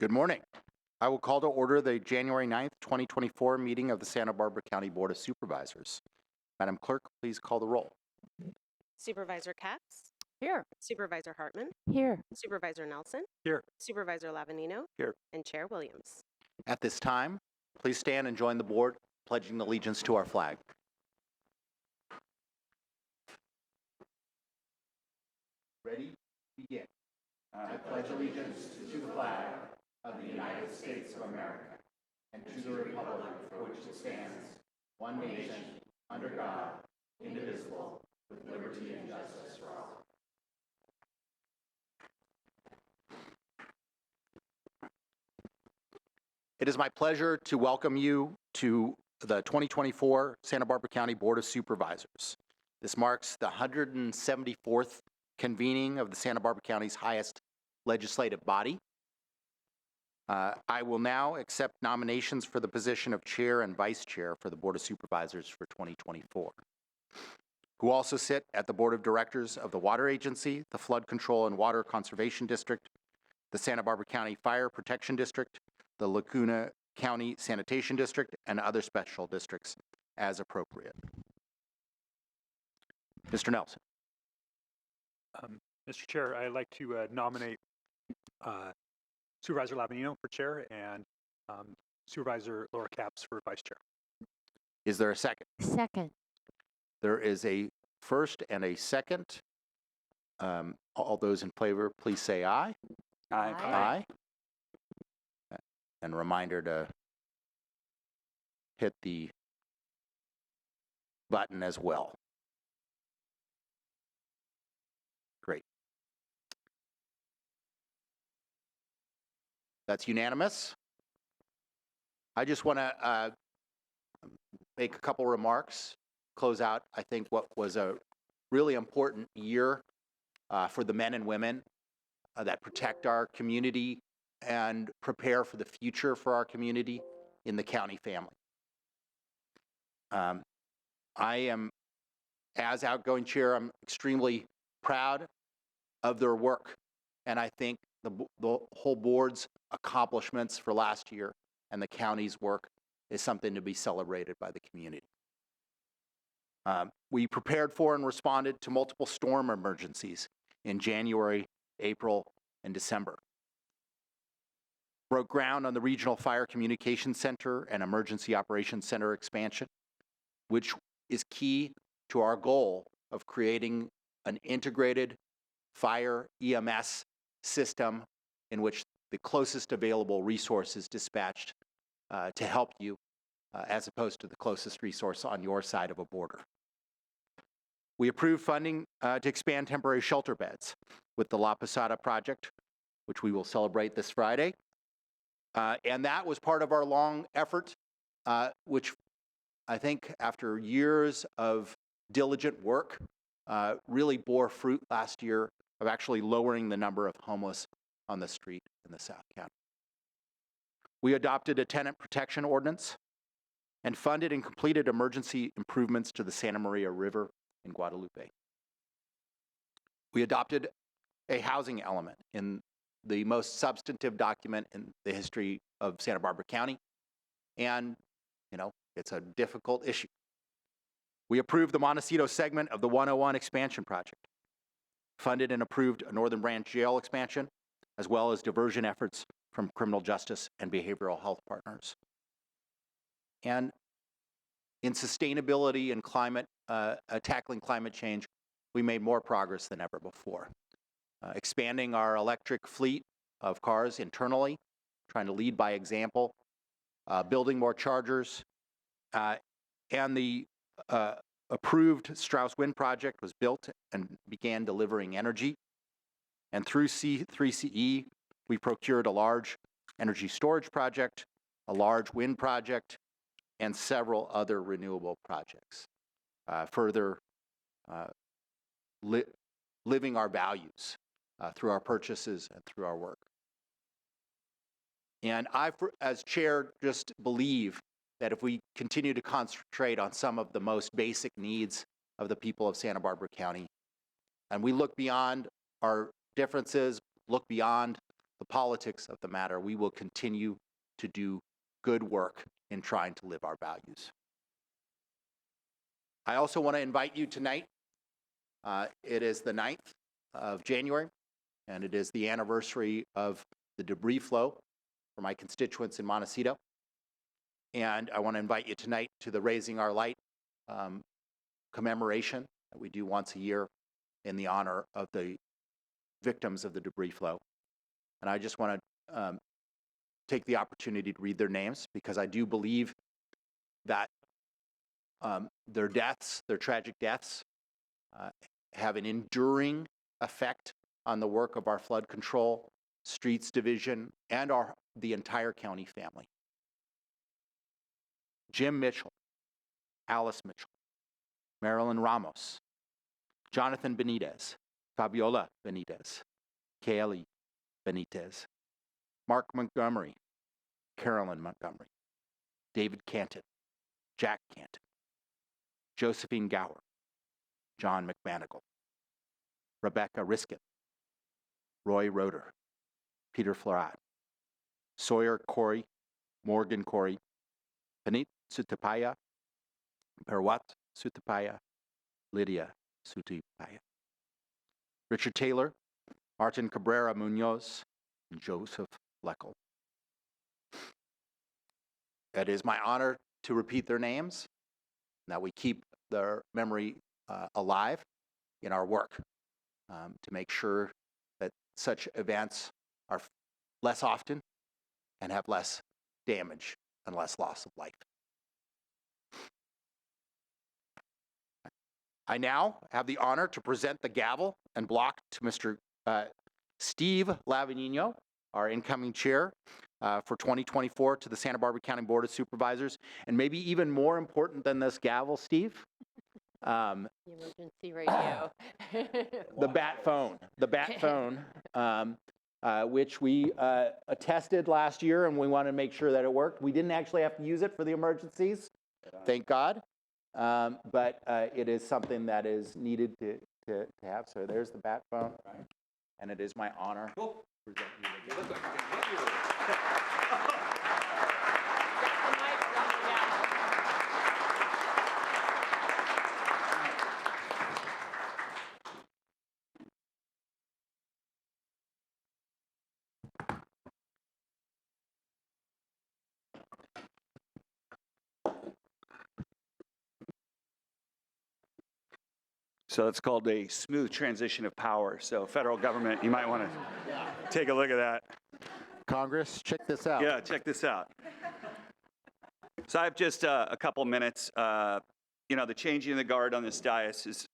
Good morning. I will call to order the January 9th, 2024 meeting of the Santa Barbara County Board of Supervisors. Madam Clerk, please call the roll. Supervisor Katz? Here. Supervisor Hartman? Here. Supervisor Nelson? Here. Supervisor Lavanino? Here. And Chair Williams. At this time, please stand and join the board, pledging allegiance to our flag. Ready? Begin. I pledge allegiance to the flag of the United States of America and to the republic for which it stands, one nation, under God, indivisible, with liberty and justice for all. It is my pleasure to welcome you to the 2024 Santa Barbara County Board of Supervisors. This marks the 174th convening of the Santa Barbara County's highest legislative body. I will now accept nominations for the position of Chair and Vice Chair for the Board of Supervisors for 2024, who also sit at the Board of Directors of the Water Agency, the Flood Control and Water Conservation District, the Santa Barbara County Fire Protection District, the Lacuna County Sanitation District, and other special districts as appropriate. Mr. Nelson. Mr. Chair, I'd like to nominate Supervisor Lavanino for Chair and Supervisor Laura Capps for Vice Chair. Is there a second? Second. There is a first and a second. All those in favor, please say aye. Aye. Aye. And reminder to hit the button as well. Great. That's unanimous. I just want to make a couple remarks, close out, I think, what was a really important year for the men and women that protect our community and prepare for the future for our community in the county family. I am, as outgoing chair, I'm extremely proud of their work, and I think the whole board's accomplishments for last year and the county's work is something to be celebrated by the community. We prepared for and responded to multiple storm emergencies in January, April, and December. Broke ground on the Regional Fire Communications Center and Emergency Operations Center expansion, which is key to our goal of creating an integrated fire EMS system in which the closest available resource is dispatched to help you as opposed to the closest resource on your side of a border. We approved funding to expand temporary shelter beds with the La Posada project, which we will celebrate this Friday. And that was part of our long effort, which I think after years of diligent work really bore fruit last year of actually lowering the number of homeless on the street in the South County. We adopted a tenant protection ordinance and funded and completed emergency improvements to the Santa Maria River in Guadalupe. We adopted a housing element in the most substantive document in the history of Santa Barbara County, and it's a difficult issue. We approved the Montecito segment of the 101 expansion project, funded and approved a Northern Branch jail expansion, as well as diversion efforts from criminal justice and behavioral health partners. And in sustainability and climate, tackling climate change, we made more progress than ever before. Expanding our electric fleet of cars internally, trying to lead by example, building more chargers, and the approved Strauss Wind project was built and began delivering energy. And through C3CE, we procured a large energy storage project, a large wind project, and several other renewable projects, further living our values through our purchases and through our work. And I, as chair, just believe that if we continue to concentrate on some of the most basic needs of the people of Santa Barbara County, and we look beyond our differences, look beyond the politics of the matter, we will continue to do good work in trying to live our values. I also want to invite you tonight. It is the 9th of January, and it is the anniversary of the debris flow for my constituents in Montecito. And I want to invite you tonight to the Raising Our Light commemoration that we do once a year in the honor of the victims of the debris flow. And I just want to take the opportunity to read their names, because I do believe that their deaths, their tragic deaths, have an enduring effect on the work of our flood control, streets division, and the entire county family. Jim Mitchell, Alice Mitchell, Marilyn Ramos, Jonathan Benitez, Fabiola Benitez, Kaylee Benitez, Mark Montgomery, Carolyn Montgomery, David Canton, Jack Canton, Josephine Gower, John McManigal, Rebecca Riskin, Roy Roeder, Peter Florat, Sawyer Corey, Morgan Corey, Panit Sutapaya, Perwat Sutapaya, Lydia Sutapaya, Richard Taylor, Martin Cabrera Munoz, and Joseph Leckel. It is my honor to repeat their names, and that we keep their memory alive in our work to make sure that such events are less often and have less damage and less loss of life. I now have the honor to present the gavel and block to Mr. Steve Lavanino, our incoming chair for 2024 to the Santa Barbara County Board of Supervisors. And maybe even more important than this gavel, Steve, The emergency radio. the bat phone, which we tested last year, and we wanted to make sure that it worked. We didn't actually have to use it for the emergencies, thank God, but it is something that is needed to have. So there's the bat phone, and it is my honor to present you the gavel. So it's called a smooth transition of power. So federal government, you might want to take a look at that. Congress, check this out. Yeah, check this out. So I have just a couple minutes. You know, the changing of the guard on this dais is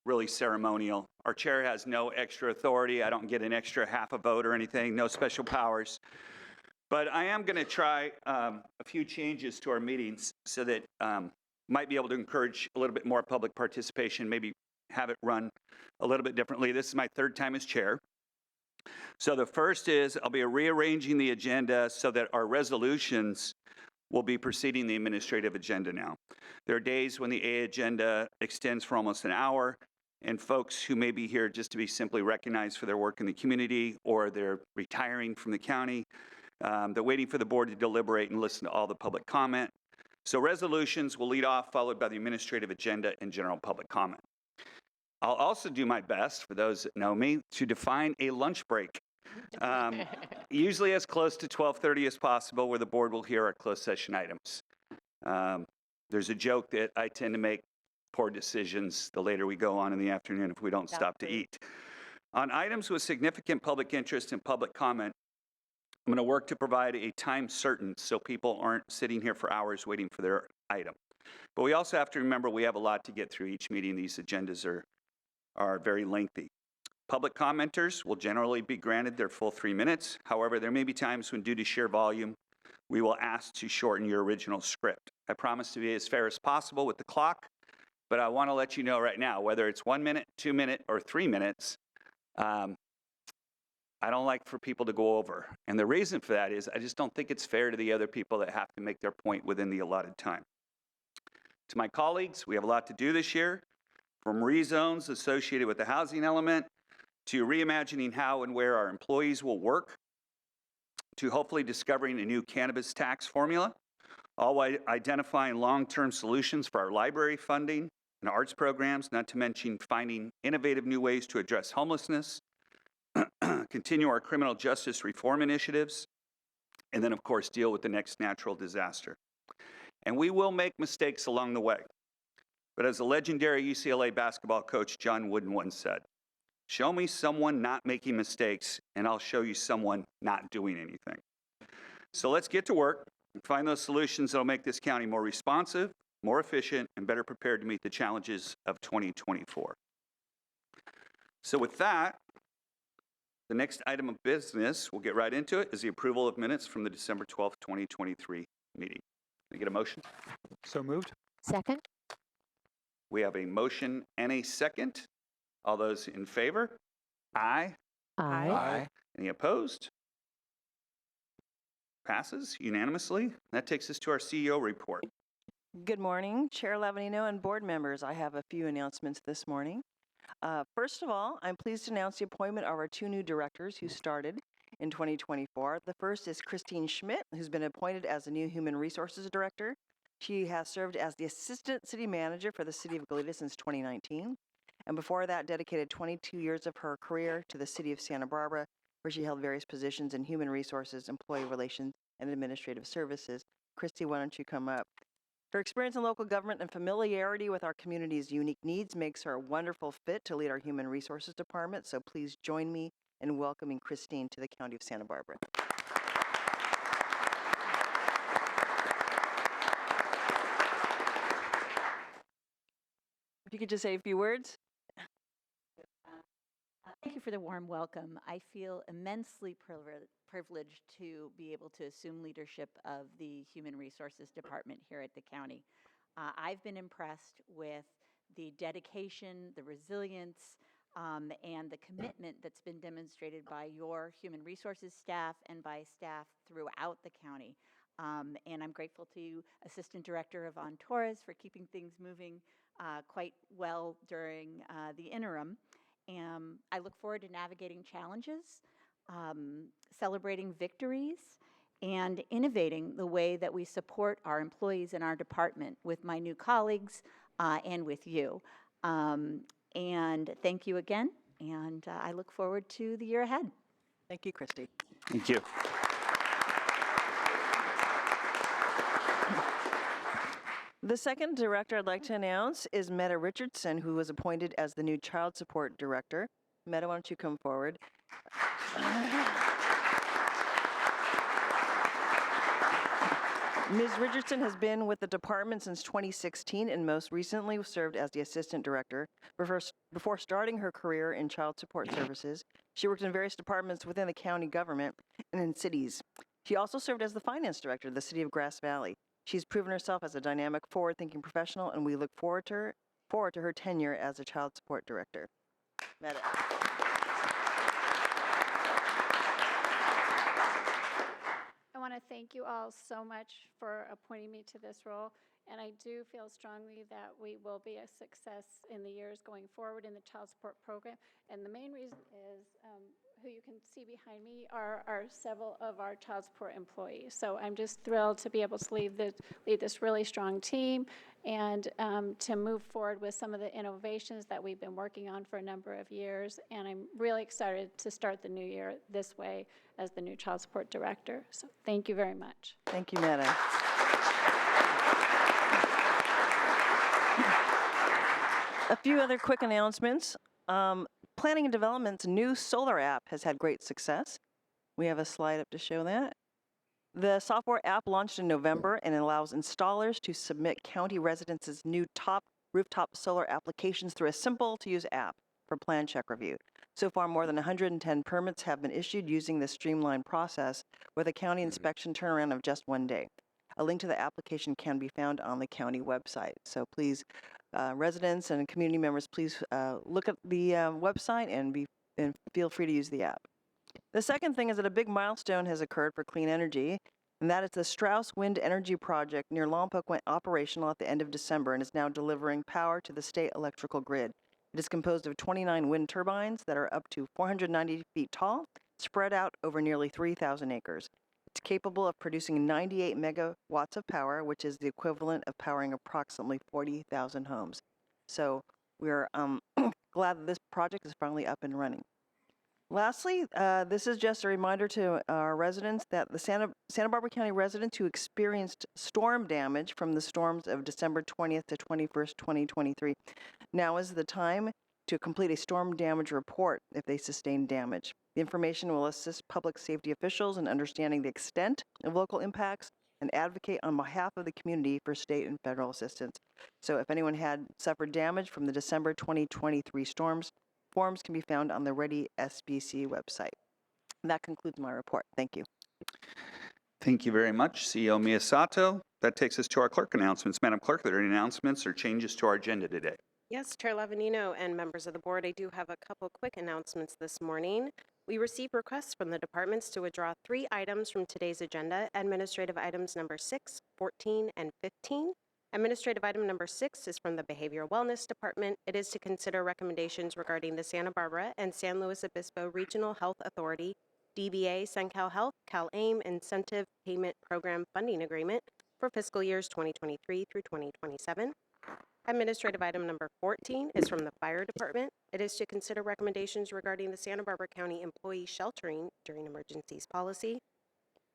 really ceremonial. Our chair has no extra authority. I don't get an extra half a vote or anything, no special powers. But I am going to try a few changes to our meetings so that might be able to encourage a little bit more public participation, maybe have it run a little bit differently. This is my third time as chair. So the first is I'll be rearranging the agenda so that our resolutions will be preceding the administrative agenda now. There are days when the A agenda extends for almost an hour, and folks who may be here just to be simply recognized for their work in the community, or they're retiring from the county, they're waiting for the board to deliberate and listen to all the public comment. So resolutions will lead off, followed by the administrative agenda and general public comment. I'll also do my best, for those that know me, to define a lunch break, usually as close to 12:30 as possible, where the board will hear our closed session items. There's a joke that I tend to make poor decisions the later we go on in the afternoon if we don't stop to eat. On items with significant public interest and public comment, I'm going to work to provide a time certain so people aren't sitting here for hours waiting for their item. But we also have to remember we have a lot to get through each meeting. These agendas are very lengthy. Public commenters will generally be granted their full 3 minutes. However, there may be times when, due to sheer volume, we will ask to shorten your original script. I promise to be as fair as possible with the clock, but I want to let you know right now, whether it's 1 minute, 2 minutes, or 3 minutes, I don't like for people to go over. And the reason for that is I just don't think it's fair to the other people that have to make their point within the allotted time. To my colleagues, we have a lot to do this year, from rezones associated with the housing element to reimagining how and where our employees will work, to hopefully discovering a new cannabis tax formula, all while identifying long-term solutions for our library funding and arts programs, not to mention finding innovative new ways to address homelessness, continue our criminal justice reform initiatives, and then, of course, deal with the next natural disaster. And we will make mistakes along the way. But as the legendary UCLA basketball coach John Wooden once said, "Show me someone not making mistakes, and I'll show you someone not doing anything." So let's get to work and find those solutions that will make this county more responsive, more efficient, and better prepared to meet the challenges of 2024. So with that, the next item of business, we'll get right into it, is the approval of minutes from the December 12th, 2023 meeting. Can I get a motion? So moved. Second? We have a motion and a second. All those in favor? Aye. Aye. Any opposed? Passes unanimously. That takes us to our CEO report. Good morning, Chair Lavanino and board members. I have a few announcements this morning. First of all, I'm pleased to announce the appointment of our two new directors who started in 2024. The first is Christine Schmidt, who's been appointed as the new Human Resources Director. She has served as the Assistant City Manager for the City of Goleta since 2019. And before that, dedicated 22 years of her career to the City of Santa Barbara, where she held various positions in human resources, employee relations, and administrative services. Christy, why don't you come up? Her experience in local government and familiarity with our community's unique needs makes her a wonderful fit to lead our Human Resources Department, so please join me in welcoming Christine to the County of Santa Barbara. If you could just say a few words. Thank you for the warm welcome. I feel immensely privileged to be able to assume leadership of the Human Resources Department here at the county. I've been impressed with the dedication, the resilience, and the commitment that's been demonstrated by your Human Resources staff and by staff throughout the county. And I'm grateful to Assistant Director Yvonne Torres for keeping things moving quite well during the interim. I look forward to navigating challenges, celebrating victories, and innovating the way that we support our employees in our department with my new colleagues and with you. And thank you again, and I look forward to the year ahead. Thank you, Christy. Thank you. The second director I'd like to announce is Meta Richardson, who was appointed as the new Child Support Director. Meta, why don't you come forward? Ms. Richardson has been with the department since 2016 and most recently served as the Assistant Director. Before starting her career in Child Support Services, she worked in various departments within the county government and in cities. She also served as the Finance Director of the City of Grass Valley. She's proven herself as a dynamic, forward-thinking professional, and we look forward to her tenure as a Child Support Director. Meta. I want to thank you all so much for appointing me to this role, and I do feel strongly that we will be a success in the years going forward in the child support program. And the main reason is who you can see behind me are several of our child support employees. So I'm just thrilled to be able to lead this really strong team and to move forward with some of the innovations that we've been working on for a number of years. And I'm really excited to start the new year this way as the new child support director. So thank you very much. Thank you, Meta. A few other quick announcements. Planning and Development's new solar app has had great success. We have a slide up to show that. The software app launched in November and allows installers to submit county residents' new rooftop solar applications through a simple-to-use app for plan check review. So far, more than 110 permits have been issued using this streamlined process with a county inspection turnaround of just 1 day. A link to the application can be found on the county website. So please, residents and community members, please look at the website and feel free to use the app. The second thing is that a big milestone has occurred for clean energy, and that is the Strauss Wind Energy Project near Lompoc went operational at the end of December and is now delivering power to the state electrical grid. It is composed of 29 wind turbines that are up to 490 feet tall, spread out over nearly 3,000 acres. It's capable of producing 98 megawatts of power, which is the equivalent of powering approximately 40,000 homes. So we're glad that this project is finally up and running. Lastly, this is just a reminder to our residents that the Santa Barbara County residents who experienced storm damage from the storms of December 20th to 21st, 2023, now is the time to complete a storm damage report if they sustain damage. The information will assist public safety officials in understanding the extent of local impacts and advocate on behalf of the community for state and federal assistance. So if anyone had suffered damage from the December 2023 storms, forms can be found on the Ready SBC website. And that concludes my report. Thank you. Thank you very much, CEO Miyasato. That takes us to our clerk announcements. Madam Clerk, are there any announcements or changes to our agenda today? Yes, Chair Lavanino and members of the board, I do have a couple quick announcements this morning. We received requests from the departments to withdraw 3 items from today's agenda, administrative items number 6, 14, and 15. Administrative item number 6 is from the Behavioral Wellness Department. It is to consider recommendations regarding the Santa Barbara and San Luis Obispo Regional Health Authority, DBA, SunCal Health, CalAIM Incentive Payment Program Funding Agreement for fiscal years 2023 through 2027. Administrative item number 14 is from the Fire Department. It is to consider recommendations regarding the Santa Barbara County Employee Sheltering During Emergencies policy.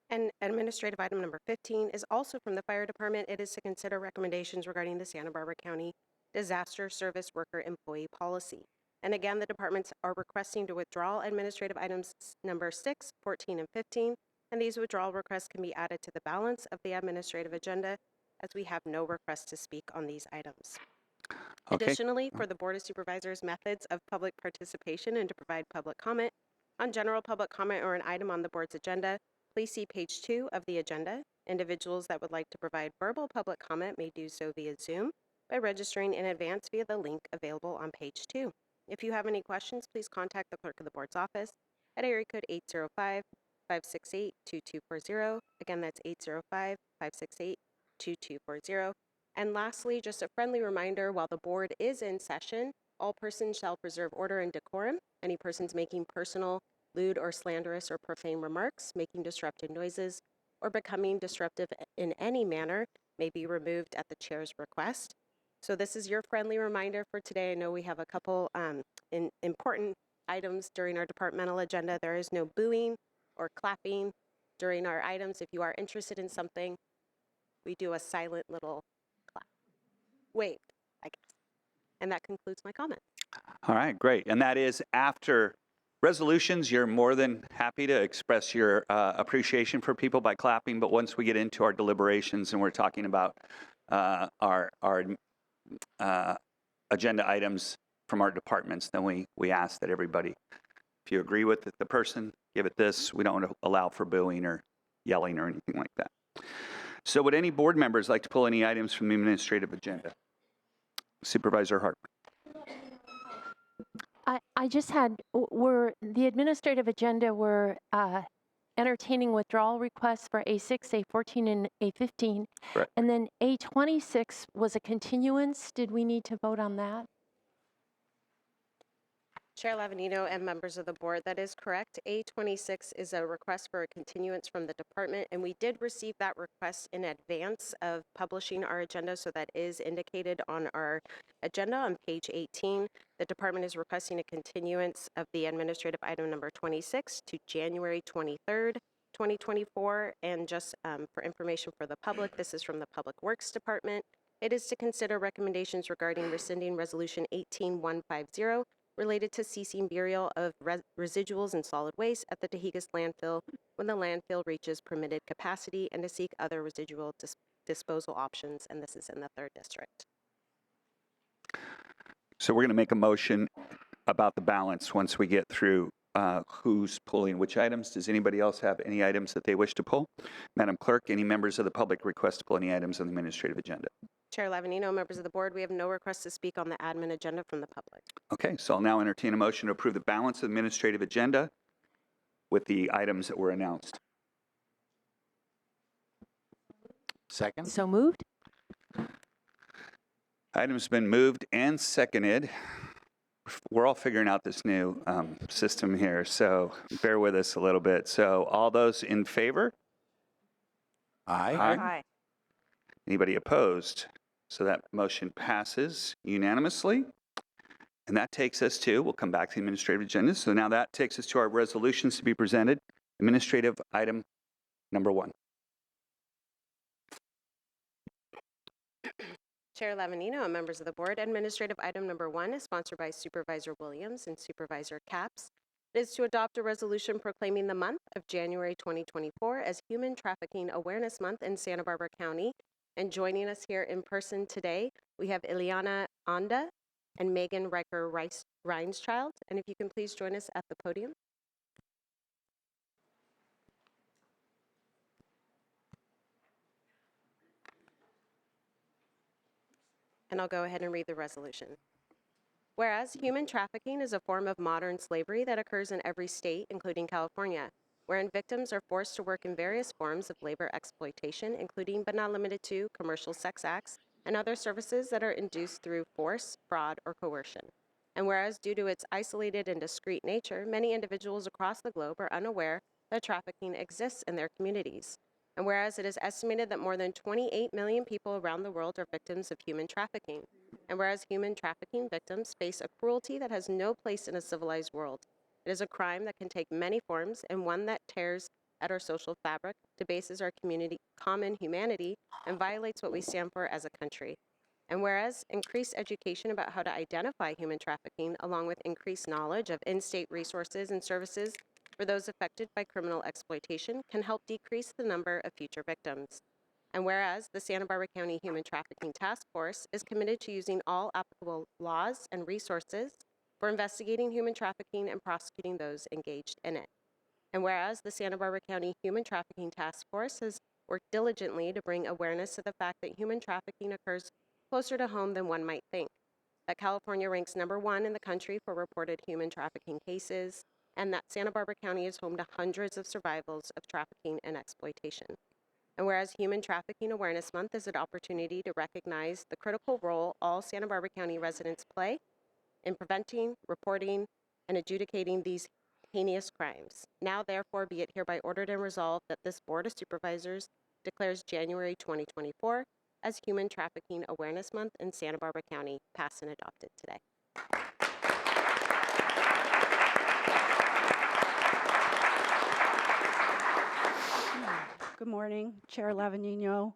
And administrative item number 15 is also from the Fire Department. It is to consider recommendations regarding the Santa Barbara County Disaster Service Worker Employee policy. And again, the departments are requesting to withdraw administrative items number 6, 14, and 15. And these withdrawal requests can be added to the balance of the administrative agenda, as we have no request to speak on these items. Okay. Additionally, for the Board of Supervisors' methods of public participation and to provide public comment on general public comment or an item on the board's agenda, please see page 2 of the agenda. Individuals that would like to provide verbal public comment may do so via Zoom by registering in advance via the link available on page 2. If you have any questions, please contact the clerk of the board's office at area code 805-568-2240. Again, that's 805-568-2240. And lastly, just a friendly reminder, while the board is in session, all persons shall preserve order and decorum. Any persons making personal, lewd, or slanderous or profane remarks, making disruptive noises, or becoming disruptive in any manner may be removed at the chair's request. So this is your friendly reminder for today. I know we have a couple important items during our departmental agenda. There is no booing or clapping during our items. If you are interested in something, we do a silent little clap. Wave, I guess. And that concludes my comment. All right, great. And that is after resolutions. You're more than happy to express your appreciation for people by clapping, but once we get into our deliberations and we're talking about our agenda items from our departments, then we ask that everybody, if you agree with the person, give it this. We don't allow for booing or yelling or anything like that. So would any board members like to pull any items from the administrative agenda? Supervisor Hartman. I just had, the administrative agenda, we're entertaining withdrawal requests for A6, A14, and A15. Correct. And then A26 was a continuance. Did we need to vote on that? Chair Lavanino and members of the board, that is correct. A26 is a request for a continuance from the department, and we did receive that request in advance of publishing our agenda, so that is indicated on our agenda on page 18. The department is requesting a continuance of the administrative item number 26 to January 23rd, 2024. And just for information for the public, this is from the Public Works Department. It is to consider recommendations regarding rescinding Resolution 18150, related to ceasing burial of residuals and solid waste at the Tahigas landfill when the landfill reaches permitted capacity, and to seek other residual disposal options, and this is in the 3rd District. So we're going to make a motion about the balance once we get through who's pulling which items. Does anybody else have any items that they wish to pull? Madam Clerk, any members of the public request to pull any items on the administrative agenda? Chair Lavanino, members of the board, we have no requests to speak on the admin agenda from the public. Okay, so I'll now entertain a motion to approve the balance of the administrative agenda with the items that were announced. Second? So moved? Item's been moved and seconded we're all figuring out this new system here, so bear with us a little bit. So all those in favor? Aye. Anybody opposed? So that motion passes unanimously. And that takes us to, we'll come back to the administrative agenda. So now that takes us to our resolutions to be presented. Administrative item number 1. Chair Lavanino and members of the board, administrative item number 1 is sponsored by Supervisor Williams and Supervisor Capps. It is to adopt a resolution proclaiming the month of January 2024 as Human Trafficking Awareness Month in Santa Barbara County. And joining us here in person today, we have Ileana Onda and Megan Riker-Reinschild. And if you can please join us at the podium. And I'll go ahead and read the resolution. Whereas human trafficking is a form of modern slavery that occurs in every state, including California, wherein victims are forced to work in various forms of labor exploitation, including but not limited to commercial sex acts and other services that are induced through force, fraud, or coercion. And whereas due to its isolated and discrete nature, many individuals across the globe are unaware that trafficking exists in their communities. And whereas it is estimated that more than 28 million people around the world are victims of human trafficking. And whereas human trafficking victims face a cruelty that has no place in a civilized world. It is a crime that can take many forms and one that tears at our social fabric, debases our community, common humanity, and violates what we stand for as a country. And whereas increased education about how to identify human trafficking, along with increased knowledge of in-state resources and services for those affected by criminal exploitation, can help decrease the number of future victims. And whereas the Santa Barbara County Human Trafficking Task Force is committed to using all applicable laws and resources for investigating human trafficking and prosecuting those engaged in it. And whereas the Santa Barbara County Human Trafficking Task Force has worked diligently to bring awareness to the fact that human trafficking occurs closer to home than one might think, that California ranks #1 in the country for reported human trafficking cases, and that Santa Barbara County is home to hundreds of survivals of trafficking and exploitation. And whereas Human Trafficking Awareness Month is an opportunity to recognize the critical role all Santa Barbara County residents play in preventing, reporting, and adjudicating these heinous crimes. Now, therefore, be it hereby ordered and resolved that this Board of Supervisors declares January 2024 as Human Trafficking Awareness Month in Santa Barbara County, passed and adopted today. Good morning, Chair Lavanino,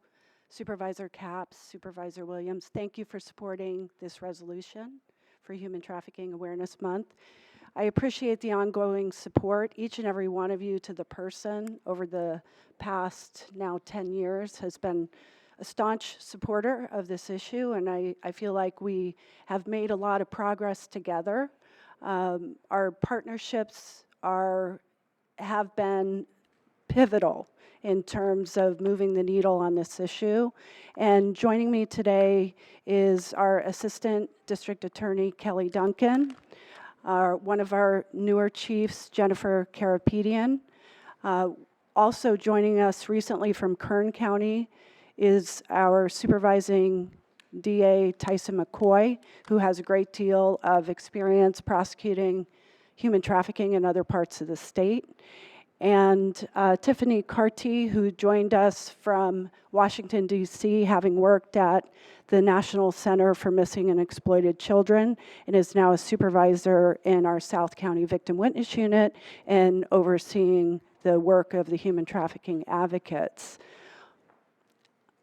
Supervisor Capps, Supervisor Williams. Thank you for supporting this resolution for Human Trafficking Awareness Month. I appreciate the ongoing support. Each and every one of you to the person over the past now 10 years has been a staunch supporter of this issue, and I feel like we have made a lot of progress together. Our partnerships have been pivotal in terms of moving the needle on this issue. And joining me today is our Assistant District Attorney, Kelly Duncan, one of our newer chiefs, Jennifer Karapetian. Also joining us recently from Kern County is our supervising DA, Tyson McCoy, who has a great deal of experience prosecuting human trafficking in other parts of the state. And Tiffany Carty, who joined us from Washington, D.C., having worked at the National Center for Missing and Exploited Children, and is now a supervisor in our South County Victim Witness Unit and overseeing the work of the human trafficking advocates.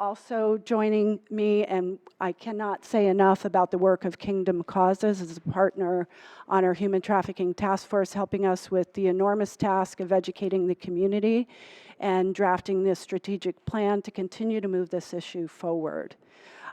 Also joining me, and I cannot say enough about the work of Kingdom Causes as a partner on our Human Trafficking Task Force, helping us with the enormous task of educating the community and drafting this strategic plan to continue to move this issue forward.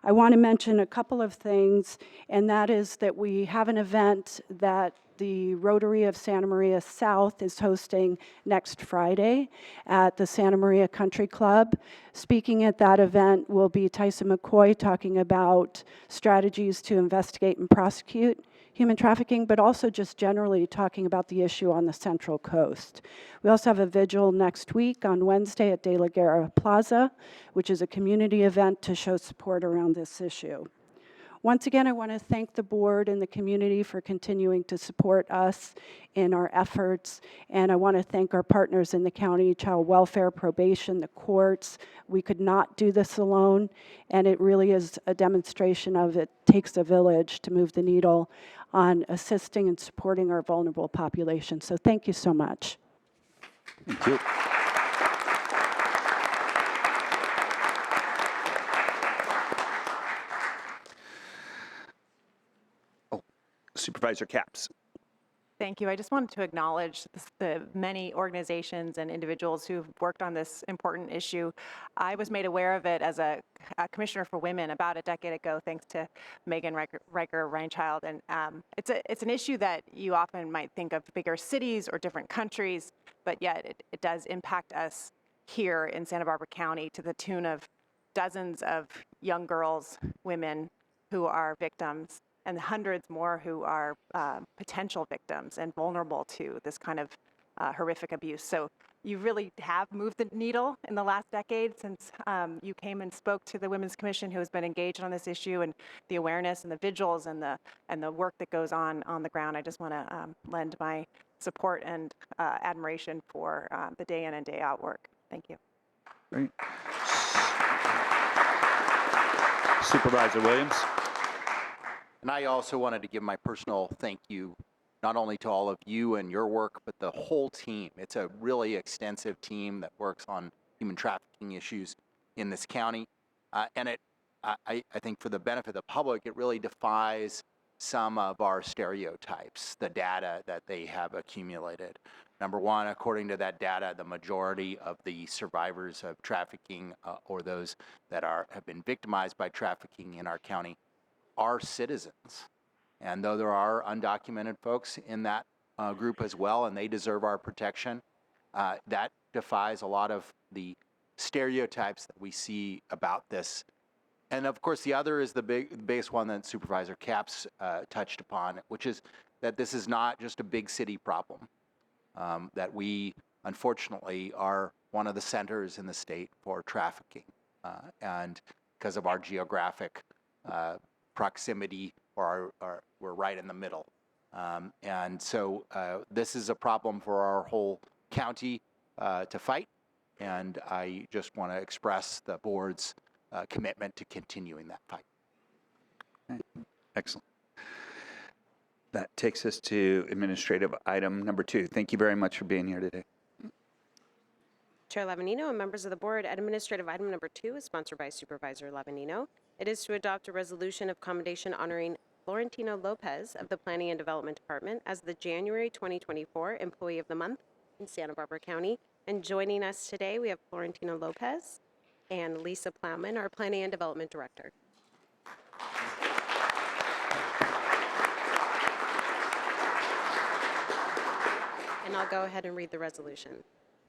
I want to mention a couple of things, and that is that we have an event that the Rotary of Santa Maria South is hosting next Friday at the Santa Maria Country Club. Speaking at that event will be Tyson McCoy talking about strategies to investigate and prosecute human trafficking, but also just generally talking about the issue on the Central Coast. We also have a vigil next week on Wednesday at De La Guerra Plaza, which is a community event to show support around this issue. Once again, I want to thank the board and the community for continuing to support us in our efforts. And I want to thank our partners in the county, child welfare, probation, the courts. We could not do this alone. And it really is a demonstration of it takes a village to move the needle on assisting and supporting our vulnerable population. So thank you so much. Thank you. Supervisor Capps. Thank you. I just wanted to acknowledge the many organizations and individuals who've worked on this important issue. I was made aware of it as a commissioner for women about a decade ago, thanks to Megan Riker-Reinchild. And it's an issue that you often might think of bigger cities or different countries, but yet it does impact us here in Santa Barbara County to the tune of dozens of young girls, women who are victims, and hundreds more who are potential victims and vulnerable to this kind of horrific abuse. So you really have moved the needle in the last decade since you came and spoke to the Women's Commission, who has been engaged on this issue, and the awareness and the vigils and the work that goes on the ground. I just want to lend my support and admiration for the day in and day out work. Thank you. Great. Supervisor Williams. And I also wanted to give my personal thank you, not only to all of you and your work, but the whole team. It's a really extensive team that works on human trafficking issues in this county. And I think for the benefit of the public, it really defies some of our stereotypes, the data that they have accumulated. Number one, according to that data, the majority of the survivors of trafficking or those that have been victimized by trafficking in our county are citizens. And though there are undocumented folks in that group as well, and they deserve our protection, that defies a lot of the stereotypes that we see about this. And of course, the other is the biggest one that Supervisor Capps touched upon, which is that this is not just a big city problem, that we, unfortunately, are one of the centers in the state for trafficking. And because of our geographic proximity, or we're right in the middle. And so this is a problem for our whole county to fight, and I just want to express the board's commitment to continuing that fight. Excellent. That takes us to administrative item number 2. Thank you very much for being here today. Chair Lavanino and members of the board, administrative item number 2 is sponsored by Supervisor Lavanino. It is to adopt a resolution of commendation honoring Florentino Lopez of the Planning and Development Department as the January 2024 Employee of the Month in Santa Barbara County. And joining us today, we have Florentino Lopez and Lisa Plowman, our Planning and Development Director. And I'll go ahead and read the resolution.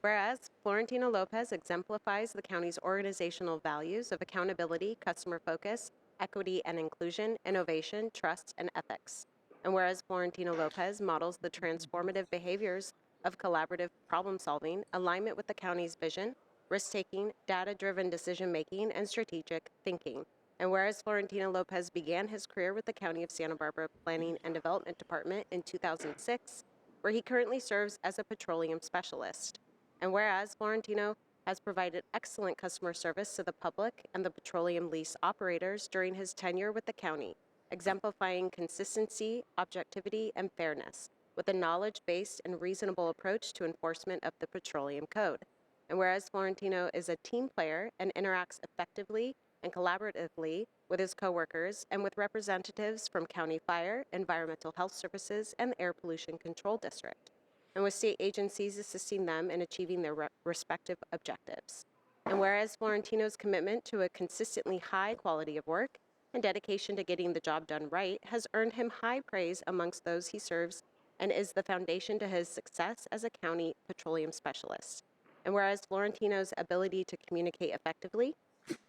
Whereas Florentino Lopez exemplifies the county's organizational values of accountability, customer focus, equity and inclusion, innovation, trust, and ethics. And whereas Florentino Lopez models the transformative behaviors of collaborative problem solving, alignment with the county's vision, risk-taking, data-driven decision-making, and strategic thinking. And whereas Florentino Lopez began his career with the County of Santa Barbara Planning and Development Department in 2006, where he currently serves as a petroleum specialist. And whereas Florentino has provided excellent customer service to the public and the petroleum lease operators during his tenure with the county, exemplifying consistency, objectivity, and fairness, with a knowledge-based and reasonable approach to enforcement of the Petroleum Code. And whereas Florentino is a team player and interacts effectively and collaboratively with his coworkers and with representatives from County Fire, Environmental Health Services, and the Air Pollution Control District, and with state agencies assisting them in achieving their respective objectives. And whereas Florentino's commitment to a consistently high quality of work and dedication to getting the job done right has earned him high praise amongst those he serves and is the foundation to his success as a county petroleum specialist. And whereas Florentino's ability to communicate effectively,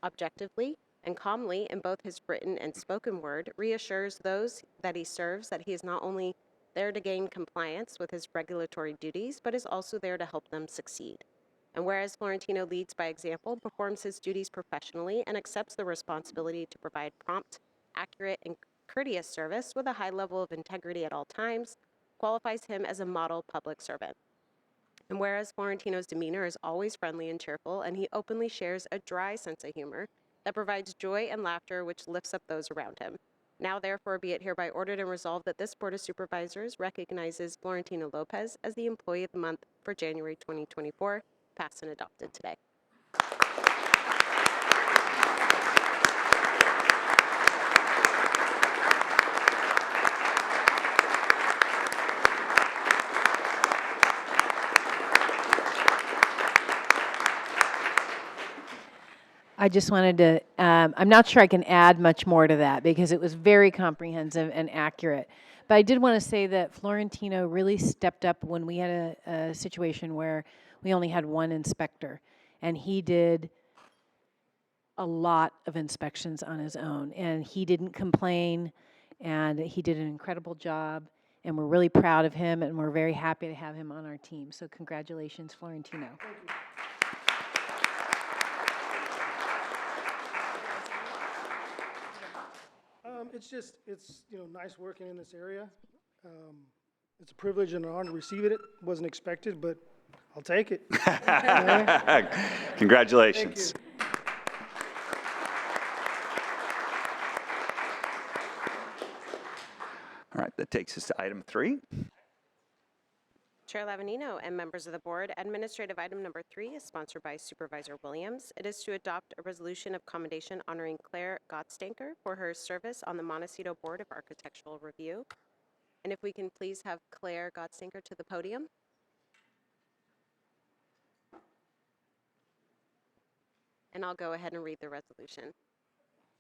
objectively, and calmly in both his written and spoken word reassures those that he serves that he is not only there to gain compliance with his regulatory duties, but is also there to help them succeed. And whereas Florentino leads by example, performs his duties professionally, and accepts the responsibility to provide prompt accurate, and courteous service with a high level of integrity at all times qualifies him as a model public servant. And whereas Florentino's demeanor is always friendly and cheerful, and he openly shares a dry sense of humor that provides joy and laughter which lifts up those around him. Now, therefore, be it hereby ordered and resolved that this Board of Supervisors recognizes Florentino Lopez as the Employee of the Month for January 2024, passed and adopted today. I just wanted to, I'm not sure I can add much more to that because it was very comprehensive and accurate. But I did want to say that Florentino really stepped up when we had a situation where we only had one inspector. And he did a lot of inspections on his own. And he didn't complain. And he did an incredible job. And we're really proud of him. And we're very happy to have him on our team. So congratulations, Florentino. Thank you. It's nice working in this area. It's a privilege and an honor to receive it. Wasn't expected, but I'll take it. Congratulations. Thank you. All right, that takes us to item 3. Chair Lavanino and members of the board, administrative item number 3 is sponsored by Supervisor Williams. It is to adopt a resolution of commendation honoring Claire Gottstanker for her service on the Montecito Board of Architectural Review. And if we can please have Claire Gottstanker to the podium. And I'll go ahead and read the resolution.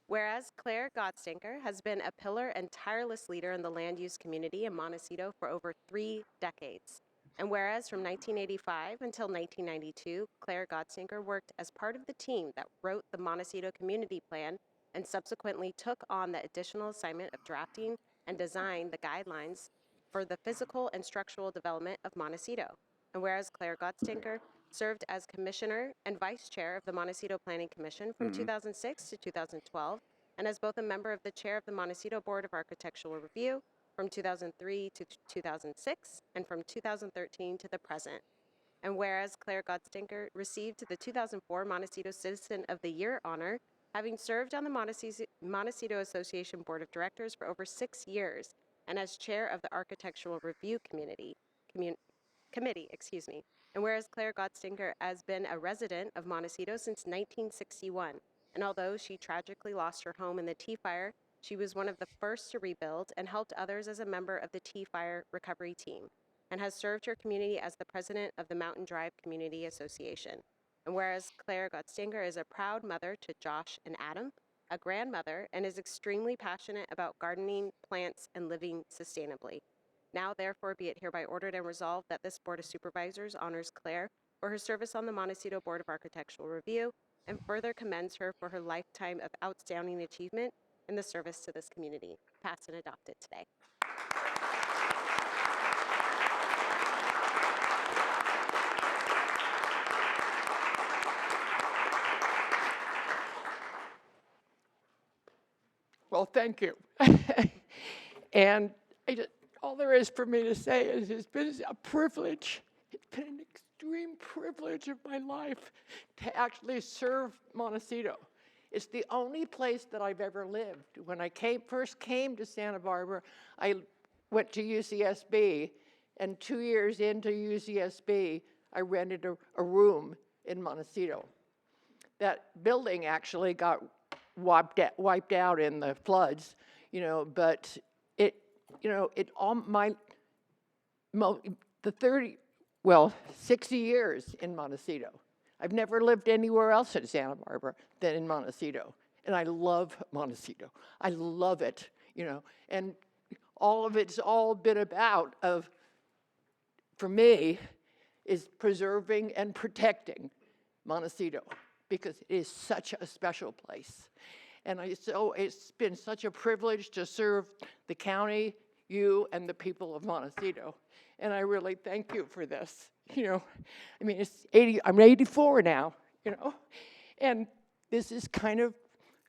Whereas Claire Gottstanker has been a pillar and tireless leader in the land use community in Montecito for over 3 decades. And whereas from 1985 until 1992, Claire Gottstanker worked as part of the team that wrote the Montecito Community Plan and subsequently took on the additional assignment of drafting and design the guidelines for the physical and structural development of Montecito. And whereas Claire Gottstanker served as commissioner and vice chair of the Montecito Planning Commission from 2006 to 2012, and as both a member of the chair of the Montecito Board of Architectural Review from 2003 to 2006, and from 2013 to the present. And whereas Claire Gottstanker received the 2004 Montecito Citizen of the Year honor, having served on the Montecito Association Board of Directors for over 6 years, and as chair of the Architectural Review Committee. And whereas Claire Gottstanker has been a resident of Montecito since 1961, and although she tragically lost her home in the Tea Fire, she was one of the first to rebuild and helped others as a member of the Tea Fire recovery team, and has served her community as the president of the Mountain Drive Community Association. And whereas Claire Gottstanker is a proud mother to Josh and Adam, a grandmother, and is extremely passionate about gardening, plants, and living sustainably. Now, therefore, be it hereby ordered and resolved that this Board of Supervisors honors Claire for her service on the Montecito Board of Architectural Review and further commends her for her lifetime of outstanding achievement in the service to this community. Passed and adopted today. Well, thank you. And all there is for me to say is it's been a privilege. It's been an extreme privilege of my life to actually serve Montecito. It's the only place that I've ever lived. When I first came to Santa Barbara, I went to UCSB, and 2 years into UCSB, I rented a room in Montecito. That building actually got wiped out in the floods, but the 60 years in Montecito. I've never lived anywhere else in Santa Barbara than in Montecito. And I love Montecito. I love it, and all of it's all been about for me, is preserving and protecting Montecito, because it is such a special place. And it's been such a privilege to serve the county, you, and the people of Montecito. And I really thank you for this. I'm 84 now, and this is kind of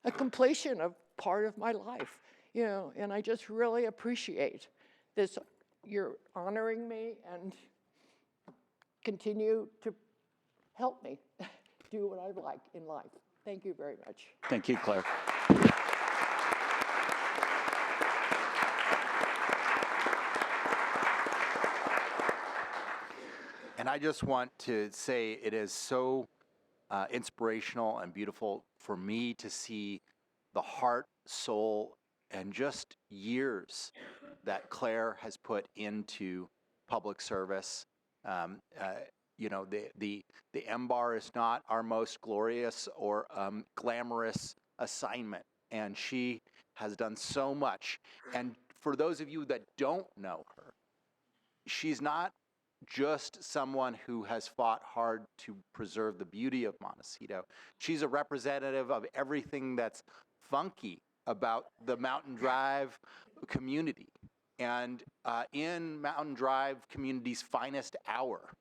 a completion of part of my life, and I just really appreciate this. You're honoring me and continue to help me do what I like in life. Thank you very much. Thank you, Claire. And I just want to say it is so inspirational and beautiful for me to see the heart, soul, and just years that Claire has put into public service. The MBAR is not our most glorious or glamorous assignment, and she has done so much. And for those of you that don't know her, she's not just someone who has fought hard to preserve the beauty of Montecito. She's a representative of everything that's funky about the Mountain Drive community. And in Mountain Drive community's finest hour,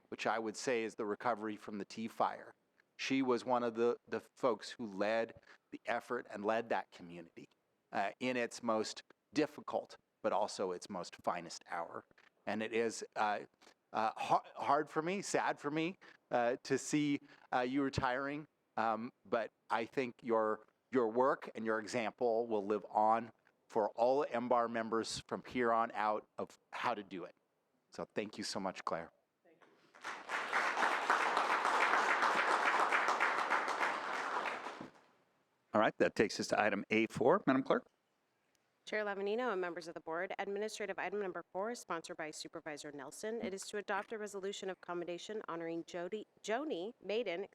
which I would say is the recovery from the Tea Fire, she was one of the folks who led the effort and led that community in its most difficult, but also its most finest hour. And it is hard for me, sad for me to see you retiring, but I think your work and your example will live on for all MBAR members from here on out of how to do it. So thank you so much, Claire. All right, that takes us to item A4. Madam Clerk? Chair Lavanino and members of the board, administrative item number 4 is sponsored by Supervisor Nelson. It is to adopt a resolution of commendation honoring Joni Maiden,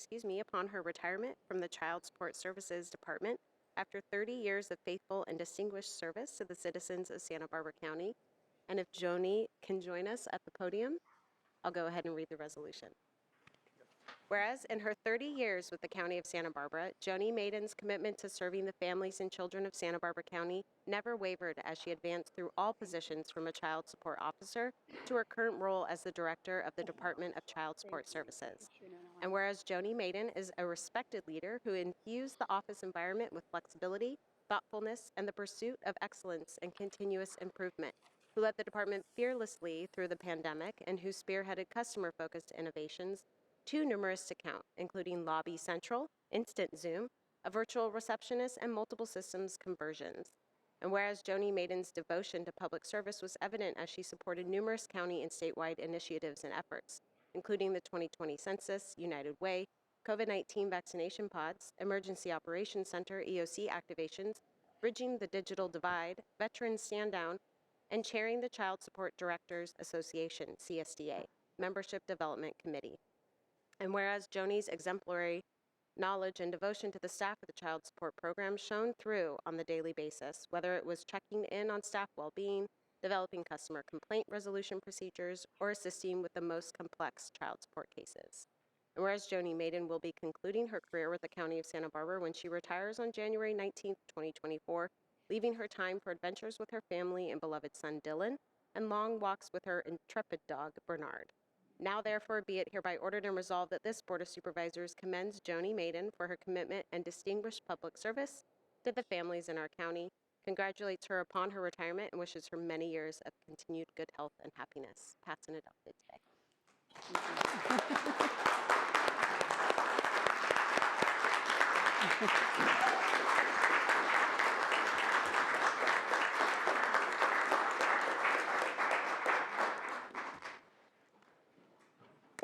upon her retirement from the Child Support Services Department after 30 years of faithful and distinguished service to the citizens of Santa Barbara County. And if Joni can join us at the podium, I'll go ahead and read the resolution. Whereas in her 30 years with the County of Santa Barbara, Joni Maiden's commitment to serving the families and children of Santa Barbara County never wavered as she advanced through all positions from a child support officer to her current role as the director of the Department of Child Support Services. And whereas Joni Maiden is a respected leader who infused the office environment with flexibility, thoughtfulness, and the pursuit of excellence and continuous improvement, who led the department fearlessly through the pandemic and who spearheaded customer-focused innovations too numerous to count, including Lobby Central, Instant Zoom, a virtual receptionist, and multiple systems conversions. And whereas Joni Maiden's devotion to public service was evident as she supported numerous county and statewide initiatives and efforts, including the 2020 Census, United Way, COVID-19 vaccination pods, Emergency Operations Center EOC activations, Bridging the Digital Divide, Veterans Stand Down, and chairing the Child Support Directors Association, CSDA, Membership Development Committee. And whereas Joni's exemplary knowledge and devotion to the staff of the child support program shone through on the daily basis, whether it was checking in on staff well-being, developing customer complaint resolution procedures, or assisting with the most complex child support cases. And whereas Joni Maiden will be concluding her career with the County of Santa Barbara when she retires on January 19th, 2024, leaving her time for adventures with her family and beloved son Dylan, and long walks with her intrepid dog Bernard. Now, therefore, be it hereby ordered and resolved that this Board of Supervisors commends Joni Maiden for her commitment and distinguished public service to the families in our county, congratulates her upon her retirement, and wishes her many years of continued good health and happiness. Passed and adopted today.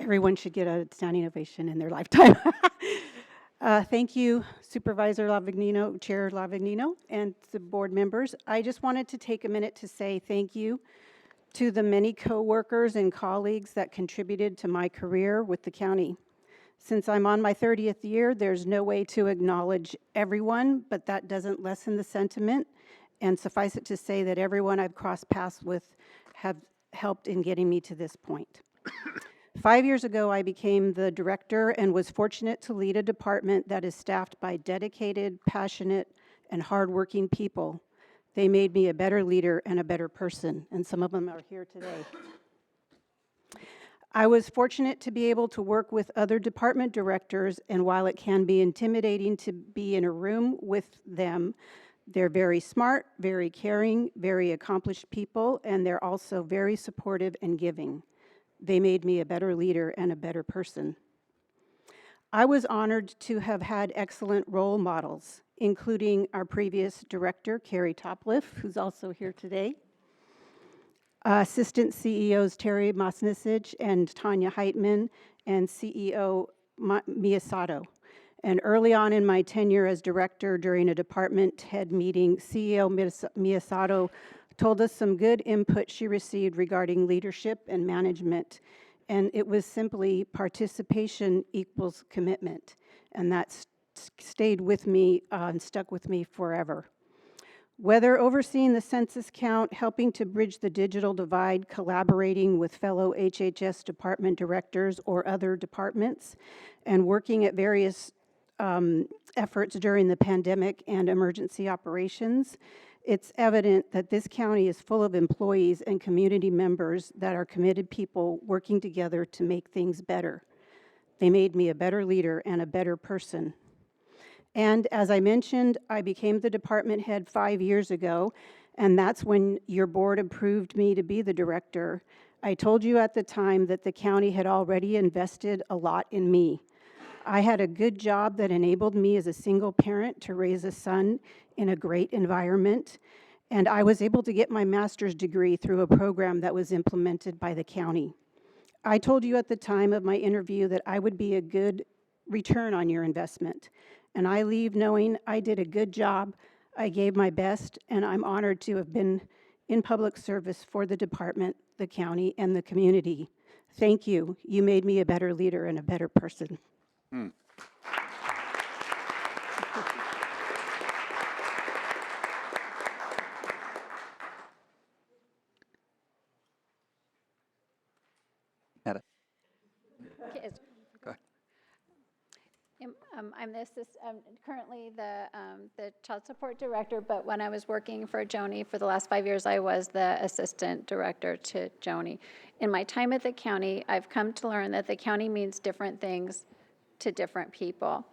Everyone should get a standing ovation in their lifetime. Thank you, Supervisor Lavignino, Chair Lavignino, and the board members. I just wanted to take a minute to say thank you to the many coworkers and colleagues that contributed to my career with the county. Since I'm on my 30th year, there's no way to acknowledge everyone, but that doesn't lessen the sentiment. And suffice it to say that everyone I've crossed paths with have helped in getting me to this point. 5 years ago, I became the director and was fortunate to lead a department that is staffed by dedicated, passionate, and hardworking people. They made me a better leader and a better person, and some of them are here today. I was fortunate to be able to work with other department directors, and while it can be intimidating to be in a room with them, They're very smart, very caring, very accomplished people, and they're also very supportive and giving. They made me a better leader and a better person. I was honored to have had excellent role models, including our previous director, Carrie Topliff, who's also here today, Assistant CEOs Terry Mosnisic and Tanya Heitman, and CEO Miyasato. And early on in my tenure as director during a department head meeting, CEO Miyasato told us some good input she received regarding leadership and management. And it was simply participation equals commitment. And that stayed with me and stuck with me forever. Whether overseeing the census count, helping to bridge the digital divide, collaborating with fellow HHS department directors or other departments, and working at various efforts during the pandemic and emergency operations, it's evident that this county is full of employees and community members that are committed people working together to make things better. They made me a better leader and a better person. And as I mentioned, I became the department head 5 years ago, and that's when your board approved me to be the director. I told you at the time that the county had already invested a lot in me. I had a good job that enabled me as a single parent to raise a son in a great environment, and I was able to get my master's degree through a program that was implemented by the county. I told you at the time of my interview that I would be a good return on your investment, and I leave knowing I did a good job, I gave my best, and I'm honored to have been in public service for the department, the county, and the community. Thank you. You made me a better leader and a better person. Netta. I'm currently the child support director, but when I was working for Joni for the last 5 years, I was the assistant director to Joni. In my time at the county, I've come to learn that the county means different things to different people.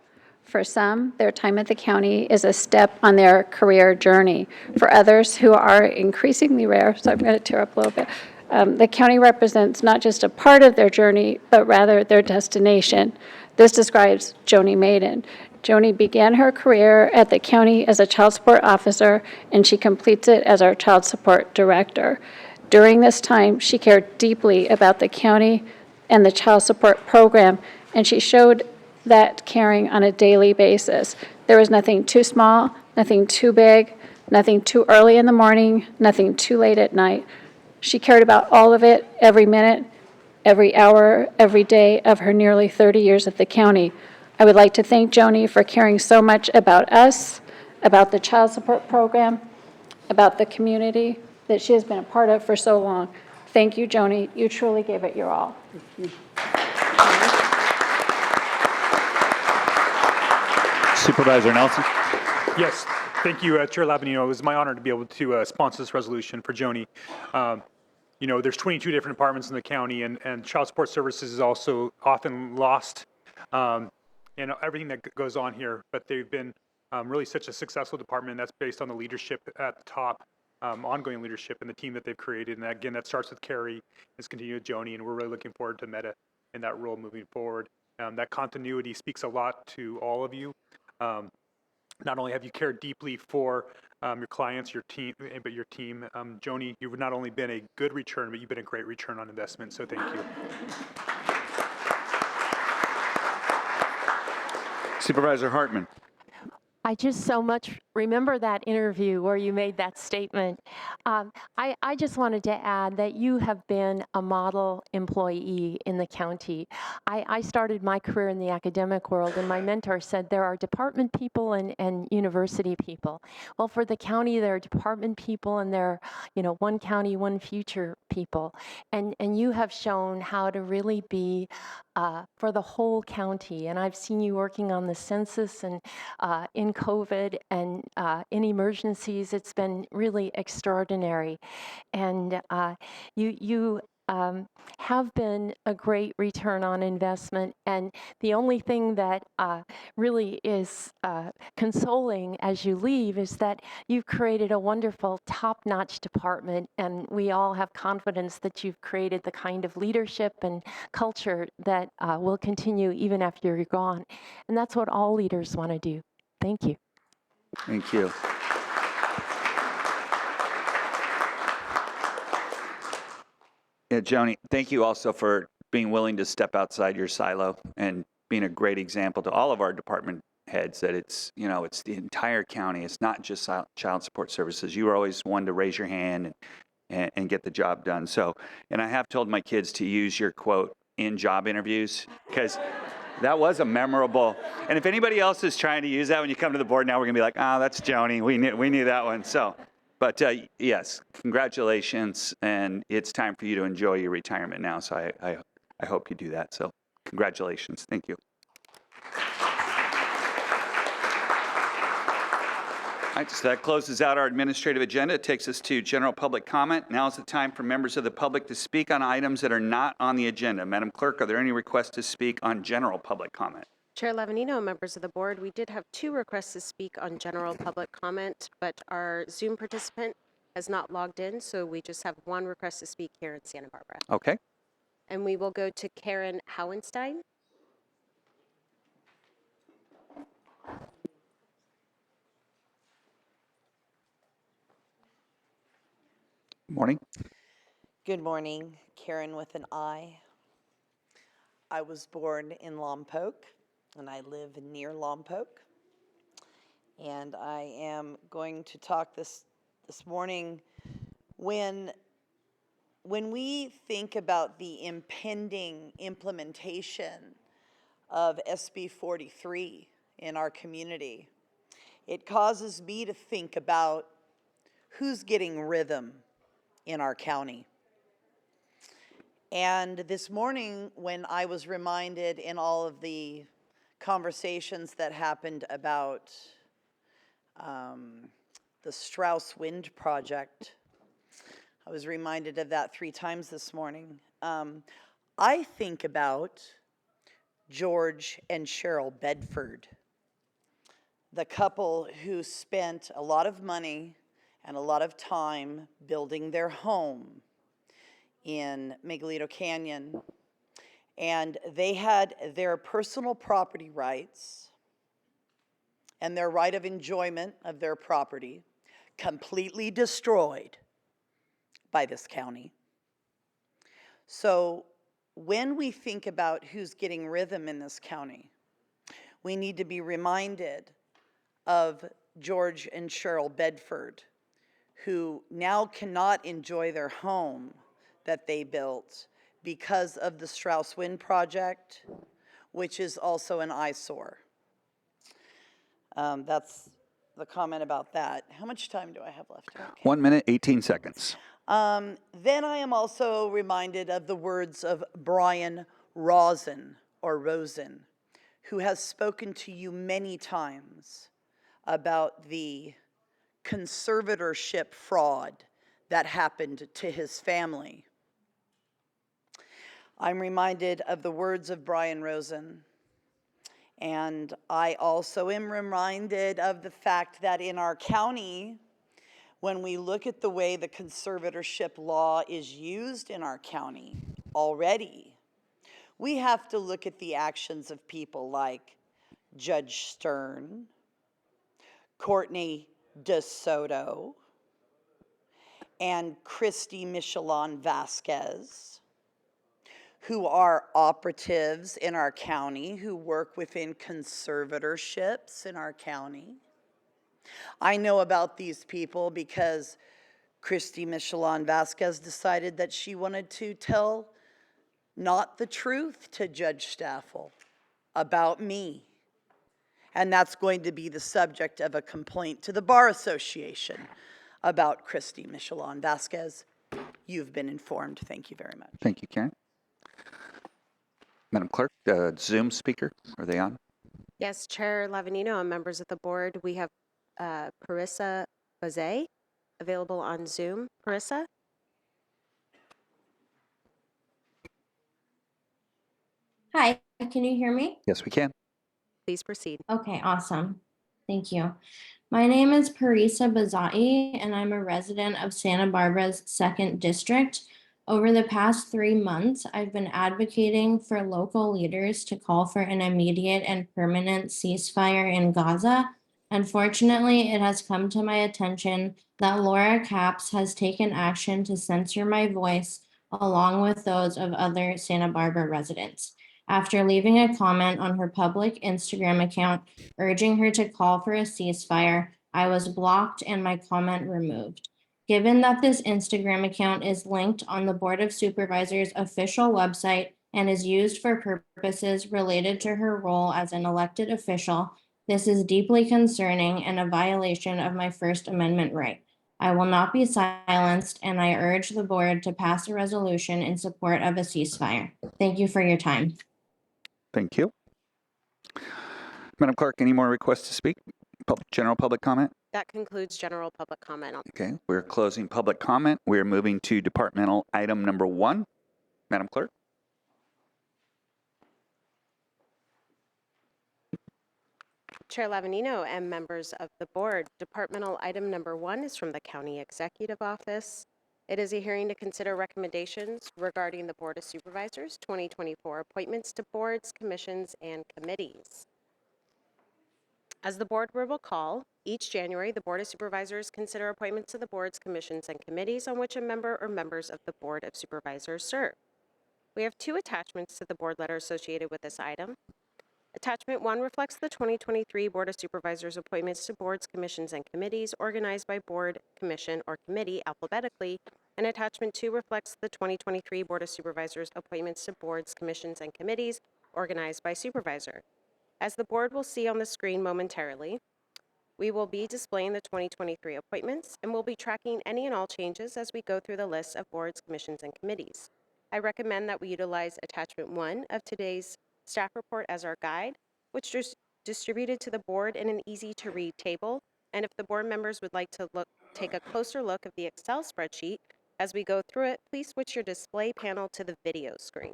For some, their time at the county is a step on their career journey. For others who are increasingly rare, so I'm going to tear up a little bit, the county represents not just a part of their journey, but rather their destination. This describes Joni Maiden. Joni began her career at the county as a child support officer, and she completes it as our child support director. During this time, she cared deeply about the county and the child support program, and she showed that caring on a daily basis. There was nothing too small, nothing too big, nothing too early in the morning, nothing too late at night. She cared about all of it, every minute, every hour, every day of her nearly 30 years at the county. I would like to thank Joni for caring so much about us, about the child support program, about the community that she has been a part of for so long. Thank you, Joni. You truly gave it your all. Supervisor Nelson. Yes, thank you, Chair Labanino. It was my honor to be able to sponsor this resolution for Joni. You know, there's 22 different departments in the county, and child support services is also often lost in everything that goes on here, but they've been really such a successful department, and that's based on the leadership at the top, ongoing leadership and the team that they've created. And again, that starts with Carrie, it's continued with Joni, and we're really looking forward to Meta in that role moving forward. That continuity speaks a lot to all of you. Not only have you cared deeply for your clients, your team, but your team. Joni, you've not only been a good return, but you've been a great return on investment, so thank you. Supervisor Hartman. I just so much remember that interview where you made that statement. I just wanted to add that you have been a model employee in the county. I started my career in the academic world, and my mentor said there are department people and university people. Well, for the county, there are department people, and there are, one county, one future people. And you have shown how to really be for the whole county. And I've seen you working on the census and in COVID and in emergencies. It's been really extraordinary. And you have been a great return on investment. And the only thing that really is consoling as you leave is that you've created a wonderful, top-notch department, and we all have confidence that you've created the kind of leadership and culture that will continue even after you're gone. And that's what all leaders want to do. Thank you. Thank you. Yeah, Joni, thank you also for being willing to step outside your silo and being a great example to all of our department heads that it's, you know, it's the entire county. It's not just child support services. You were always one to raise your hand and get the job done. So, and I have told my kids to use your quote in job interviews because that was a memorable. And if anybody else is trying to use that when you come to the board now, we're gonna be like, oh, that's Joni. We knew that one. So. But yes, congratulations, and it's time for you to enjoy your retirement now. So I hope you do that. So congratulations. Thank you. All right, so that closes out our administrative agenda. It takes us to general public comment. Now is the time for members of the public to speak on items that are not on the agenda. Madam Clerk, are there any requests to speak on general public comment? Chair Lavanino, members of the board, we did have 2 requests to speak on general public comment, but our Zoom participant has not logged in, so we just have 1 request to speak here in Santa Barbara. Okay. And we will go to Karen Howenstein. Morning. Good morning, Karen with an I. I was born in Lompoc, and I live near Lompoc. And I am going to talk this morning when we think about the impending implementation of SB 43 in our community, it causes me to think about who's getting rhythm in our county. And this morning, when I was reminded in all of the conversations that happened about the Strauss Wind Project, I was reminded of that 3 times this morning. I think about George and Cheryl Bedford, the couple who spent a lot of money and a lot of time building their home in Miguelito Canyon, and they had their personal property rights and their right of enjoyment of their property completely destroyed by this county. So when we think about who's getting rhythm in this county, we need to be reminded of George and Cheryl Bedford, who now cannot enjoy their home that they built because of the Strauss Wind Project, which is also an eyesore. That's the comment about that. How much time do I have left? Okay. 1 minute, 18 seconds. Then I am also reminded of the words of Brian Rosen, who has spoken to you many times about the conservatorship fraud that happened to his family. I'm reminded of the words of Brian Rosen, and I also am reminded of the fact that in our county, when we look at the way the conservatorship law is used in our county already, we have to look at the actions of people like Judge Stern, Courtney DeSoto, and Christy Michelon Vasquez, who are operatives in our county, who work within conservatorships in our county. I know about these people because Christy Michelon Vasquez decided that she wanted to tell not the truth to Judge Staffel about me. And that's going to be the subject of a complaint to the Bar Association about Christy Michelon Vasquez. You've been informed. Thank you very much. Thank you, Karen. Madam Clerk, Zoom speaker, are they on? Yes, Chair Lavanino and members of the board, we have Parissa Bazay available on Zoom. Parissa? Hi, can you hear me? Yes, we can. Please proceed. Okay, awesome. Thank you. My name is Parisa Bazai, and I'm a resident of Santa Barbara's 2nd District. Over the past 3 months, I've been advocating for local leaders to call for an immediate and permanent ceasefire in Gaza. Unfortunately, it has come to my attention that Laura Capps has taken action to censor my voice along with those of other Santa Barbara residents. After leaving a comment on her public Instagram account urging her to call for a ceasefire, I was blocked and my comment removed. Given that this Instagram account is linked on the Board of Supervisors' official website and is used for purposes related to her role as an elected official, this is deeply concerning and a violation of my First Amendment right. I will not be silenced, and I urge the board to pass a resolution in support of a ceasefire. Thank you for your time. Thank you. Madam Clerk, any more requests to speak? General public comment? That concludes general public comment. Okay, we're closing public comment. We're moving to departmental item number 1. Madam Clerk? Chair Lavanino and members of the board, departmental item number 1 is from the County Executive Office. It is a hearing to consider recommendations regarding the Board of Supervisors 2024 appointments to boards, commissions, and committees. As the board will recall, each January, the Board of Supervisors consider appointments to the boards, commissions, and committees on which a member or members of the Board of Supervisors serve. We have 2 attachments to the board letter associated with this item. Attachment 1 reflects the 2023 Board of Supervisors appointments to boards, commissions, and committees organized by board, commission, or committee alphabetically, and Attachment 2 reflects the 2023 Board of Supervisors appointments to boards, commissions, and committees organized by supervisor. As the board will see on the screen momentarily, we will be displaying the 2023 appointments and will be tracking any and all changes as we go through the list of boards, commissions, and committees. I recommend that we utilize Attachment 1 of today's staff report as our guide, which is distributed to the board in an easy-to-read table. And if the board members would like to take a closer look at the Excel spreadsheet as we go through it, please switch your display panel to the video screen.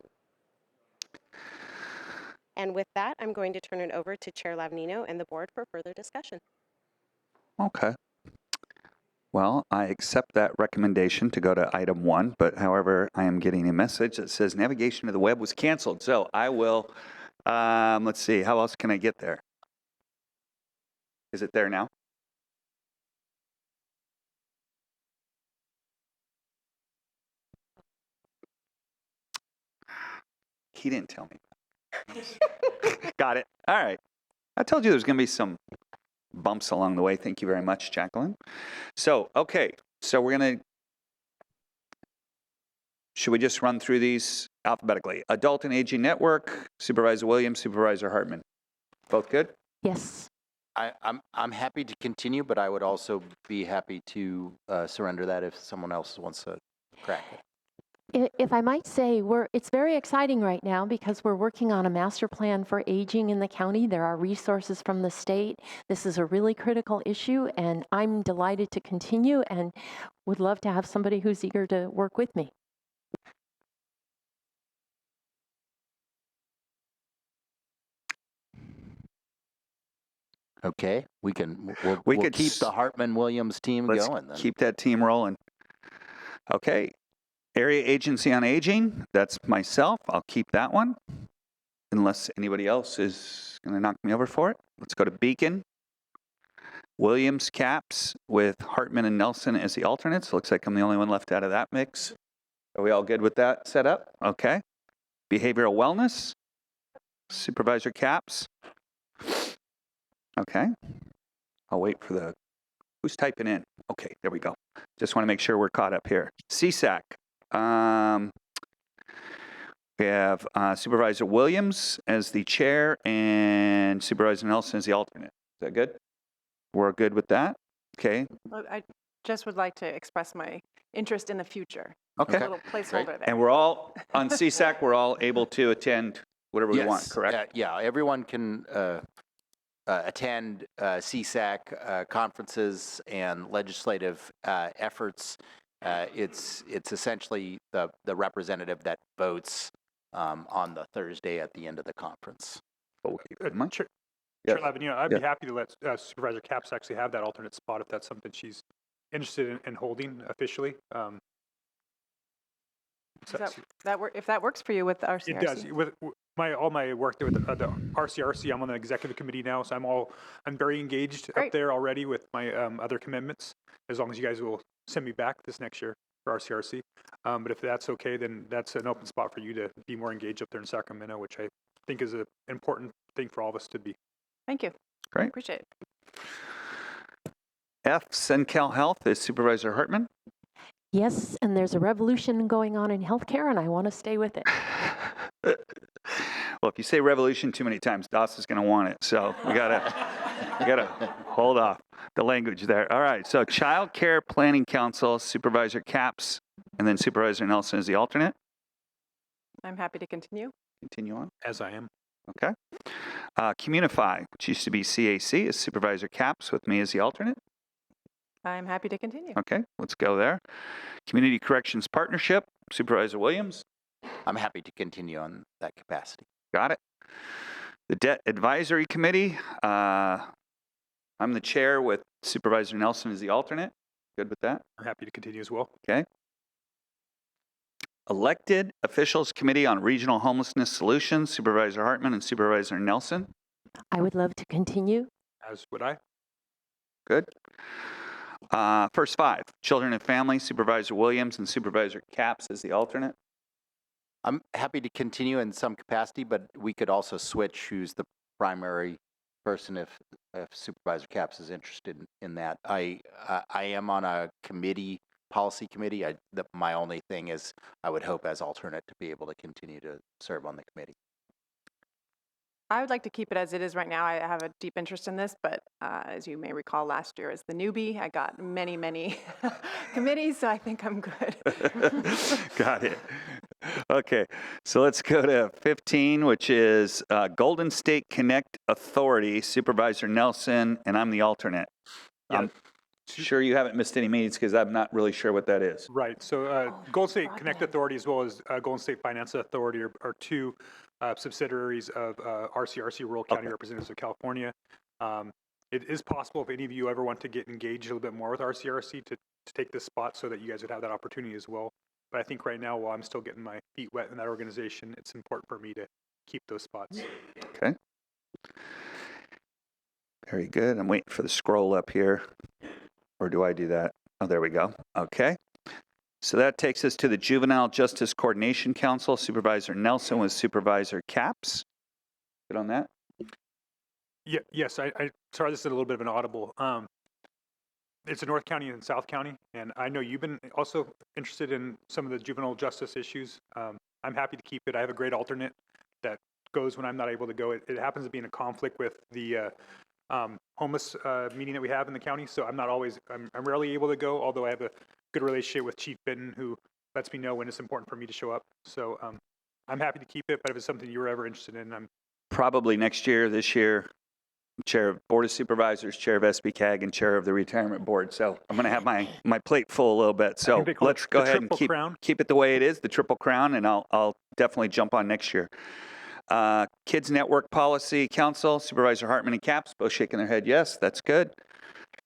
And with that, I'm going to turn it over to Chair Lavanino and the board for further discussion. Okay. Well, I accept that recommendation to go to item 1, but however, I am getting a message that says navigation to the web was canceled. So I will, let's see, how else can I get there? Is it there now? He didn't tell me. Got it. All right. I told you there's going to be some bumps along the way. Thank you very much, Jacqueline. So, okay. So we're going to, should we just run through these alphabetically? Adult and Aging Network, Supervisor Williams, Supervisor Hartman. Both good? Yes. I'm happy to continue, but I would also be happy to surrender that if someone else wants to crack it. If I might say, it's very exciting right now because we're working on a master plan for aging in the county. There are resources from the state. This is a really critical issue, and I'm delighted to continue and would love to have somebody who's eager to work with me. Okay, we'll could keep the Hartman-Williams team going then. Keep that team rolling. Okay. Area Agency on Aging, that's myself. I'll keep that one, unless anybody else is going to knock me over for it. Let's go to Beacon. Williams, Capps, with Hartman and Nelson as the alternates. Looks like I'm the only one left out of that mix. Are we all good with that setup? Okay. Behavioral Wellness, Supervisor Capps. Okay. I'll wait for the, who's typing in? Okay, there we go. Just want to make sure we're caught up here. CSAC. We have Supervisor Williams as the chair and Supervisor Nelson as the alternate. Is that good? We're good with that? Okay. Well, I just would like to express my interest in the future. Okay. A little placeholder there. And we're all, on CSAC, we're all able to attend whatever we want, correct? Yeah, everyone can attend CSAC conferences and legislative efforts. It's essentially the representative that votes on the Thursday at the end of the conference. Chair Yes. Lavanino, I'd Yeah. be happy to let Supervisor Capps actually have that alternate spot if that's something she's interested in holding officially. If that works for you with the RCRC. It does. With all my work there with the RCRC, I'm on the executive committee now, so I'm very engaged up Great. there already with my other commitments. As long as you guys will send me back this next year for RCRC, but if that's okay, then that's an open spot for you to be more engaged up there in Sacramento, which I think is an important thing for all of us to be. Thank you. Great. Appreciate it. F, SenCal Health is Supervisor Hartman. Yes, and there's a revolution going on in healthcare, and I want to stay with it. Well, if you say revolution too many times, DOS is going to want it. So we gotta hold off the language there. All right. So Child Care Planning Council, Supervisor Capps, and then Supervisor Nelson is the alternate. I'm happy to continue. Continue on. As I am. Okay. Communify, which used to be CAC, is Supervisor Capps with me as the alternate. I'm happy to continue. Okay, let's go there. Community Corrections Partnership, Supervisor Williams. I'm happy to continue on that capacity. Got it. The Debt Advisory Committee, I'm the chair with Supervisor Nelson as the alternate. Good with that? I'm happy to continue as well. Okay. Elected Officials Committee on Regional Homelessness Solutions, Supervisor Hartman and Supervisor Nelson. I would love to continue. As would I. Good. First five, Children and Family, Supervisor Williams and Supervisor Capps as the alternate. I'm happy to continue in some capacity, but we could also switch who's the primary person if Supervisor Capps is interested in that. I am on a policy committee. My only thing is I would hope as alternate to be able to continue to serve on the committee. I would like to keep it as it is right now. I have a deep interest in this, but as you may recall, last year as the newbie, I got many, many committees, so I think I'm good. Got it. Okay, so let's go to 15, which is Golden State Connect Authority, Supervisor Nelson, and I'm the alternate. Yeah. I'm sure you haven't missed any meetings because I'm not really sure what that is. Right. So Golden State Connect Authority as well as Golden State Finance Authority are two subsidiaries of RCRC, Rural County Representatives of California. It is possible if any of you ever want to get engaged a little bit more with RCRC to take this spot so that you guys would have that opportunity as well. But I think right now, while I'm still getting my feet wet in that organization, it's important for me to keep those spots. Okay. Very good. I'm waiting for the scroll up here. Or do I do that? Oh, there we go. Okay. So that takes us to the Juvenile Justice Coordination Council. Supervisor Nelson with Supervisor Capps. Good on that? Yeah, yes, I sorry, this is a little bit of an audible. It's a North County and South County, and I know you've been also interested in some of the juvenile justice issues. I'm happy to keep it. I have a great alternate that goes when I'm not able to go. It happens to be in a conflict with the homeless meeting that we have in the county, so I'm rarely able to go, although I have a good relationship with Chief Benton, who lets me know when it's important for me to show up. So I'm happy to keep it, but if it's something you were ever interested in, I'm probably next year, this year, Chair of Board of Supervisors, Chair of SBCAG, and Chair of the Retirement Board. So I'm going to have my plate full a little bit. So let's go ahead and keep it the way it is, the Triple Crown, and I'll definitely jump on next year. Kids Network Policy Council, Supervisor Hartman and Capps, both shaking their head yes, that's good.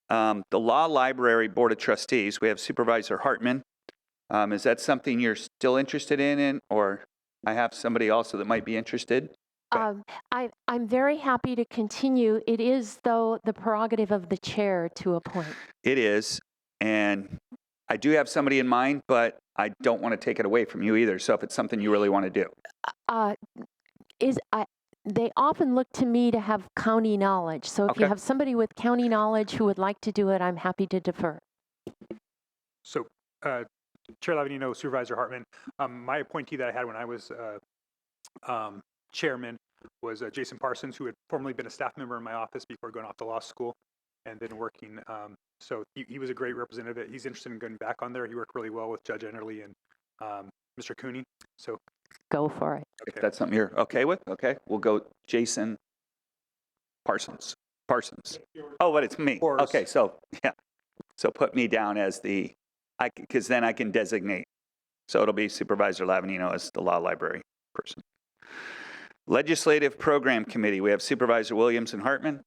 The Law Library Board of Trustees, we have Supervisor Hartman. Is that something you're still interested in, or I have somebody also that might be interested? I'm very happy to continue. It is, though, the prerogative of the chair to appoint. It is, and I do have somebody in mind, but I don't want to take it away from you either. So if it's something you really want to do. They often look to me to have county knowledge. So if you have somebody with county knowledge who would like to do it, I'm happy to defer. So, Chair Lavanino, Supervisor Hartman, my appointee that I had when I was chairman was Jason Parsons, who had formerly been a staff member in my office before going off to law school and then working. So he was a great representative. He's interested in going back on there. He worked really well with Judge Ennerly and Mr. Cooney. So go for it. If that's something you're okay with, okay, we'll go Jason Parsons. Oh, but it's me. Okay, so yeah, so put me down as because then I can designate. So it'll be Supervisor Lavanino as the law library person. Legislative Program Committee, we have Supervisor Williams and Hartman.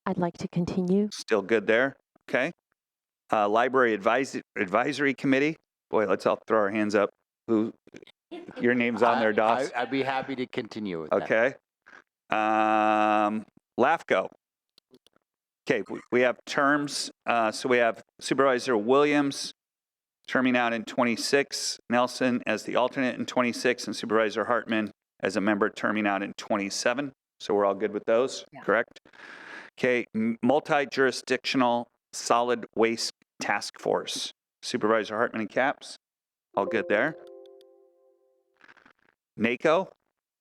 I'd like to continue. Still good there. Okay. Library Advisory Committee. Boy, let's all throw our hands up. Who? Your name's on there, Doss. I'd be happy to continue with that. Okay. LAFCO. Okay, we have terms. So we have Supervisor Williams terming out in 26, Nelson as the alternate in 26, and Supervisor Hartman as a member terming out in 27. So we're all good with those, correct? Okay, multi-jurisdictional solid waste task force. Supervisor Hartman and Caps, all good there. NACO,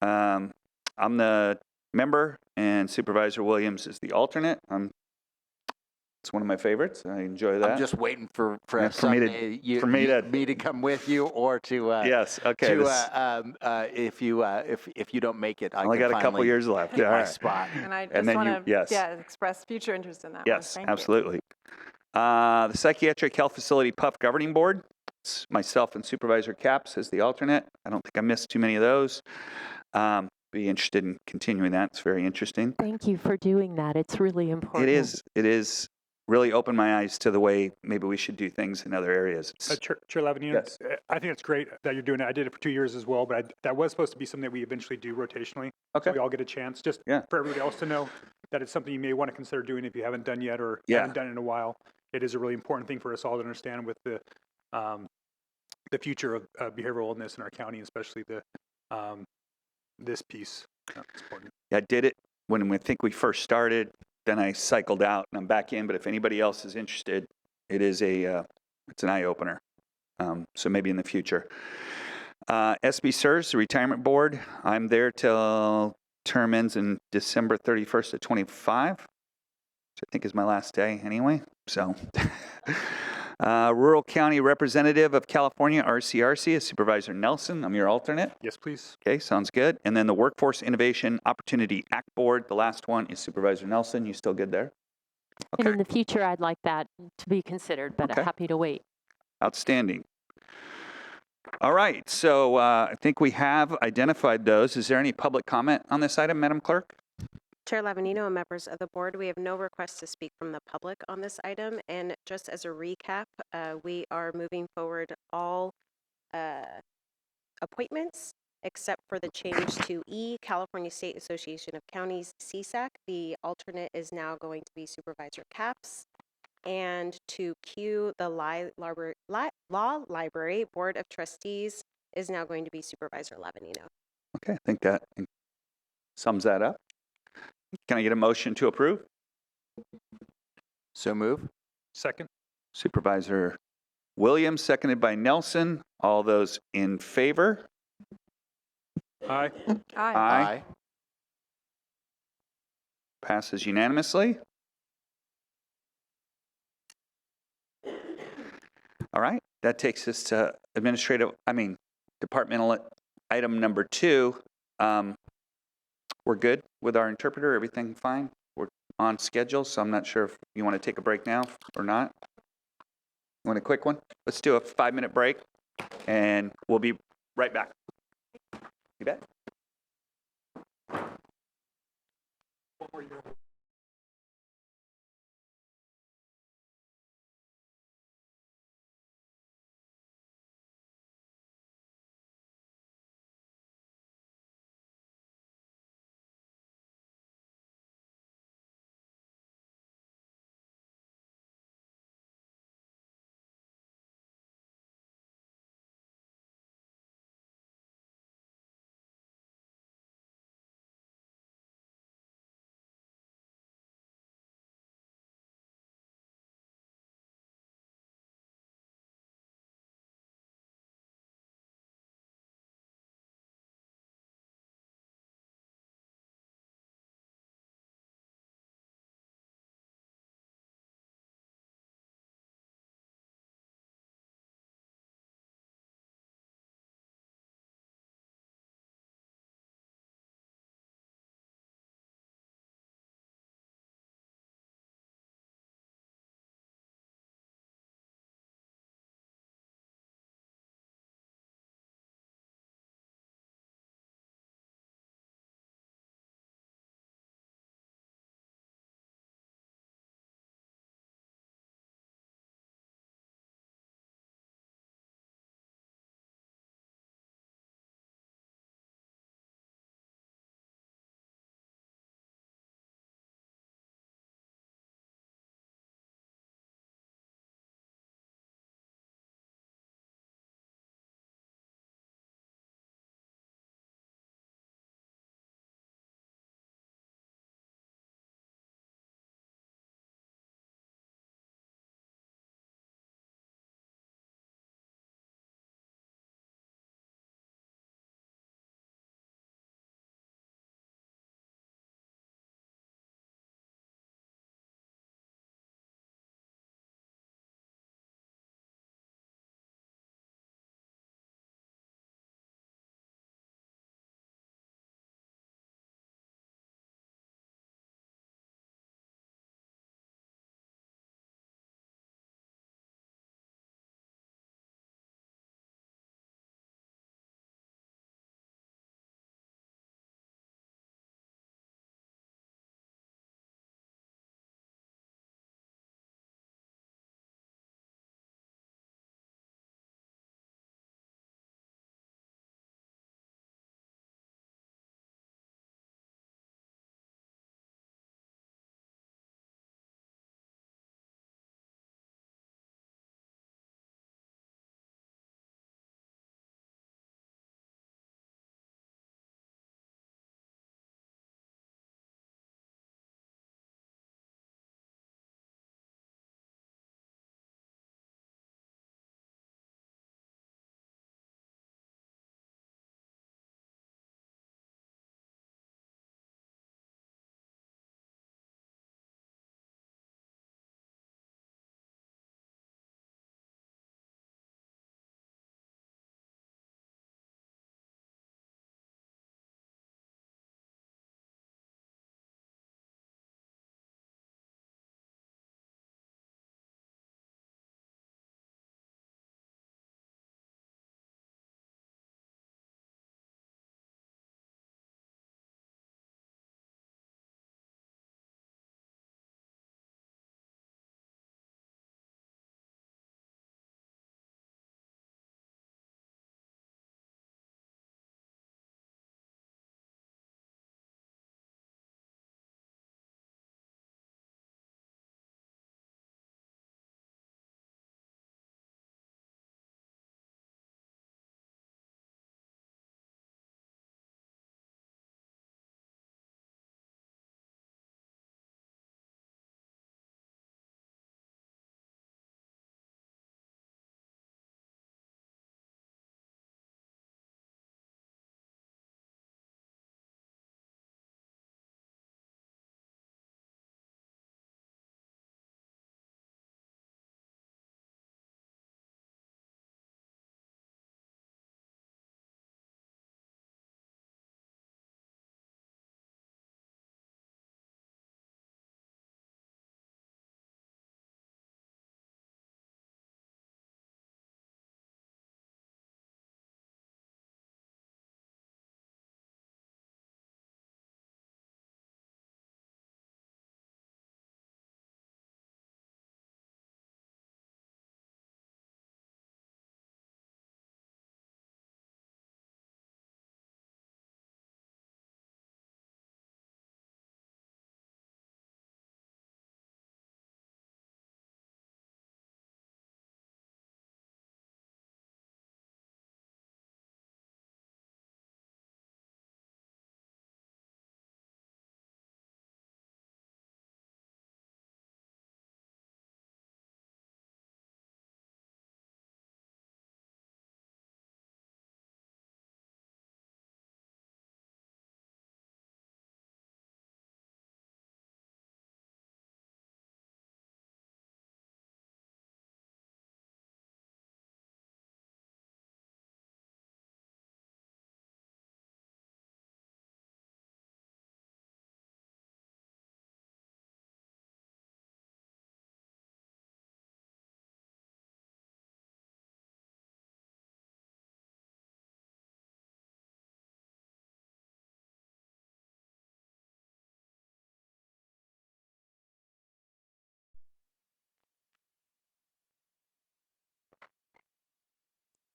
I'm the member and Supervisor Williams is the alternate. It's one of my favorites. I enjoy that. I'm just waiting for Yeah, for me to- someday for me to- me to come with you, or to Yes, okay. if you don't make it, I only can got a couple finally years left. get All my right. spot. And I And just then want to, yes. express future interest in that one. Yes, Thank you. absolutely. The Psychiatric Health Facility PUF Governing Board, it's myself and Supervisor Caps as the alternate. I don't think I missed too many of those. Be interested in continuing that. It's very interesting. Thank you for doing that. It's really important. It is really opened my eyes to the way maybe we should do things in other areas. It's- Chair Lavanino, Yes. I think it's great that you're doing it. I did it for 2 years as well, but that was supposed to be something that we eventually do rotationally. Okay. So we all get a chance, just Yeah. for everybody else to know that it's something you may want to consider doing if you haven't done yet or Yeah. haven't done it in a while. It is a really important thing for us all to understand with the future of behavioral illness in our county, especially this piece. It's important. I did it when I think we first started. Then I cycled out and I'm back in. But if anybody else is interested, it is it's an eye opener. So maybe in the future. SB SERS, the retirement board. I'm there till term ends in December 31st of 25, which I think is my last day anyway. So. Rural County Representative of California, RCRC, is Supervisor Nelson. I'm your alternate. Yes, please. Okay, sounds good. And then the Workforce Innovation Opportunity Act Board, the last one is Supervisor Nelson. You still good there? And in the future, I'd like that to be considered, but Okay. I'm happy to wait. Outstanding. All right, so I think we have identified those. Is there any public comment on this item, Madam Clerk? Chair Lavanino and members of the board, we have no requests to speak from the public on this item. And just as a recap, we are moving forward all appointments except for the change to E, California State Association of Counties, CSAC. The alternate is now going to be Supervisor Caps. And to Q, the Law Library Board of Trustees is now going to be Supervisor Lavanino. Okay, I think that sums that up. Can I get a motion to approve? So move. Second. Supervisor Williams, seconded by Nelson. All those in favor? Aye. Aye. Passes unanimously. All right, that takes us to departmental item number 2. We're good with our interpreter, everything fine? We're on schedule, so I'm not sure if you want to take a break now or not. You want a quick one? Let's do a 5-minute break, and we'll be right back. You bet.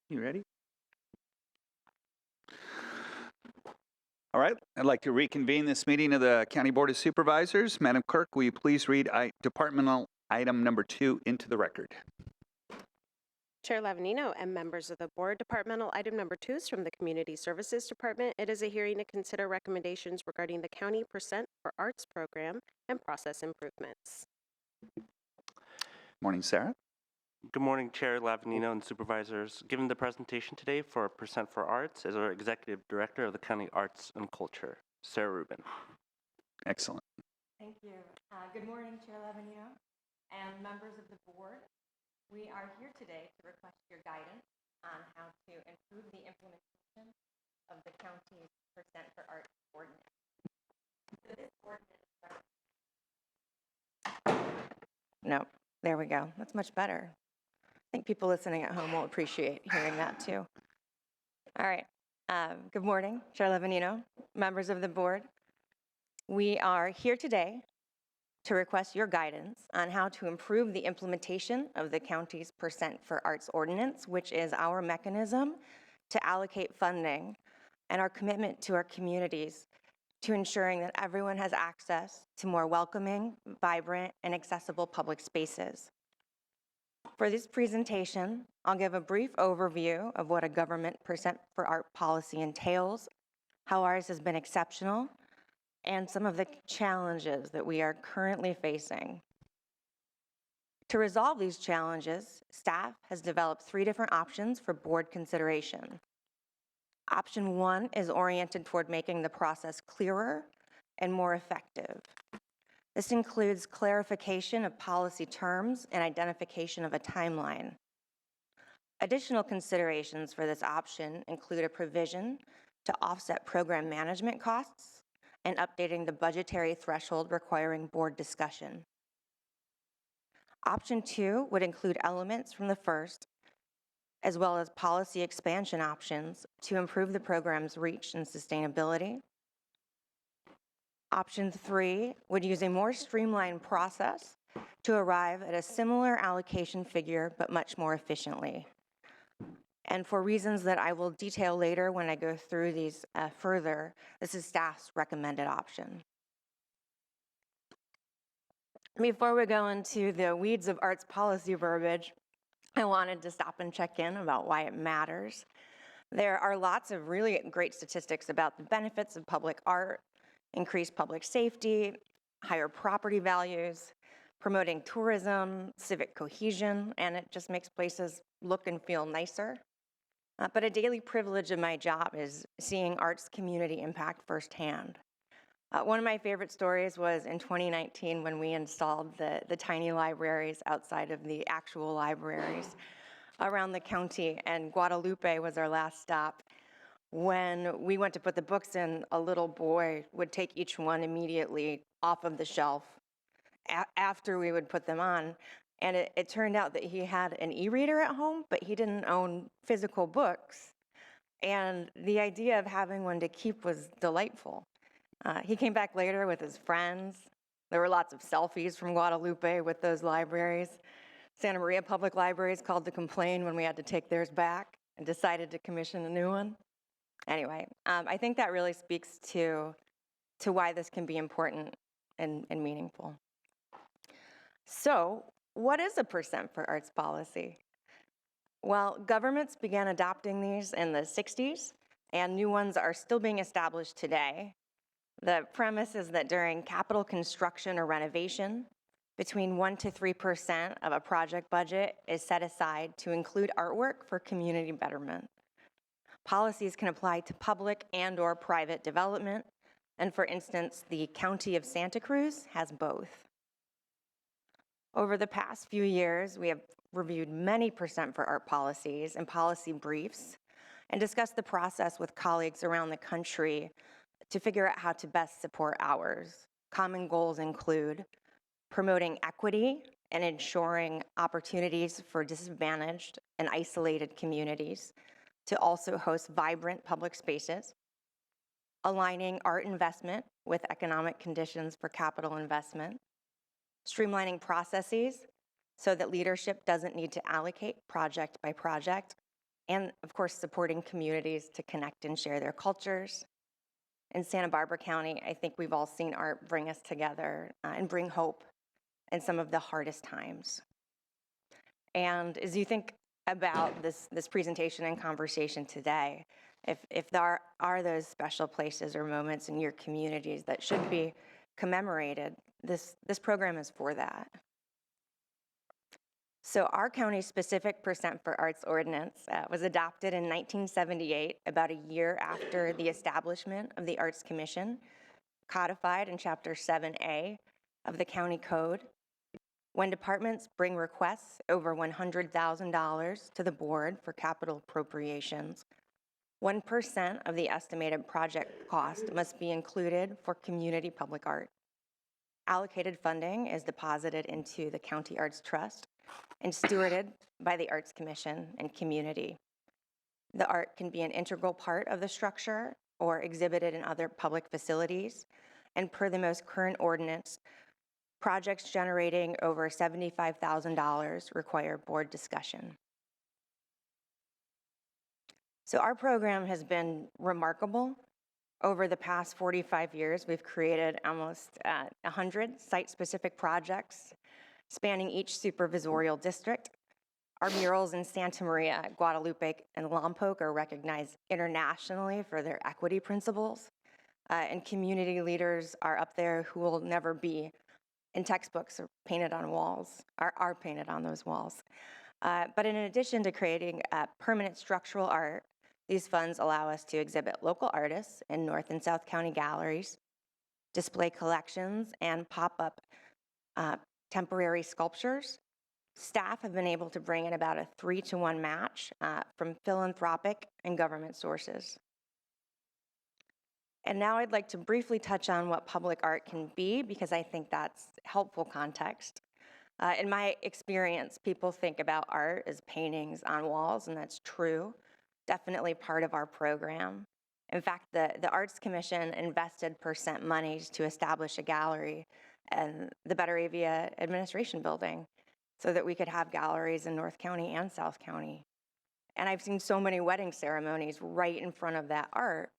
You ready? All right, I'd like to reconvene this meeting of the County Board of Supervisors. Madam Clerk, will you please read departmental item number 2 into the record? Chair Lavanino and members of the board, departmental item number 2 is from the Community Services Department. It is a hearing to consider recommendations regarding the County Percent for Arts program and process improvements. Morning, Sarah. Good morning, Chair Lavanino and Supervisors. Given the presentation today for Percent for Arts as our Executive Director of the County Arts and Culture, Sarah Rubin. Excellent. Thank you. Good morning, Chair Lavanino and members of the board. We are here today to request your guidance on how to improve the implementation of the county's Percent for Arts ordinance. So this ordinance. No, there we go. That's much better. I think people listening at home will appreciate hearing that too. All right. Good morning, Chair Lavanino, members of the board. We are here today to request your guidance on how to improve the implementation of the county's Percent for Arts ordinance, which is our mechanism to allocate funding and our commitment to our communities to ensuring that everyone has access to more welcoming, vibrant, and accessible public spaces. For this presentation, I'll give a brief overview of what a government Percent for Art policy entails, how ours has been exceptional, and some of the challenges that we are currently facing. To resolve these challenges, staff has developed 3 different options for board consideration. Option 1 is oriented toward making the process clearer and more effective. This includes clarification of policy terms and identification of a timeline. Additional considerations for this option include a provision to offset program management costs and updating the budgetary threshold requiring board discussion. Option 2 would include elements from the first, as well as policy expansion options to improve the program's reach and sustainability. Option 3 would use a more streamlined process to arrive at a similar allocation figure, but much more efficiently. And for reasons that I will detail later when I go through these further, this is staff's recommended option. Before we go into the weeds of arts policy verbiage, I wanted to stop and check in about why it matters. There are lots of really great statistics about the benefits of public art, increased public safety, higher property values, promoting tourism, civic cohesion, and it just makes places look and feel nicer. But a daily privilege of my job is seeing arts community impact firsthand. One of my favorite stories was in 2019 when we installed the tiny libraries outside of the actual libraries around the county, and Guadalupe was our last stop. When we went to put the books in, a little boy would take each one immediately off of the shelf after we would put them on. And it turned out that he had an e-reader at home, but he didn't own physical books. And the idea of having one to keep was delightful. He came back later with his friends. There were lots of selfies from Guadalupe with those libraries. Santa Maria Public Libraries called to complain when we had to take theirs back and decided to commission a new one. Anyway, I think that really speaks to why this can be important and meaningful. So, what is a Percent for Arts policy? Well, governments began adopting these in the 60s, and new ones are still being established today. The premise is that during capital construction or renovation, between 1% to 3% of a project budget is set aside to include artwork for community betterment. Policies can apply to public and/or private development, and for instance, the County of Santa Cruz has both. Over the past few years, we have reviewed many Percent for Art policies and policy briefs and discussed the process with colleagues around the country to figure out how to best support ours. Common goals include promoting equity and ensuring opportunities for disadvantaged and isolated communities to also host vibrant public spaces, aligning art investment with economic conditions for capital investment, streamlining processes so that leadership doesn't need to allocate project by project, and of course, supporting communities to connect and share their cultures. In Santa Barbara County, I think we've all seen art bring us together and bring hope in some of the hardest times. And as you think about this presentation and conversation today, if there are those special places or moments in your communities that should be commemorated, this program is for that. So our county's specific Percent for Arts ordinance was adopted in 1978, about a year after the establishment of the Arts Commission, codified in Chapter 7A of the County Code. When departments bring requests over $100,000 to the board for capital appropriations, 1% of the estimated project cost must be included for community public art. Allocated funding is deposited into the County Arts Trust and stewarded by the Arts Commission and community. The art can be an integral part of the structure or exhibited in other public facilities. And per the most current ordinance, projects generating over $75,000 require board discussion. So our program has been remarkable. Over the past 45 years, we've created almost 100 site-specific projects spanning each supervisorial district. Our murals in Santa Maria, Guadalupe, and Lompoc are recognized internationally for their equity principles. And community leaders are up there who will never be in textbooks or painted on walls, are painted on those walls. But in addition to creating permanent structural art, these funds allow us to exhibit local artists in North and South County galleries, display collections, and pop up temporary sculptures. Staff have been able to bring in about a 3-to-1 match from philanthropic and government sources. And now I'd like to briefly touch on what public art can be, because I think that's helpful context. In my experience, people think about art as paintings on walls, and that's true. Definitely part of our program. In fact, the Arts Commission invested percent monies to establish a gallery in the Batavia Administration Building so that we could have galleries in North County and South County. And I've seen so many wedding ceremonies right in front of that art.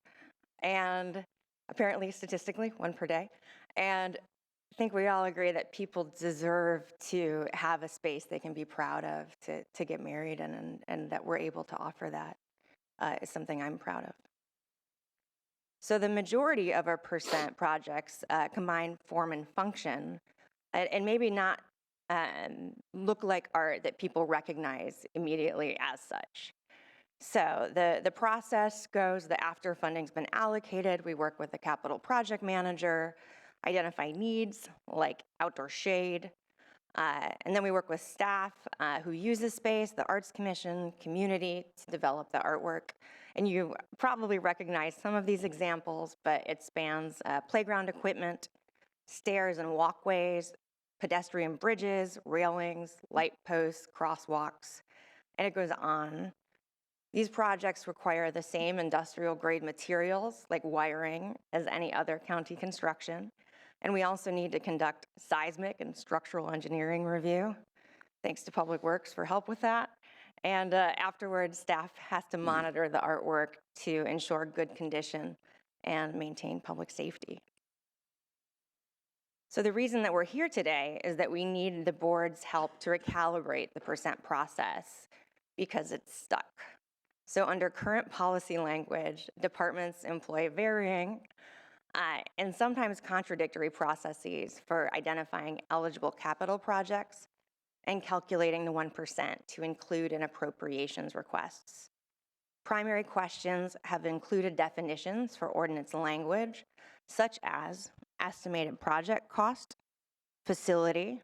And apparently, statistically, 1 per day. And I think we all agree that people deserve to have a space they can be proud of to get married, and that we're able to offer that is something I'm proud of. So the majority of our percent projects combine form and function, and maybe not look like art that people recognize immediately as such. So the process goes that after funding's been allocated, we work with the capital project manager, identify needs like outdoor shade, and then we work with staff who use the space, the Arts Commission, community to develop the artwork. And you probably recognize some of these examples, but it spans playground equipment, stairs and walkways, pedestrian bridges, railings, light posts, crosswalks, and it goes on. These projects require the same industrial grade materials like wiring as any other county construction. And we also need to conduct seismic and structural engineering review. Thanks to Public Works for help with that. And afterwards, staff has to monitor the artwork to ensure good condition and maintain public safety. So the reason that we're here today is that we need the board's help to recalibrate the percent process because it's stuck. So under current policy language, departments employ varying and sometimes contradictory processes for identifying eligible capital projects and calculating the 1% to include in appropriations requests. Primary questions have included definitions for ordinance language, such as estimated project cost, facility,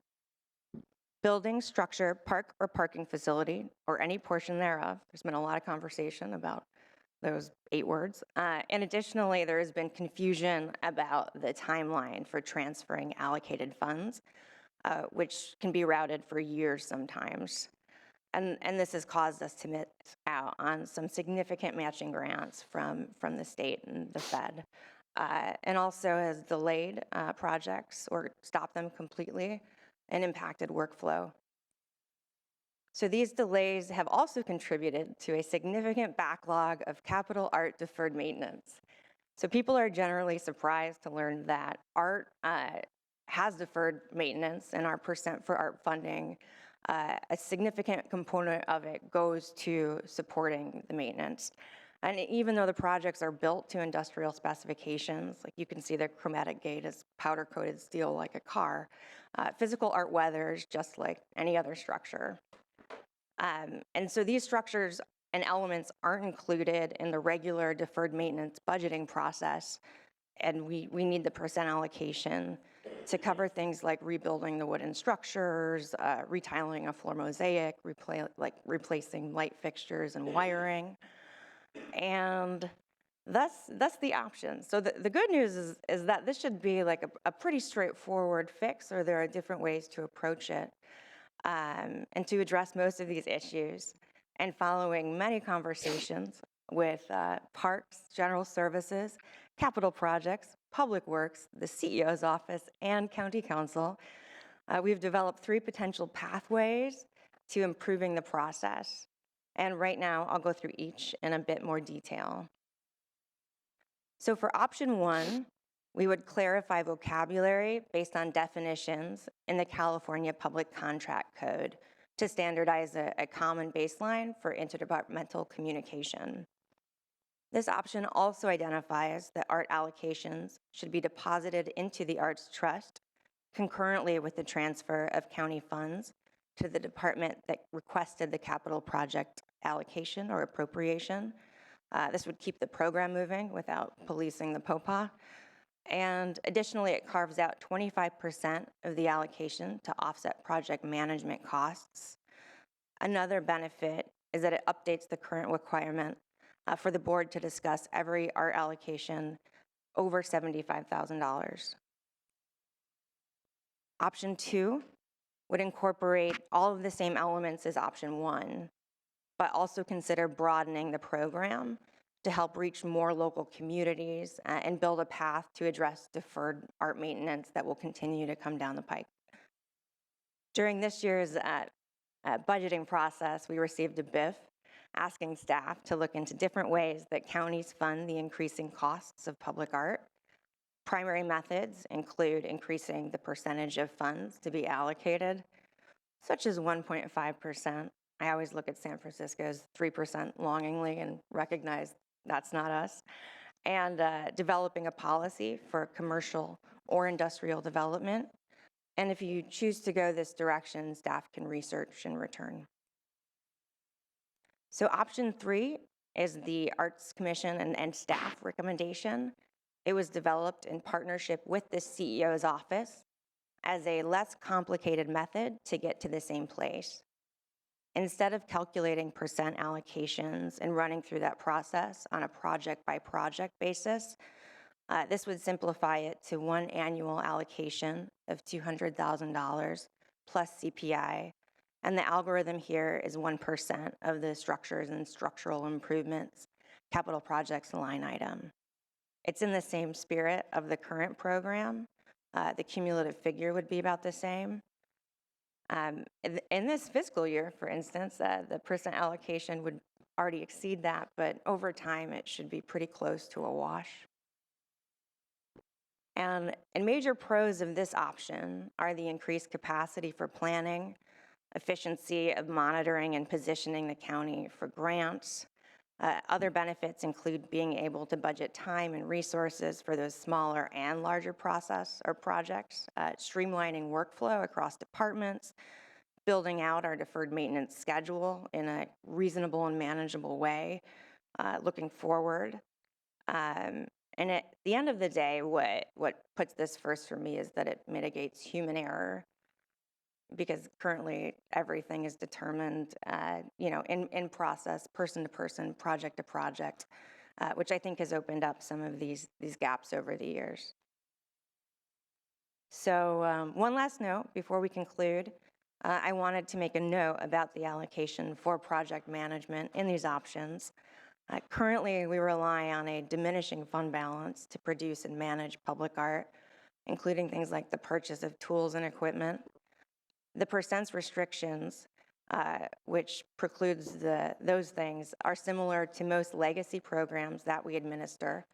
building, structure, park or parking facility, or any portion thereof. There's been a lot of conversation about those 8 words. And additionally, there has been confusion about the timeline for transferring allocated funds, which can be routed for years sometimes. And this has caused us to miss out on some significant matching grants from the state and the Fed. And also has delayed projects or stopped them completely and impacted workflow. So these delays have also contributed to a significant backlog of capital art deferred maintenance. So people are generally surprised to learn that art has deferred maintenance, and our percent for art funding, a significant component of it goes to supporting the maintenance. And even though the projects are built to industrial specifications, like you can see the chromatic gate is powder coated steel like a car, physical art weathers just like any other structure. And so these structures and elements aren't included in the regular deferred maintenance budgeting process, and we need the percent allocation to cover things like rebuilding the wooden structures, retiling a floor mosaic, replacing light fixtures and wiring, and that's the option. So the good news is that this should be like a pretty straightforward fix, or there are different ways to approach it. And to address most of these issues. And following many conversations with Parks, General Services, Capital Projects, Public Works, the CEO's office, and County Council, we've developed 3 potential pathways to improving the process. And right now, I'll go through each in a bit more detail. So for option 1, we would clarify vocabulary based on definitions in the California Public Contract Code to standardize a common baseline for interdepartmental communication. This option also identifies that art allocations should be deposited into the Arts Trust concurrently with the transfer of county funds to the department that requested the capital project allocation or appropriation. This would keep the program moving without policing the POPA. And additionally, it carves out 25% of the allocation to offset project management costs. Another benefit is that it updates the current requirement for the board to discuss every art allocation over $75,000. Option 2 would incorporate all of the same elements as option 1, but also consider broadening the program to help reach more local communities and build a path to address deferred art maintenance that will continue to come down the pike. During this year's budgeting process, we received a BIF asking staff to look into different ways that counties fund the increasing costs of public art. Primary methods include increasing the percentage of funds to be allocated, such as 1.5%. I always look at San Francisco's 3% longingly and recognize that's not us. And developing a policy for commercial or industrial development. And if you choose to go this direction, staff can research and return. So option 3 is the Arts Commission and staff recommendation. It was developed in partnership with the CEO's office as a less complicated method to get to the same place. Instead of calculating percent allocations and running through that process on a project-by-project basis, this would simplify it to one annual allocation of $200,000 plus CPI. And the algorithm here is 1% of the structures and structural improvements capital projects line item. It's in the same spirit of the current program. The cumulative figure would be about the same. In this fiscal year, for instance, the percent allocation would already exceed that, but over time it should be pretty close to a wash. And major pros of this option are the increased capacity for planning, efficiency of monitoring and positioning the county for grants. Other benefits include being able to budget time and resources for those smaller and larger process or projects, streamlining workflow across departments, building out our deferred maintenance schedule in a reasonable and manageable way, looking forward. And at the end of the day, what puts this first for me is that it mitigates human error, because currently everything is determined, in process, person to person, project to project, which I think has opened up some of these gaps over the years. So one last note before we conclude. I wanted to make a note about the allocation for project management in these options. Currently, we rely on a diminishing fund balance to produce and manage public art, including things like the purchase of tools and equipment. The percent's restrictions which precludes those things, are similar to most legacy programs that we administer,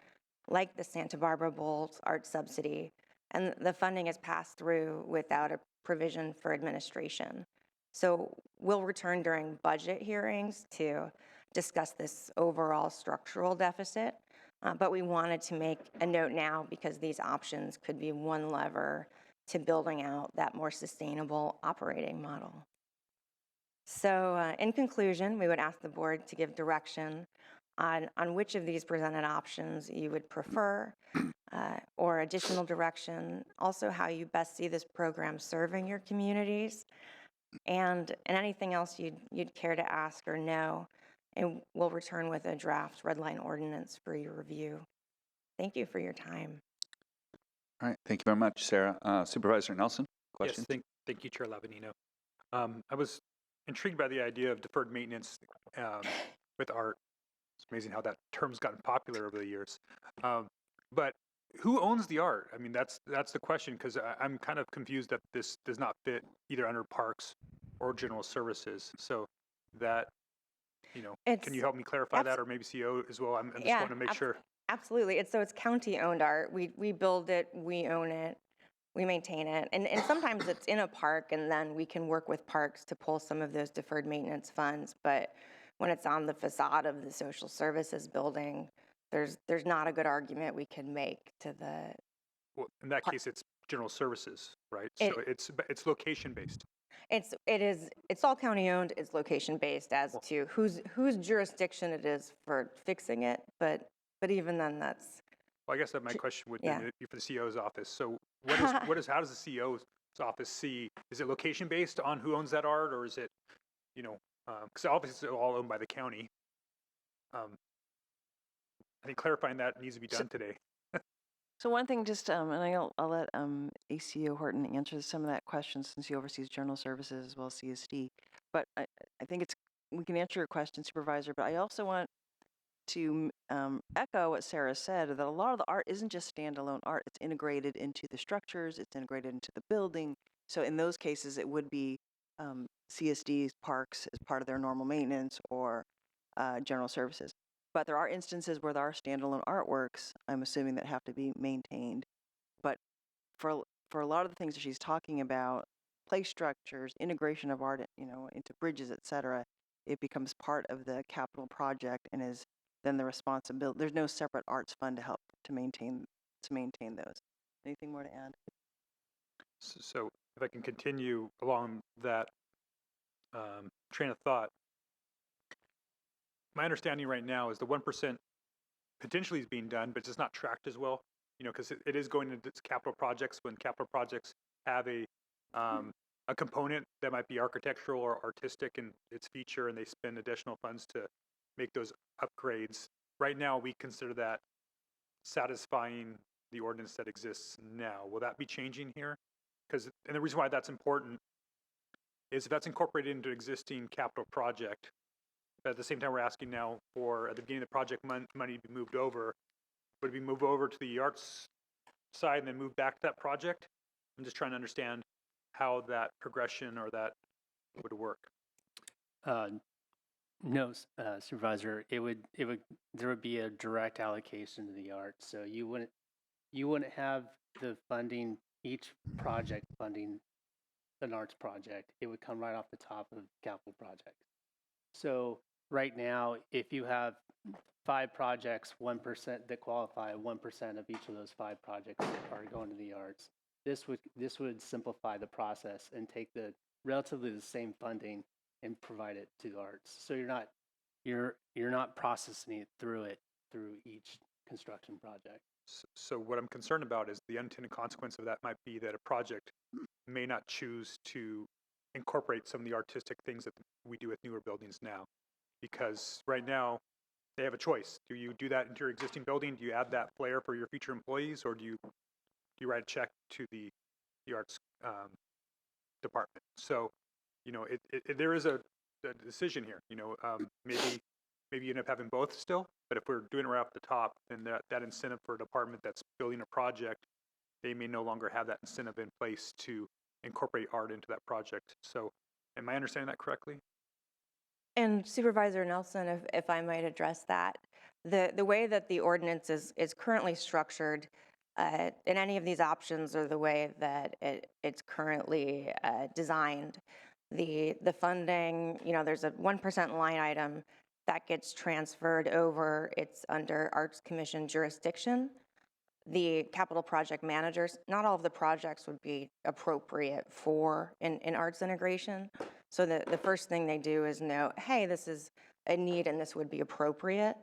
like the Santa Barbara Bowls Art Subsidy, and the funding is passed through without a provision for administration. So we'll return during budget hearings to discuss this overall structural deficit, but we wanted to make a note now because these options could be one lever to building out that more sustainable operating model. So in conclusion, we would ask the board to give direction on which of these presented options you would prefer, or additional direction, also how you best see this program serving your communities, and anything else you'd care to ask or know, and we'll return with a draft red line ordinance for your review. Thank you for your time. All right, thank you very much, Sarah. Supervisor Nelson, questions? Yes, thank you, Chair Lavanino. I was intrigued by the idea of deferred maintenance with art. It's amazing how that term's gotten popular over the years. But who owns the art? I mean, that's the question, because I'm kind of confused that this does not fit either under parks or general services. So that, can you help me clarify that, or maybe CO as well? I'm just Yeah, wanting to make sure. Absolutely. It's county-owned art. We build it, we own it, we maintain it. And sometimes it's in a park, and then we can work with parks to pull some of those deferred maintenance funds. But when it's on the facade of the social services building, there's not a good argument we can make to the... Well, in that case, it's general services, right? So it's location-based. It's all county-owned. It's location-based as to whose jurisdiction it is for fixing it. But even then, that's... Well, I guess that my question would be for the CEO's office. So how does the CEO's office see? Is it location-based on who owns that art, or is it, because obviously it's all owned by the county. I think clarifying that needs to be done today. So one thing, just and I'll let ACO Horton answer some of that question since he oversees general services as well as CSD. But I think we can answer your question, Supervisor. But I also want to echo what Sarah said, that a lot of the art isn't just standalone art. It's integrated into the structures. It's integrated into the building. So in those cases, it would be CSD's parks as part of their normal maintenance, or general services. But there are instances where there are standalone artworks, I'm assuming, that have to be maintained. But for a lot of the things that she's talking about, play structures, integration of art, into bridges, et cetera, it becomes part of the capital project and is then the responsibility. There's no separate arts fund to help to maintain those. Anything more to add? So if I can continue along that train of thought, my understanding right now is the 1% potentially is being done, but it's not tracked as well, because it is going into capital projects. When capital projects have a component that might be architectural or artistic in its feature, and they spend additional funds to make those upgrades. Right now, we consider that satisfying the ordinance that exists now. Will that be changing here? And the reason why that's important is if that's incorporated into existing capital project, but at the same time, we're asking now for, at the beginning of the project, money to be moved over. Would it be moved over to the arts side and then move back to that project? I'm just trying to understand how that progression or that would work. No, Supervisor, there would be a direct allocation to the arts. So you wouldn't have the funding, each project funding an arts project. It would come right off the top of the capital project. So right now, if you have 5 projects, 1% that qualify, 1% of each of those 5 projects are going to the arts. This would simplify the process and take the relatively the same funding and provide it to the arts. So you're not processing it through each construction project. So what I'm concerned about is the unintended consequence of that might be that a project may not choose to incorporate some of the artistic things that we do with newer buildings now. Because right now, they have a choice. Do you do that into your existing building? Do you add that flair for your future employees? Or do you write a check to the arts department? So, there is a decision here. Maybe you end up having both still, but if we're doing it right off the top, then that incentive for a department that's building a project, they may no longer have that incentive in place to incorporate art into that project. So Am I understanding that correctly? And Supervisor Nelson, if I might address that, the way that the ordinance is currently structured, in any of these options or the way that it's currently designed, the funding, there's a 1% line item that gets transferred over. It's under Arts Commission jurisdiction. The capital project managers, not all of the projects would be appropriate for in arts integration. So the first thing they do is know, hey, this is a need and this would be appropriate.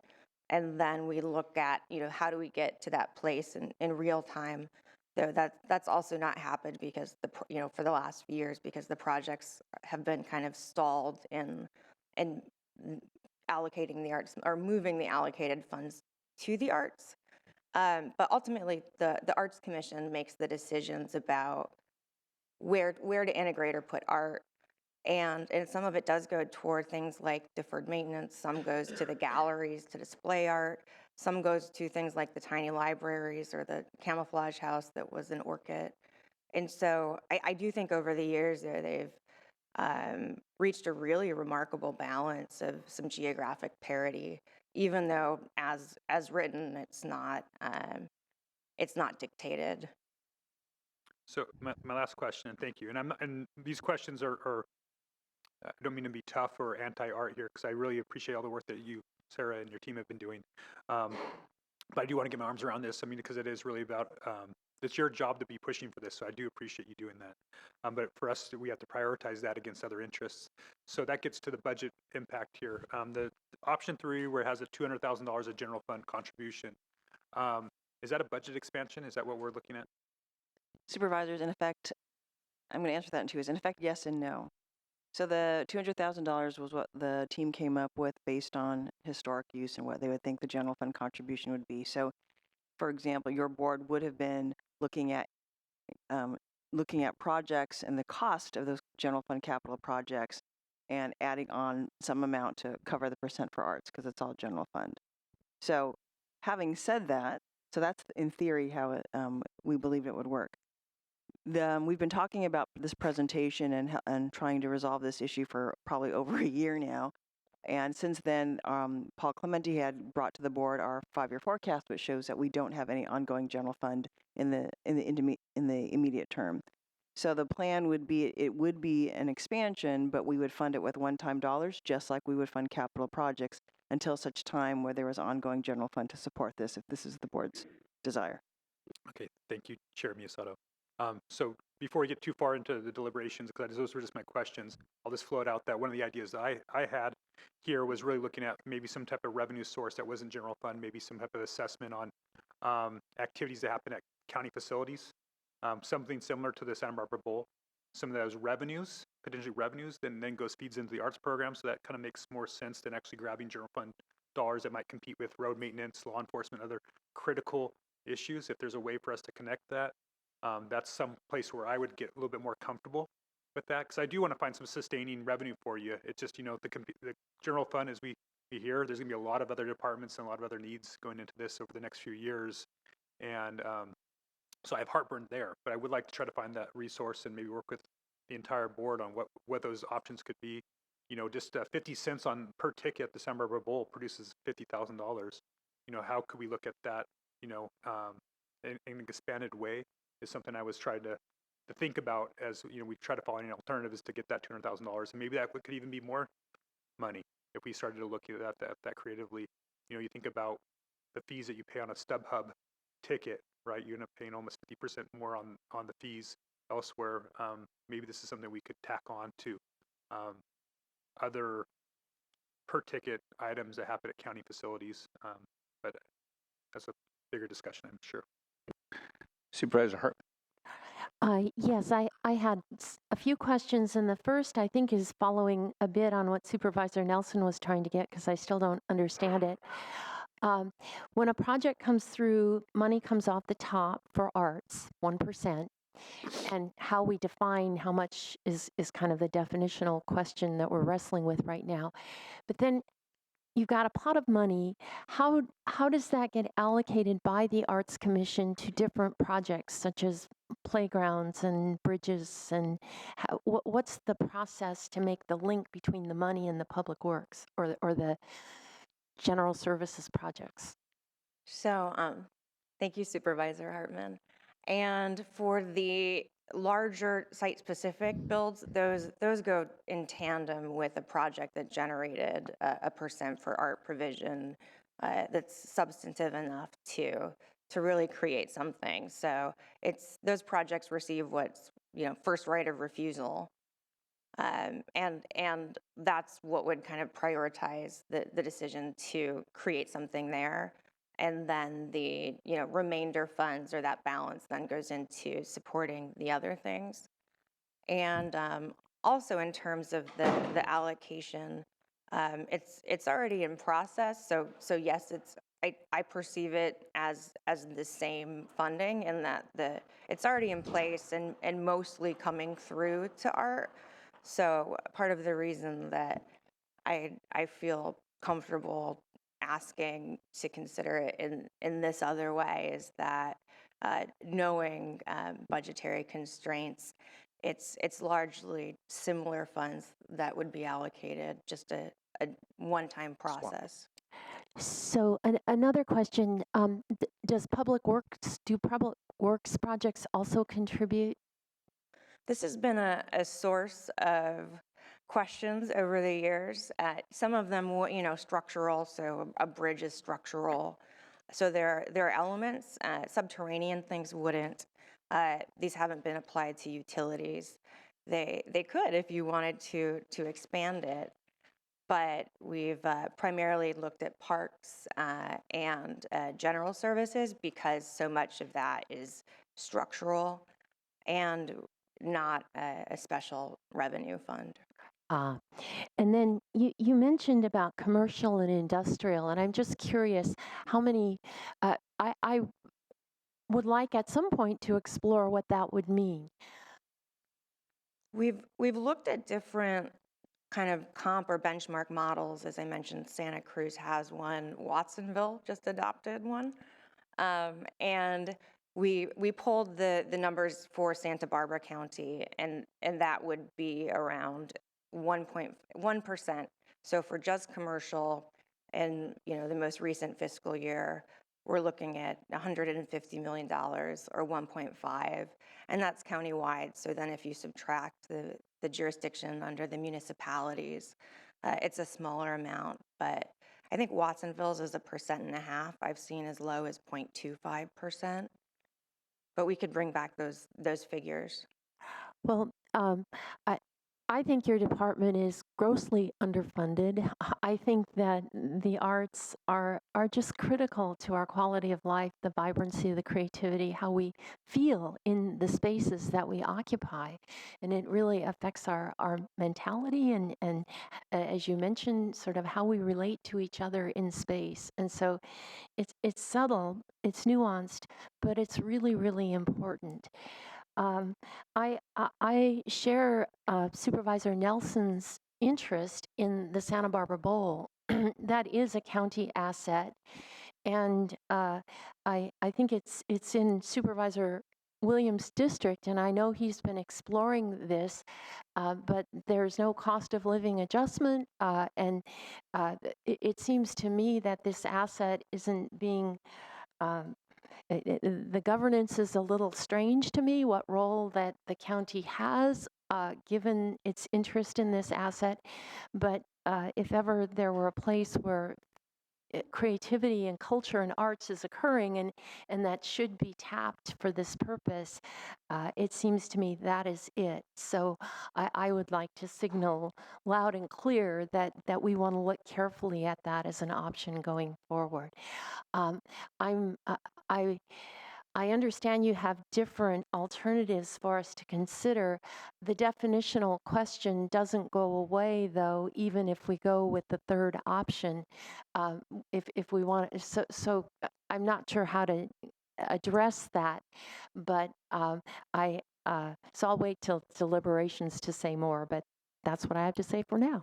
And then we look at, how do we get to that place in real time? Though that's also not happened because for the last few years, because the projects have been kind of stalled in allocating the arts or moving the allocated funds to the arts. But ultimately, the Arts Commission makes the decisions about where to integrate or put art. And some of it does go toward things like deferred maintenance. Some goes to the galleries to display art. Some goes to things like the tiny libraries or the camouflage house that was in Orchid. And so I do think over the years they've reached a really remarkable balance of some geographic parity, even though as written, it's not dictated. So my last question, and thank you. And these questions are I don't mean to be tough or anti-art here, because I really appreciate all the work that you, Sarah, and your team have been doing. But I do want to get my arms around this. I mean, because it is really about, it's your job to be pushing for this, so I do appreciate you doing that. But for us, we have to prioritize that against other interests. So that gets to the budget impact here. The option 3, where it has a $200,000 of general fund contribution, is that a budget expansion? Is that what we're looking at? Supervisors, in effect, I'm going to answer that in two ways. In effect, yes and no. So the $200,000 was what the team came up with based on historic use and what they would think the general fund contribution would be. So, for example, your board would have been looking at projects and the cost of those general fund capital projects and adding on some amount to cover the percent for arts because it's all general fund. So having said that, so that's in theory how we believed it would work. We've been talking about this presentation and trying to resolve this issue for probably over a year now. And since then, Paul Clementi had brought to the board our 5-year forecast, which shows that we don't have any ongoing general fund in the immediate term. So the plan would be, it would be an expansion, but we would fund it with one-time dollars, just like we would fund capital projects until such time where there was ongoing general fund to support this, if this is the board's desire. Okay, thank you, Chair Miyasato. So before we get too far into the deliberations, because those were just my questions, I'll just float out that one of the ideas that I had here was really looking at maybe some type of revenue source that wasn't general fund, maybe some type of assessment on activities that happen at county facilities, something similar to the Santa Barbara Bowl. Some of those revenues, potentially revenues, then feeds into the arts program, so that kind of makes more sense than actually grabbing general fund dollars that might compete with road maintenance, law enforcement, other critical issues. If there's a way for us to connect that, that's some place where I would get a little bit more comfortable with that, because I do want to find some sustaining revenue for you. It's just, the general fund, as we hear, there's going to be a lot of other departments and a lot of other needs going into this over the next few years. And so I have heartburn there, but I would like to try to find that resource and maybe work with the entire board on what those options could be. Just 50 cents on per ticket at the Santa Barbara Bowl produces $50,000. How could we look at that, in an expanded way is something I was trying to think about as, we try to find alternatives to get that $200,000. And maybe that could even be more money if we started to look at that creatively. You think about the fees that you pay on a StubHub ticket, right? You end up paying almost 50% more on the fees elsewhere. Maybe this is something we could tack on to other per ticket items that happen at county facilities. But that's a bigger discussion, I'm sure. Supervisor Hart. Yes, I had a few questions, and the first, I think, is following a bit on what Supervisor Nelson was trying to get, because I still don't understand it. When a project comes through, money comes off the top for arts, 1%, and how we define how much is kind of the definitional question that we're wrestling with right now. But then you've got a pot of money. How does that get allocated by the Arts Commission to different projects, such as playgrounds and bridges, and what's the process to make the link between the money and the public works or the general services projects? So, thank you, Supervisor Hartman. And for the larger site-specific builds, those go in tandem with a project that generated a percent for art provision that's substantive enough to really create something. So those projects receive what's first right of refusal. And that's what would kind of prioritize the decision to create something there. And then the remainder funds or that balance then goes into supporting the other things. And also in terms of the allocation, it's already in process. So yes, I perceive it as the same funding in that it's already in place and mostly coming through to art. So part of the reason that I feel comfortable asking to consider it in this other way is that knowing budgetary constraints, it's largely similar funds that would be allocated, just a one-time process. So another question, do public works projects also contribute? This has been a source of questions over the years. Some of them, structural, so a bridge is structural. So there are elements, subterranean things wouldn't. These haven't been applied to utilities. They could if you wanted to expand it, but we've primarily looked at parks and general services because so much of that is structural and not a special revenue fund. And then you mentioned about commercial and industrial, and I'm just curious how many, I would like at some point to explore what that would mean. We've looked at different kind of comp or benchmark models. As I mentioned, Santa Cruz has one. Watsonville just adopted one. And we pulled the numbers for Santa Barbara County, and that would be around 1.1%. So for just commercial, and the most recent fiscal year, we're looking at $150 million or 1.5, and that's countywide. So then if you subtract the jurisdiction under the municipalities, it's a smaller amount, but I think Watsonville's is 1.5%. I've seen as low as 0.25%, but we could bring back those figures. Well, I think your department is grossly underfunded. I think that the arts are just critical to our quality of life, the vibrancy, the creativity, how we feel in the spaces that we occupy. And it really affects our mentality and as you mentioned, sort of how we relate to each other in space. And so it's subtle, it's nuanced, but it's really, really important. I share Supervisor Nelson's interest in the Santa Barbara Bowl. That is a county asset, and I think it's in Supervisor Williams' district, and I know he's been exploring this, but there's no cost of living adjustment, and it seems to me that this asset isn't being the governance is a little strange to me, what role that the county has given its interest in this asset. But if ever there were a place where creativity and culture and arts is occurring and that should be tapped for this purpose, it seems to me that is it. So I would like to signal loud and clear that we want to look carefully at that as an option going forward. I understand you have different alternatives for us to consider. The definitional question doesn't go away, though, even if we go with the third option. If we want, so I'm not sure how to address that, but so I'll wait till deliberations to say more. But that's what I have to say for now.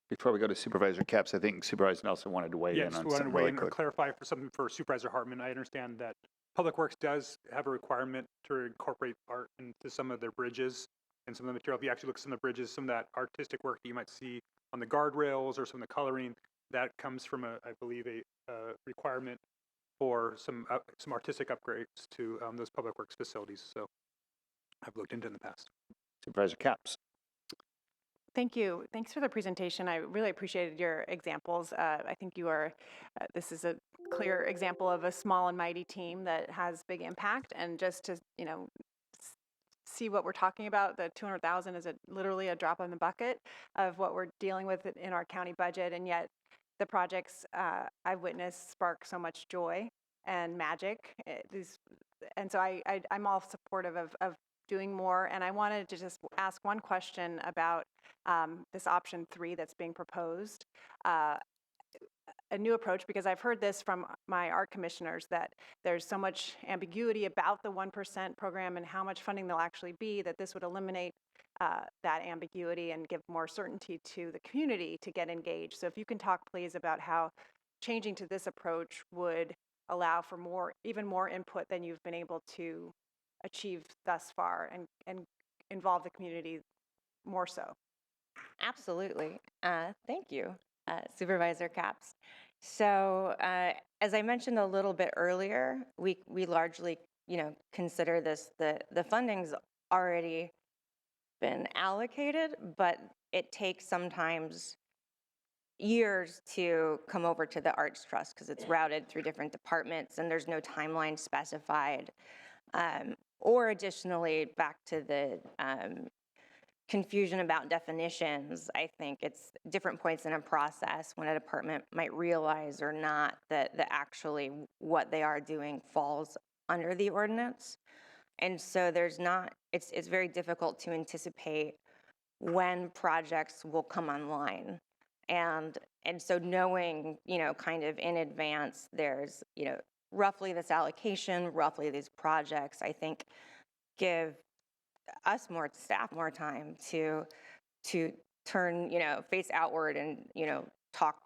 Before we go to Supervisor Capps, I think Supervisor Nelson wanted to weigh in on something really quick. Clarify for something for Supervisor Hartman. I understand that Public Works does have a requirement to incorporate art into some of their bridges and some of the material. If you actually look at some of the bridges, some of that artistic work that you might see on the guardrails or some of the coloring, that comes from, I believe, a requirement for some artistic upgrades to those Public Works facilities. So I've looked into it in the past. Supervisor Capps. Thank you. Thanks for the presentation. I really appreciated your examples. I think you are, this is a clear example of a small and mighty team that has big impact. And just to, see what we're talking about, the 200,000 is literally a drop in the bucket of what we're dealing with in our county budget. And yet the projects I've witnessed spark so much joy and magic. And so I'm all supportive of doing more. And I wanted to just ask one question about this option 3 that's being proposed. A new approach, because I've heard this from my art commissioners, that there's so much ambiguity about the 1% program and how much funding there'll actually be, that this would eliminate that ambiguity and give more certainty to the community to get engaged. So if you can talk, please, about how changing to this approach would allow for even more input than you've been able to achieve thus far, and involve the community more so. Absolutely. Thank you, Supervisor Capps. So as I mentioned a little bit earlier, we largely, consider this, the funding's already been allocated, but it takes sometimes years to come over to the Arts Trust because it's routed through different departments and there's no timeline specified. Or additionally, back to the confusion about definitions, I think it's different points in a process when a department might realize or not that actually what they are doing falls under the ordinance. And so it's very difficult to anticipate when projects will come online. And so knowing, kind of in advance, there's, roughly this allocation, roughly these projects, I think give us staff more time to turn, face outward and, talk,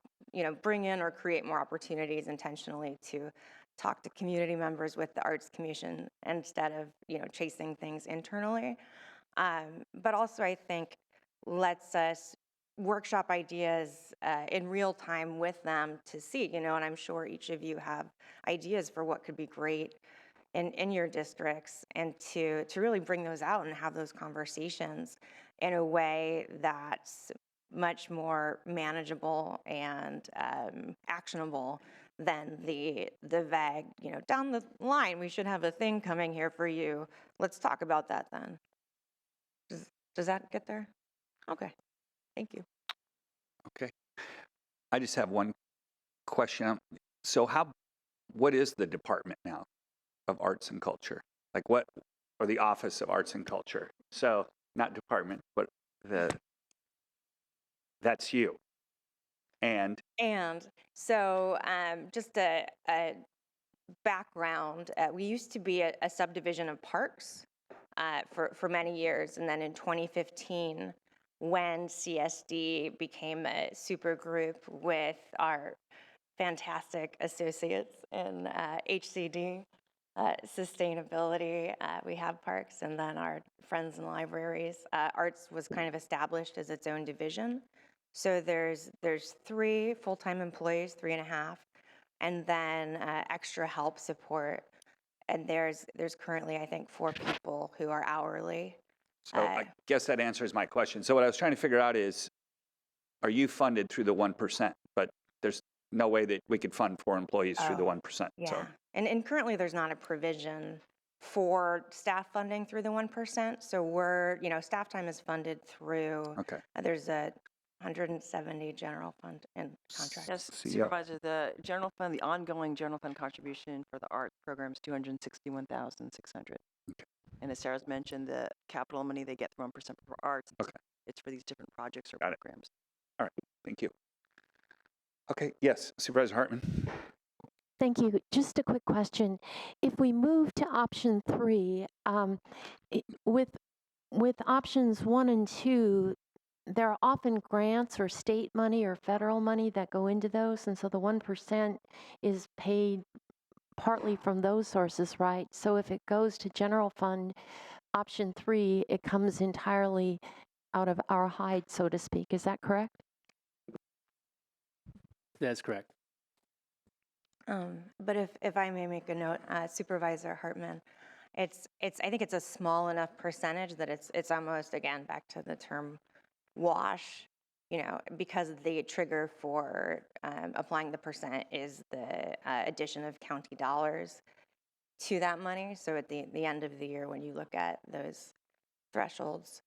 bring in or create more opportunities intentionally to talk to community members with the Arts Commission instead of, chasing things internally. But also I think lets us workshop ideas in real time with them to see, and I'm sure each of you have ideas for what could be great in your districts, and to really bring those out and have those conversations in a way that's much more manageable and actionable than the vague, down the line, we should have a thing coming here for you. Let's talk about that then. Does that get there? Okay, thank you. Okay. I just have one question. So what is the department now of arts and culture? Like or the Office of Arts and Culture? So not department, but that's you. And So just a background, we used to be a subdivision of Parks for many years. And then in 2015, when CSD became a super group with our fantastic associates in HCD, sustainability, we have Parks, and then our friends in libraries. Arts was kind of established as its own division. So there's 3 full-time employees, 3.5, and then extra help support. And there's currently, I think, 4 people who are hourly. so I guess that answers my question. So what I was trying to figure out is, are you funded through the 1%? But there's no way that we could fund 4 employees through the 1%. Yeah, So. and currently there's not a provision for staff funding through the 1%. So we're, staff time is funded through, there's a 170 general fund and contracts. Yes, Supervisor, the general fund, the ongoing general fund contribution for the art program is $261,600. Okay. And as Sarah's mentioned, the capital money they get through 1% for arts, it's for these different projects or programs. All right, thank you. Okay, yes, Supervisor Hartman. Thank you. Just a quick question. If we move to option 3, with options 1 and 2, there are often grants or state money or federal money that go into those, and so the 1% is paid partly from those sources, right? So if it goes to general fund option 3, it comes entirely out of our hide, so to speak. Is that correct? That's correct. But if I may make a note, Supervisor Hartman, I think it's a small enough percentage that it's almost, again, back to the term wash, because the trigger for applying the percent is the addition of county dollars to that money. So at the end of the year, when you look at those thresholds,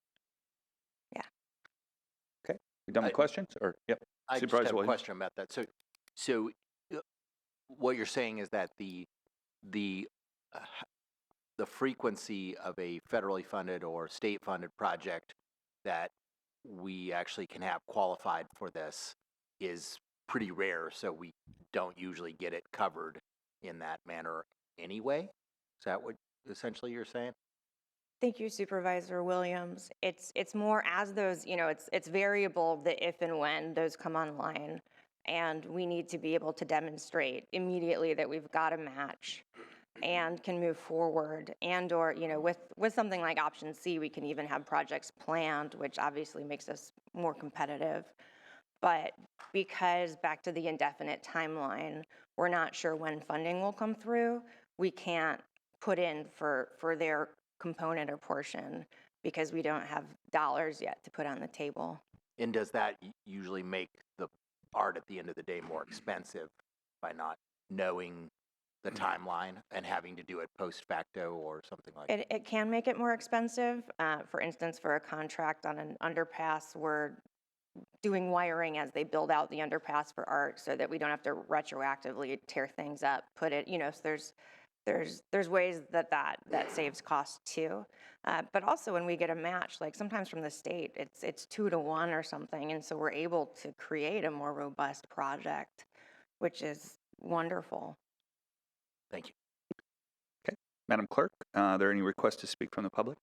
yeah. Okay, we done with questions? Or, yep, I just Supervisor have a Williams. question about that. So what you're saying is that the uh, the frequency of a federally funded or state funded project that we actually can have qualified for this is pretty rare, so we don't usually get it covered in that manner anyway? Is that what essentially you're saying? Thank you, Supervisor Williams. It's more as those, it's variable the if and when those come online. And we need to be able to demonstrate immediately that we've got a match and can move forward. And or, with something like option C, we can even have projects planned, which obviously makes us more competitive. But because back to the indefinite timeline, we're not sure when funding will come through, we can't put in for their component or portion because we don't have dollars yet to put on the table. And does that usually make the art at the end of the day more expensive by not knowing the timeline and having to do it post facto or something like that? It can make it more expensive. For instance, for a contract on an underpass, we're doing wiring as they build out the underpass for art so that we don't have to retroactively tear things up, put it, so there's ways that saves cost too. But also when we get a match, like sometimes from the state, it's 2 to 1 or something. And so we're able to create a more robust project, which is wonderful. Thank you. Okay, Madam Clerk, are there any requests to speak from the public?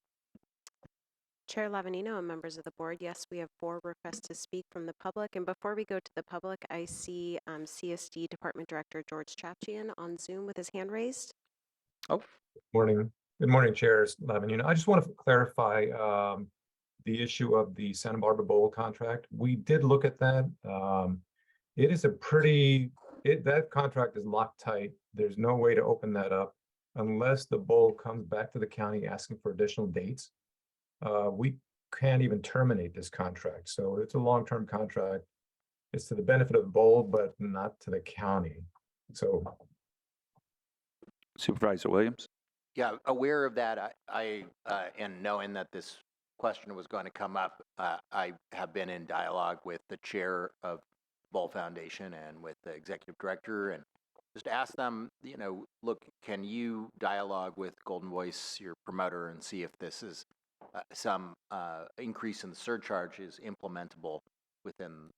Chair Lavanino and members of the board, yes, we have 4 requests to speak from the public. And before we go to the public, I see CSD Department Director George Chapchian on Zoom with his hand raised. Oh. Morning. Good morning, Chairs Lavanino. I just want to clarify the issue of the Santa Barbara Bowl contract. We did look at that. It is that contract is locked tight. There's no way to open that up unless the bowl comes back to the county asking for additional dates. We can't even terminate this contract. So it's a long-term contract. It's to the benefit of the bowl, but not to the county. So Supervisor Williams? Yeah, aware of that. And knowing that this question was going to come up, I have been in dialogue with the chair of Bowl Foundation and with the executive director, and just ask them, look, can you dialogue with Golden Voice, your promoter, and see if this is some increase in the surcharge is implementable within,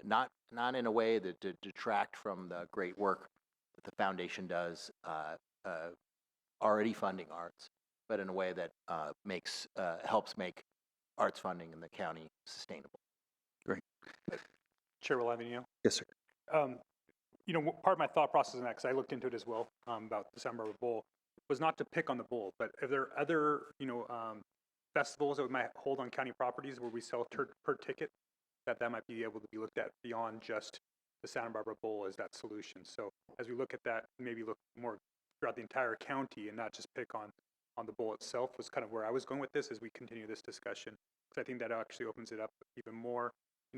not in a way that to detract from the great work that the foundation does, already funding arts, but in a way that helps make arts funding in the county sustainable. Great. Chair Lavanino? Yes, sir. Part of my thought process in that, because I looked into it as well about the Santa Barbara Bowl, was not to pick on the bowl, but if there are other, festivals that we might hold on county properties where we sell per ticket, that might be able to be looked at beyond just the Santa Barbara Bowl as that solution. So as we look at that, maybe look more throughout the entire county and not just pick on the bowl itself was kind of where I was going with this as we continue this discussion, because I think that actually opens it up even more.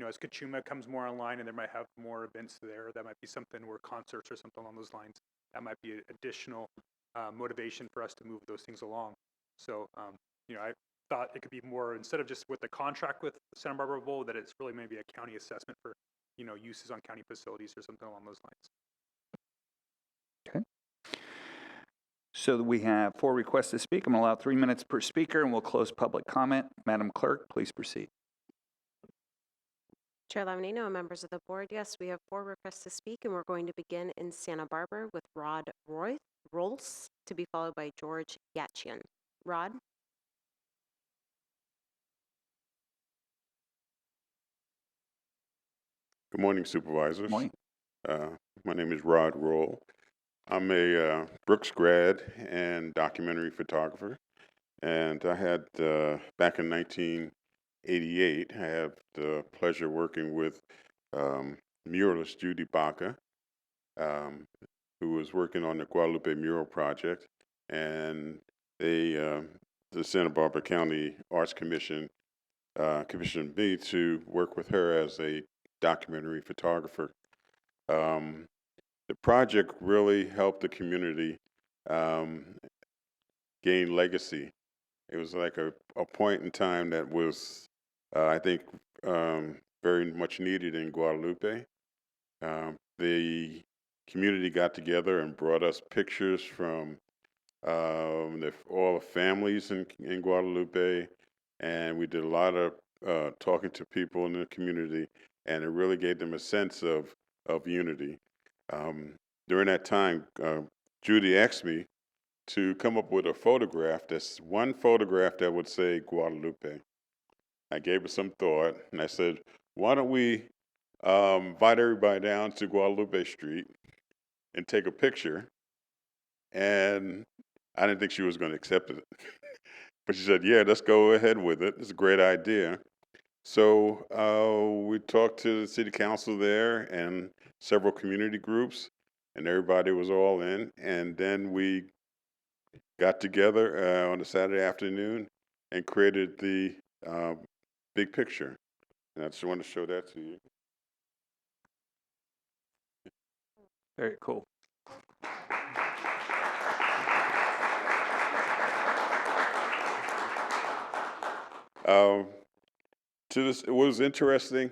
As Kachuma comes more online and there might have more events there, that might be something where concerts or something along those lines, that might be additional motivation for us to move those things along. So, I thought it could be more, instead of just with the contract with Santa Barbara Bowl, that it's really maybe a county assessment for, uses on county facilities or something along those lines. Okay. So we have 4 requests to speak. I'm going to allow 3 minutes per speaker, and we'll close public comment. Madam Clerk, please proceed. Chair Lavanino and members of the board, yes, we have 4 requests to speak, and we're going to begin in Santa Barbara with Rod Rolls, to be followed by George Yatchian. Rod? Good morning, Supervisors. Good morning. My name is Rod Roll. I'm a Brooks grad and documentary photographer, and I had back in 1988, I had the pleasure of working with muralist Judy Baca, um, who was working on the Guadalupe Mural Project, and they, the Santa Barbara County Arts Commission, commissioned me to work with her as a documentary photographer. Um, the project really helped the community um, gain legacy. It was like a point in time that was, I think, very much needed in Guadalupe. The community got together and brought us pictures from all the families in Guadalupe, and we did a lot of talking to people in the community, and it really gave them a sense of unity. During that time, Judy asked me to come up with a photograph, that's one photograph that would say Guadalupe. I gave it some thought, and I said, why don't we invite everybody down to Guadalupe Street and take a picture? And I didn't think she was going to accept it. But she said, yeah, let's go ahead with it. It's a great idea. So we talked to the city council there and several community groups, and everybody was all in. And then we got together on a Saturday afternoon and created the big picture. And I just want to show that to you. Very cool. To this, it was interesting.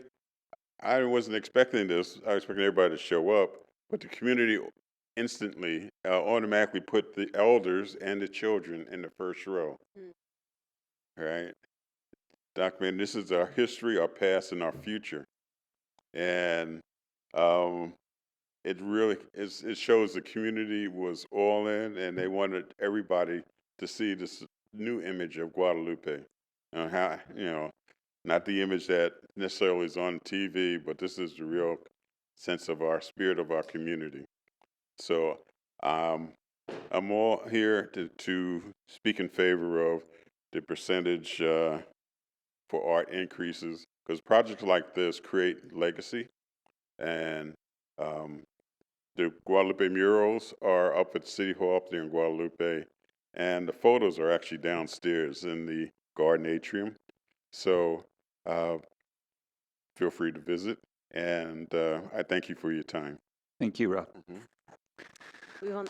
I wasn't expecting this. I was expecting everybody to show up, but the community instantly, automatically put the elders and the children in the first row. Right? Document, this is our history, our past, and our future. And it really it shows the community was all in, and they wanted everybody to see this new image of Guadalupe. How, not the image that necessarily is on TV, but this is the real sense of our spirit of our community. So I'm all here to speak in favor of the percentage for art increases, because projects like this create legacy, and the Guadalupe murals are up at City Hall up there in Guadalupe, and the photos are actually downstairs in the garden atrium. So feel free to visit, and I thank you for your time. Thank you, Rob. We will.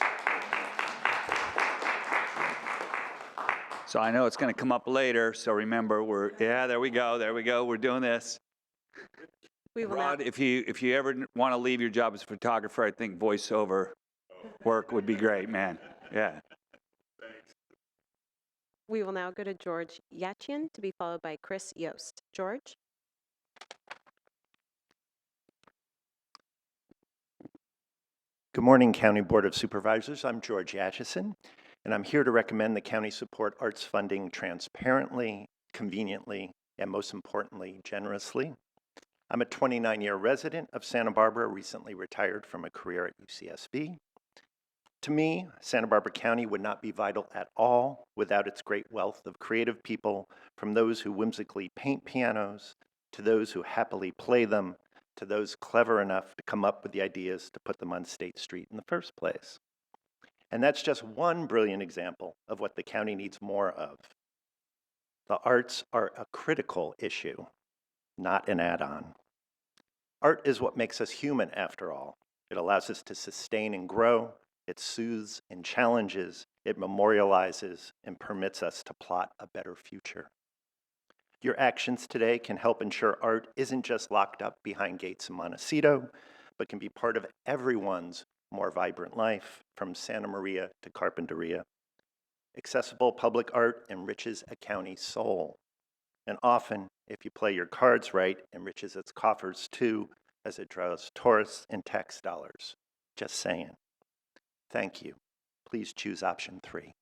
So I know it's going to come up later, so remember, there we go, we're doing this. We will Rod, now. if you ever want to leave your job as a photographer, I think voiceover work would be great, man. Yeah. We will now go to George Yachian to be followed by Chris Yost. George? Good morning, County Board of Supervisors. I'm George Atchison, and I'm here to recommend the county support arts funding transparently, conveniently, and most importantly, generously. I'm a 29-year resident of Santa Barbara, recently retired from a career at UCSB. To me, Santa Barbara County would not be vital at all without its great wealth of creative people, from those who whimsically paint pianos, to those who happily play them, to those clever enough to come up with the ideas to put them on State Street in the first place. And that's just one brilliant example of what the county needs more of. The arts are a critical issue, not an add-on. Art is what makes us human, after all. It allows us to sustain and grow. It soothes and challenges. It memorializes and permits us to plot a better future. Your actions today can help ensure art isn't just locked up behind gates in Montecito, but can be part of everyone's more vibrant life, from Santa Maria to Carpinteria. Accessible public art enriches a county's soul, and often, if you play your cards right, enriches its coffers too, as it draws tourists and tax dollars. Just saying. Thank you. Please choose option 3.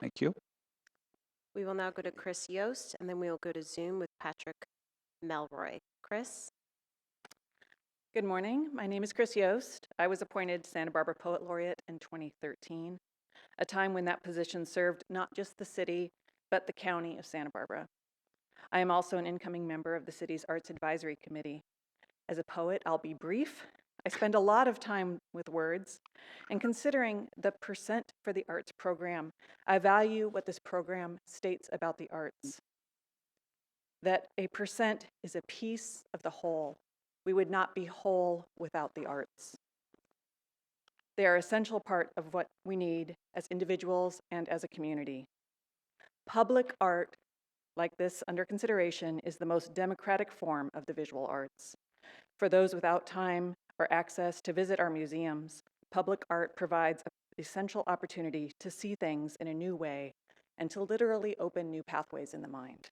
Thank you. We will now go to Chris Yost, and then we will go to Zoom with Patrick Melroy. Chris? Good morning. My name is Chris Yost. I was appointed Santa Barbara Poet Laureate in 2013, a time when that position served not just the city, but the county of Santa Barbara. I am also an incoming member of the city's Arts Advisory Committee. As a poet, I'll be brief. I spend a lot of time with words, and considering the percent for the arts program, I value what this program states about the arts. That a percent is a piece of the whole. We would not be whole without the arts. They are an essential part of what we need as individuals and as a community. Public art, like this under consideration, is the most democratic form of the visual arts. For those without time or access to visit our museums, public art provides an essential opportunity to see things in a new way and to literally open new pathways in the mind.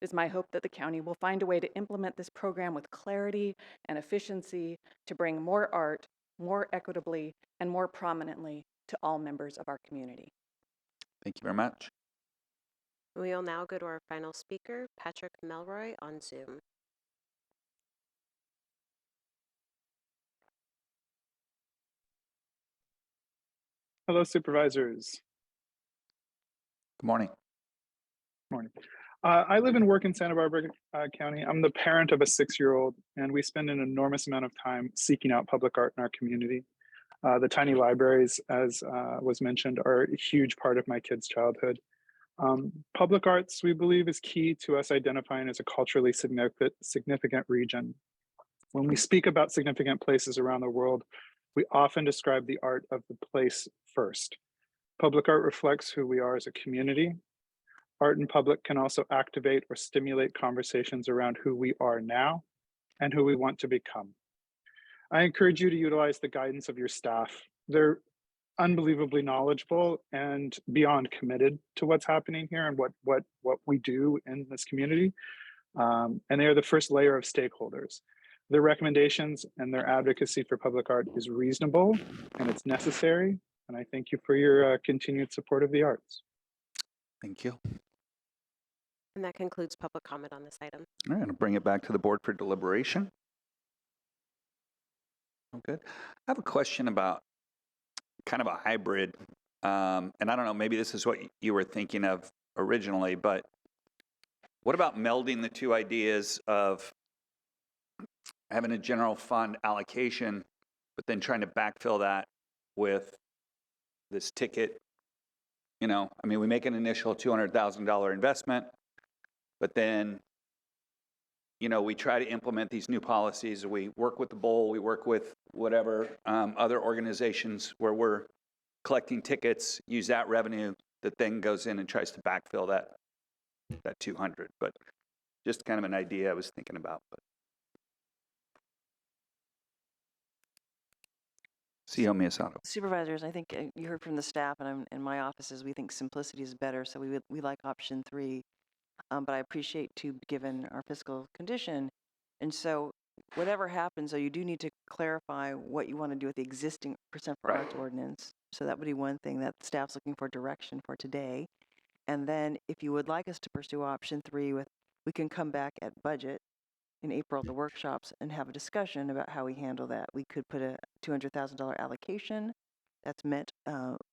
It is my hope that the county will find a way to implement this program with clarity and efficiency to bring more art, more equitably, and more prominently to all members of our community. Thank you very much. We will now go to our final speaker, Patrick Melroy on Zoom. Hello, supervisors. Good morning. Morning. I live and work in Santa Barbara County. I'm the parent of a 6-year-old, and we spend an enormous amount of time seeking out public art in our community. The tiny libraries, as was mentioned, are a huge part of my kids' childhood. Public arts, we believe, is key to us identifying as a culturally significant region. When we speak about significant places around the world, we often describe the art of the place first. Public art reflects who we are as a community. Art in public can also activate or stimulate conversations around who we are now and who we want to become. I encourage you to utilize the guidance of your staff. They're unbelievably knowledgeable and beyond committed to what's happening here and what we do in this community. And they are the first layer of stakeholders. Their recommendations and their advocacy for public art is reasonable and it's necessary. And I thank you for your continued support of the arts. Thank you. And that concludes public comment on this item. All right, I'm going to bring it back to the board for deliberation. Oh, good. I have a question about kind of a hybrid, and I don't know, maybe this is what you were thinking of originally, but what about melding the two ideas of having a general fund allocation, but then trying to backfill that with this ticket? You know, I mean, we make an initial $200,000 investment, but then, you know, we try to implement these new policies. We work with the Bowl, we work with whatever other organizations where we're collecting tickets, use that revenue that then goes in and tries to backfill that 200. But just kind of an idea I was thinking about. But CEO Miyasato. Supervisors, I think you heard from the staff, and I'm in my offices, we think simplicity is better, so we like option 3. But I appreciate 2 given our fiscal condition. And so whatever happens, though, you do need to clarify what you want to do with the existing percent for arts ordinance. So that would be one thing that staff's looking for direction for today. And then if you would like us to pursue option 3, we can come back at budget in April at the workshops and have a discussion about how we handle that. We could put a $200,000 allocation that's meant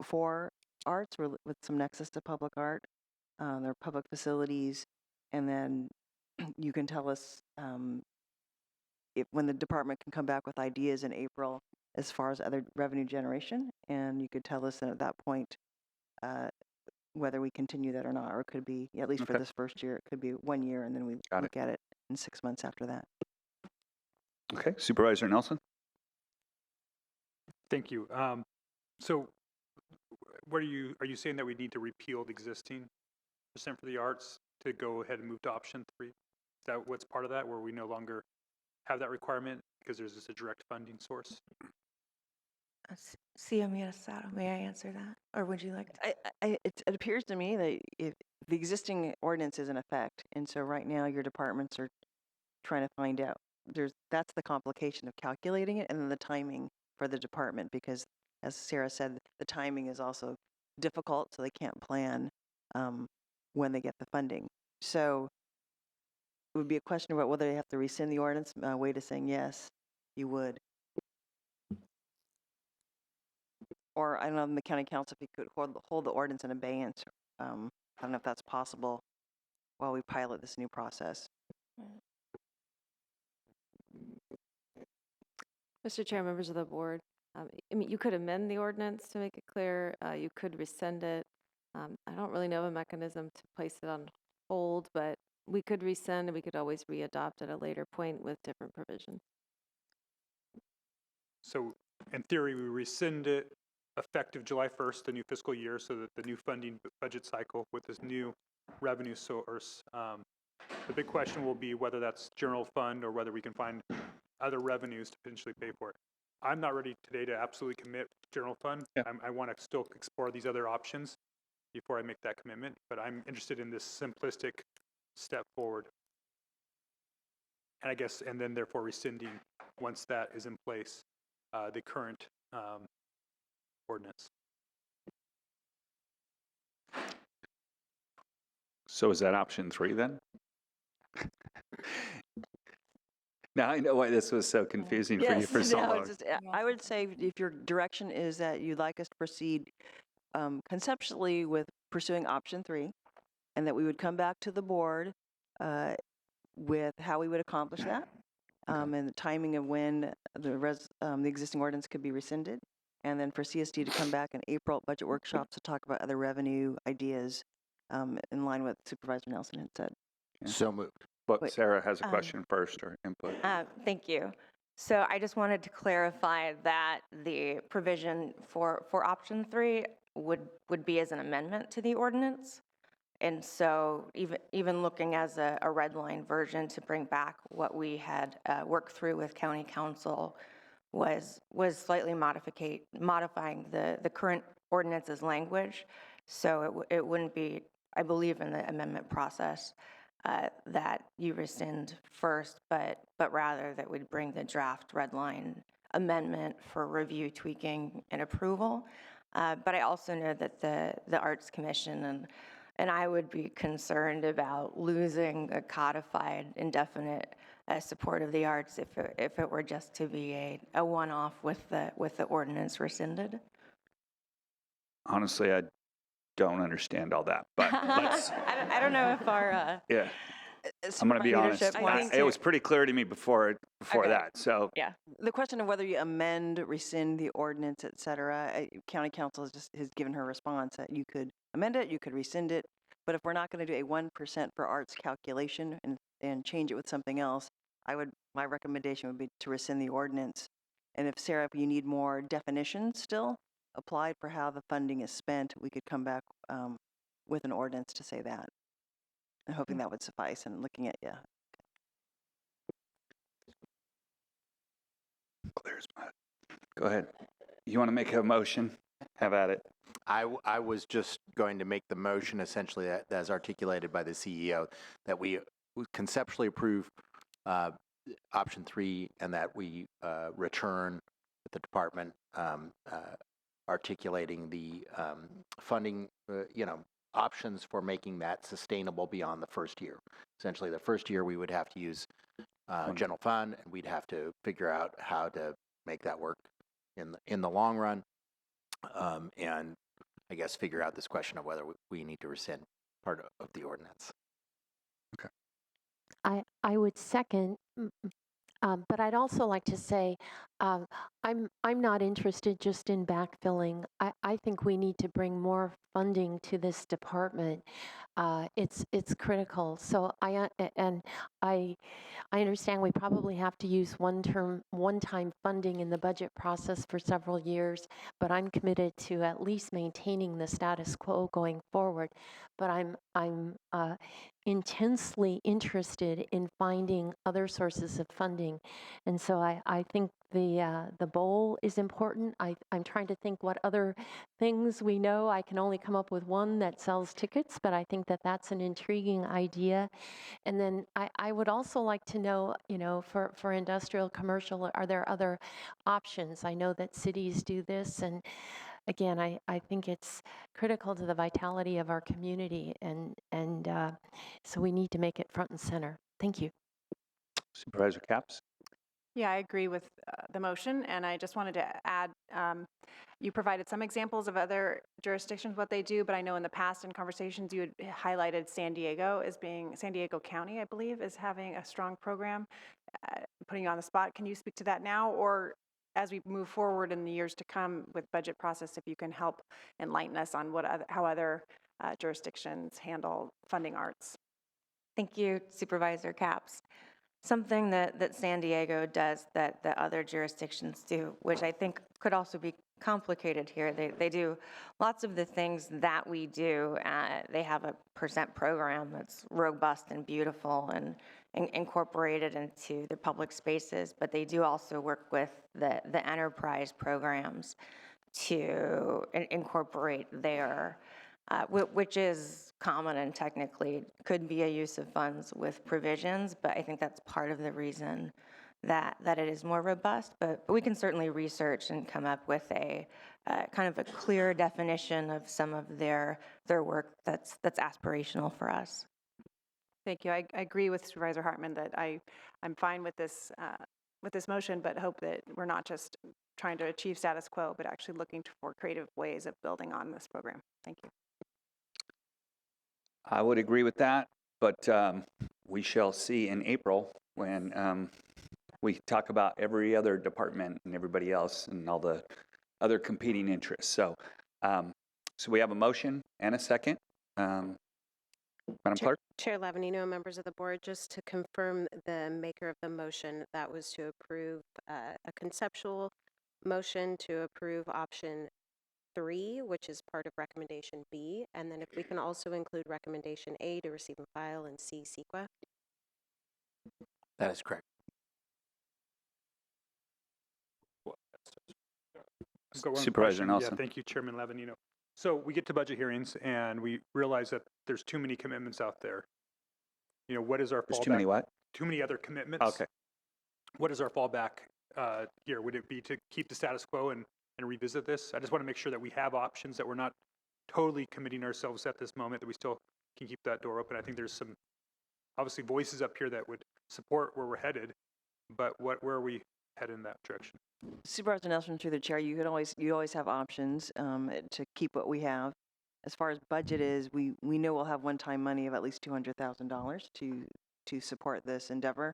for arts with some nexus to public art. Their public facilities, and then you can tell us when the department can come back with ideas in April as far as other revenue generation, and you could tell us at that point whether we continue that or not, or it could be, at least for this first year, it could be 1 year, and then we look at it in 6 months after that. Okay, Supervisor Nelson. Thank you. So what are you saying that we need to repeal the existing percent for the arts to go ahead and move to option 3? Is that what's part of that, where we no longer have that requirement because there's just a direct funding source? CEO Miyasato, may I answer that? Or would you like to? It appears to me that if the existing ordinance is in effect, and so right now your departments are trying to find out, that's the complication of calculating it, and then the timing for the department, because as Sarah said, the timing is also difficult, so they can't plan when they get the funding. So it would be a question about whether they have to rescind the ordinance, way to saying yes, you would. Or I don't know, in the county council, if you could hold the ordinance in abeyance. I don't know if that's possible while we pilot this new process. Mr. Chair, members of the board, I mean, you could amend the ordinance to make it clear. You could rescind it. I don't really know of a mechanism to place it on hold, but we could rescind and we could always re-adopt at a later point with different provisions. So in theory, we rescind it effective July 1st, the new fiscal year, so that the new funding budget cycle with this new revenue source. The big question will be whether that's general fund or whether we can find other revenues to potentially pay for it. I'm not ready today to absolutely commit general fund. Yeah. I want to still explore these other options before I make that commitment, but I'm interested in this simplistic step forward. And I guess, and then therefore rescinding, once that is in place, the current ordinance. So is that option 3 then? Now I know why this was so confusing for you for so no, long. it's just, I would say if your direction is that you'd like us to proceed conceptually with pursuing option 3, and that we would come back to the board with how we would accomplish that, and the timing of when the existing ordinance could be rescinded, and then for CSD to come back in April at budget workshops to talk about other revenue ideas in line with Supervisor Nelson had said. So moved. But Wait, Sarah has a question first or input. Thank you. So I just wanted to clarify that the provision for option 3 would be as an amendment to the ordinance. And so even looking as a red line version to bring back what we had worked through with county council was slightly modifying the current ordinance's language. So it wouldn't be, I believe, in the amendment process that you rescind first, but rather that we'd bring the draft red line amendment for review, tweaking, and approval. But I also know that the Arts Commission and I would be concerned about losing a codified indefinite support of the arts if it were just to be a one-off with the ordinance rescinded. Honestly, I don't understand all that, but let's. I don't know if our Yeah. I'm going to be honest. It was pretty clear to me before Okay. that. So yeah. The question of whether you amend, rescind the ordinance, et cetera, county council has given her response that you could amend it, you could rescind it, but if we're not going to do a 1% for arts calculation and change it with something else, my recommendation would be to rescind the ordinance. And if Sarah, if you need more definitions still applied for how the funding is spent, we could come back with an ordinance to say that. And hoping that would suffice and looking at you. clear as mud. Go ahead. You want to make a motion? Have at it. I was just going to make the motion essentially as articulated by the CEO that we conceptually approve option 3 and that we return with the department articulating the funding, options for making that sustainable beyond the first year. Essentially, the first year we would have to use general fund, and we'd have to figure out how to make that work in the long run, and I guess figure out this question of whether we need to rescind part of the ordinance. Okay. I would second, but I'd also like to say I'm not interested just in backfilling. I think we need to bring more funding to this department. It's critical. So I understand we probably have to use one-time funding in the budget process for several years, but I'm committed to at least maintaining the status quo going forward. But I'm intensely interested in finding other sources of funding, and so I think the bowl is important. I'm trying to think what other things we know. I can only come up with one that sells tickets, but I think that that's an intriguing idea. And then I would also like to know, for industrial, commercial, are there other options? I know that cities do this, and again, I think it's critical to the vitality of our community, and so we need to make it front and center. Thank you. Supervisor Capps? Yeah, I agree with the motion, and I just wanted to add, you provided some examples of other jurisdictions, what they do, but I know in the past in conversations you had highlighted San Diego as being, San Diego County, I believe, is having a strong program. Putting you on the spot, can you speak to that now, or as we move forward in the years to come with budget process, if you can help enlighten us on how other jurisdictions handle funding arts? Thank you, Supervisor Capps. Something that San Diego does that other jurisdictions do, which I think could also be complicated here. They do lots of the things that we do. They have a percent program that's robust and beautiful and incorporated into the public spaces, but they do also work with the enterprise programs to incorporate their which is common and technically could be a use of funds with provisions, but I think that's part of the reason that it is more robust. But we can certainly research and come up with a kind of a clear definition of some of their work that's aspirational for us. Thank you. I agree with Supervisor Hartman that I'm fine with this motion, but hope that we're not just trying to achieve status quo, but actually looking for creative ways of building on this program. Thank you. I would agree with that, but we shall see in April when we talk about every other department and everybody else and all the other competing interests. So, so we have a motion and a second. Madam Clerk? Chair Lavanino, members of the board, just to confirm the maker of the motion, that was to approve a conceptual motion to approve option 3, which is part of recommendation B, and then if we can also include recommendation A to receive and file and C, CEQA. That is correct. I've got one Supervisor question. Nelson. Yeah, thank you, Chairman Lavanino. So we get to budget hearings and we realize that there's too many commitments out there. You know, what is our fallback? There's too many what? Too many other commitments. Okay. What is our fallback here? Would it be to keep the status quo and revisit this? I just want to make sure that we have options, that we're not totally committing ourselves at this moment, that we still can keep that door open. I think there's some, obviously, voices up here that would support where we're headed, but where are we headed in that direction? Supervisor Nelson, through the chair, you always have options to keep what we have. As far as budget is, we know we'll have one-time money of at least $200,000 to support this endeavor,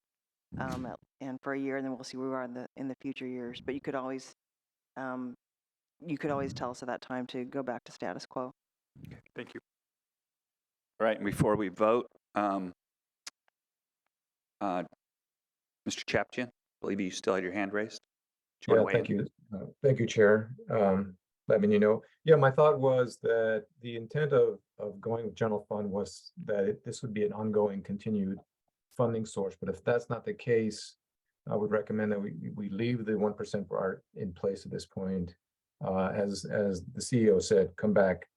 and for a year, and then we'll see where we are in the future years. But you could always tell us at that time to go back to status quo. Okay, thank you. All right, and before we vote, Mr. Chapchian, I believe you still had your hand raised. Yeah, thank you. Thank you, Chair. Lavanino. Yeah, my thought was that the intent of going with general fund was that this would be an ongoing, continued funding source. But if that's not the case, I would recommend that we leave the 1% for art in place at this point. As the CEO said, come back,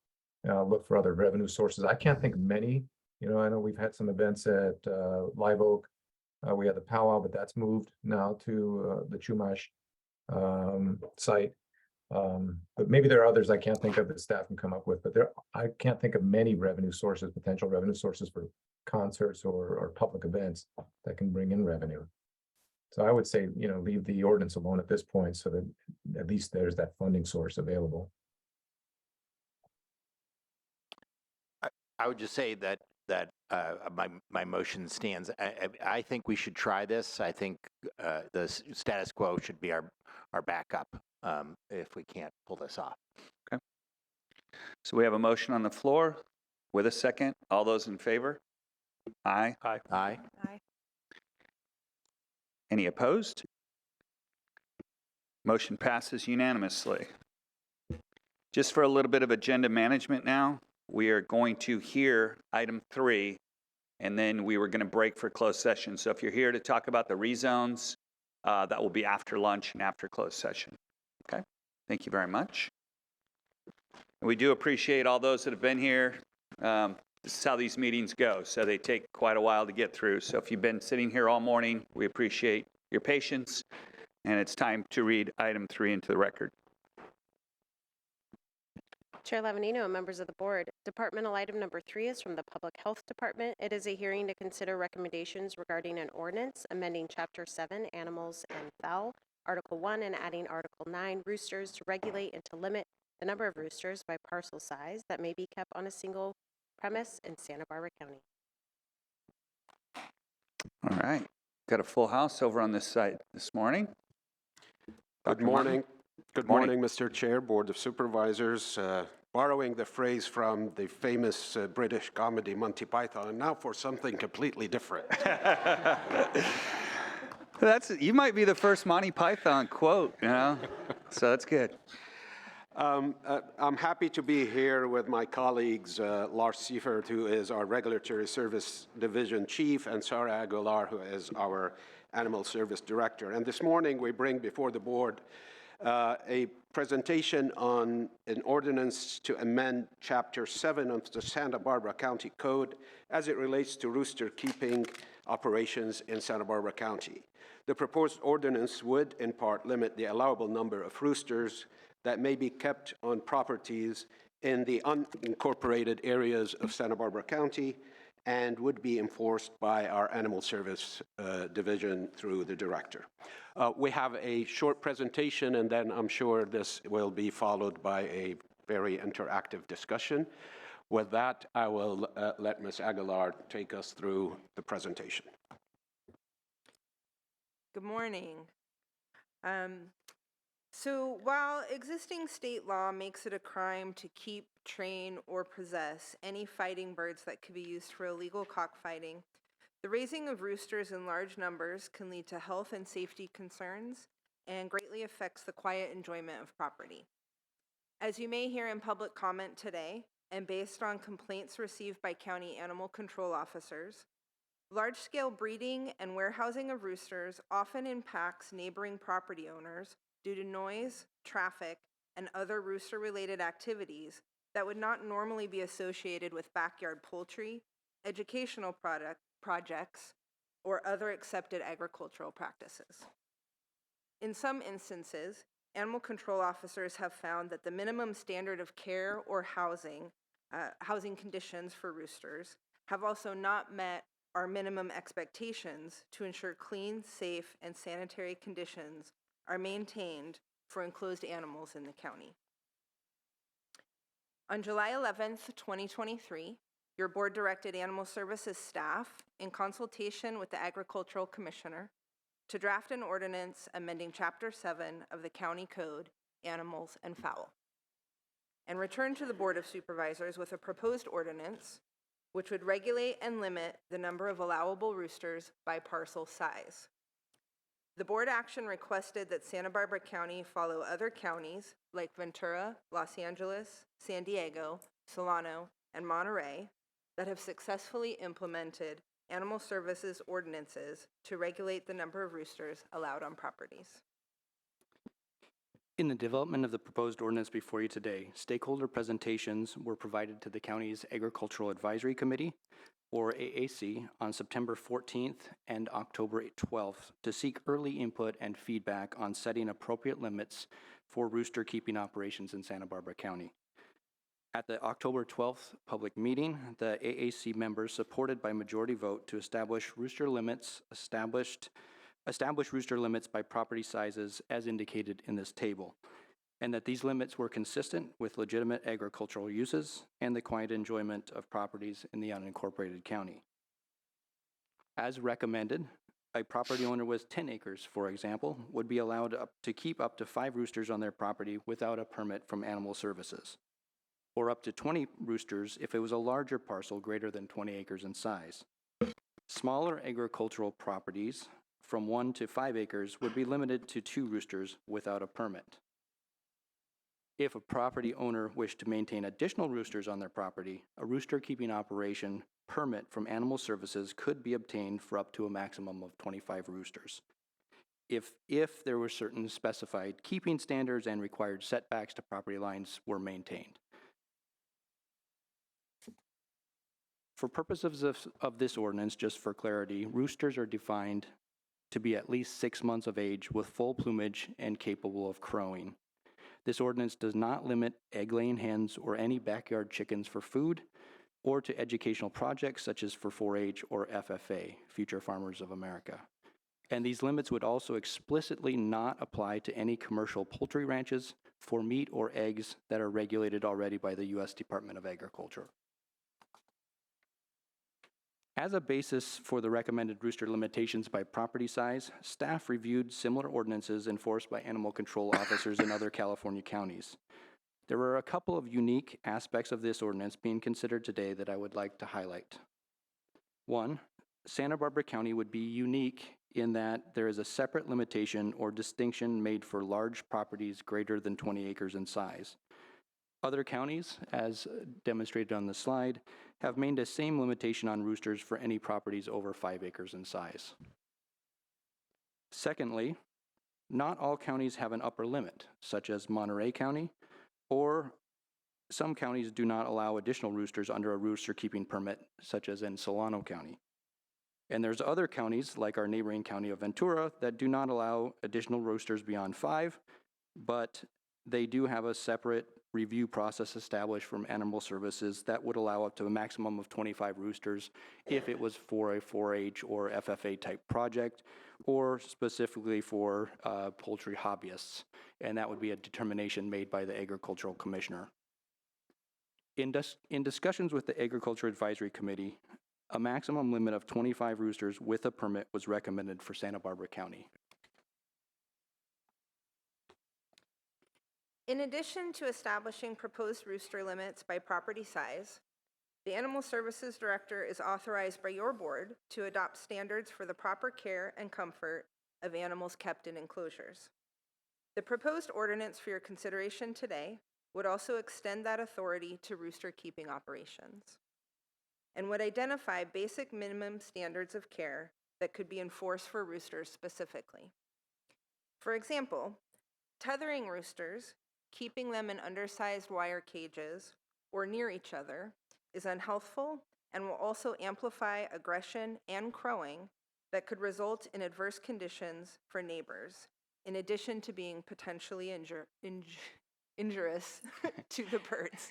look for other revenue sources. I can't think of many. You know, I know we've had some events at Live Oak. We had the powwow, but that's moved now to the Chumash site. But maybe there are others I can't think of that staff can come up with, but I can't think of many revenue sources, potential revenue sources for concerts or public events that can bring in revenue. So I would say, you know, leave the ordinance alone at this point so that at least there's that funding source available. I would just say that my motion stands. I think we should try this. I think the status quo should be our backup if we can't pull this off. Okay. So we have a motion on the floor with a second. All those in favor? Aye. Aye. Aye. Aye. Any opposed? Motion passes unanimously. Just for a little bit of agenda management now, we are going to hear item 3, and then we were going to break for closed session. So if you're here to talk about the rezones, that will be after lunch and after closed session. Okay? Thank you very much. And we do appreciate all those that have been here. This is how these meetings go, so they take quite a while to get through. So if you've been sitting here all morning, we appreciate your patience, and it's time to read item 3 into the record. Chair Lavanino and members of the board, departmental item number 3 is from the Public Health Department. It is a hearing to consider recommendations regarding an ordinance amending Chapter 7, Animals and Fowl, Article 1, and adding Article 9, roosters, to regulate and to limit the number of roosters by parcel size that may be kept on a single premise in Santa Barbara County. All right. Got a full house over on this side this morning. Good Dr. Martin? morning. Good morning, Mr. Chair, Board of Supervisors. Borrowing the phrase from the famous British comedy Monty Python, and now for something completely different. You might be the first Monty Python quote, you know? So that's good. I'm happy to be here with my colleagues, Lars Seifert, who is our Regulatory Service Division Chief, and Sarah Aguilar, who is our Animal Service Director. And this morning, we bring before the board a presentation on an ordinance to amend Chapter 7 of the Santa Barbara County Code as it relates to rooster keeping operations in Santa Barbara County. The proposed ordinance would, in part, limit the allowable number of roosters that may be kept on properties in the unincorporated areas of Santa Barbara County and would be enforced by our Animal Service Division through the Director. We have a short presentation, and then I'm sure this will be followed by a very interactive discussion. With that, I will let Ms. Aguilar take us through the presentation. Good morning. So while existing state law makes it a crime to keep, train, or possess any fighting birds that could be used for illegal cockfighting, the raising of roosters in large numbers can lead to health and safety concerns and greatly affects the quiet enjoyment of property. As you may hear in public comment today, and based on complaints received by county animal control officers, large-scale breeding and warehousing of roosters often impacts neighboring property owners due to noise, traffic, and other rooster-related activities that would not normally be associated with backyard poultry, educational projects, or other accepted agricultural practices. In some instances, animal control officers have found that the minimum standard of care or housing conditions for roosters have also not met our minimum expectations to ensure clean, safe, and sanitary conditions are maintained for enclosed animals in the county. On July 11th, 2023, your board directed Animal Services staff, in consultation with the Agricultural Commissioner, to draft an ordinance amending Chapter 7 of the County Code, Animals and Fowl, and return to the Board of Supervisors with a proposed ordinance which would regulate and limit the number of allowable roosters by parcel size. The board action requested that Santa Barbara County follow other counties like Ventura, Los Angeles, San Diego, Solano, and Monterey that have successfully implemented animal services ordinances to regulate the number of roosters allowed on properties. In the development of the proposed ordinance before you today, stakeholder presentations were provided to the county's Agricultural Advisory Committee, or AAC, on September 14th and October 12th to seek early input and feedback on setting appropriate limits for rooster keeping operations in Santa Barbara County. At the October 12th public meeting, the AAC members supported by majority vote to establish rooster limits by property sizes as indicated in this table, and that these limits were consistent with legitimate agricultural uses and the quiet enjoyment of properties in the unincorporated county. As recommended, a property owner with 10 acres, for example, would be allowed to keep up to 5 roosters on their property without a permit from Animal Services, or up to 20 roosters if it was a larger parcel greater than 20 acres in size. Smaller agricultural properties from 1 to 5 acres would be limited to 2 roosters without a permit. If a property owner wished to maintain additional roosters on their property, a rooster keeping operation permit from Animal Services could be obtained for up to a maximum of 25 roosters. If there were certain specified keeping standards and required setbacks to property lines were maintained. For purposes of this ordinance, just for clarity, roosters are defined to be at least 6 months of age with full plumage and capable of crowing. This ordinance does not limit egg-laying hens or any backyard chickens for food or to educational projects such as for 4-H or FFA, Future Farmers of America. And these limits would also explicitly not apply to any commercial poultry ranches for meat or eggs that are regulated already by the U.S. Department of Agriculture. As a basis for the recommended rooster limitations by property size, staff reviewed similar ordinances enforced by animal control officers in other California counties. There are a couple of unique aspects of this ordinance being considered today that I would like to highlight. One, Santa Barbara County would be unique in that there is a separate limitation or distinction made for large properties greater than 20 acres in size. Other counties, as demonstrated on the slide, have made the same limitation on roosters for any properties over 5 acres in size. Secondly, not all counties have an upper limit, such as Monterey County, or some counties do not allow additional roosters under a rooster keeping permit, such as in Solano County. And there's other counties, like our neighboring county of Ventura, that do not allow additional roosters beyond 5, but they do have a separate review process established from Animal Services that would allow up to a maximum of 25 roosters if it was for a 4-H or FFA type project, or specifically for poultry hobbyists. And that would be a determination made by the Agricultural Commissioner. In discussions with the Agriculture Advisory Committee, a maximum limit of 25 roosters with a permit was recommended for Santa Barbara County. In addition to establishing proposed rooster limits by property size, the Animal Services Director is authorized by your board to adopt standards for the proper care and comfort of animals kept in enclosures. The proposed ordinance for your consideration today would also extend that authority to rooster keeping operations and would identify basic minimum standards of care that could be enforced for roosters specifically. For example, tethering roosters, keeping them in undersized wire cages or near each other, is unhealthful and will also amplify aggression and crowing that could result in adverse conditions for neighbors, in addition to being potentially injurious to the birds.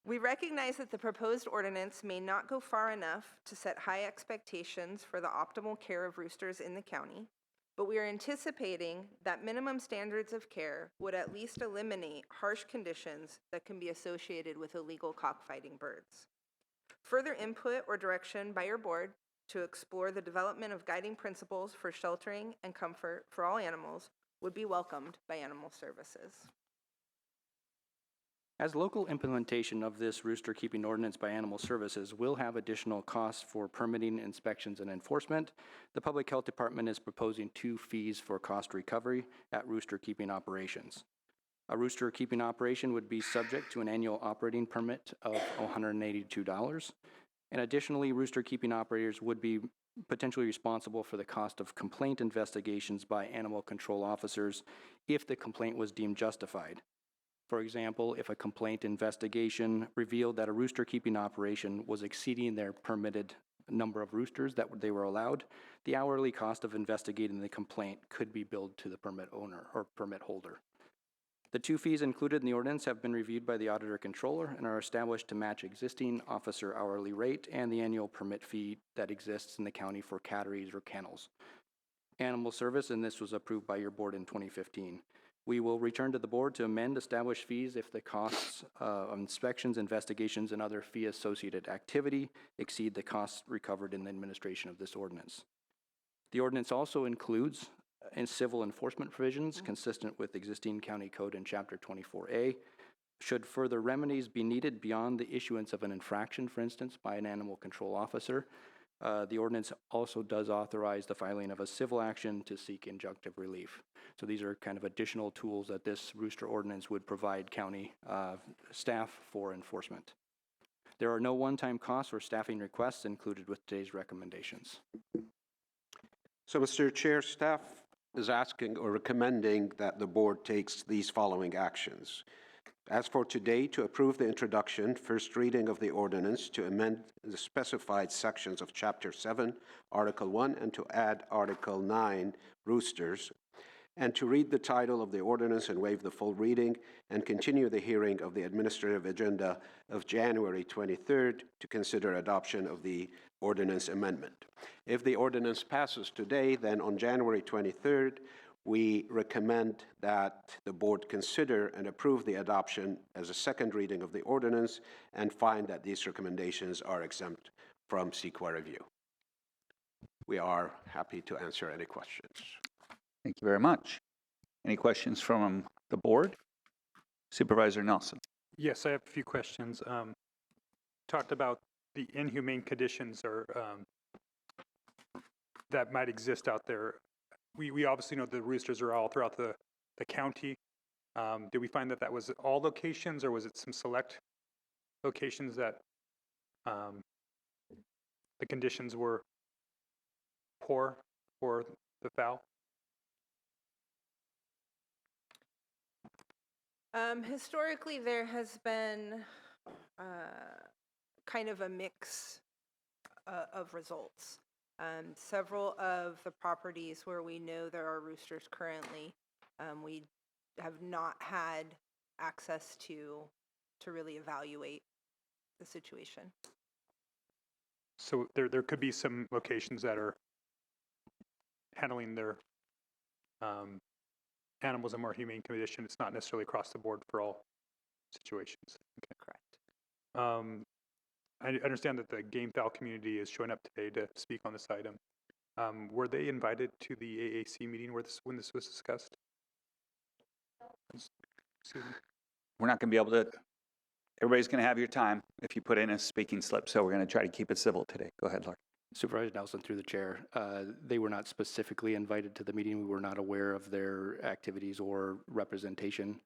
We recognize that the proposed ordinance may not go far enough to set high expectations for the optimal care of roosters in the county, but we are anticipating that minimum standards of care would at least eliminate harsh conditions that can be associated with illegal cockfighting birds. Further input or direction by your board to explore the development of guiding principles for sheltering and comfort for all animals would be welcomed by Animal Services. As local implementation of this rooster keeping ordinance by Animal Services will have additional costs for permitting, inspections, and enforcement, the Public Health Department is proposing 2 fees for cost recovery at rooster keeping operations. A rooster keeping operation would be subject to an annual operating permit of $182. And additionally, rooster keeping operators would be potentially responsible for the cost of complaint investigations by animal control officers if the complaint was deemed justified. For example, if a complaint investigation revealed that a rooster keeping operation was exceeding their permitted number of roosters that they were allowed, the hourly cost of investigating the complaint could be billed to the permit owner or permit holder. The 2 fees included in the ordinance have been reviewed by the Auditor Controller and are established to match existing officer hourly rate and the annual permit fee that exists in the county for catteries or kennels. Animal Service, and this was approved by your board in 2015. We will return to the board to amend established fees if the costs of inspections, investigations, and other fee-associated activity exceed the costs recovered in the administration of this ordinance. The ordinance also includes civil enforcement provisions consistent with existing county code in Chapter 24A. Should further remedies be needed beyond the issuance of an infraction, for instance, by an animal control officer, the ordinance also does authorize the filing of a civil action to seek injunctive relief. So these are kind of additional tools that this rooster ordinance would provide county staff for enforcement. There are no one-time costs or staffing requests included with today's recommendations. So, Mr. Chair, staff is asking or recommending that the board takes these following actions. As for today, to approve the introduction, first reading of the ordinance to amend the specified sections of Chapter 7, Article 1, and to add Article 9, roosters. and to read the title of the ordinance and waive the full reading, and continue the hearing of the administrative agenda of January 23rd to consider adoption of the ordinance amendment. If the ordinance passes today, then on January 23rd, we recommend that the board consider and approve the adoption as a second reading of the ordinance and find that these recommendations are exempt from CEQA review. We are happy to answer any questions. Thank you very much. Any questions from the board? Supervisor Nelson. Yes, I have a few questions. Talked about the inhumane conditions or that might exist out there. We obviously know the roosters are all throughout the county. Did we find that that was all locations, or was it some select locations that the conditions were poor for the fowl? Historically, there has been kind of a mix of results. Several of the properties where we know there are roosters currently, we have not had access to really evaluate the situation. So there could be some locations that are handling their animals in more humane condition. It's not necessarily across the board for all situations. Okay. Correct. I understand that the game fowl community is showing up today to speak on this item. Were they invited to the AAC meeting when this was discussed? Excuse me. We're not going to be able to, everybody's going to have your time if you put in a speaking slip, so we're going to try to keep it civil today. Go ahead, Lark. Supervisor Nelson, through the chair, they were not specifically invited to the meeting. We were not aware of their activities or representation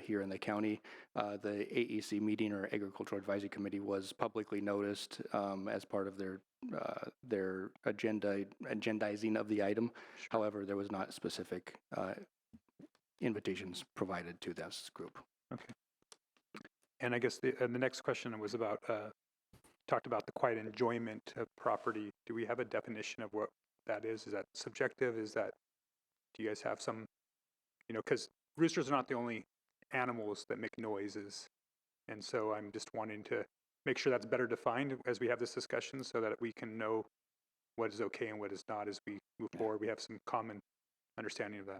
here in the county. The AEC meeting, or Agricultural Advisory Committee, was publicly noticed as part of their agendizing of the item. Sure. However, there was not specific invitations provided to this group. Okay. And I guess the next question was about talked about the quiet enjoyment of property. Do we have a definition of what that is? Is that subjective? Do you guys have some, because roosters are not the only animals that make noises. And so I'm just wanting to make sure that's better defined as we have this discussion so that we can know what is okay and what is not as we move forward. We have some common understanding of that.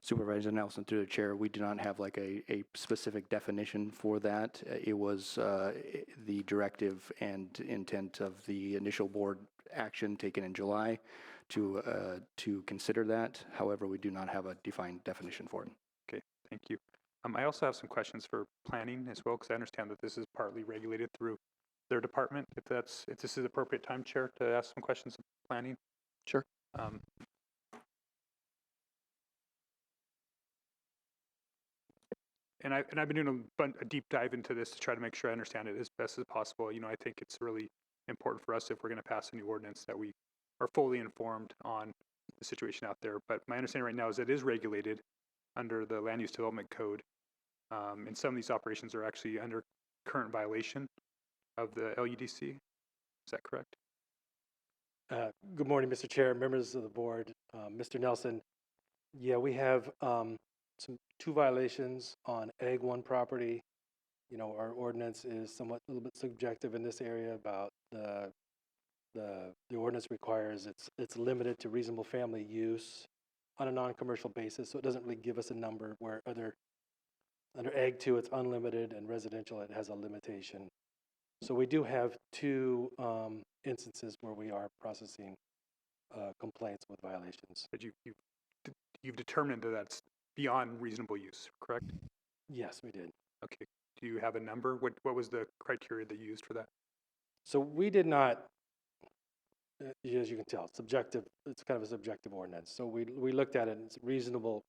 Supervisor Nelson, through the chair, we do not have like a specific definition for that. It was the directive and intent of the initial board action taken in July to consider that. However, we do not have a defined definition for it. Okay, thank you. I also have some questions for planning as well, because I understand that this is partly regulated through their department. If this is appropriate time, Chair, to ask some questions of planning. Sure. And I've been doing a deep dive into this to try to make sure I understand it as best as possible. I think it's really important for us, if we're going to pass a new ordinance, that we are fully informed on the situation out there. But my understanding right now is it is regulated under the Land Use Development Code. And some of these operations are actually under current violation of the LUDC. Is that correct? Good morning, Mr. Chair, members of the board, Mr. Nelson. Yeah, we have two violations on Egg 1 property. Our ordinance is a little bit subjective in this area about the ordinance requires it's limited to reasonable family use on a non-commercial basis, so it doesn't really give us a number, where under Egg 2 it's unlimited, and residential it has a limitation. So we do have two instances where we are processing complaints with violations. But you've determined that that's beyond reasonable use, correct? Yes, we did. Okay. Do you have a number? What was the criteria that you used for that? So we did not, as you can tell, subjective. It's kind of a subjective ordinance. So we looked at it, and it's reasonable,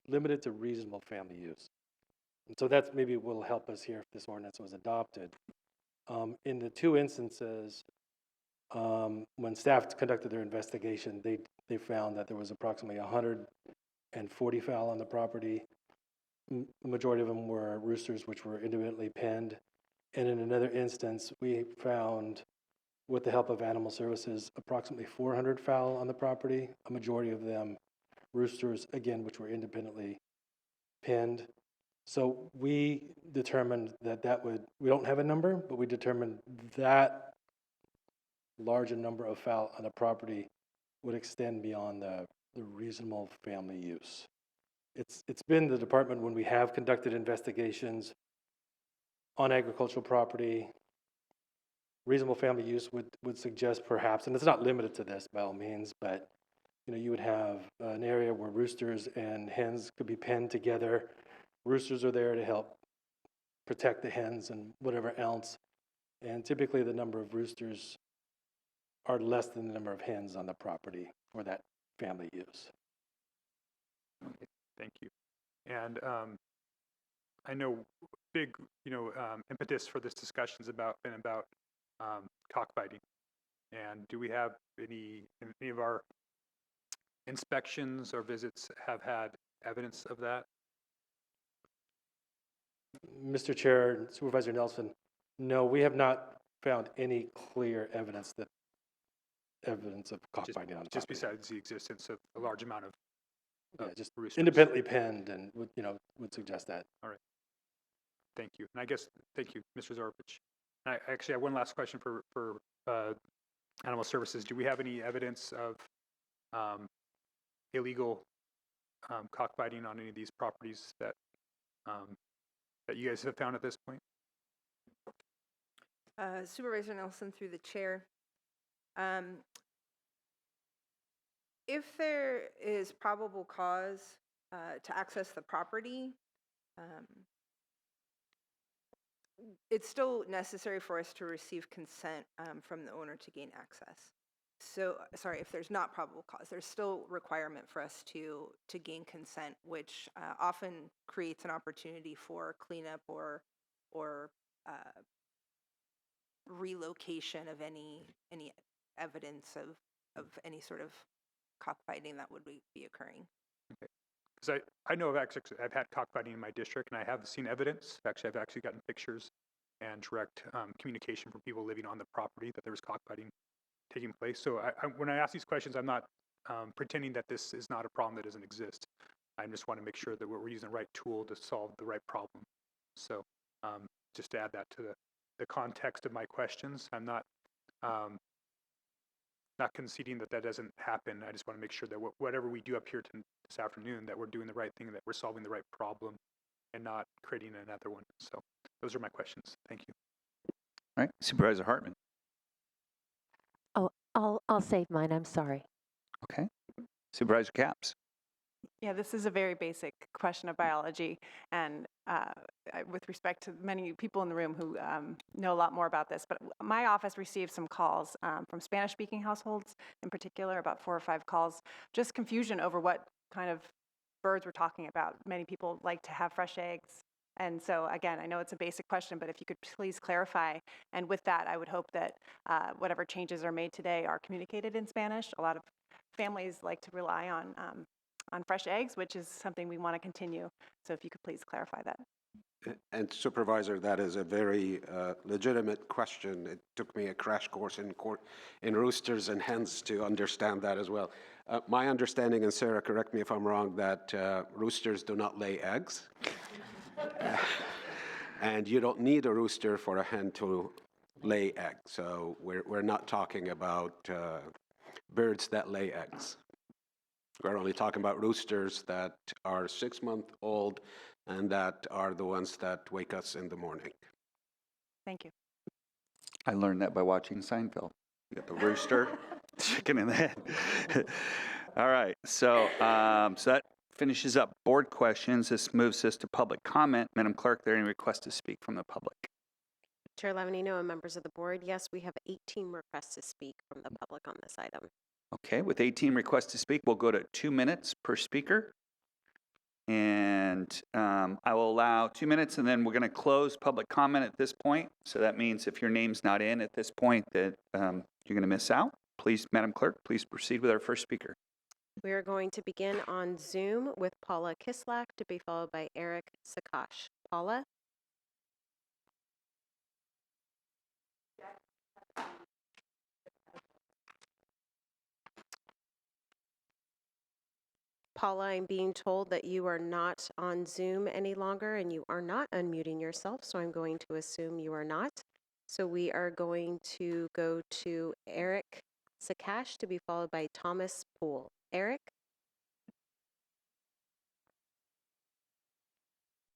limited to reasonable family use. And so that's maybe will help us here if this ordinance was adopted. In the two instances, when staff conducted their investigation, they found that there was approximately 140 fowl on the property. The majority of them were roosters, which were independently penned. And in another instance, we found, with the help of animal services, approximately 400 fowl on the property. A majority of them roosters, again, which were independently penned. So we determined that we don't have a number, but we determined that larger number of fowl on the property would extend beyond the reasonable family use. It's been the department when we have conducted investigations on agricultural property, reasonable family use would suggest perhaps, and it's not limited to this by all means, but you would have an area where roosters and hens could be penned together. Roosters are there to help protect the hens and whatever else. And typically the number of roosters are less than the number of hens on the property for that family use. Okay, thank you. And I know big, impetus for this discussion has been about cockfighting. And do we have any of our inspections or visits have had evidence of that? Mr. Chair, Supervisor Nelson, no, we have not found any clear evidence of cockfighting on the Just property. besides the existence of a large amount of just roosters. independently penned and would suggest that. All right. Thank you. And I guess, thank you, Mr. Zorovich. I actually have one last question for Animal Services. Do we have any evidence of illegal cockfighting on any of these properties that you guys have found at this point? Supervisor Nelson, through the chair. If there is probable cause to access the property, it's still necessary for us to receive consent from the owner to gain access. So, sorry, if there's not probable cause, there's still requirement for us to gain consent, which often creates an opportunity for cleanup or relocation of any evidence of any sort of cockfighting that would be occurring. Okay. Because I know I've had cockfighting in my district, and I have seen evidence. Actually, I've actually gotten pictures and direct communication from people living on the property that there was cockfighting taking place. So when I ask these questions, I'm not pretending that this is not a problem that doesn't exist. I just want to make sure that we're using the right tool to solve the right problem. So just to add that to the context of my questions, I'm not conceding that doesn't happen. I just want to make sure that whatever we do up here this afternoon, that we're doing the right thing, that we're solving the right problem and not creating another one. So those are my questions. Thank you. All right, Supervisor Hartman. Oh, I'll save mine. I'm sorry. Okay. Supervisor Capps. Yeah, this is a very basic question of biology, and with respect to many people in the room who know a lot more about this, but my office received some calls from Spanish-speaking households in particular, about 4 or 5 calls, just confusion over what kind of birds we're talking about. Many people like to have fresh eggs. And so, again, I know it's a basic question, but if you could please clarify. And with that, I would hope that whatever changes are made today are communicated in Spanish. A lot of families like to rely on fresh eggs, which is something we want to continue. So if you could please clarify that. And Supervisor, that is a very legitimate question. It took me a crash course in roosters and hens to understand that as well. My understanding, and Sarah, correct me if I'm wrong, that roosters do not lay eggs. And you don't need a rooster for a hen to lay eggs. So we're not talking about birds that lay eggs. We're only talking about roosters that are 6-month-old and that are the ones that wake us in the morning. Thank you. I learned that by watching Seinfeld. You got the rooster, chicken in the head. All right, so that finishes up board questions. This moves us to public comment. Madam Clerk, are there any requests to speak from the public? Chair Lavanino and members of the board, yes, we have 18 requests to speak from the public on this item. Okay, with 18 requests to speak, we'll go to 2 minutes per speaker. And I will allow 2 minutes, and then we're going to close public comment at this point. So that means if your name's not in at this point, that you're going to miss out. Please, Madam Clerk, please proceed with our first speaker. We are going to begin on Zoom with Paula Kislak, to be followed by Eric Sakash. Paula? Paula, I'm being told that you are not on Zoom any longer and you are not unmuting yourself, so I'm going to assume you are not. So we are going to go to Eric Sakash to be followed by Thomas Poole. Eric?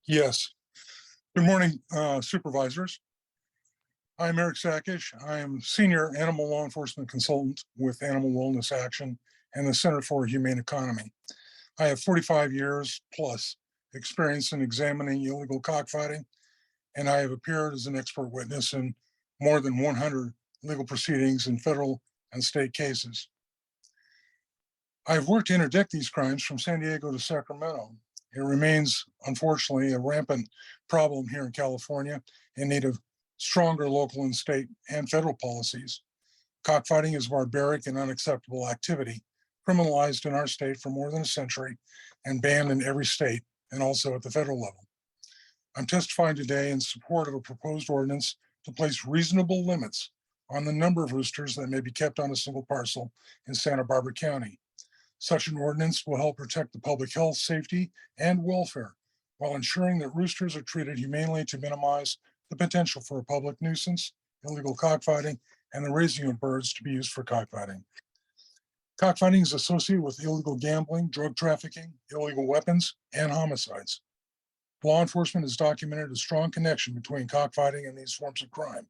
Yes. Good morning, supervisors. I'm Eric Sakish. I am Senior Animal Law Enforcement Consultant with Animal Wellness Action and the Center for a Humane Economy. I have 45 years plus experience in examining illegal cockfighting, and I have appeared as an expert witness in more than 100 legal proceedings in federal and state cases. I've worked to interdict these crimes from San Diego to Sacramento. It remains, unfortunately, a rampant problem here in California in need of stronger local and state and federal policies. Cockfighting is a barbaric and unacceptable activity, criminalized in our state for more than a century and banned in every state and also at the federal level. I'm testifying today in support of a proposed ordinance to place reasonable limits on the number of roosters that may be kept on a single parcel in Santa Barbara County. Such an ordinance will help protect the public health, safety, and welfare while ensuring that roosters are treated humanely to minimize the potential for a public nuisance, illegal cockfighting, and the raising of birds to be used for cockfighting. Cockfighting is associated with illegal gambling, drug trafficking, illegal weapons, and homicides. Law enforcement has documented a strong connection between cockfighting and these forms of crime.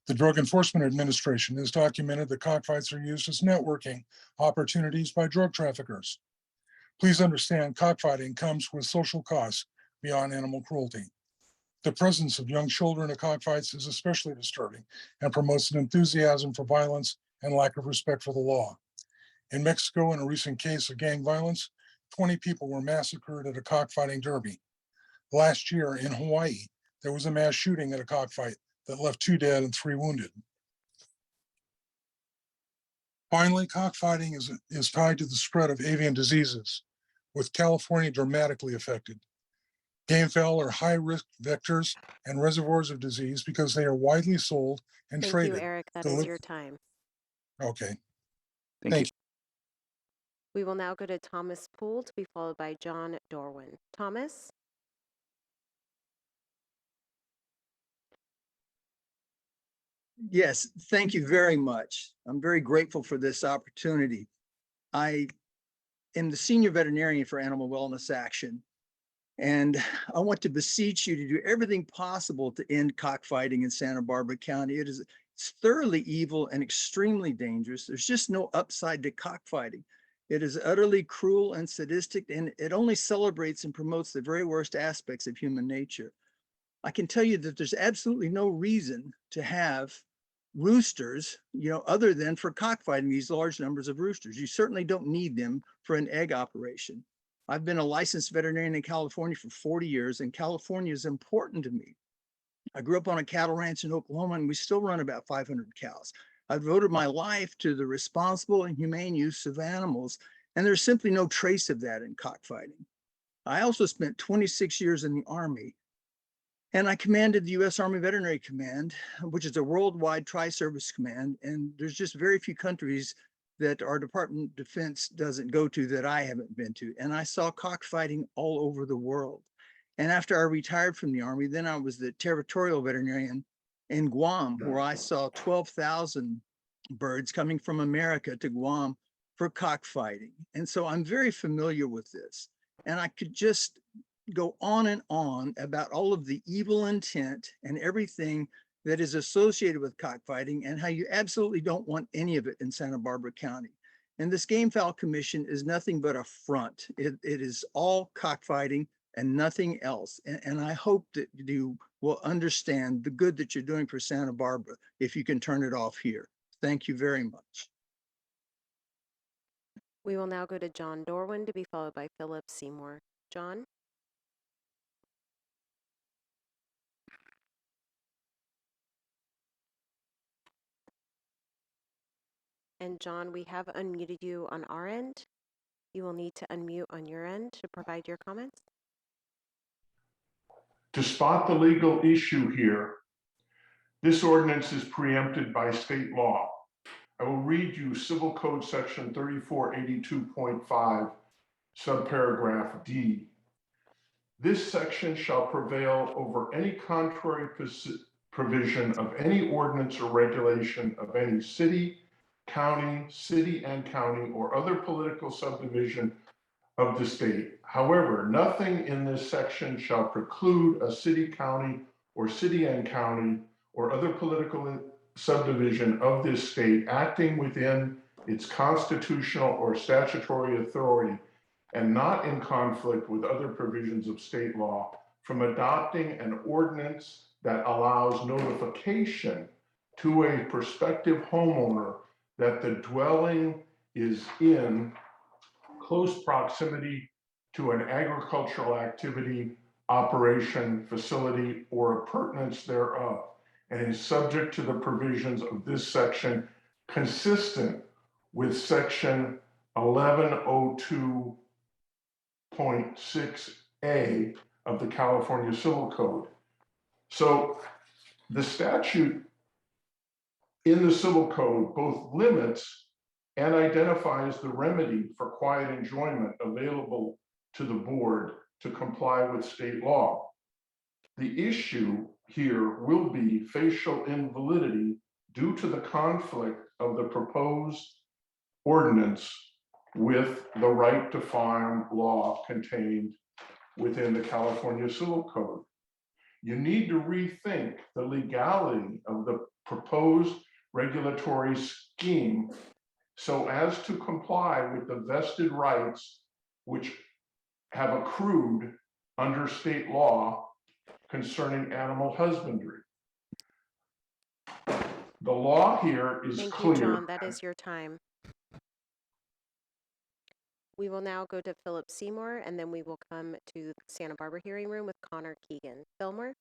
The Drug Enforcement Administration has documented that cockfights are used as networking opportunities by drug traffickers. Please understand, cockfighting comes with social costs beyond animal cruelty. The presence of young children at cockfights is especially disturbing and promotes an enthusiasm for violence and lack of respect for the law. In Mexico, in a recent case of gang violence, 20 people were massacred at a cockfighting derby. Last year in Hawaii, there was a mass shooting at a cockfight that left 2 dead and 3 wounded. Finally, cockfighting is tied to the spread of avian diseases, with California dramatically affected. Gamefowl are high-risk vectors and reservoirs of disease because they are widely sold and Thank traded. you, Eric. That is your time. Okay. Thank you. We will now go to Thomas Poole to be followed by John Dorwin. Thomas? Yes, thank you very much. I'm very grateful for this opportunity. I am the senior veterinarian for Animal Wellness Action, and I want to beseech you to do everything possible to end cockfighting in Santa Barbara County. It's thoroughly evil and extremely dangerous. There's just no upside to cockfighting. It is utterly cruel and sadistic, and it only celebrates and promotes the very worst aspects of human nature. I can tell you that there's absolutely no reason to have roosters, other than for cockfighting these large numbers of roosters. You certainly don't need them for an egg operation. I've been a licensed veterinarian in California for 40 years, and California is important to me. I grew up on a cattle ranch in Oklahoma, and we still run about 500 cows. I've devoted my life to the responsible and humane use of animals, and there's simply no trace of that in cockfighting. I also spent 26 years in the Army, and I commanded the U.S. Army Veterinary Command, which is a worldwide tri-service command. And there's just very few countries that our Department of Defense doesn't go to that I haven't been to. And I saw cockfighting all over the world. And after I retired from the Army, then I was the territorial veterinarian in Guam, where I saw 12,000 birds coming from America to Guam for cockfighting. And so I'm very familiar with this. And I could just go on and on about all of the evil intent and everything that is associated with cockfighting and how you absolutely don't want any of it in Santa Barbara County. And this Gamefowl Commission is nothing but a front. It is all cockfighting and nothing else. And I hope that you will understand the good that you're doing for Santa Barbara if you can turn it off here. Thank you very much. We will now go to John Dorwin to be followed by Philip Seymour. John? And John, we have unmuted you on our end. You will need to unmute on your end to provide your comments. To spot the legal issue here, this ordinance is preempted by state law. I will read you Civil Code Section 3482.5, subparagraph D. This section shall prevail over any contrary provision of any ordinance or regulation of any city, and county, or other political subdivision of the state. However, nothing in this section shall preclude a city, county, and county, or other political subdivision of this state acting within its constitutional or statutory authority and not in conflict with other provisions of state law from adopting an ordinance that allows notification to a prospective homeowner that the dwelling is in close proximity to an agricultural activity, operation, facility, or appurtenance thereof, and is subject to the provisions of this section consistent with section 1102.6A of the California Civil Code. So the statute in the Civil Code both limits and identifies the remedy for quiet enjoyment available to the board to comply with state law. The issue here will be facial invalidity due to the conflict of the proposed ordinance with the right to farm law contained within the California Civil Code. You need to rethink the legality of the proposed regulatory scheme so as to comply with the vested rights which have accrued under state law concerning animal husbandry. The law here is Thank clear. you, John. That is your time. We will now go to Philip Seymour, and then we will come to the Santa Barbara hearing room with Connor Keegan. Philip?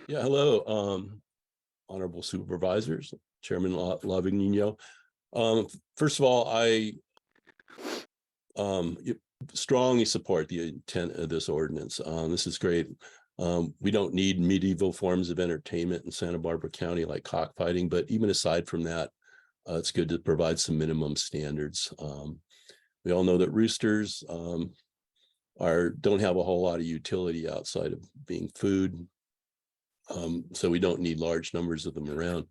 Yeah, hello, honorable supervisors, Chairman Lavigno. First of all, I strongly support the intent of this ordinance. This is great. We don't need medieval forms of entertainment in Santa Barbara County like cockfighting, but even aside from that, it's good to provide some minimum standards. We all know that roosters don't have a whole lot of utility outside of being food. So we don't need large numbers of them around.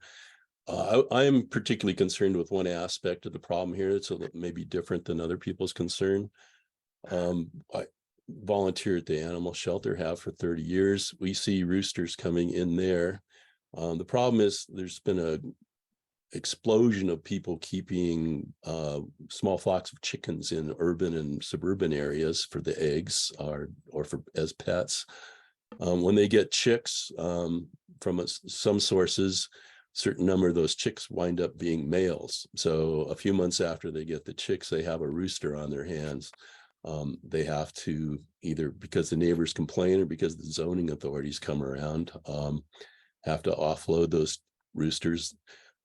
I am particularly concerned with one aspect of the problem here. It's maybe different than other people's concern. I volunteer at the animal shelter, have for 30 years. We see roosters coming in there. The problem is there's been an explosion of people keeping small flocks of chickens in urban and suburban areas for the eggs or as pets. When they get chicks from some sources, certain number of those chicks wind up being males. So a few months after they get the chicks, they have a rooster on their hands. They have to, either because the neighbors complain or because the zoning authorities come around, have to offload those roosters.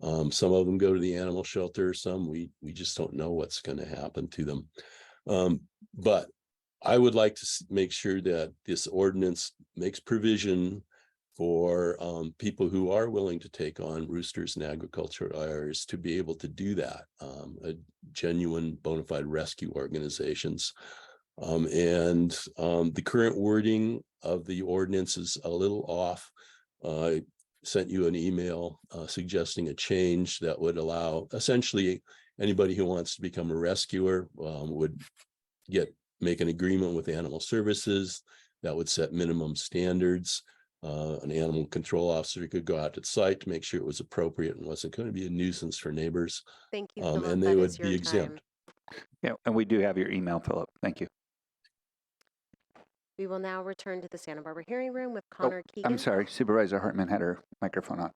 Some of them go to the animal shelter. Some we just don't know what's going to happen to them. But I would like to make sure that this ordinance makes provision for people who are willing to take on roosters and agricultural areas to be able to do that, genuine bona fide rescue organizations. The current wording of the ordinance is a little off. I sent you an email suggesting a change that would allow essentially anybody who wants to become a rescuer would make an agreement with animal services that would set minimum standards. An animal control officer could go out to the site to make sure it was appropriate and wasn't going to be a nuisance for neighbors. Thank you, Philip. And they would be exempt. Yeah, and we do have your email, Philip. Thank you. We will now return to the Santa Barbara hearing room with Connor Keegan. I'm sorry, Supervisor Hartman had her microphone on.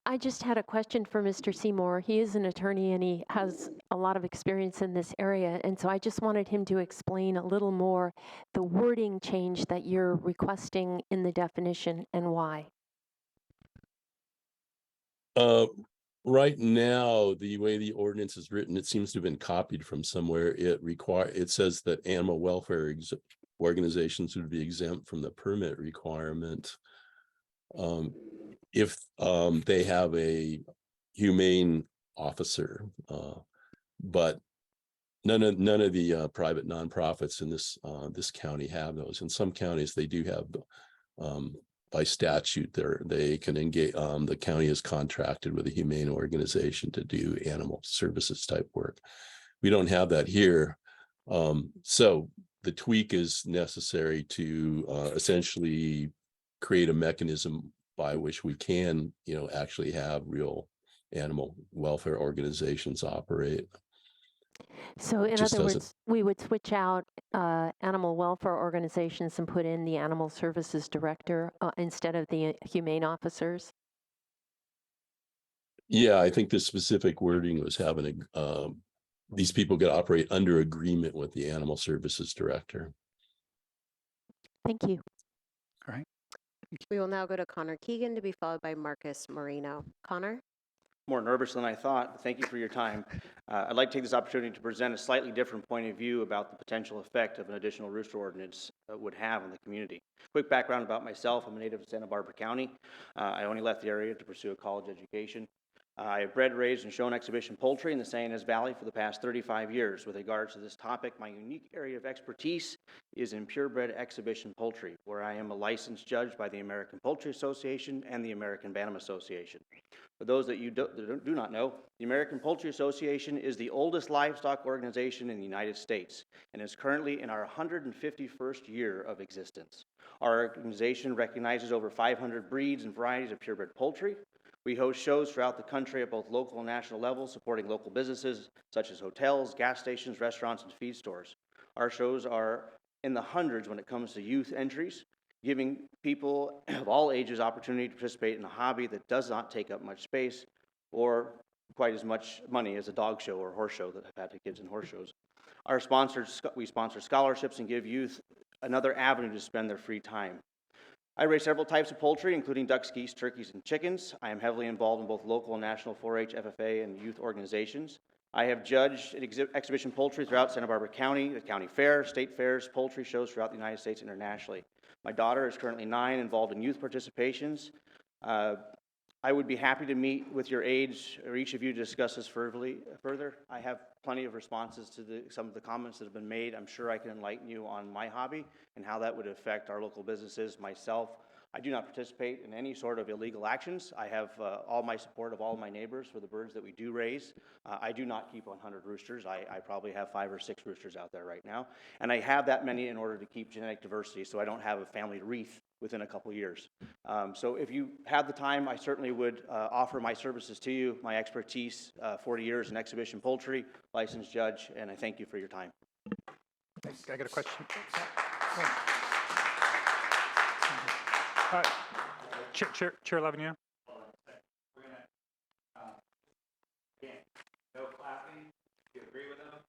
I just had a question for Mr. Seymour. He is an attorney and he has a lot of experience in this area. And so I just wanted him to explain a little more the wording change that you're requesting in the definition and why. Right now, the way the ordinance is written, it seems to have been copied from somewhere. It says that animal welfare organizations would be exempt from the permit requirement if they have a humane officer. But none of the private nonprofits in this county have those. In some counties, they do have, by statute, they can engage. The county is contracted with a humane organization to do animal services type work. We don't have that here. So the tweak is necessary to essentially create a mechanism by which we can, actually have real animal welfare organizations operate. So in Just other doesn't. words, we would switch out animal welfare organizations and put in the animal services director instead of the humane officers? Yeah, I think the specific wording was having these people could operate under agreement with the animal services director. Thank you. All right. We will now go to Connor Keegan to be followed by Marcus Marino. Connor? More nervous than I thought. Thank you for your time. I'd like to take this opportunity to present a slightly different point of view about the potential effect of an additional rooster ordinance would have on the community. Quick background about myself. I'm a native of Santa Barbara County. I only left the area to pursue a college education. I have bred, raised, and shown exhibition poultry in the San Ynez Valley for the past 35 years. With regards to this topic, my unique area of expertise is in purebred exhibition poultry, where I am a licensed judge by the American Poultry Association and the American Bantam Association. For those that you do not know, the American Poultry Association is the oldest livestock organization in the United States and is currently in our 151st year of existence. Our organization recognizes over 500 breeds and varieties of purebred poultry. We host shows throughout the country at both local and national levels, supporting local businesses such as hotels, gas stations, restaurants, and feed stores. Our shows are in the hundreds when it comes to youth entries, giving people of all ages opportunity to participate in a hobby that does not take up much space or quite as much money as a dog show or horse show that I've had to kids in horse shows. We sponsor scholarships and give youth another avenue to spend their free time. I raise several types of poultry, including ducks, geese, turkeys, and chickens. I am heavily involved in both local and national 4-H, FFA, and youth organizations. I have judged exhibition poultry throughout Santa Barbara County, the county fair, state fairs, poultry shows throughout the United States internationally. My daughter is currently 9, involved in youth participations. I would be happy to meet with your aides or each of you to discuss this further. I have plenty of responses to some of the comments that have been made. I'm sure I can enlighten you on my hobby and how that would affect our local businesses, myself. I do not participate in any sort of illegal actions. I have all my support of all my neighbors for the birds that we do raise. I do not keep 100 roosters. I probably have 5 or 6 roosters out there right now. And I have that many in order to keep genetic diversity so I don't have a family wreath within a couple years. So if you have the time, I certainly would offer my services to you, my expertise, 40 years in exhibition poultry, licensed judge, and I thank you for your time. Thanks. I got a question. Chair Lavigno. No clapping. Do you agree with them?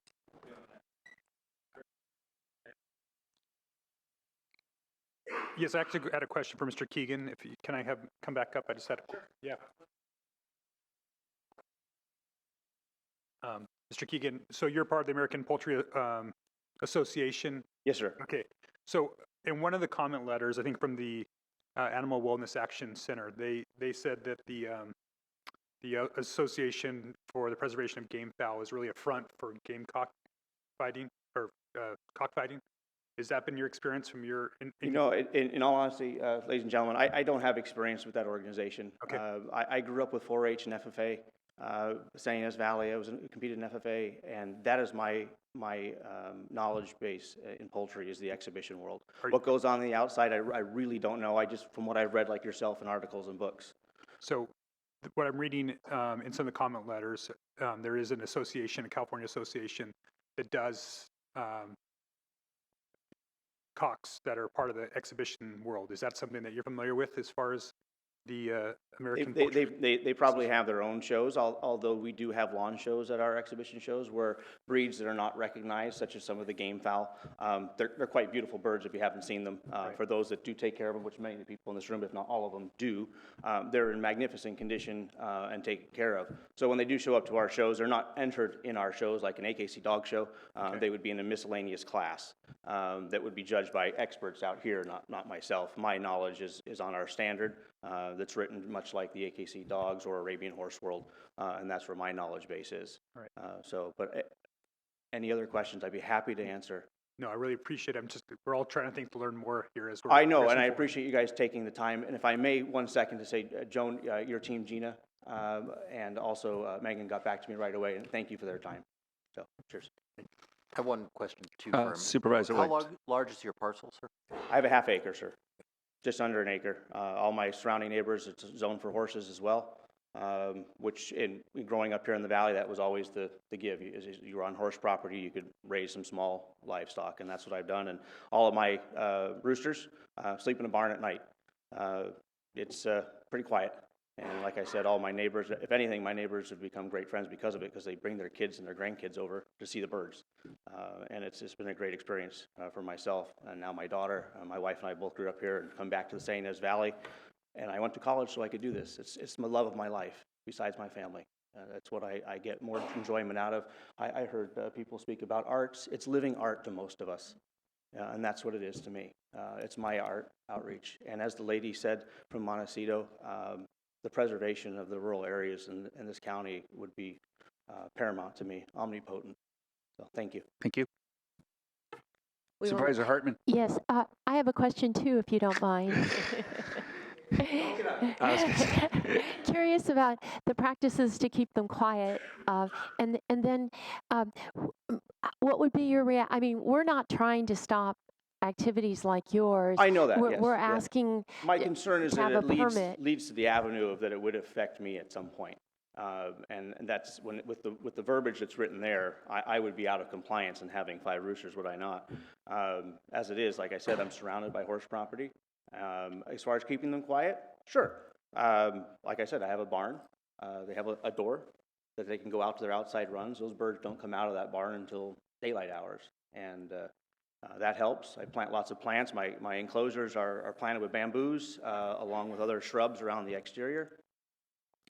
Yes, I actually had a question for Mr. Keegan. Can I come back up? I just had yeah. Mr. Keegan, so you're part of the American Poultry Association? Yes, sir. Okay. So in one of the comment letters, I think from the Animal Wellness Action Center, they said that the Association for the Preservation of Game Fowl is really a front for game cockfighting or cockfighting. Has that been your experience from your? In all honesty, ladies and gentlemen, I don't have experience with that organization. Okay. I grew up with 4-H and FFA, San Ynez Valley. I competed in FFA, and that is my knowledge base in poultry is the exhibition world. What goes on the outside, I really don't know. I just, from what I've read, like yourself, in articles and books. So what I'm reading in some of the comment letters, there is an association, a California association, that does cocks that are part of the exhibition world. Is that something that you're familiar with as far as the American Poultry? They probably have their own shows, although we do have lawn shows at our exhibition shows where breeds that are not recognized, such as some of the game fowl, they're quite beautiful birds if you haven't seen them. Right. For those that do take care of them, which many of the people in this room, if not all of them, do, they're in magnificent condition and taken care of. So when they do show up to our shows, they're not entered in our shows like an AKC dog show. Okay. They would be in a miscellaneous class that would be judged by experts out here, not myself. My knowledge is on our standard. that's written much like the AKC Dogs or Arabian Horse World, and that's where my knowledge base is. Right. Any other questions, I'd be happy to answer. No, I really appreciate it. We're all trying to learn more here as we're. I know, and progressing I forward. appreciate you guys taking the time. And if I may, 1 second to say, Joan, your team, Gina, and also Megan got back to me right away, and thank you for their time. So, cheers. I have one question too. For him. Supervisor How White. large is your parcel, sir? I have a half acre, sir, just under an acre. All my surrounding neighbors, it's zoned for horses as well, which in growing up here in the valley, that was always the give. You were on horse property, you could raise some small livestock, and that's what I've done. And all of my roosters sleep in a barn at night. It's pretty quiet. And like I said, all my neighbors, if anything, my neighbors have become great friends because of it, because they bring their kids and their grandkids over to see the birds. And it's been a great experience for myself. And now my daughter, my wife and I both grew up here and come back to the St. Inez Valley. And I went to college so I could do this. It's the love of my life, besides my family. That's what I get more enjoyment out of. I heard people speak about arts. It's living art to most of us. And that's what it is to me. It's my art outreach. And as the lady said from Montecito, the preservation of the rural areas in this county would be paramount to me, omnipotent. So thank you. Thank you. We will- Supervisor Hartman. Yes, I have a question too, if you don't mind. Curious about the practices to keep them quiet, and then what would be your I mean, we're not trying to stop activities like yours. I know that, We're, yes, we're yeah. asking. My concern is to that have it a permit. leads to the avenue of that it would affect me at some point. And that's when, with the verbiage that's written there, I would be out of compliance in having 5 roosters, would I not? As it is, like I said, I'm surrounded by horse property. As far as keeping them quiet, sure. Like I said, I have a barn. They have a door that they can go out to their outside runs. Those birds don't come out of that barn until daylight hours, and that helps. I plant lots of plants. My enclosures are planted with bamboos, along with other shrubs around the exterior.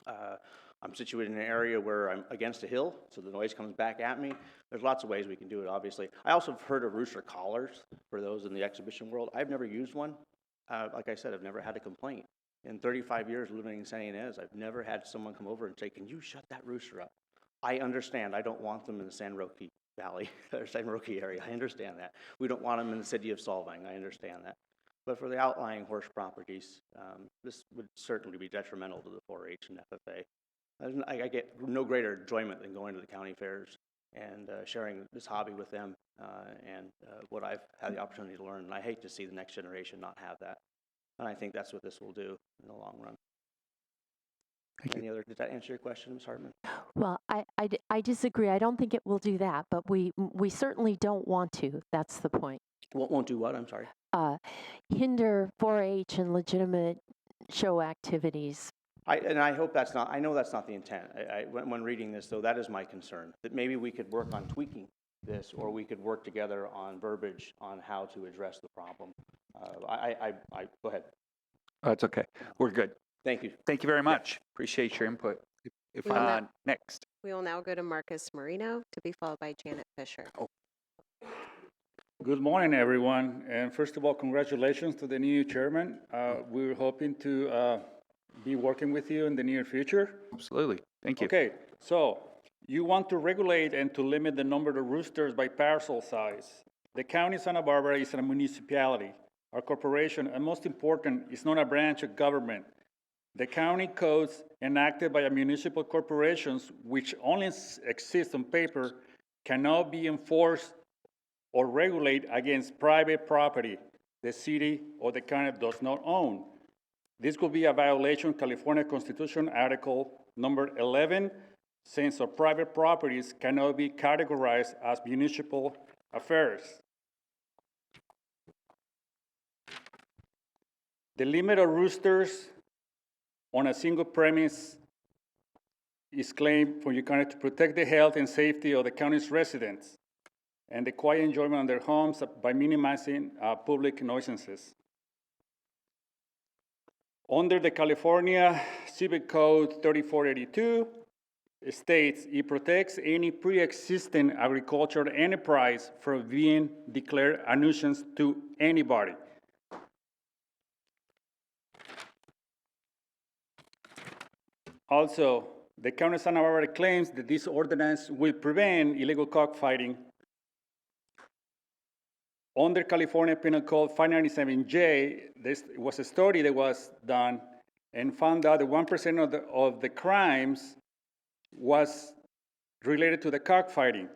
I'm situated in an area where I'm against a hill, so the noise comes back at me. There's lots of ways we can do it, obviously. I also have heard of rooster collars for those in the exhibition world. I've never used one. Like I said, I've never had a complaint. In 35 years living in St. Inez, I've never had someone come over and say, can you shut that rooster up? I understand. I don't want them in the San Roque Valley or San Roque area. I understand that. We don't want them in the city of Solvang. I understand that. But for the outlying horse properties, this would certainly be detrimental to the 4-H and FFA. I get no greater enjoyment than going to the county fairs and sharing this hobby with them and what I've had the opportunity to learn. And I hate to see the next generation not have that. And I think that's what this will do in the long run. Any other, did that answer your question, Ms. Hartman? Well, I disagree. I don't think it will do that, but we certainly don't want to. That's the point. Won't do what? I'm sorry. Hinder 4-H and legitimate show activities. I hope that's not, I know that's not the intent. When reading this, though, that is my concern, that maybe we could work on tweaking this, or we could work together on verbiage on how to address the problem. Go ahead. That's okay. We're good. Thank you. Thank you very much. Appreciate your input. Next. We will now go to Marcus Marino, to be followed by Janet Fisher. Good morning, everyone. And first of all, congratulations to the new chairman. We're hoping to be working with you in the near future. Absolutely. Thank you. Okay, so you want to regulate and to limit the number of roosters by parcel size. The county of Santa Barbara is a municipality. Our corporation, and most important, is not a branch of government. The county codes enacted by municipal corporations, which only exist on paper, cannot be enforced or regulate against private property the city or the county does not own. This could be a violation of California Constitution Article number 11, since our private properties cannot be categorized as municipal affairs. The limit of roosters on a single premise is claimed for your county to protect the health and safety of the county's residents and the quiet enjoyment of their homes by minimizing public nuisances. Under the California Civic Code 3482, it states it protects any pre-existing agricultural enterprise from being declared a nuisance to anybody. Also, the County of Santa Barbara claims that this ordinance will prevent illegal cockfighting. Under California Penal Code 597J, this was a study that was done and found out that 1% of the crimes was related to the cockfighting.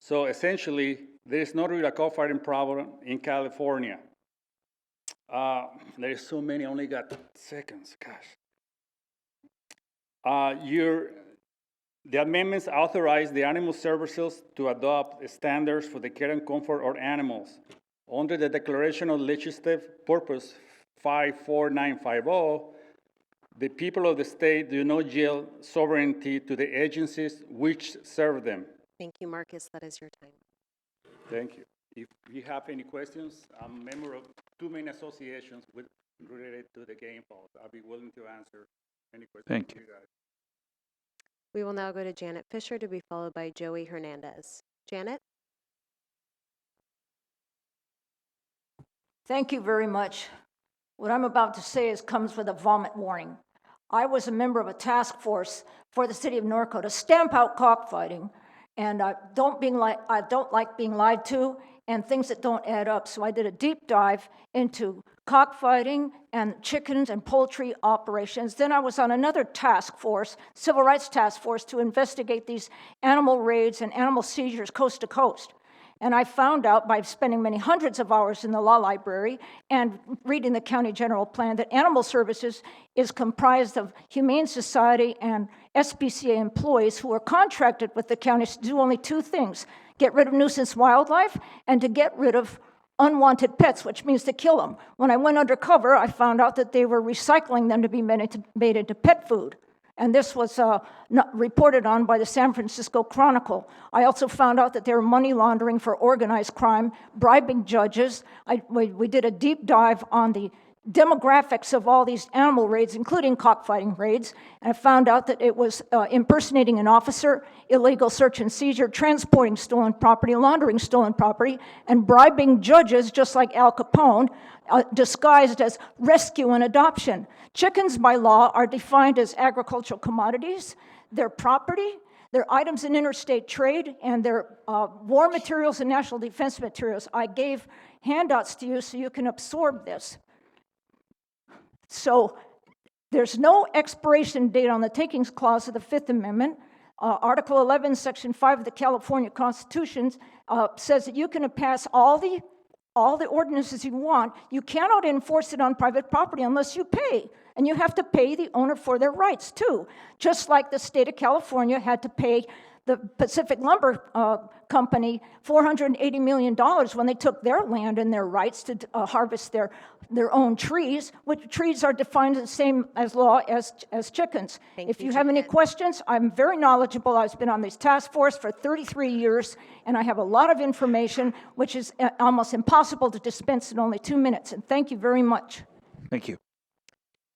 So essentially, there is not really a cockfighting problem in California. There is so many, I only got seconds, gosh. The amendments authorize the animal services to adopt standards for the care and comfort of animals. Under the Declaration of Legislative Purpose 54950, the people of the state do not yield sovereignty to the agencies which serve them. Thank you, Marcus. That is your time. Thank you. If you have any questions, I'm a member of 2 main associations related to the game balls. I'll be willing to answer any questions. Thank you. Guys. We will now go to Janet Fisher to be followed by Joey Hernandez. Janet? Thank you very much. What I'm about to say comes with a vomit warning. I was a member of a task force for the city of Norco to stamp out cockfighting, and I don't like being lied to and things that don't add up. So I did a deep dive into cockfighting and chickens and poultry operations. Then I was on another task force, civil rights task force, to investigate these animal raids and animal seizures coast to coast. And I found out by spending many hundreds of hours in the law library and reading the county general plan that animal services is comprised of Humane Society and SPCA employees who are contracted with the county to do only 2 things: get rid of nuisance wildlife and to get rid of unwanted pets, which means to kill them. When I went undercover, I found out that they were recycling them to be made into pet food. And this was reported on by the San Francisco Chronicle. I also found out that they were money laundering for organized crime, bribing judges. We did a deep dive on the demographics of all these animal raids, including cockfighting raids, and I found out that it was impersonating an officer, illegal search and seizure, transporting stolen property, laundering stolen property, and bribing judges, just like Al Capone, disguised as rescue and adoption. Chickens, by law, are defined as agricultural commodities. They're property, they're items in interstate trade, and they're war materials and national defense materials. I gave handouts to you so you can absorb this. So there's no expiration date on the takings clause of the Fifth Amendment. Article 11, Section 5 of the California Constitution says that you can pass all the ordinances you want. You cannot enforce it on private property unless you pay. And you have to pay the owner for their rights, too. Just like the state of California had to pay the Pacific Lumber Company $480 million when they took their land and their rights to harvest their own trees, which trees are defined the same as law as chickens. If you have any questions, I'm very knowledgeable. I've been on this task force for 33 years, and I have a lot of information, which is almost impossible to dispense in only 2 minutes. And thank you very much. Thank you.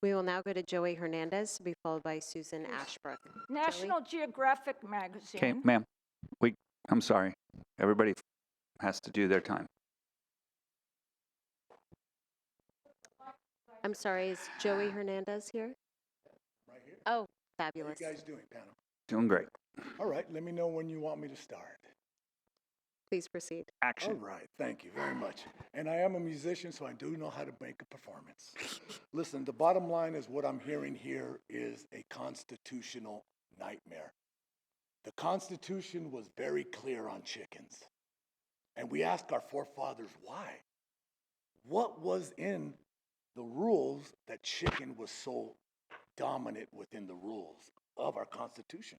We will now go to Joey Hernandez to be followed by Susan Ashbrook. National Geographic magazine. Okay, ma'am. I'm sorry. Everybody has to do their time. I'm sorry, is Joey Hernandez here? Right here. Oh, fabulous. How you guys doing, panel? Doing great. All right, let me know when you want me to start. Please proceed. Action. All right, thank you very much. And I am a musician, so I do know how to make a performance. Listen, the bottom line is what I'm hearing here is a constitutional nightmare. The Constitution was very clear on chickens. And we asked our forefathers why. What was in the rules that chicken was so dominant within the rules of our Constitution?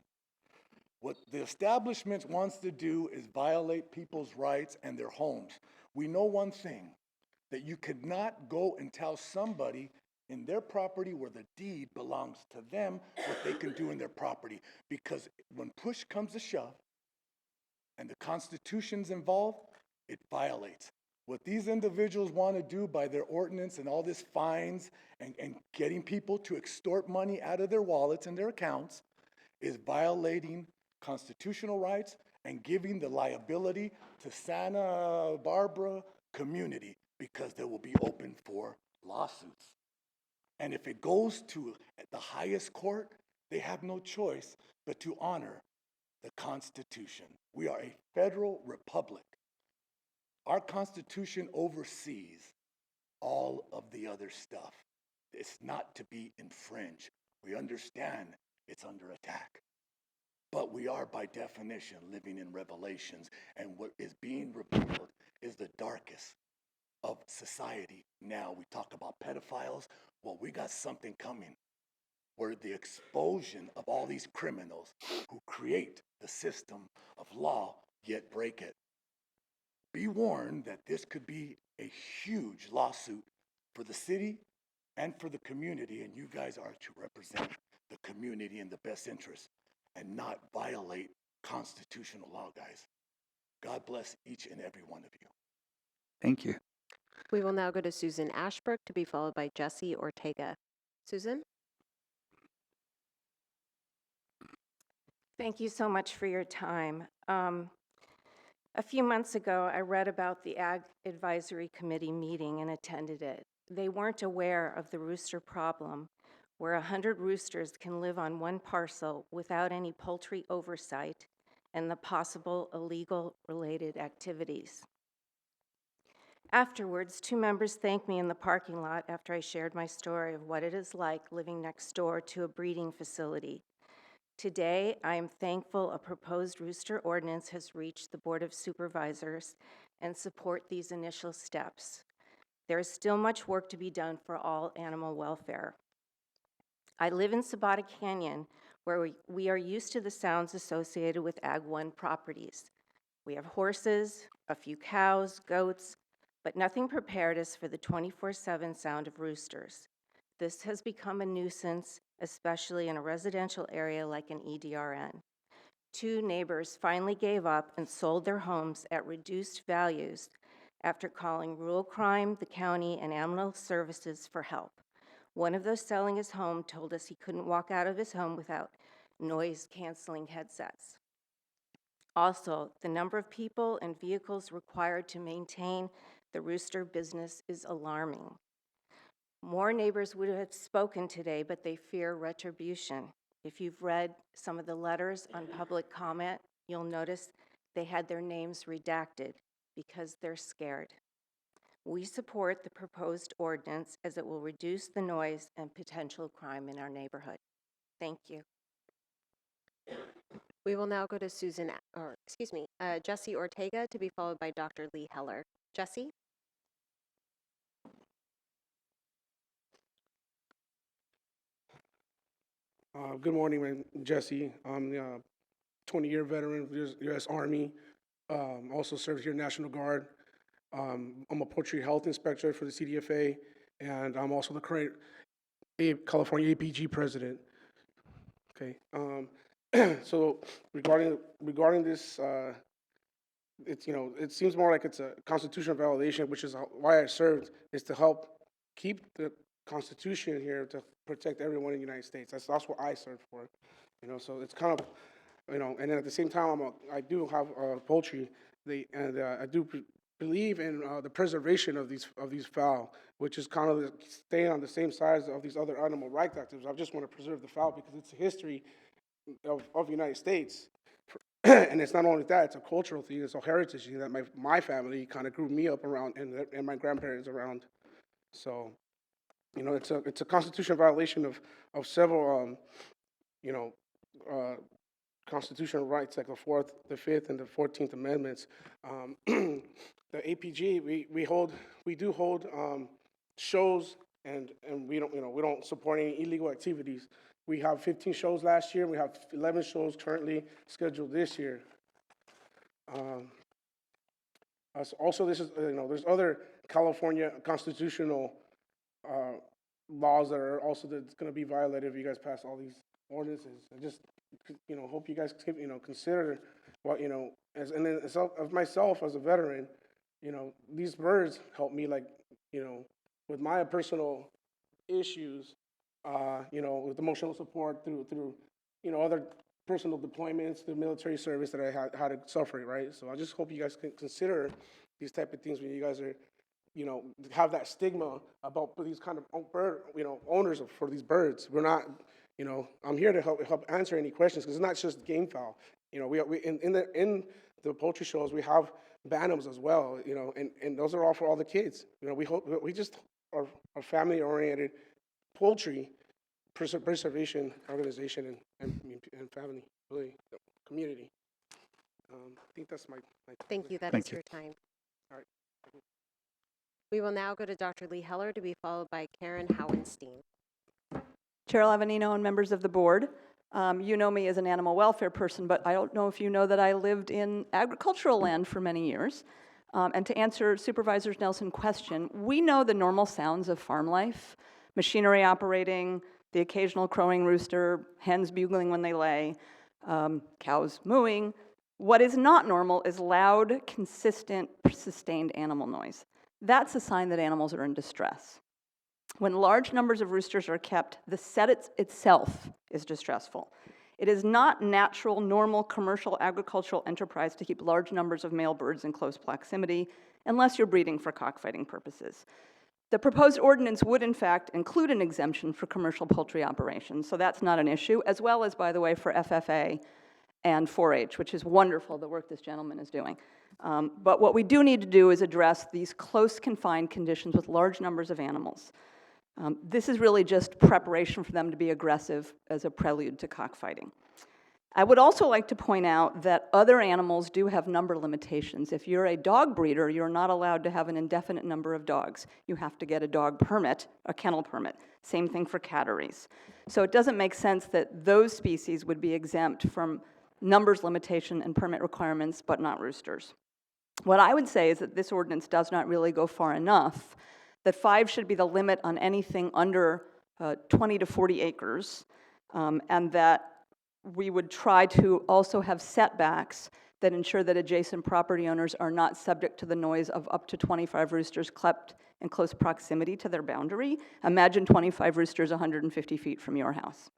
What the establishment wants to do is violate people's rights and their homes. We know one thing, that you could not go and tell somebody in their property where the deed belongs to them what they can do in their property. Because when push comes to shove and the Constitution's involved, it violates. What these individuals want to do by their ordinance and all this fines and getting people to extort money out of their wallets and their accounts is violating constitutional rights and giving the liability to Santa Barbara community because they will be open for lawsuits. And if it goes to the highest court, They have no choice but to honor the Constitution. We are a federal republic. Our Constitution oversees all of the other stuff. It's not to be infringed. We understand it's under attack. But we are, by definition, living in revelations, and what is being revealed is the darkest of society. Now we talk about pedophiles. Well, we got something coming where the explosion of all these criminals who create the system of law yet break it. Be warned that this could be a huge lawsuit for the city and for the community, and you guys are to represent the community in the best interest and not violate constitutional law, guys. God bless each and every one of you. Thank you. We will now go to Susan Ashbrook to be followed by Jesse Ortega. Susan? Thank you so much for your time. A few months ago, I read about the Ag Advisory Committee meeting and attended it. They weren't aware of the rooster problem, where 100 roosters can live on one parcel without any poultry oversight and the possible illegal related activities. Afterwards, 2 members thanked me in the parking lot after I shared my story of what it is like living next door to a breeding facility. Today, I am thankful a proposed rooster ordinance has reached the Board of Supervisors and support these initial steps. There is still much work to be done for all animal welfare. I live in Sabata Canyon, where we are used to the sounds associated with Ag 1 properties. We have horses, a few cows, goats, but nothing prepared us for the 24/7 sound of roosters. This has become a nuisance, especially in a residential area like an EDRN. 2 neighbors finally gave up and sold their homes at reduced values after calling rural crime, the county, and animal services for help. One of those selling his home told us he couldn't walk out of his home without noise-canceling headsets. Also, the number of people and vehicles required to maintain the rooster business is alarming. More neighbors would have spoken today, but they fear retribution. If you've read some of the letters on public comment, you'll notice they had their names redacted because they're scared. We support the proposed ordinance as it will reduce the noise and potential crime in our neighborhood. Thank you. We will now go to Jesse Ortega to be followed by Dr. Lee Heller. Jesse? Good morning, I'm Jesse. I'm a 20-year veteran of the U.S. Army. Also served here in National Guard. I'm a poultry health inspector for the CDFA, and I'm also the current California APG president. Okay. So regarding this, it seems more like it's a constitutional violation, which is why I served, is to help keep the Constitution here to protect everyone in the United States. That's what I served for. So it's kind of, and then at the same time, I do have poultry, and I do believe in the preservation of these fowl, which is kind of staying on the same size of these other animal rights activists. I just want to preserve the fowl because it's a history of the United States. And it's not only that, it's a cultural thing, it's a heritage thing that my family kind of grew me up around and my grandparents around. So, it's a constitutional violation of several, constitutional rights, like the 4th, the 5th, and the 14th Amendments. The APG, we do hold shows, and we don't support any illegal activities. We have 15 shows last year. We have 11 shows currently scheduled this year. Also, this is there's other California constitutional laws that are also that's going to be violated if you guys pass all these ordinances. I just hope you guys consider what as and then of myself as a veteran. These birds help me with my personal issues. With emotional support through other personal deployments, the military service that I had to suffer, right? So I just hope you guys can consider these type of things when you guys are have that stigma about these kind of bird, owners for these birds. We're not, I'm here to help answer any questions, because it's not just game fowl. We in the poultry shows, we have bantams as well, and those are all for all the kids. We just are a family-oriented poultry preservation organization and family, really, community. I think that's my Thank you. That Thank is you. your time. All right. We will now go to Dr. Lee Heller to be followed by Karen Howenstein. Chair Lavanino and members of the board, you know me as an animal welfare person, but I don't know if you know that I lived in agricultural land for many years. And to answer Supervisor Nelson's question, we know the normal sounds of farm life, machinery operating, the occasional crowing rooster, hens bugling when they lay, cows mooing. What is not normal is loud, consistent, sustained animal noise. That's a sign that animals are in distress. When large numbers of roosters are kept, the set itself is distressful. It is not natural, normal, commercial, agricultural enterprise to keep large numbers of male birds in close proximity, unless you're breeding for cockfighting purposes. The proposed ordinance would, in fact, include an exemption for commercial poultry operations, so that's not an issue, as well as, by the way, for FFA and 4-H, which is wonderful, the work this gentleman is doing. But what we do need to do is address these close confined conditions with large numbers of animals. This is really just preparation for them to be aggressive as a prelude to cockfighting. I would also like to point out that other animals do have number limitations. If you're a dog breeder, you're not allowed to have an indefinite number of dogs. You have to get a dog permit, a kennel permit. Same thing for catteries. So it doesn't make sense that those species would be exempt from numbers limitation and permit requirements, but not roosters. What I would say is that this ordinance does not really go far enough, that 5 should be the limit on anything under 20 to 40 acres, and that we would try to also have setbacks that ensure that adjacent property owners are not subject to the noise of up to 25 roosters kept in close proximity to their boundary. Imagine 25 roosters 150 feet from your house.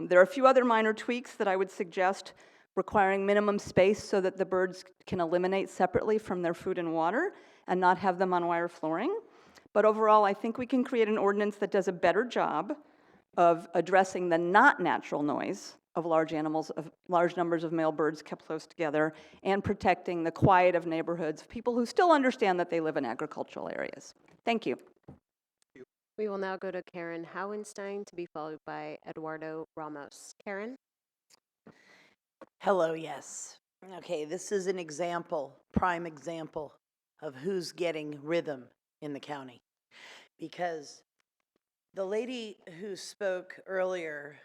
There are a few other minor tweaks that I would suggest, requiring minimum space so that the birds can eliminate separately from their food and water and not have them on wire flooring. But overall, I think we can create an ordinance that does a better job of addressing the not natural noise of large animals, of large numbers of male birds kept close together, and protecting the quiet of neighborhoods, of people who still understand that they live in agricultural areas. Thank you. We will now go to Karen Howenstein to be followed by Eduardo Ramos. Karen? Hello, yes. Okay, this is an example, prime example of who's getting rhythm in the county. Because the lady who spoke earlier,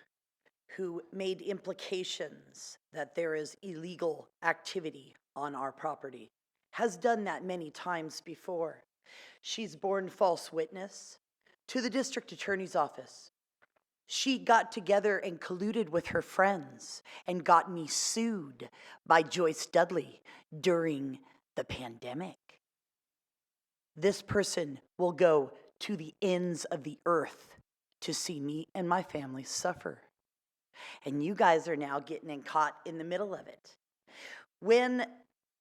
who made implications that there is illegal activity on our property, has done that many times before. She's borne false witness to the district attorney's office. She got together and colluded with her friends and got me sued by Joyce Dudley during the pandemic. This person will go to the ends of the earth to see me and my family suffer. And you guys are now getting caught in the middle of it. When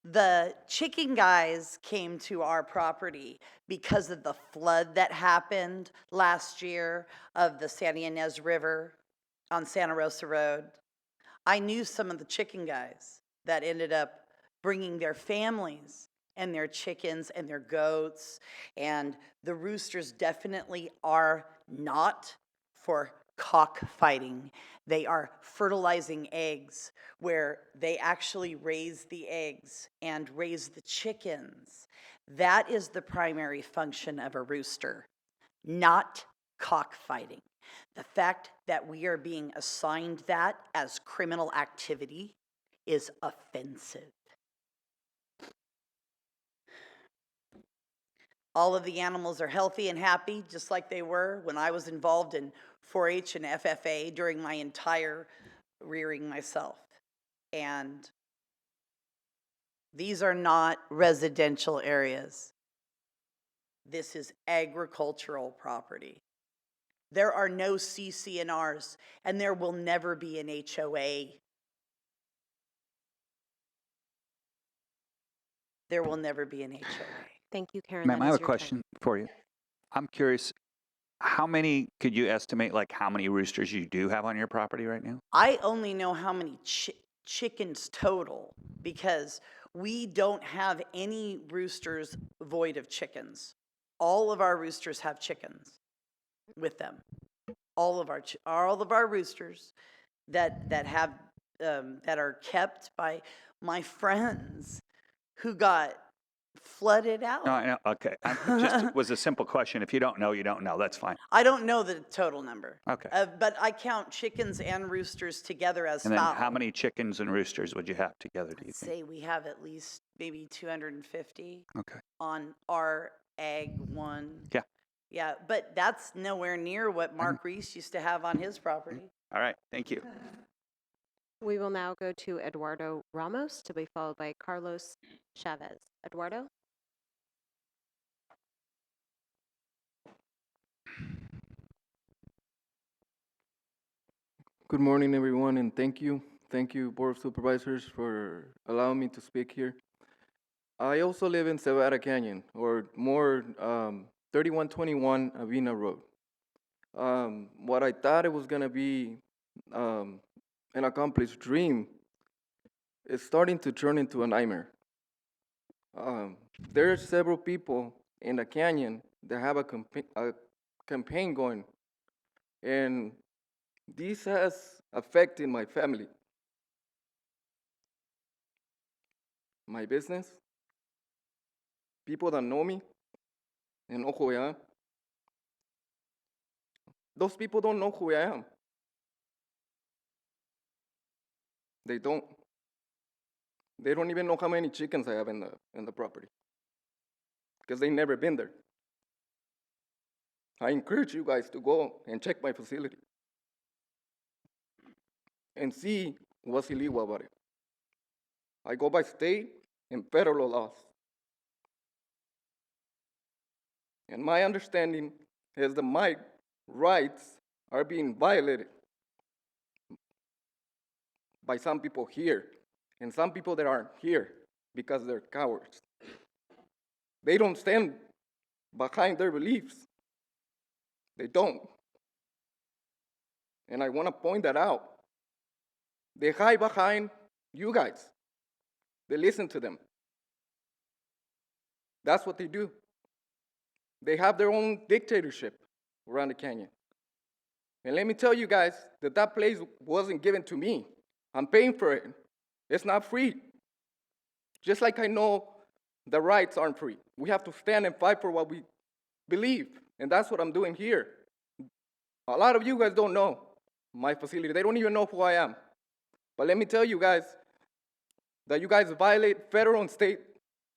the chicken guys came to our property because of the flood that happened last year of the Santa Ynez River on Santa Rosa Road, I knew some of the chicken guys that ended up bringing their families and their chickens and their goats, and the roosters definitely are not for cockfighting. They are fertilizing eggs, where they actually raise the eggs and raise the chickens. That is the primary function of a rooster, not cockfighting. The fact that we are being assigned that as criminal activity is offensive. All of the animals are healthy and happy, just like they were when I was involved in 4-H and FFA during my entire rearing myself. And these are not residential areas. This is agricultural property. There are no CC&Rs, and there will never be an HOA. There will never be an HOA. Thank you, Karen. Ma'am, That I have is a your time. question for you. I'm curious, how many, could you estimate like how many roosters you do have on your property right now? I only know how many chickens total because we don't have any roosters void of chickens. All of our roosters have chickens with them. All of our roosters that have that are kept by my friends who got flooded out. No, I know, okay. Just was a simple question. If you don't know, you don't know. That's fine. I don't know the total number. Okay. But I count chickens and roosters together as And then fowl. how many chickens and roosters would you have together, do you think? Say we have at least maybe 250 Okay. on our Ag 1. Yeah. Yeah, but that's nowhere near what Mark Reese used to have on his property. All right, thank you. We will now go to Eduardo Ramos to be followed by Carlos Chavez. Eduardo? Good morning, everyone, and thank you. Thank you, Board of Supervisors, for allowing me to speak here. I also live in Cevada Canyon, or more 3121 Avena Road. What I thought it was going to be an accomplished dream is starting to turn into a nightmare. There are several people in the canyon that have a campaign going, and this has affected my family, my business, people that know me and know who I am. Those people don't know who I am. They don't. They don't even know how many chickens I have in the property because they've never been there. I encourage you guys to go and check my facility and see what's illegal about it. I go by state and federal laws. And my understanding is that my rights are being violated by some people here and some people that aren't here because they're cowards. They don't stand behind their beliefs. They don't. And I want to point that out. They hide behind you guys. They listen to them. That's what they do. They have their own dictatorship around the canyon. And let me tell you guys that that place wasn't given to me. I'm paying for it. It's not free. Just like I know the rights aren't free. We have to stand and fight for what we believe. And that's what I'm doing here. A lot of you guys don't know my facility. They don't even know who I am. But let me tell you guys that you guys violate federal and state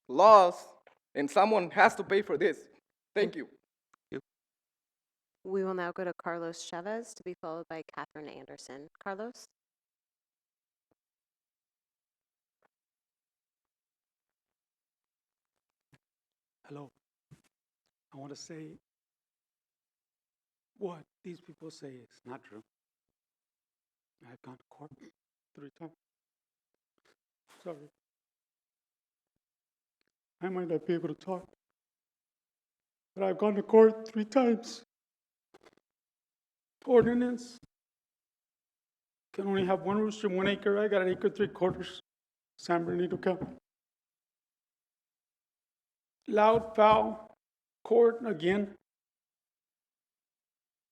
laws, and someone has to pay for this. Thank you. We will now go to Carlos Chavez to be followed by Catherine Anderson. Carlos? Hello. I want to say what these people say is not true. I've gone to court 3 times. Sorry. I might not be able to talk, but I've gone to court 3 times. Ordinance can only have 1 rooster, 1 acre. I got 1 acre 3/4, San Bernardino County. Loud, foul, court again.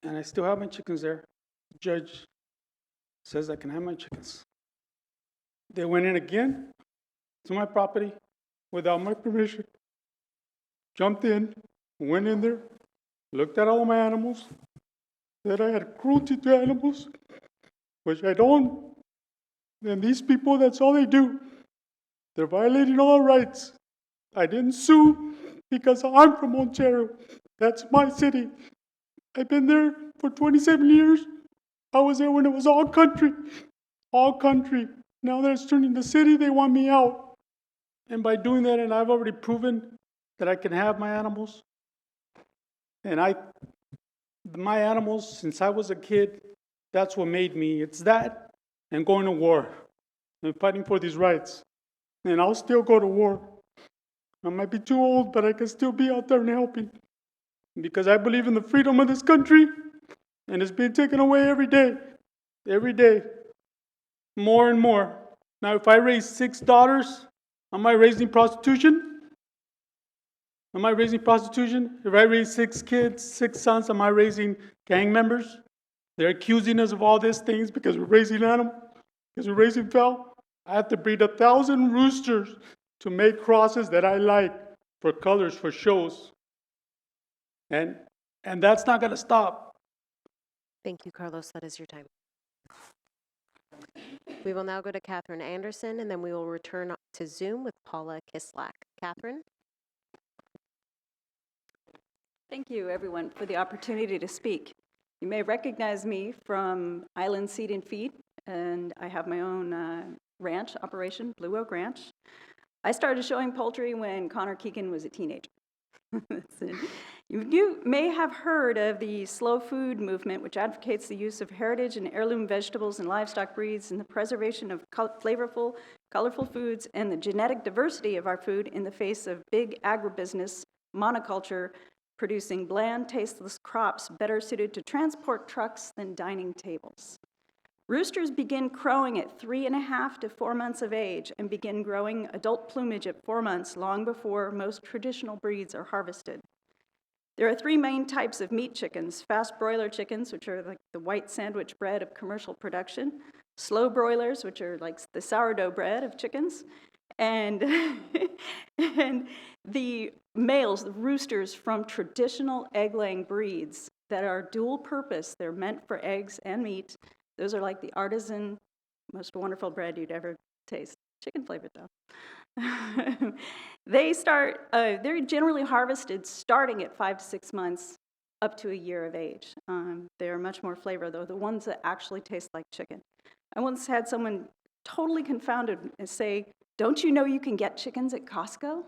And I still have my chickens there. The judge says I can have my chickens. They went in again to my property without my permission. Jumped in, went in there, looked at all my animals, said I had cruelty to animals, which I don't. And these people, that's all they do. They're violating all our rights. I didn't sue because I'm from Ontario. That's my city. I've been there for 27 years. I was there when it was all country. All country. Now that it's turning to city, they want me out. And by doing that, and I've already proven that I can have my animals. And my animals, since I was a kid, that's what made me. It's that and going to war and fighting for these rights. And I'll still go to war. I might be too old, but I can still be out there and helping. Because I believe in the freedom of this country, and it's being taken away every day, more and more. Now, if I raise 6 daughters, am I raising prostitution? Am I raising prostitution? If I raise 6 kids, 6 sons, am I raising gang members? They're accusing us of all these things because we're raising animals, because we're raising fowl. I have to breed 1,000 roosters to make crosses that I like for colors, for shows. And that's not going to stop. Thank you, Carlos. That is your time. We will now go to Catherine Anderson, and then we will return to Zoom with Paula Kislak. Catherine? Thank you, everyone, for the opportunity to speak. You may recognize me from Island Seed and Feed, and I have my own ranch operation, Blue Oak Ranch. I started showing poultry when Connor Keegan was a teenager. You may have heard of the slow food movement, which advocates the use of heritage and heirloom vegetables and livestock breeds and the preservation of flavorful, colorful foods and the genetic diversity of our food in the face of big agribusiness, monoculture, producing bland, tasteless crops better suited to transport trucks than dining tables. Roosters begin crowing at 3.5 to 4 months of age and begin growing adult plumage at 4 months, long before most traditional breeds are harvested. There are 3 main types of meat chickens: fast broiler chickens, which are like the white sandwich bread of commercial production; slow broilers, which are like the sourdough bread of chickens; and, and the males, the roosters from traditional egg-laying breeds that are dual purpose. They're meant for eggs and meat. Those are like the artisan, most wonderful bread you'd ever taste. Chicken flavored though. They're generally harvested starting at 5 to 6 months up to a year of age. They're much more flavor though, the ones that actually taste like chicken. I once had someone totally confounded and say, "Don't you know you can get chickens at Costco?"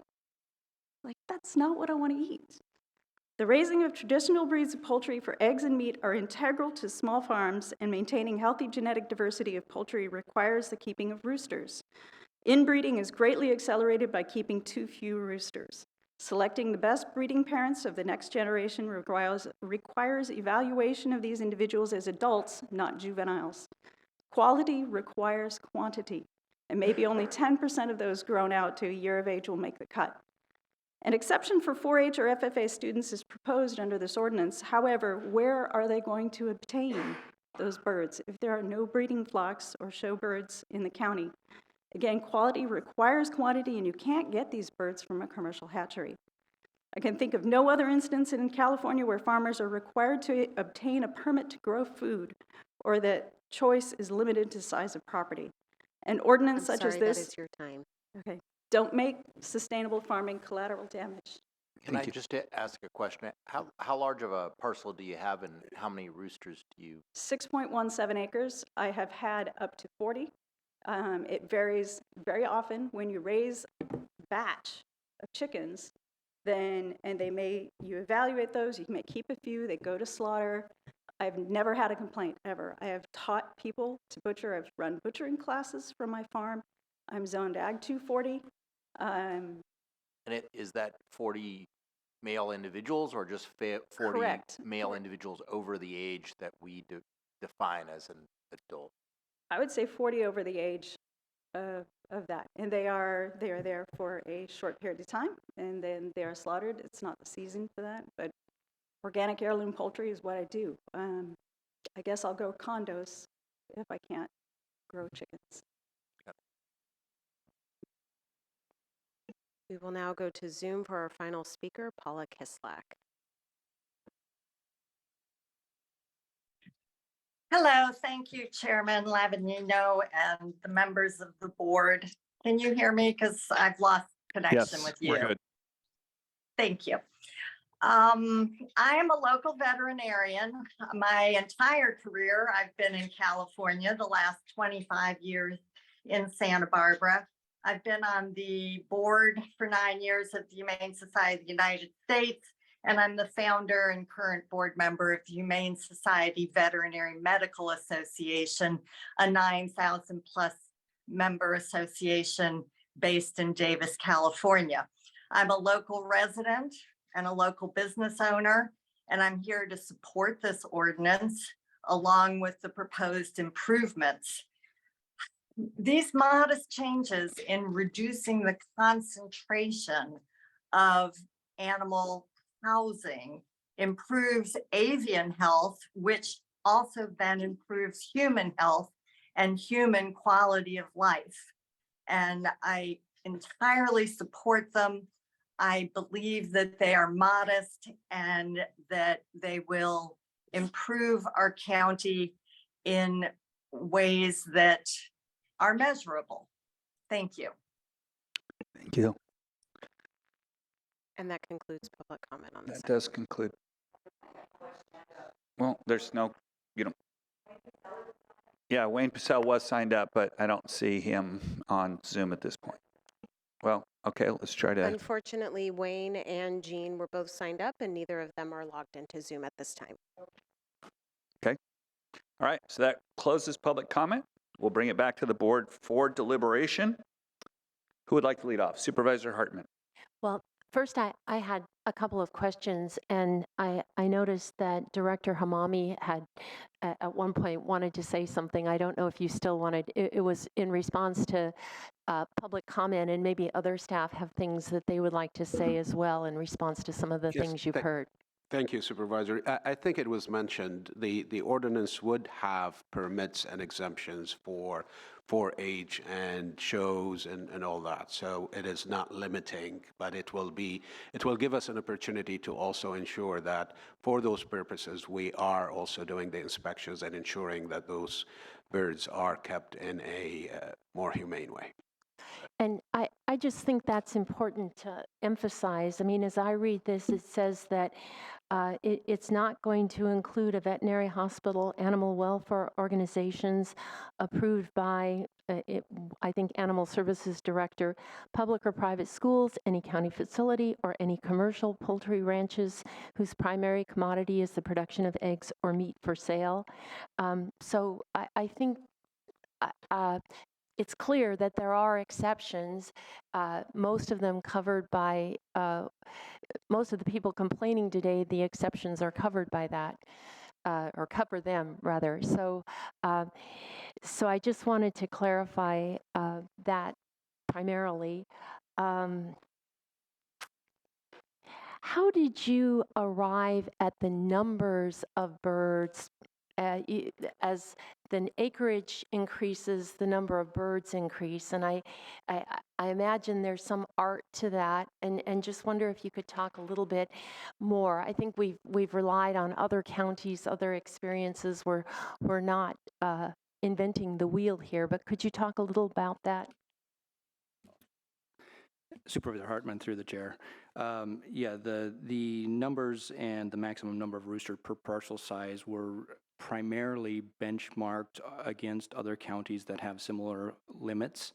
Like, that's not what I want to eat. The raising of traditional breeds of poultry for eggs and meat are integral to small farms, and maintaining healthy genetic diversity of poultry requires the keeping of roosters. Inbreeding is greatly accelerated by keeping too few roosters. Selecting the best breeding parents of the next generation requires evaluation of these individuals as adults, not juveniles. Quality requires quantity, and maybe only 10% of those grown out to a year of age will make the cut. An exception for 4-H or FFA students is proposed under this ordinance. However, where are they going to obtain those birds if there are no breeding flocks or show birds in the county? Again, quality requires quantity, and you can't get these birds from a commercial hatchery. I can think of no other instance in California where farmers are required to obtain a permit to grow food, or that choice is limited to size of property. An ordinance such as this— that is your time. Okay. Don't make sustainable farming collateral damage. Can I just ask a question? How large of a parcel do you have, and how many roosters do you? 6.17 acres. I have had up to 40. It varies very often. When you raise a batch of chickens, then, you evaluate those, you may keep a few, they go to slaughter. I've never had a complaint, ever. I have taught people to butcher. I've run butchering classes from my farm. I'm zoned Ag 240. And is that 40 male individuals, or just 40 Correct. male individuals over the age that we define as an adult? I would say 40 over the age of that. And they are there for a short period of time, and then they are slaughtered. It's not the season for that, but organic heirloom poultry is what I do. I guess I'll go condos if I can't grow chickens. We will now go to Zoom for our final speaker, Paula Kislak. Hello, thank you, Chairman Lavanino and the members of the board. Can you hear me? Because I've lost connection with you. We're good. Thank you. I am a local veterinarian. My entire career, I've been in California, the last 25 years in Santa Barbara. I've been on the board for 9 years of the Humane Society of the United States, and I'm the founder and current board member of the Humane Society Veterinary Medical Association, a 9,000 plus member association based in Davis, California. I'm a local resident and a local business owner, and I'm here to support this ordinance along with the proposed improvements. These modest changes in reducing the concentration of animal housing improves avian health, which also then improves human health and human quality of life. And I entirely support them. I believe that they are modest and that they will improve our county in ways that are measurable. Thank you. Thank you. And that concludes public comment on this. That does conclude. Well, there's no, you know. Yeah, Wayne Purcell was signed up, but I don't see him on Zoom at this point. Well, okay, let's try to. Unfortunately, Wayne and Jean were both signed up, and neither of them are logged into Zoom at this time. Okay. All right, so that closes public comment. We'll bring it back to the board for deliberation. Who would like to lead off? Supervisor Hartman. Well, first, I had a couple of questions, and I noticed that Director Hamami had at one point wanted to say something. I don't know if you still wanted, it was in response to public comment, and maybe other staff have things that they would like to say as well in response to some of the things you've heard. Thank you, Supervisor. I think it was mentioned the ordinance would have permits and exemptions for age and shows and all that. So it is not limiting, but it will give us an opportunity to also ensure that for those purposes we are also doing the inspections and ensuring that those birds are kept in a more humane way. And I just think that's important to emphasize. I mean, as I read this, it says that it's not going to include a veterinary hospital, animal welfare organizations approved by, I think, Animal Services Director, public or private schools, any county facility, or any commercial poultry ranches whose primary commodity is the production of eggs or meat for sale. So I think it's clear that there are exceptions, most of them covered by, most of the people complaining today, the exceptions are covered by that, or cover them rather. So, so I just wanted to clarify that primarily. How did you arrive at the numbers of birds? As the acreage increases, the number of birds increase, and I imagine there's some art to that, and just wonder if you could talk a little bit more. I think we've relied on other counties, other experiences. We're not inventing the wheel here, but could you talk a little about that? Supervisor Hartman, through the chair. Yeah, the numbers and the maximum number of rooster per parcel size were primarily benchmarked against other counties that have similar limits.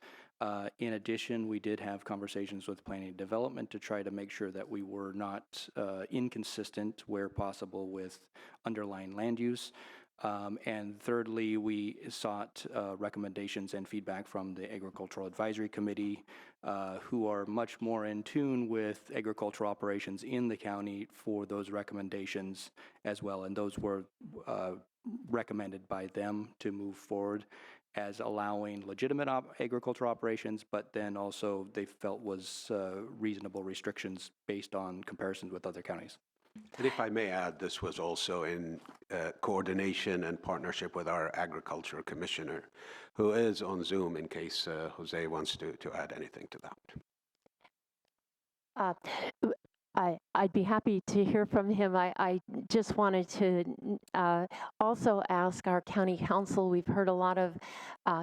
In addition, we did have conversations with planning and development to try to make sure that we were not inconsistent where possible with underlying land use. And thirdly, we sought recommendations and feedback from the Agricultural Advisory Committee, who are much more in tune with agricultural operations in the county for those recommendations as well. And those were recommended by them to move forward as allowing legitimate agricultural operations, but then also they felt was reasonable restrictions based on comparisons with other counties. And if I may add, this was also in coordination and partnership with our agriculture commissioner, who is on Zoom in case Jose wants to add anything to that. I'd be happy to hear from him. I just wanted to also ask our county council. We've heard a lot of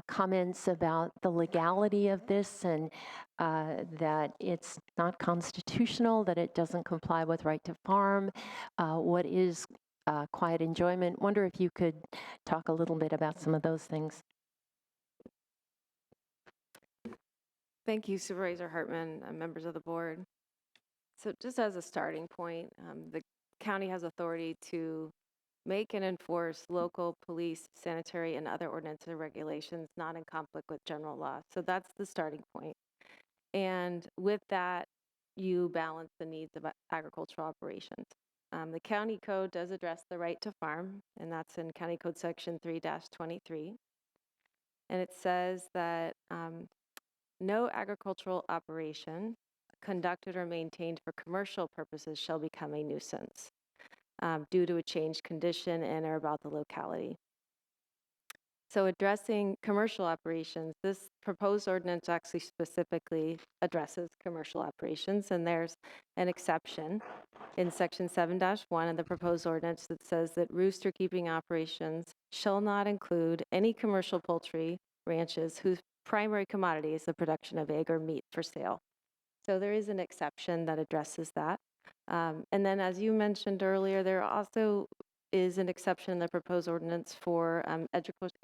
comments about the legality of this and that it's not constitutional, that it doesn't comply with right to farm. What is quiet enjoyment? Wonder if you could talk a little bit about some of those things. Thank you, Supervisor Hartman, members of the board. So just as a starting point, the county has authority to make and enforce local police, sanitary, and other ordinances and regulations not in conflict with general law. So that's the starting point. And with that, you balance the needs of agricultural operations. The county code does address the right to farm, and that's in County Code Section 3-23. And it says that no agricultural operation conducted or maintained for commercial purposes shall become a nuisance due to a changed condition in or about the locality. So addressing commercial operations, this proposed ordinance actually specifically addresses commercial operations, and there's an exception in section 7-1 of the proposed ordinance that says that rooster keeping operations shall not include any commercial poultry ranches whose primary commodity is the production of egg or meat for sale. So there is an exception that addresses that. And then as you mentioned earlier, there also is an exception in the proposed ordinance for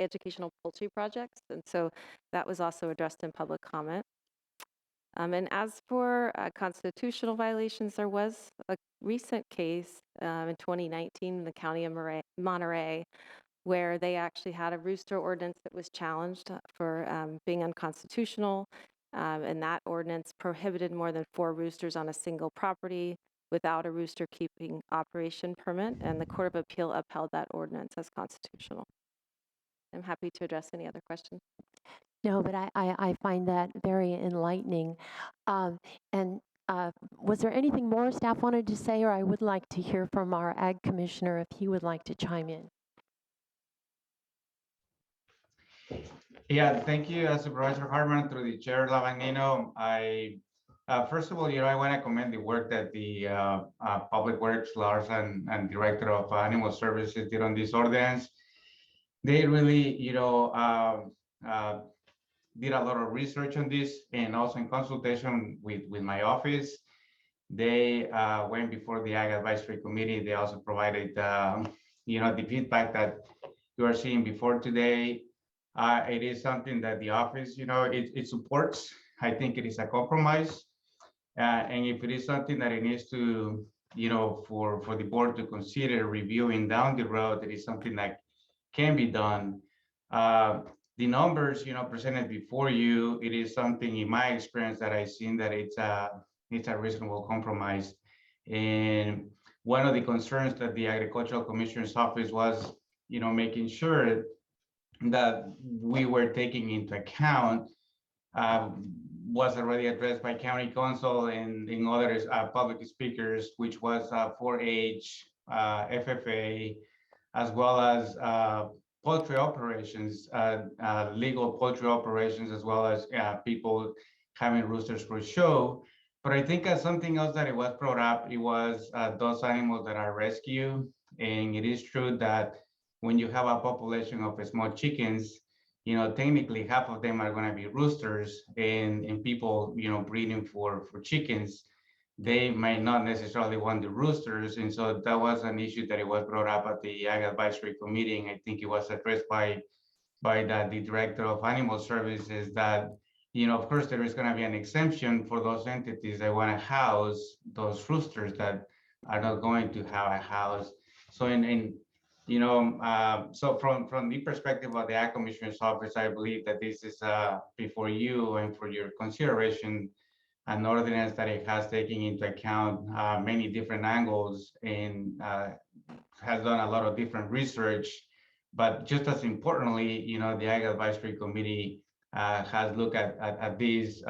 educational poultry projects. And so that was also addressed in public comment. And as for constitutional violations, there was a recent case in 2019 in the county of Monterey where they actually had a rooster ordinance that was challenged for being unconstitutional. And that ordinance prohibited more than 4 roosters on a single property without a rooster keeping operation permit, and the Court of Appeal upheld that ordinance as constitutional. I'm happy to address any other questions. No, but I find that very enlightening. And was there anything more staff wanted to say, or I would like to hear from our Ag Commissioner if he would like to chime in? Yeah, thank you, Supervisor Hartman, through the Chair Lavagnino. First of all, I want to commend the work that the Public Works, Lars, and Director of Animal Services did on this ordinance. They really, did a lot of research on this, and also in consultation with my office. They went before the Ag Advisory Committee. They also provided, the feedback that you are seeing before today. It is something that the office, it supports. I think it is a compromise. And if it is something that it needs to, for the board to consider reviewing down the road, it is something that can be done. The numbers, presented before you, it is something in my experience that I've seen that it's a reasonable compromise. And one of the concerns that the Agricultural Commissioner's office was, making sure that we were taking into account was already addressed by County Council and in other public speakers, which was 4-H, FFA, as well as poultry operations, legal poultry operations, as well as people having roosters for show. But I think something else that it was brought up, it was those animals that are rescued. And it is true that when you have a population of small chickens, technically half of them are going to be roosters, and people, breeding for chickens, they might not necessarily want the roosters. And so that was an issue that it was brought up at the Ag Advisory Committee. And I think it was addressed by the Director of Animal Services that, of course, there is going to be an exemption for those entities that want to house those roosters that are not going to have a house. So so from the perspective of the Ag Commissioner's office, I believe that this is before you and for your consideration, an ordinance that it has taken into account many different angles and has done a lot of different research. But just as importantly, the Ag Advisory Committee has looked at this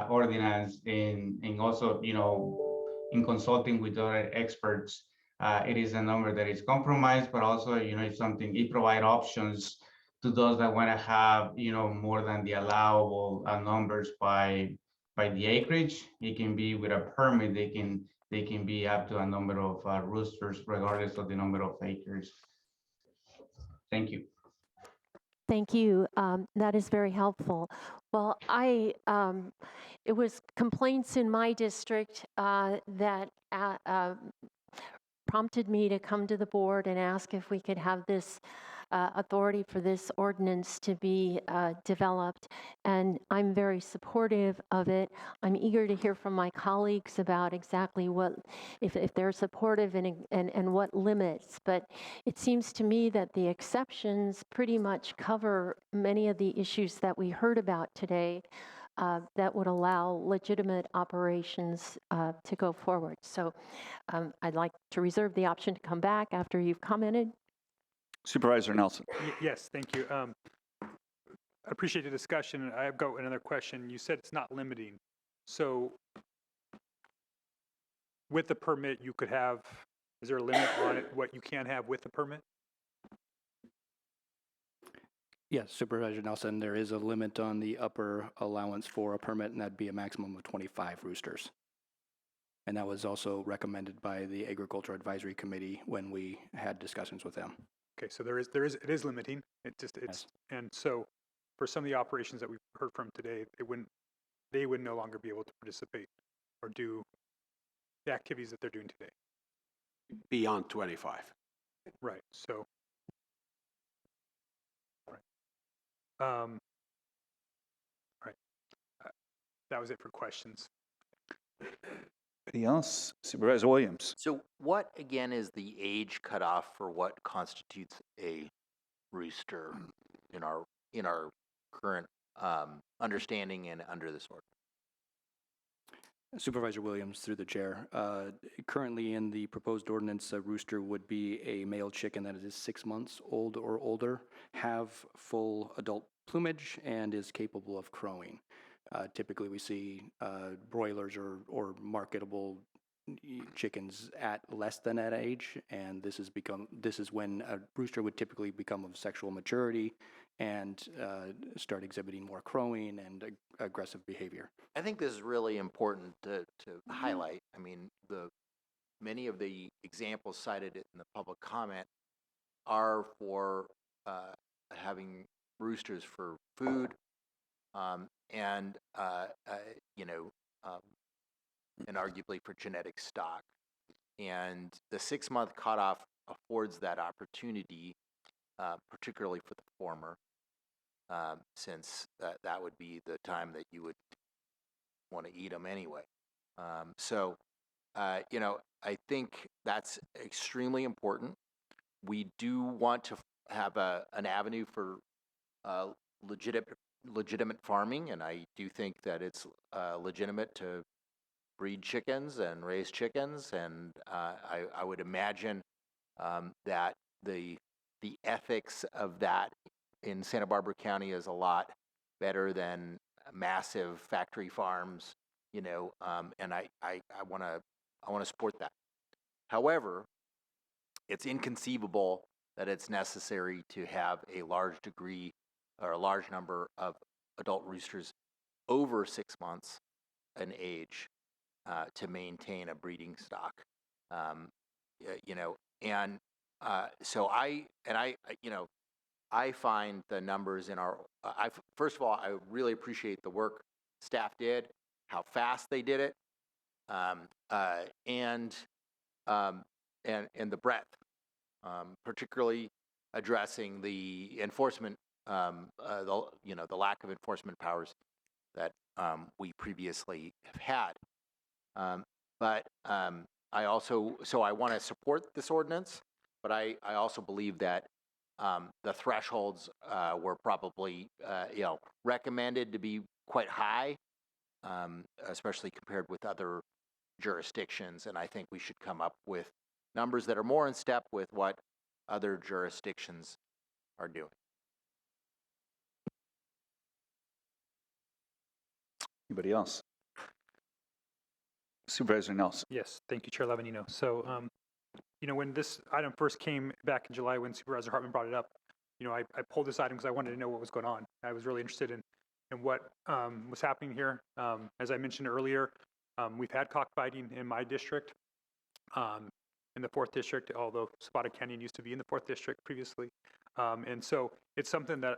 ordinance and also, in consulting with other experts. It is a number that is compromised, but also, it's something, it provides options to those that want to have, more than the allowable numbers by the acreage. It can be with a permit, they can be up to a number of roosters, regardless of the number of acres. Thank you. Thank you. That is very helpful. Well, it was complaints in my district that prompted me to come to the board and ask if we could have this authority for this ordinance to be developed. And I'm very supportive of it. I'm eager to hear from my colleagues about exactly what, if they're supportive and what limits. But it seems to me that the exceptions pretty much cover many of the issues that we heard about today. that would allow legitimate operations to go forward. So I'd like to reserve the option to come back after you've commented. Supervisor Nelson. Yes, thank you. I appreciate the discussion. I've got another question. You said it's not limiting. So with the permit, you could have, is there a limit on it, what you can have with the permit? Yes, Supervisor Nelson, there is a limit on the upper allowance for a permit, and that'd be a maximum of 25 roosters. And that was also recommended by the Agriculture Advisory Committee when we had discussions with them. Okay, so it is limiting. It's, Yes. and so for some of the operations that we've heard from today, they would no longer be able to participate or do the activities that they're doing today. Beyond 25. Right, so, right. Right. That was it for questions. Anybody else? Supervisor Williams. So what, again, is the age cutoff for what constitutes a rooster in our current understanding and under this order? Supervisor Williams, through the chair. Currently in the proposed ordinance, a rooster would be a male chicken that is 6 months old or older, have full adult plumage, and is capable of crowing. Typically, we see broilers or marketable chickens at less than that age, and this is when a rooster would typically become of sexual maturity and start exhibiting more crowing and aggressive behavior. I think this is really important to highlight. I mean, many of the examples cited in the public comment are for having roosters for food, and and arguably for genetic stock. And the 6-month cutoff affords that opportunity, particularly for the former, since that would be the time that you would want to eat them anyway. I think that's extremely important. We do want to have an avenue for legitimate farming, and I do think that it's legitimate to breed chickens and raise chickens, and I would imagine that the ethics of that in Santa Barbara County is a lot better than massive factory farms, and I want to support that. However, it's inconceivable that it's necessary to have a large degree or a large number of adult roosters over 6 months in age to maintain a breeding stock. I find the numbers in our. First of all, I really appreciate the work staff did, how fast they did it, and the breadth, particularly addressing the enforcement, the lack of enforcement powers that we previously have had. But I want to support this ordinance, but I also believe that the thresholds were probably recommended to be quite high, especially compared with other jurisdictions, and I think we should come up with numbers that are more in step with what other jurisdictions are doing. Anybody else? Supervisor Nelson. Yes, thank you, Chair Lavanino. So, when this item first came back in July, when Supervisor Hartman brought it up, I pulled this item because I wanted to know what was going on. I was really interested in what was happening here. As I mentioned earlier, we've had cockfighting in my district, in the 4th District, although Spotted Canyon used to be in the 4th District previously. And so it's something that,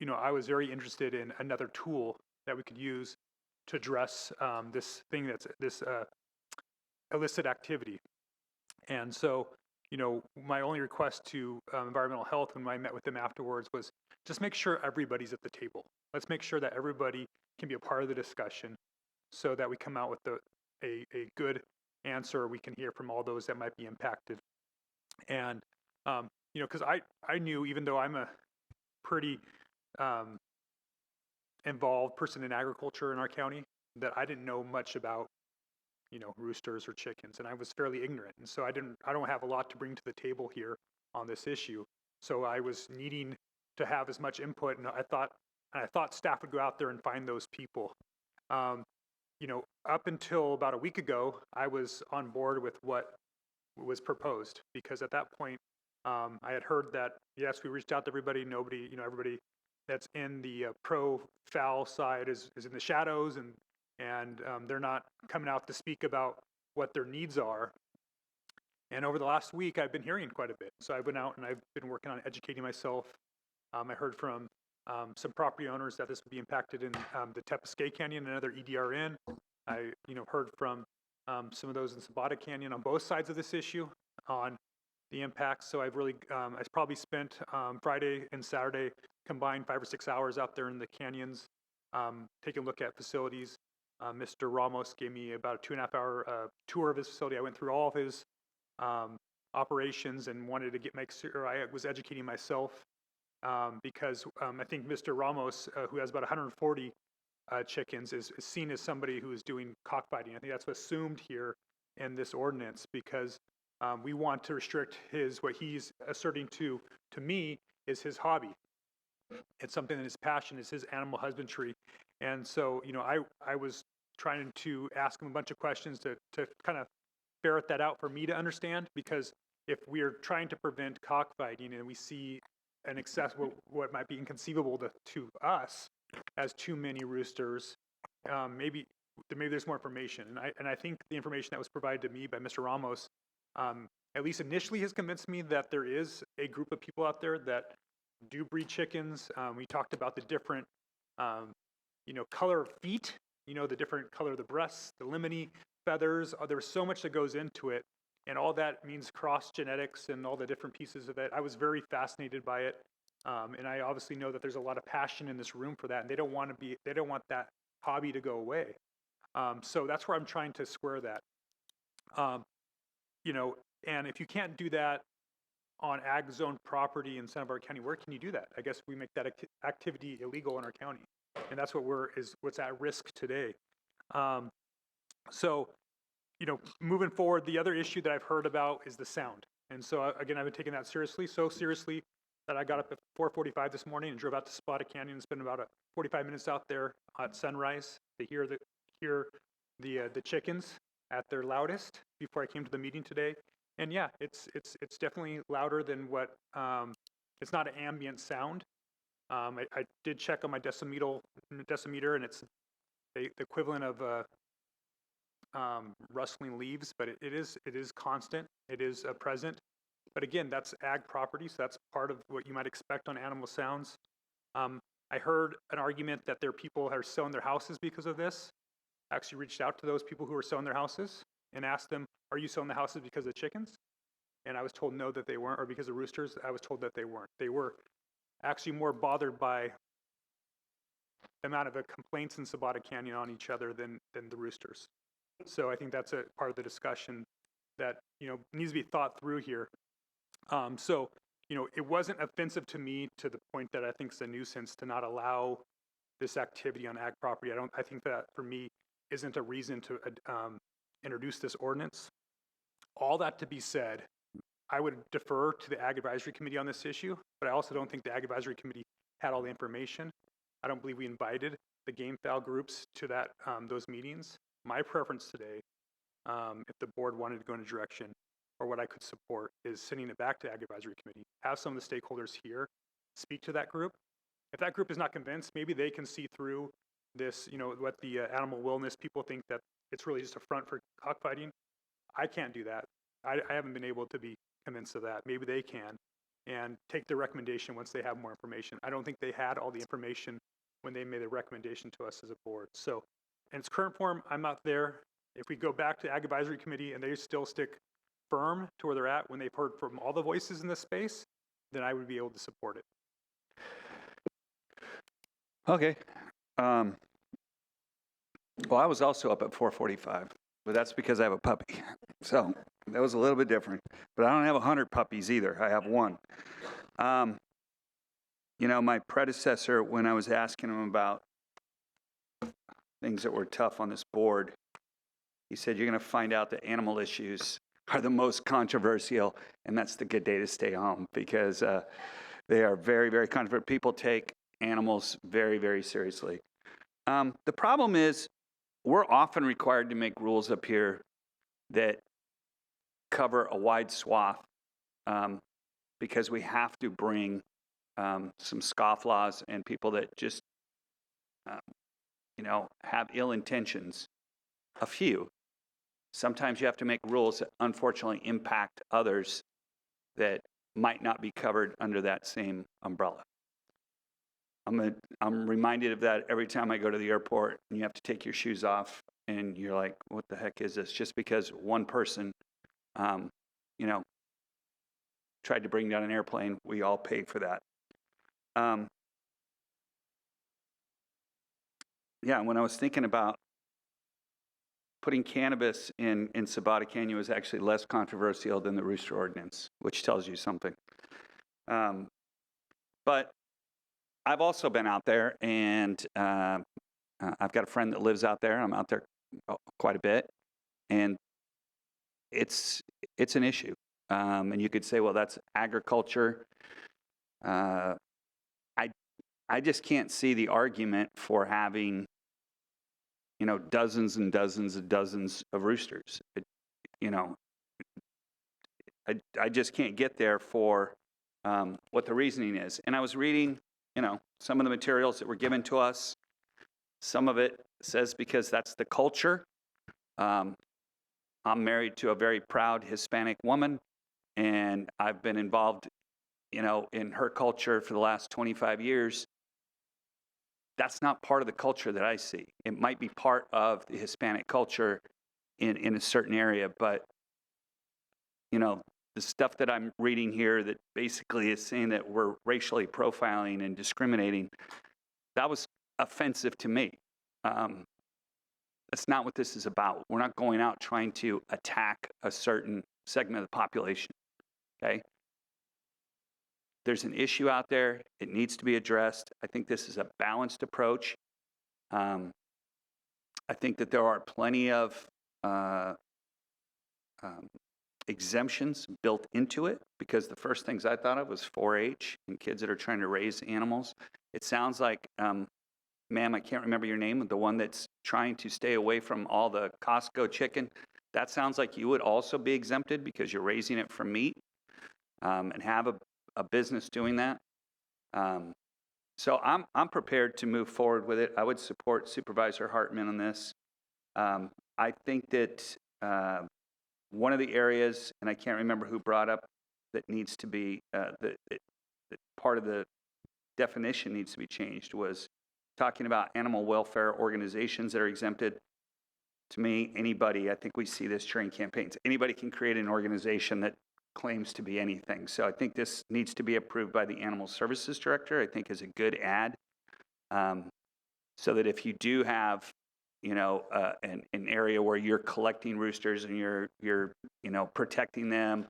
I was very interested in another tool that we could use to address this thing that's this illicit activity. And so, my only request to environmental health when I met with them afterwards was just make sure everybody's at the table. Let's make sure that everybody can be a part of the discussion so that we come out with a good answer we can hear from all those that might be impacted. And, because I knew, even though I'm a pretty involved person in agriculture in our county that I didn't know much about, roosters or chickens, and I was fairly ignorant. And so I don't have a lot to bring to the table here on this issue. So I was needing to have as much input, and I thought staff would go out there and find those people. Up until about a week ago, I was on board with what was proposed, because at that point, I had heard that, yes, we reached out to everybody, everybody that's in the pro-fowl side is in the shadows, and they're not coming out to speak about what their needs are. And over the last week, I've been hearing quite a bit. So I went out and I've been working on educating myself. I heard from some property owners that this would be impacted in the Tepesquay Canyon and other EDRN. I heard from some of those in Sabata Canyon on both sides of this issue on the impacts. So I've really, I probably spent Friday and Saturday combined 5 or 6 hours out there in the canyons, taking a look at facilities. Mr. Ramos gave me about a 2.5 hour tour of his facility. I went through all of his operations and wanted to make sure I was educating myself, because I think Mr. Ramos, who has about 140 chickens, is seen as somebody who is doing cockfighting. I think that's what's assumed here in this ordinance, because we want to restrict what he's asserting to me is his hobby. It's something that his passion is, his animal husbandry. And so, I was trying to ask him a bunch of questions to kind of ferret that out for me to understand, because if we are trying to prevent cockfighting and we see an excess, what might be inconceivable to us as too many roosters, maybe there's more information. And I think the information that was provided to me by Mr. Ramos, at least initially, has convinced me that there is a group of people out there that do breed chickens. We talked about the different, color of feet, the different color of the breasts, the limini, feathers. There's so much that goes into it, and all that means cross genetics and all the different pieces of it. I was very fascinated by it, and I obviously know that there's a lot of passion in this room for that, and they don't want that hobby to go away. So that's where I'm trying to square that. And if you can't do that on ag zone property in Santa Barbara County, where can you do that? I guess we make that activity illegal in our county, and that's what's at risk today. So, moving forward, the other issue that I've heard about is the sound. And so again, I've been taking that seriously, so seriously that I got up at 4:45 this morning and drove out to Spada Canyon and spent about 45 minutes out there at sunrise to hear the chickens at their loudest before I came to the meeting today. And yeah, it's definitely louder than what, it's not an ambient sound. I did check on my decimeter, and it's the equivalent of rustling leaves, but it is constant. It is present. But again, that's ag property, so that's part of what you might expect on animal sounds. I heard an argument that there are people that are selling their houses because of this. I actually reached out to those people who are selling their houses and asked them, are you selling the houses because of chickens? And I was told no, that they weren't, or because of roosters. I was told that they weren't. They were actually more bothered by the amount of complaints in Sabata Canyon on each other than the roosters. So I think that's a part of the discussion that needs to be thought through here. So it wasn't offensive to me to the point that I think it's a nuisance to not allow this activity on ag property. I think that for me isn't a reason to introduce this ordinance. All that to be said, I would defer to the Ag Advisory Committee on this issue, but I also don't think the Ag Advisory Committee had all the information. I don't believe we invited the game fowl groups to those meetings. My preference today, if the board wanted to go in a direction, or what I could support, is sending it back to Ag Advisory Committee, have some of the stakeholders here speak to that group. If that group is not convinced, maybe they can see through this, what the animal wellness people think, that it's really just a front for cockfighting. I can't do that. I haven't been able to be convinced of that. Maybe they can, and take their recommendation once they have more information. I don't think they had all the information when they made a recommendation to us as a board. So in its current form, I'm not there. If we go back to Ag Advisory Committee and they still stick firm to where they're at when they've heard from all the voices in this space, then I would be able to support it. Okay. Well, I was also up at 4:45, but that's because I have a puppy. So that was a little bit different. But I don't have 100 puppies either. I have one. My predecessor, when I was asking him about things that were tough on this board. He said, you're going to find out that animal issues are the most controversial, and that's the good day to stay home, because they are very, very controversial. People take animals very, very seriously. The problem is we're often required to make rules up here that cover a wide swath, because we have to bring some scofflaws and people that just, have ill intentions. A few. Sometimes you have to make rules that unfortunately impact others that might not be covered under that same umbrella. I'm reminded of that every time I go to the airport and you have to take your shoes off and you're like, what the heck is this? Just because one person, tried to bring down an airplane, we all pay for that. When I was thinking about putting cannabis in Sabata Canyon was actually less controversial than the rooster ordinance, which tells you something. But I've also been out there, and I've got a friend that lives out there. I'm out there quite a bit, and it's an issue. And you could say, well, that's agriculture. I just can't see the argument for having, dozens and dozens and dozens of roosters. I just can't get there for what the reasoning is. And I was reading, some of the materials that were given to us. Some of it says because that's the culture. I'm married to a very proud Hispanic woman, and I've been involved, in her culture for the last 25 years. That's not part of the culture that I see. It might be part of the Hispanic culture in a certain area, but, the stuff that I'm reading here that basically is saying that we're racially profiling and discriminating, that was offensive to me. That's not what this is about. We're not going out trying to attack a certain segment of the population, okay? There's an issue out there. It needs to be addressed. I think this is a balanced approach. I think that there are plenty of exemptions built into it, because the first things I thought of was 4-H and kids that are trying to raise animals. It sounds like, ma'am, I can't remember your name, the one that's trying to stay away from all the Costco chicken. That sounds like you would also be exempted because you're raising it for meat, and have a business doing that. So I'm prepared to move forward with it. I would support Supervisor Hartman on this. I think that one of the areas, and I can't remember who brought up, that needs to be, that part of the definition needs to be changed, was talking about animal welfare organizations that are exempted. To me, anybody, I think we see this during campaigns, anybody can create an organization that claims to be anything. So I think this needs to be approved by the Animal Services Director, I think is a good add. So that if you do have, an area where you're collecting roosters and you're protecting them,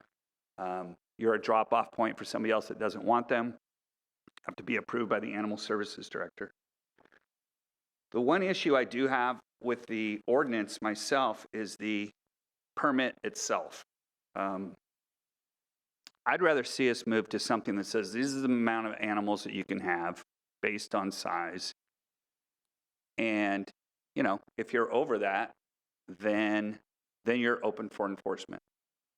you're a drop-off point for somebody else that doesn't want them, have to be approved by the Animal Services Director. The one issue I do have with the ordinance myself is the permit itself. I'd rather see us move to something that says this is the amount of animals that you can have based on size. And, if you're over that, then you're open for enforcement.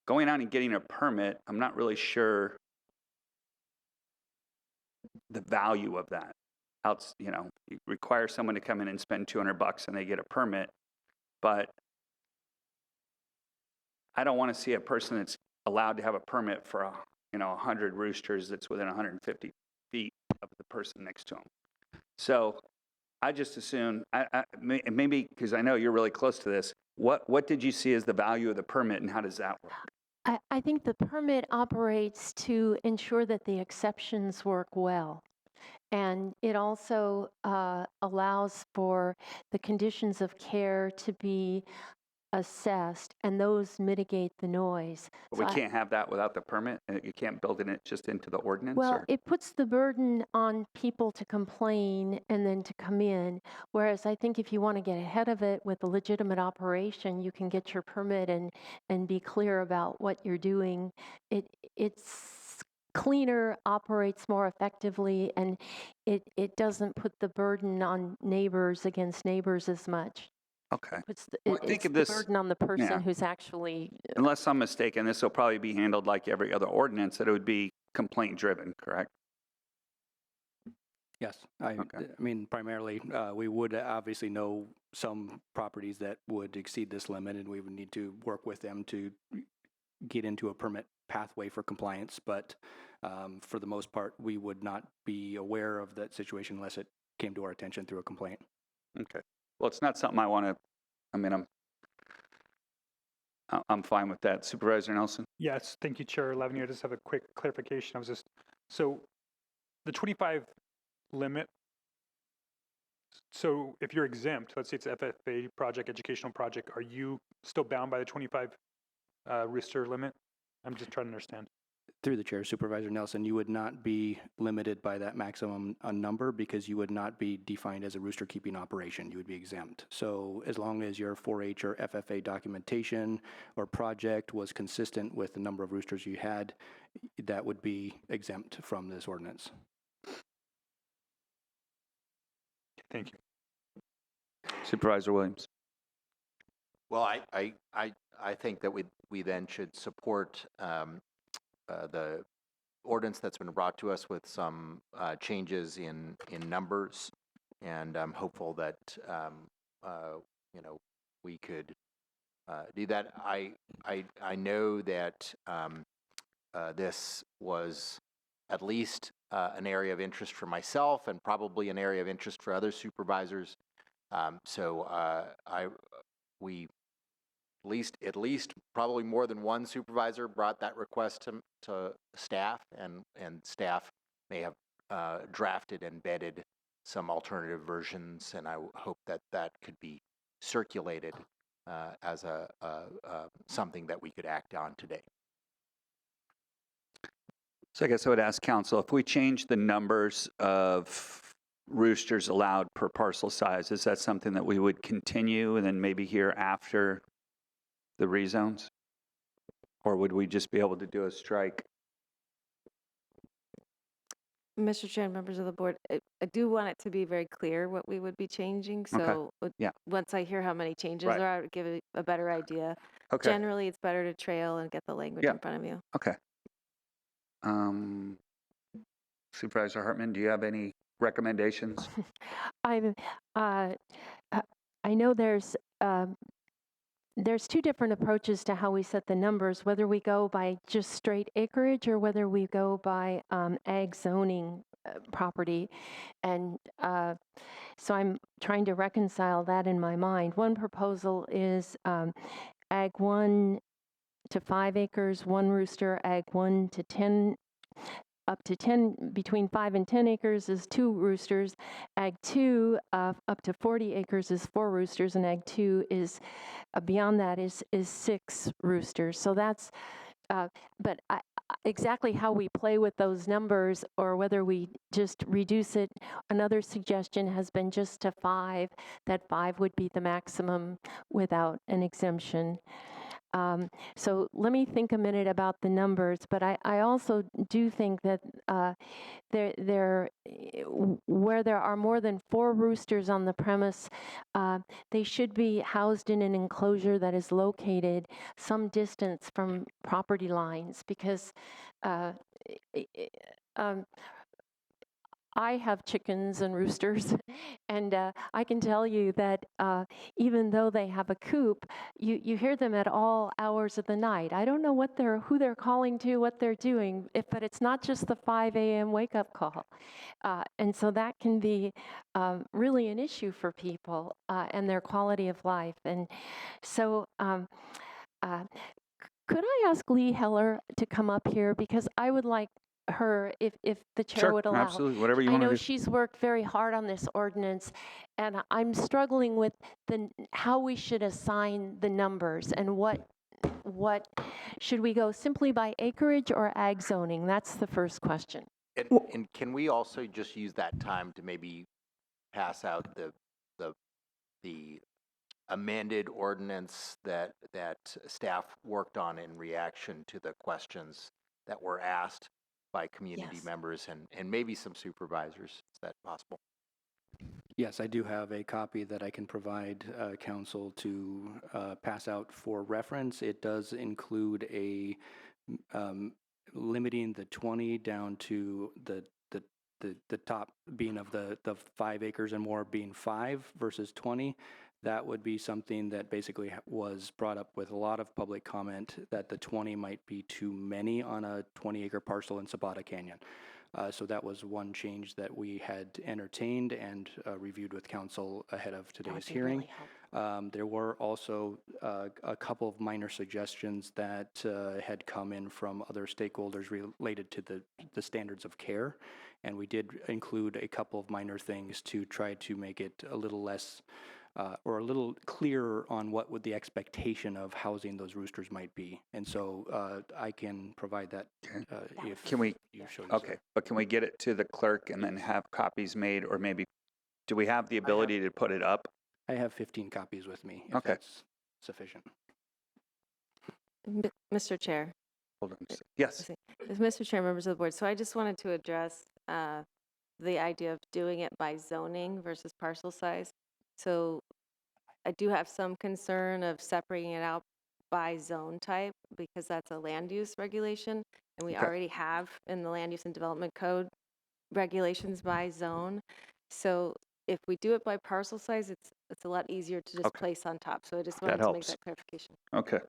Going out and getting a permit, I'm not really sure the value of that. You require someone to come in and spend $200 and they get a permit, but I don't want to see a person that's allowed to have a permit for 100 roosters that's within 150 feet of the person next to them. So I just assume, maybe because I know you're really close to this, what did you see as the value of the permit and how does that work? I think the permit operates to ensure that the exceptions work well. And it also allows for the conditions of care to be assessed, and those mitigate the noise. But we So can't have that without the permit? And you can't build it just into the ordinance? well, or? it puts the burden on people to complain and then to come in. Whereas I think if you want to get ahead of it with a legitimate operation, you can get your permit and be clear about what you're doing. It's cleaner, operates more effectively, and it doesn't put the burden on neighbors against neighbors as much. Okay. Puts Well, I it's think the of this, burden on the person yeah. who's actually Unless I'm mistaken, this will probably be handled like every other ordinance, that it would be complaint driven, correct? Yes, I mean, primarily, we would obviously know some properties that would exceed this limit, and we would need to work with them to get into a permit pathway for compliance. But for the most part, we would not be aware of that situation unless it came to our attention through a complaint. Okay. Well, it's not something I want to, I mean, I'm fine with that. Supervisor Nelson? Yes, thank you, Chair Lavinier. I just have a quick clarification. So the 25 limit, so if you're exempt, let's say it's FFA project, educational project, are you still bound by the 25 rooster limit? I'm just trying to understand. Through the chair, Supervisor Nelson, you would not be limited by that maximum number because you would not be defined as a rooster keeping operation. You would be exempt. So as long as your 4-H or FFA documentation or project was consistent with the number of roosters you had, that would be exempt from this ordinance. Thank you. Supervisor Williams? Well, I think that we then should support the ordinance that's been brought to us with some changes in numbers, and I'm hopeful that we could do that. I know that this was at least an area of interest for myself, and probably an area of interest for other supervisors. We at least probably more than one supervisor brought that request to staff, and staff may have drafted and vetted some alternative versions, and I hope that that could be circulated as something that we could act on today. So I guess I would ask council, if we change the numbers of roosters allowed per parcel size, is that something that we would continue and then maybe hear after the rezones? Or would we just be able to do a strike? Mr. Chair and members of the board, I do want it to be very clear what we would be changing. So Yeah. once I hear how many changes Right. there are, I would give a better idea. Okay. Generally, it's better to trail and get the language Yeah. in front of you. Okay. Supervisor Hartman, do you have any recommendations? I know there's two different approaches to how we set the numbers, whether we go by just straight acreage or whether we go by ag zoning property. And so I'm trying to reconcile that in my mind. One proposal is ag 1 to 5 acres, 1 rooster, ag 1 to 10, up to 10, between 5 and 10 acres is 2 roosters. Ag 2, up to 40 acres is 4 roosters, and Ag 2 is, beyond that is 6 roosters. So that's, but exactly how we play with those numbers or whether we just reduce it, another suggestion has been just to 5, that 5 would be the maximum without an exemption. So let me think a minute about the numbers, but I also do think that where there are more than 4 roosters on the premise, they should be housed in an enclosure that is located some distance from property lines, because I have chickens and roosters, and I can tell you that even though they have a coop, you hear them at all hours of the night. I don't know who they're calling to, what they're doing, but it's not just the 5 a.m. wake-up call. And so that can be really an issue for people and their quality of life. And so could I ask Lee Heller to come up here, because I would like her, if the chair Sure, would allow. absolutely, whatever you I want to know do. she's worked very hard on this ordinance, and I'm struggling with how we should assign the numbers and what should we go simply by acreage or ag zoning? That's the first question. And can we also just use that time to maybe pass out the amended ordinance that staff worked on in reaction to the questions that were asked by community Yes. members and maybe some supervisors? Is that possible? Yes, I do have a copy that I can provide council to pass out for reference. It does include a limiting the 20 down to the top being of the 5 acres and more being 5 versus 20. That would be something that basically was brought up with a lot of public comment that the 20 might be too many on a 20-acre parcel in Zapata Canyon. So that was one change that we had entertained and reviewed with council ahead of today's hearing. There were also a couple of minor suggestions that had come in from other stakeholders related to the standards of care, and we did include a couple of minor things to try to make it a little less or a little clearer on what would the expectation of housing those roosters might be. And so I can provide that if Can we, you show okay, but can we get it to the clerk and then have copies made, or maybe, do we have the ability to put it up? I have 15 copies with me, if Okay. that's sufficient. Mr. Chair. Hold on a second. Yes. Mr. Chair, members of the board, so I just wanted to address the idea of doing it by zoning versus parcel size. So I do have some concern of separating it out by zone type because that's a land use regulation, and we Okay. already have in the Land Use and Development Code regulations by zone. So if we do it by parcel size, it's a lot easier to just Okay. place on top. So I just That wanted to make helps. that clarification. Okay,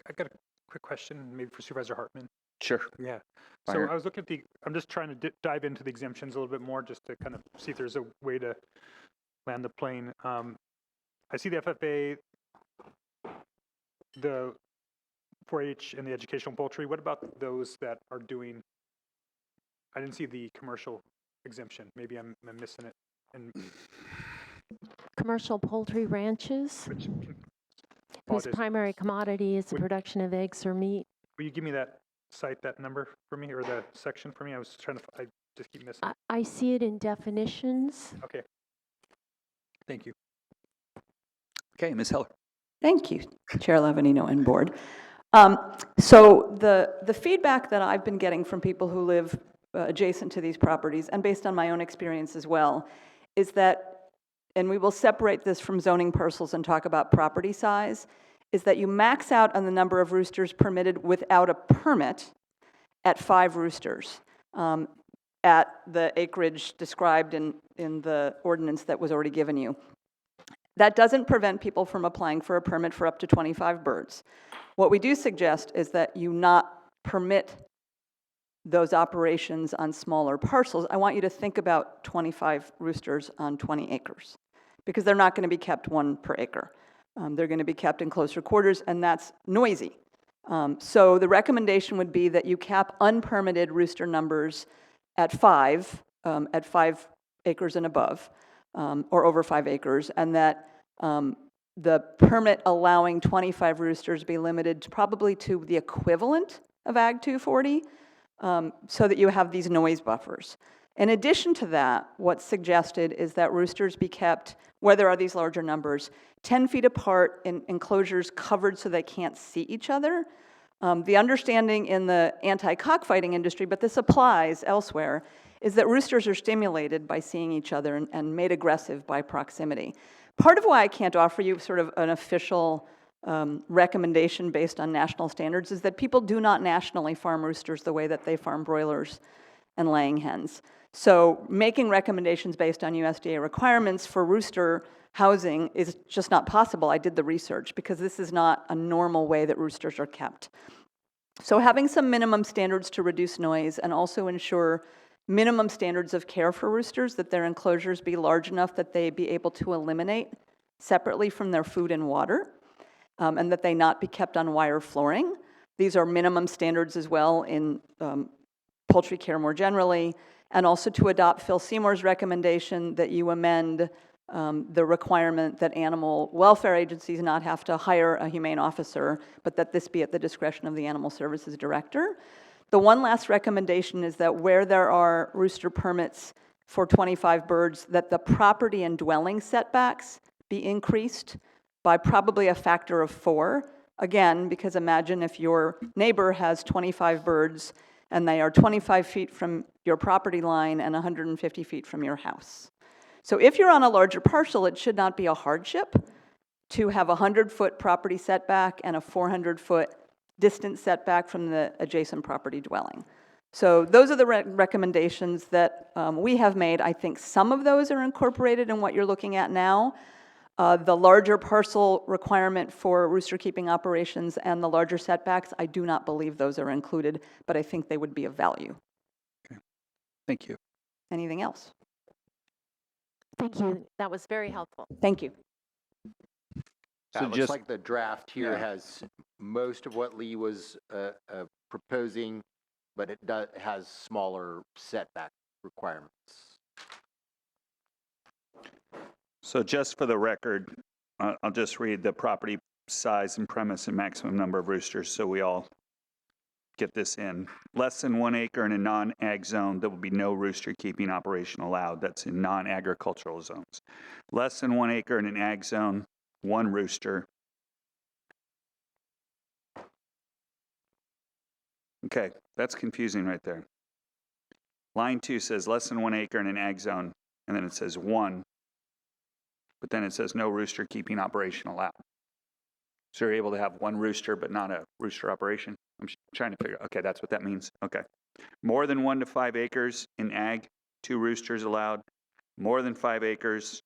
I got a quick question, maybe for Supervisor Hartman. sure. Yeah. So Fire. I was looking at I'm just trying to dive into the exemptions a little bit more just to kind of see if there's a way to land the plane. I see the FFA, the 4-H, and the educational poultry. What about those that are doing, I didn't see the commercial exemption. Maybe I'm missing it. And Commercial poultry ranches, whose whose primary commodity is the production of eggs or meat. Will you give me that number for me, or the section for me? I was trying to, I just keep missing it. I see it in definitions. Okay. Thank you. Okay, Ms. Heller. Thank you, Chair Lavanino and Board. So the feedback that I've been getting from people who live adjacent to these properties, and based on my own experience as well, is that, and we will separate this from zoning parcels and talk about property size, is that you max out on the number of roosters permitted without a permit at 5 roosters at the acreage described in the ordinance that was already given you. That doesn't prevent people from applying for a permit for up to 25 birds. What we do suggest is that you not permit those operations on smaller parcels. I want you to think about 25 roosters on 20 acres, because they're not going to be kept 1 per acre. They're going to be kept in closer quarters, and that's noisy. So the recommendation would be that you cap unpermitted rooster numbers at 5 acres and above, or over 5 acres, and that the permit allowing 25 roosters be limited probably to the equivalent of Ag 240, so that you have these noise buffers. In addition to that, what's suggested is that roosters be kept, where there are these larger numbers, 10 feet apart in enclosures covered so they can't see each other. The understanding in the anti-cockfighting industry, but this applies elsewhere, is that roosters are stimulated by seeing each other and made aggressive by proximity. Part of why I can't offer you sort of an official recommendation based on national standards is that people do not nationally farm roosters the way that they farm broilers and laying hens. So making recommendations based on USDA requirements for rooster housing is just not possible. I did the research because this is not a normal way that roosters are kept. So having some minimum standards to reduce noise and also ensure minimum standards of care for roosters, that their enclosures be large enough that they be able to eliminate separately from their food and water, and that they not be kept on wire flooring. These are minimum standards as well in poultry care more generally, and also to adopt Phil Seymour's recommendation that you amend the requirement that animal welfare agencies not have to hire a humane officer, but that this be at the discretion of the Animal Services Director. The one last recommendation is that where there are rooster permits for 25 birds, that the property and dwelling setbacks be increased by probably a factor of 4. Again, because imagine if your neighbor has 25 birds and they are 25 feet from your property line and 150 feet from your house. So if you're on a larger parcel, it should not be a hardship to have a 100-foot property setback and a 400-foot distance setback from the adjacent property dwelling. So those are the recommendations that we have made. I think some of those are incorporated in what you're looking at now. The larger parcel requirement for rooster keeping operations and the larger setbacks, I do not believe those are included, but I think they would be of value. Okay. Thank you. Anything else? Thank you. That was very helpful. Thank you. It looks like the draft here has most of what Lee was proposing, but it has smaller setback requirements. So just for the record, I'll just read the property size and premise and maximum number of roosters so we all get this in. Less than 1 acre in a non-ag zone, there will be no rooster keeping operation allowed. That's in non-agricultural zones. Less than 1 acre in an ag zone, 1 rooster. Okay, that's confusing right there. Line 2 says less than 1 acre in an ag zone, and then it says 1, but then it says no rooster keeping operation allowed. So you're able to have 1 rooster, but not a rooster operation? I'm trying to figure, okay, that's what that means. Okay. More than 1 to 5 acres in ag, 2 roosters allowed. More than 5 acres,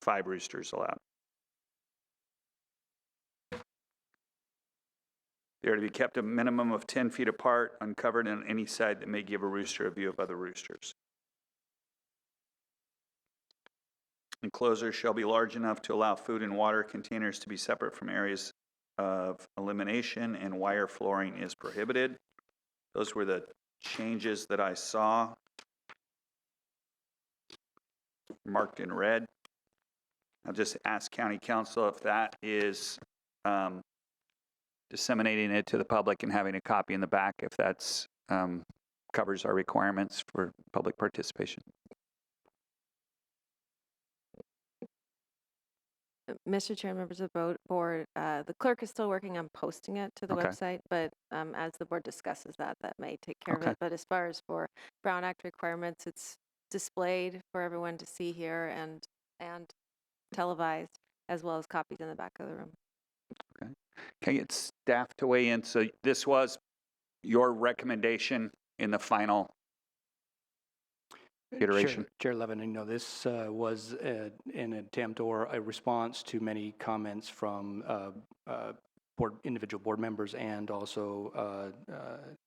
5 roosters allowed. They are to be kept a minimum of 10 feet apart, uncovered on any side that may give a rooster a view of other roosters. Enclosures shall be large enough to allow food and water containers to be separate from areas of elimination, and wire flooring is prohibited. Those were the changes that I saw marked in red. I'll just ask County Council if that is disseminating it to the public and having a copy in the back, if that's covers our requirements for public participation. Mr. Chair, members of the board, the clerk is still working on posting it to the website, but as the board discusses that may take care of it. But as far as for Brown Act requirements, it's displayed for everyone to see here and televised, as well as copies in the back of the room. Okay. Can I get staff to weigh in? So this was your recommendation in the final iteration? Chair Levin, this was an attempt or a response to many comments from individual board members and also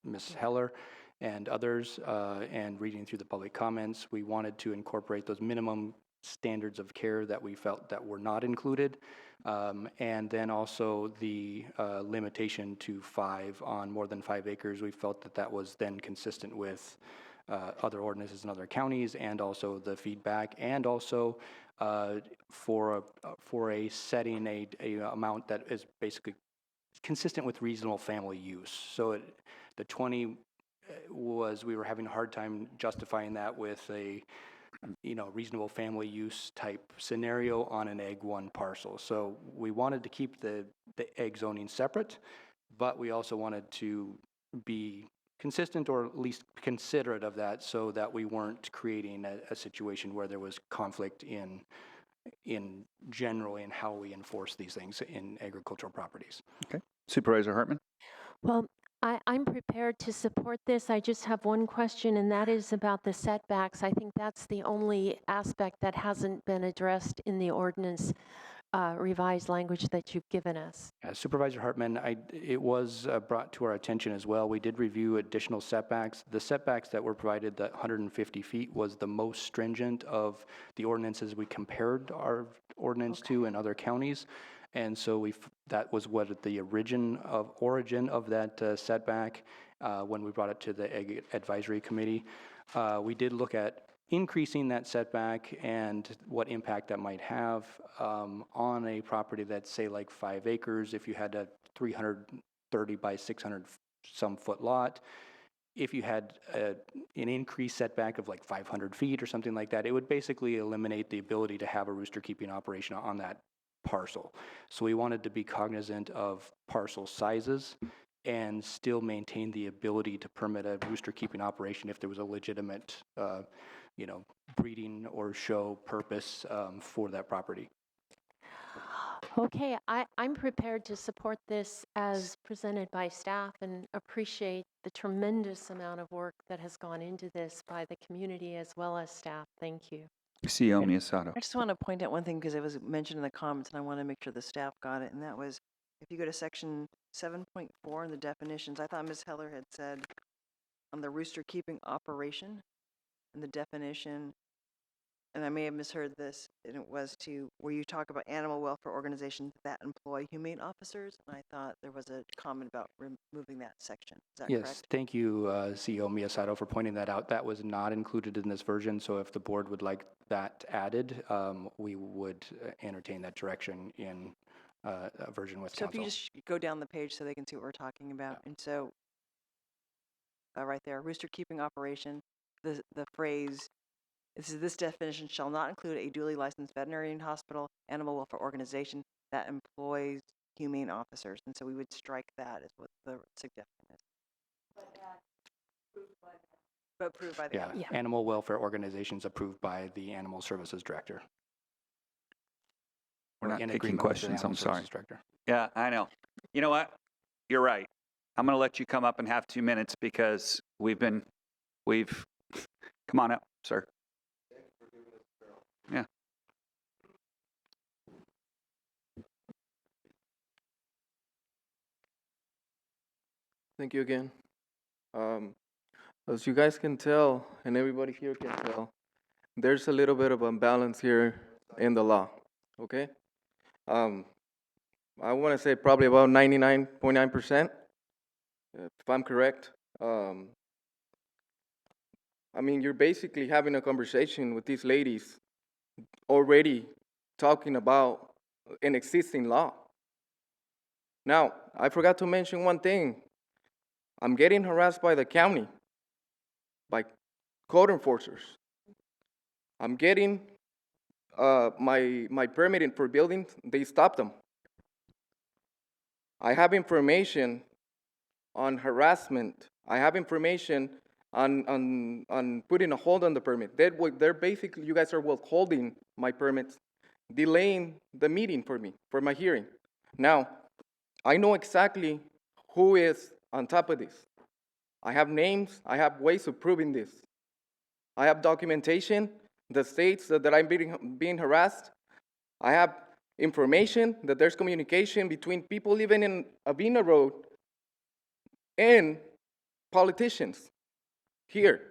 Ms. Heller and others, and reading through the public comments, we wanted to incorporate those minimum standards of care that we felt that were not included, and then also the limitation to 5 on more than 5 acres. We felt that was then consistent with other ordinances in other counties, and also the feedback, and also for a setting a amount that is basically consistent with reasonable family use. So the 20 we were having a hard time justifying that with a reasonable family use type scenario on an Ag 1 parcel. So we wanted to keep the Ag zoning separate, but we also wanted to be consistent, or at least considerate of that, so that we weren't creating a situation where there was conflict in general in how we enforce these things in agricultural properties. Okay. Supervisor Hartman? Well, I'm prepared to support this. I just have one question, and that is about the setbacks. I think that's the only aspect that hasn't been addressed in the ordinance revised language that you've given us. Supervisor Hartman, it was brought to our attention as well. We did review additional setbacks. The setbacks that were provided, the 150 feet, was the most stringent of the ordinances we compared our ordinance to in other counties. And so that was what the origin of that setback when we brought it to the advisory committee. We did look at increasing that setback and what impact that might have on a property that's, say, like 5 acres. If you had a 330 by 600 some foot lot, if you had an increased setback of like 500 feet or something like that, it would basically eliminate the ability to have a rooster keeping operation on that parcel. So we wanted to be cognizant of parcel sizes and still maintain the ability to permit a rooster keeping operation if there was a legitimate, breeding or show purpose for that property. Okay, I'm prepared to support this as presented by staff and appreciate the tremendous amount of work that has gone into this by the community as well as staff. Thank you. CEO Miyasato. I just want to point out one thing because it was mentioned in the comments, and I want to make sure the staff got it, and that was, if you go to section 7.4 in the definitions, I thought Ms. Heller had said on the rooster keeping operation, and the definition, and I may have misheard this, and it was to where you talk about animal welfare organizations that employ humane officers, and I thought there was a comment about removing that section. Is that Yes, correct? thank you, CEO Miyasato, for pointing that out. That was not included in this version, so if the board would like that added, we would entertain that direction in a version with So council. if you just go down the page so they can see what we're talking about, and so right there, rooster keeping operation, the phrase, this definition shall not include a duly licensed veterinarian hospital, animal welfare organization that employs humane officers. And so we would strike that as what the suggestion is. But approved by the Animal welfare organizations approved by the Animal Services Director. We're not in taking agreement with the questions, I'm Animal sorry. Services Director. Yeah, I know. You know what? You're right. I'm going to let you come up and have 2 minutes because we've come on up, sir. Yeah. Thank you again. As you guys can tell, and everybody here can tell, there's a little bit of imbalance here in the law, okay? I want to say probably about 99.9%, if I'm correct. I mean, you're basically having a conversation with these ladies already talking about an existing law. Now, I forgot to mention one thing. I'm getting harassed by the county, by code enforcers. I'm getting my permitting for buildings, they stopped them. I have information on harassment. I have information on putting a hold on the permit. They're basically, you guys are withholding my permits, delaying the meeting for me, for my hearing. Now, I know exactly who is on top of this. I have names, I have ways of proving this. I have documentation that states that I'm being harassed. I have information that there's communication between people living in Avena Road and politicians. Here,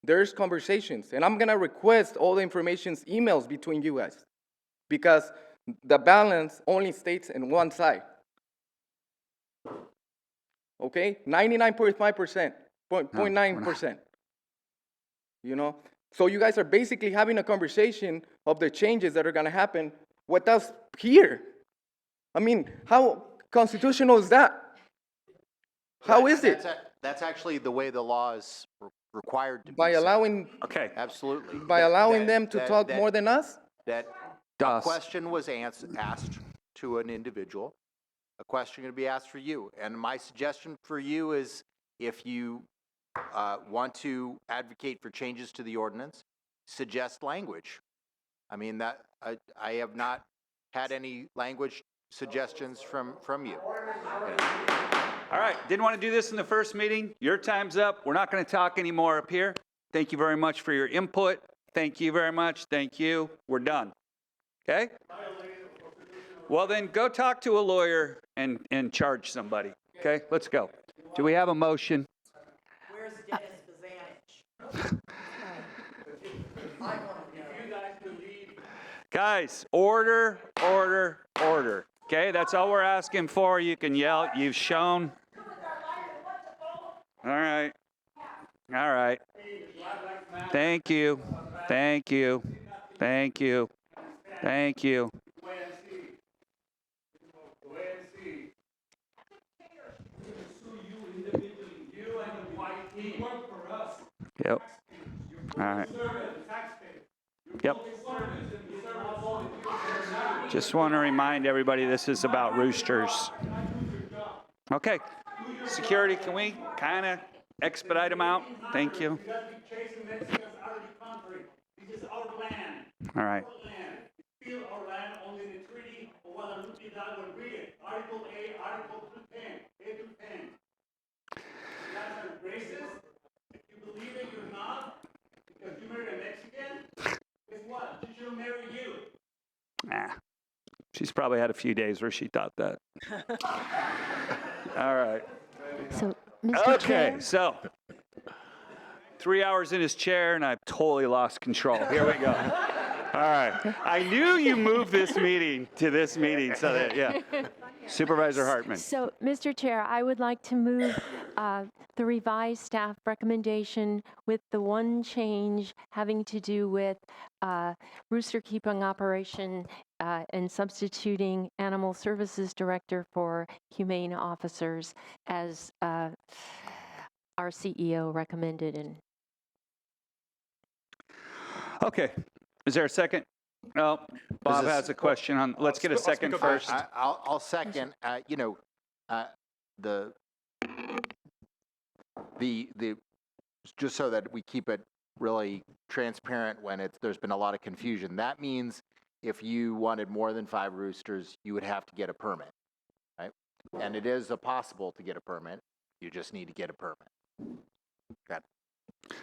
there's conversations, and I'm gonna request all the information's emails between you guys because the balance only states in one side. Okay, 99.5%, 0.9%. You know, so you guys are basically having a conversation of the changes that are gonna happen with us here. I mean, how constitutional is that? How is it? That's actually the way the law is required to be. By set. allowing, Okay. Absolutely. by allowing them to talk more than us? That a question was asked to an individual. A question going to be asked for you. And my suggestion for you is if you want to advocate for changes to the ordinance, suggest language. I mean, that I have not had any language suggestions from you. All right, didn't want to do this in the first meeting. Your time's up. We're not going to talk anymore up here. Thank you very much for your input. Thank you very much. Thank you. We're done. Okay? Well, then go talk to a lawyer and charge somebody. Okay, let's go. Do we have a motion? Where's Dennis Bazanich? Guys, order, order, order. Okay, that's all we're asking for. You can yell. You've shown. All right. All right. Thank you. Thank you. Thank you. Thank you. Yep. All right. Yep. Just want to remind everybody this is about roosters. Okay. Security, can we kind of expedite them out? Thank you. All right. Nah. She's probably had a few days where she thought that. All right. So, Mr. Okay, Chair, so 3 hours in his chair and I've totally lost control. Here we go. All right. I knew you moved this meeting to this meeting so that, yeah. Supervisor Hartman. So, Mr. Chair, I would like to move the revised staff recommendation with the one change having to do with rooster keeping operation and substituting animal services director for humane officers as our CEO recommended. And Okay. Is there a second? No. Bob has a question on. Let's get a second first. I'll second. You know, the just so that we keep it really transparent when there's been a lot of confusion. That means if you wanted more than 5 roosters, you would have to get a permit, right? And it is possible to get a permit. You just need to get a permit. Got it.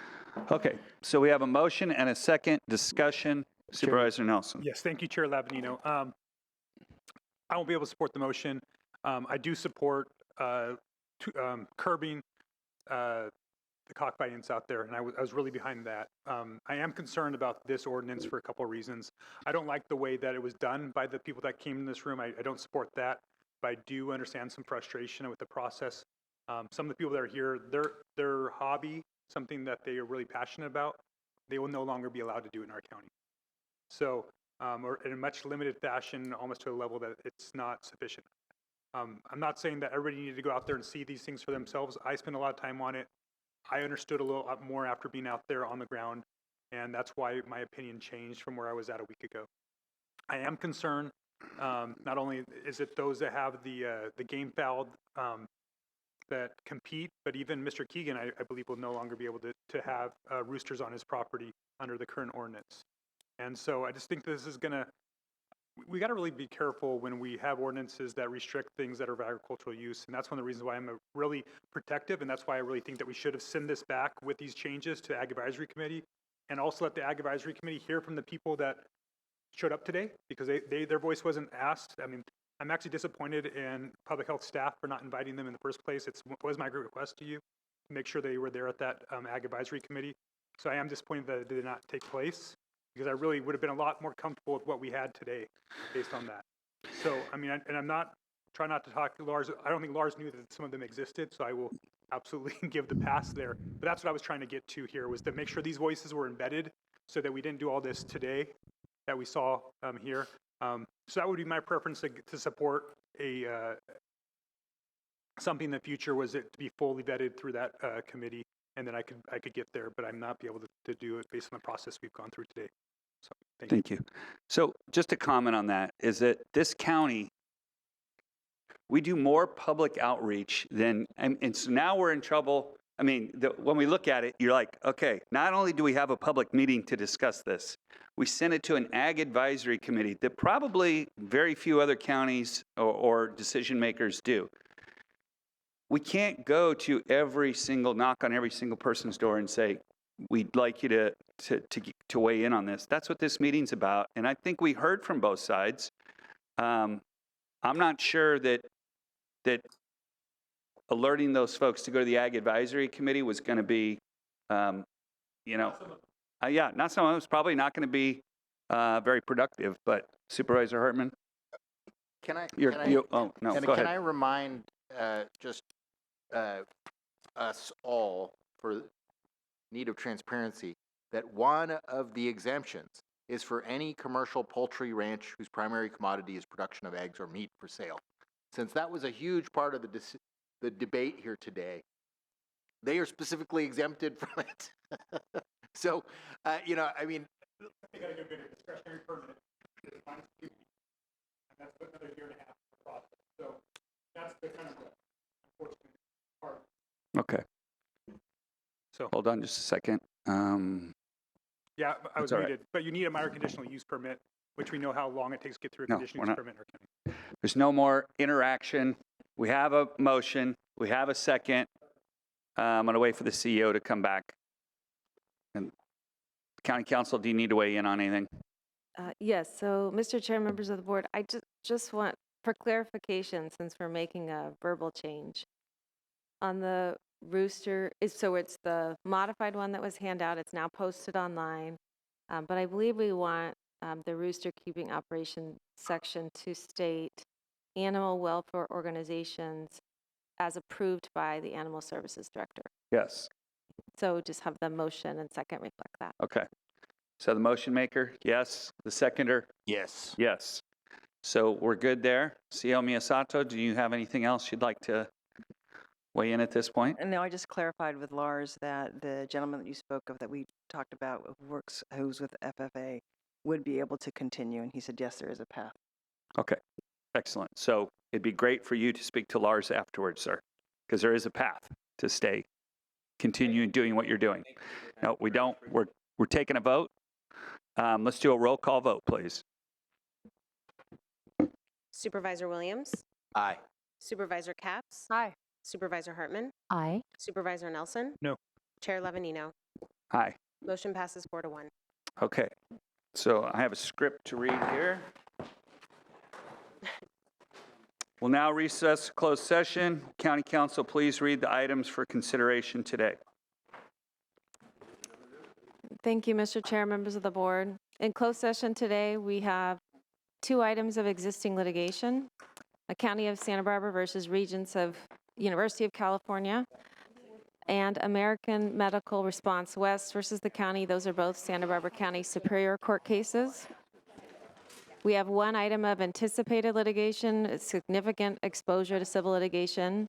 Okay. So we have a motion and a second discussion. Supervisor Nelson. Yes, thank you, Chair Lavanino. I won't be able to support the motion. I do support curbing the cockfighting out there, and I was really behind that. I am concerned about this ordinance for a couple of reasons. I don't like the way that it was done by the people that came in this room. I don't support that, but I do understand some frustration with the process. Some of the people that are here, their hobby, something that they are really passionate about, they will no longer be allowed to do in our county. So, or in a much limited fashion, almost to a level that it's not sufficient. I'm not saying that everybody needed to go out there and see these things for themselves. I spent a lot of time on it. I understood a little more after being out there on the ground, and that's why my opinion changed from where I was at a week ago. I am concerned, not only is it those that have the game fowl that compete, but even Mr. Keegan, I believe, will no longer be able to have roosters on his property under the current ordinance. And so I just think this is we got to really be careful when we have ordinances that restrict things that are of agricultural use. And that's one of the reasons why I'm really protective. And that's why I really think that we should have sent this back with these changes to Ag Advisory Committee, and also let the Ag Advisory Committee hear from the people that showed up today, because their voice wasn't asked. I mean, I'm actually disappointed in public health staff for not inviting them in the first place. It was my request to you to make sure they were there at that Ag Advisory Committee. So I am disappointed that it did not take place, because I really would have been a lot more comfortable with what we had today based on that. So, I mean, and I'm not trying not to talk to Lars. I don't think Lars knew that some of them existed, so I will absolutely give the pass there. But that's what I was trying to get to here, was to make sure these voices were embedded so that we didn't do all this today that we saw here. So that would be my preference, to support something in the future, was it to be fully vetted through that committee, and then I could get there, but I'm not be able to do it based on the process we've gone through today. So thank you. So just to comment on that, is that this county, we do more public outreach than, and so now we're in trouble. I mean, when we look at it, you're like, okay, not only do we have a public meeting to discuss this, we sent it to an Ag Advisory Committee that probably very few other counties or decision makers do. We can't go to knock on every single person's door and say, we'd like you to weigh in on this. That's what this meeting's about. And I think we heard from both sides. I'm not sure that alerting those folks to go to the Ag Advisory Committee was going to be, not someone. It was probably not going to be very productive. But Supervisor Hartman? Can I? You're, can I- you, oh, no, can, go can ahead. I remind just us all, for need of transparency, that one of the exemptions is for any commercial poultry ranch whose primary commodity is production of eggs or meat for sale. Since that was a huge part of the debate here today, they are specifically exempted from it. So, you know, I mean, They got to get a discretionary permit. And that's another year and a half of the process. So that's the kind of unfortunate part. Okay. So Hold on just a second. yeah, I was all right. muted, but you need a minor conditional use permit, which we know how long it takes to get through a No, conditional we're use not. permit in our county. There's no more interaction. We have a motion. We have a second. I'm going to wait for the CEO to come back. And County Council, do you need to weigh in on anything? Yes, so Mr. Chair, members of the board, I just want, for clarification, since we're making a verbal change, on the rooster, so it's the modified one that was handed out, it's now posted online, but I believe we want the rooster keeping operation section to state animal welfare organizations as approved by the Animal Services Director. Yes. So just have the motion and second reflect that. Okay. So the motion maker, yes. The seconder, yes. yes. So we're good there. CEO Miyasato, do you have anything else you'd like to weigh in at this point? And now I just clarified with Lars that the gentleman that you spoke of that we talked about who's with FFA would be able to continue, and he said, yes, there is a path. Okay, excellent. So it'd be great for you to speak to Lars afterwards, sir, because there is a path to continue doing what you're doing. No, we don't. We're taking a vote. Let's do a roll call vote, please. Supervisor Williams? Aye. Supervisor Capps? Aye. Supervisor Hartman? Aye. Supervisor Nelson? No. Chair Levanino? Aye. Motion passes 4-1. Okay. So I have a script to read here. We'll now recess to closed session. County Council, please read the items for consideration today. Thank you, Mr. Chair, members of the board. In closed session today, we have 2 items of existing litigation, a County of Santa Barbara versus Regents of University of California, and American Medical Response West versus the county. Those are both Santa Barbara County Superior Court cases. We have 1 item of anticipated litigation, significant exposure to civil litigation,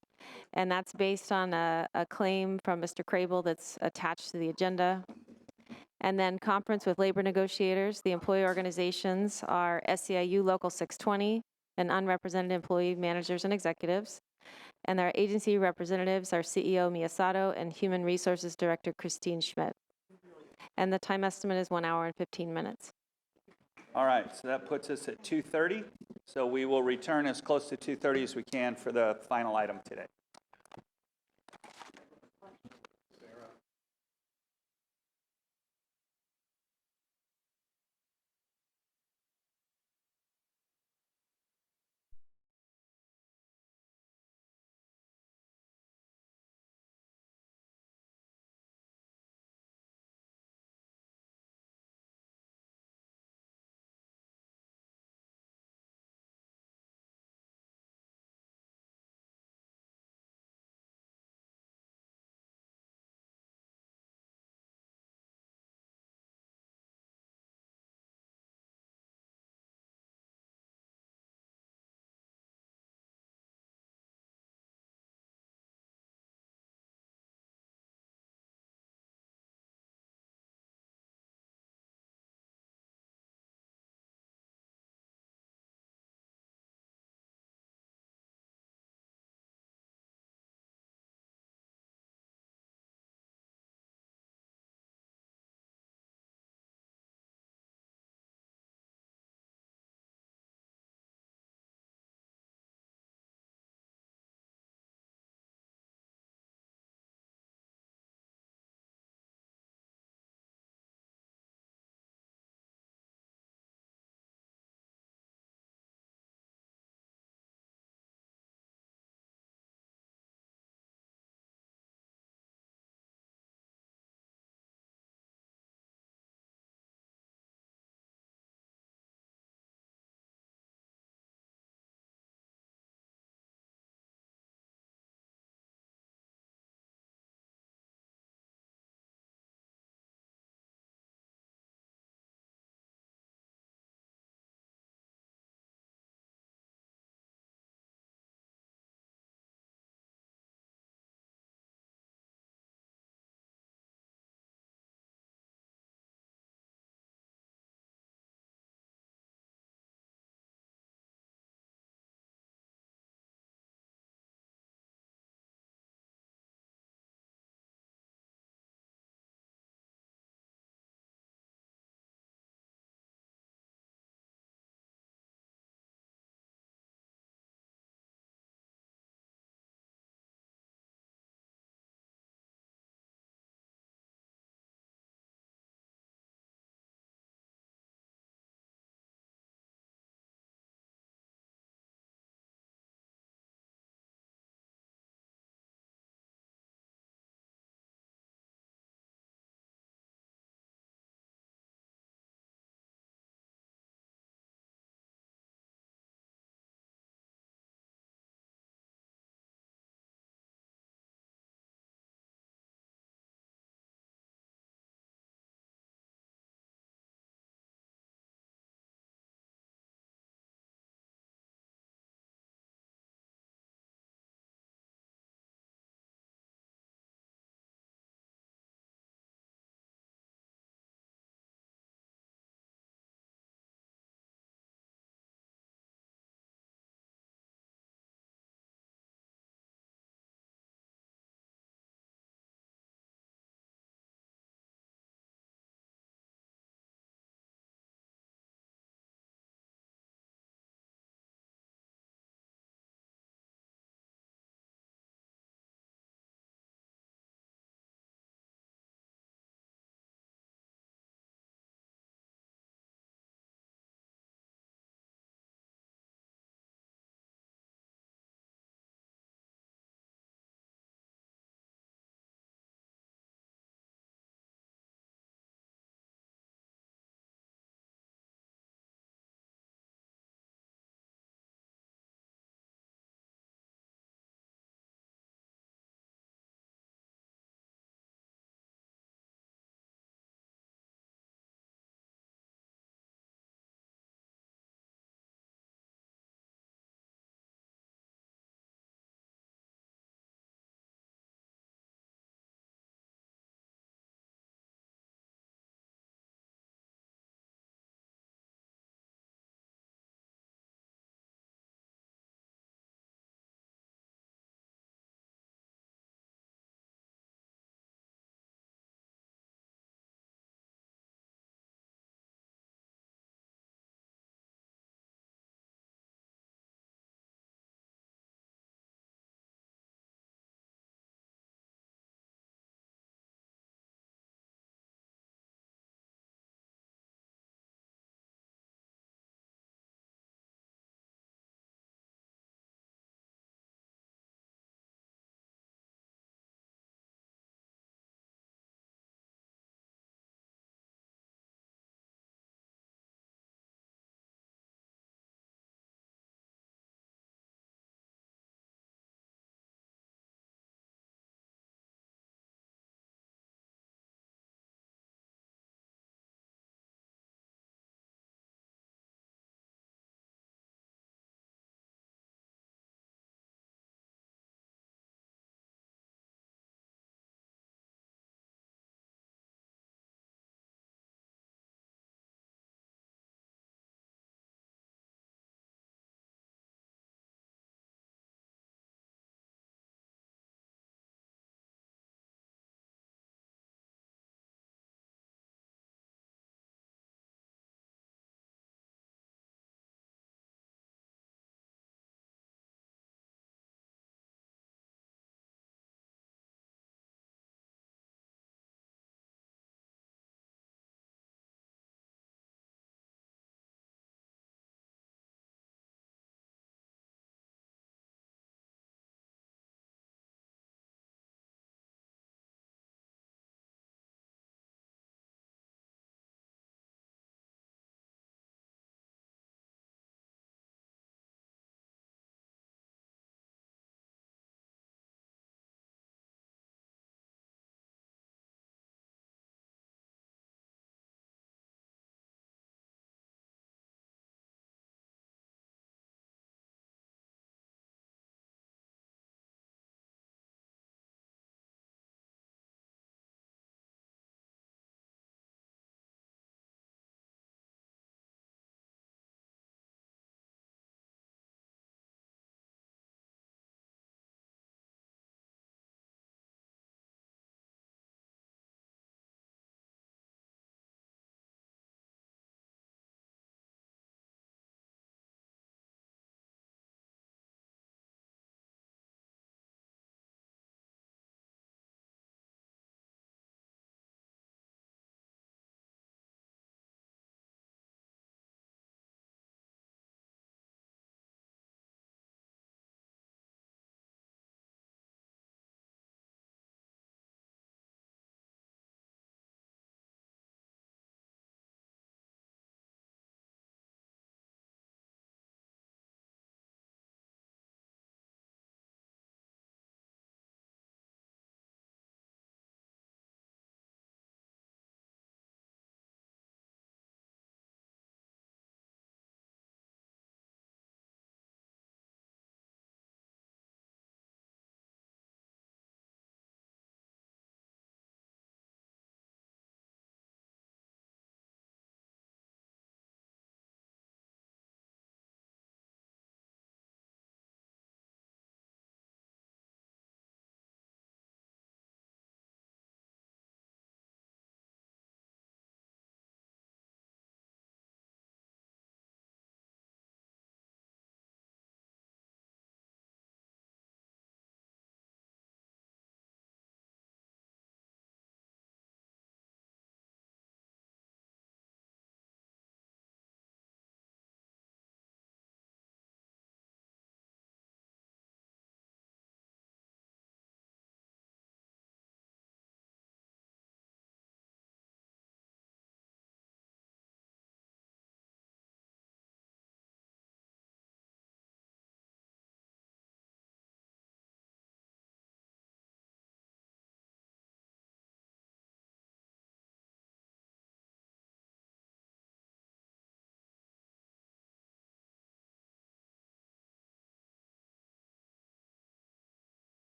and that's based on a claim from Mr. Crable that's attached to the agenda. And then conference with labor negotiators. The employee organizations are SEIU Local 620 and unrepresented employee managers and executives. And our agency representatives are CEO Miyasato and Human Resources Director Christine Schmidt. And the time estimate is 1 hour and 15 minutes. All right, so that puts us at 2:30. So we will return as close to 2:30 as we can for the final item today.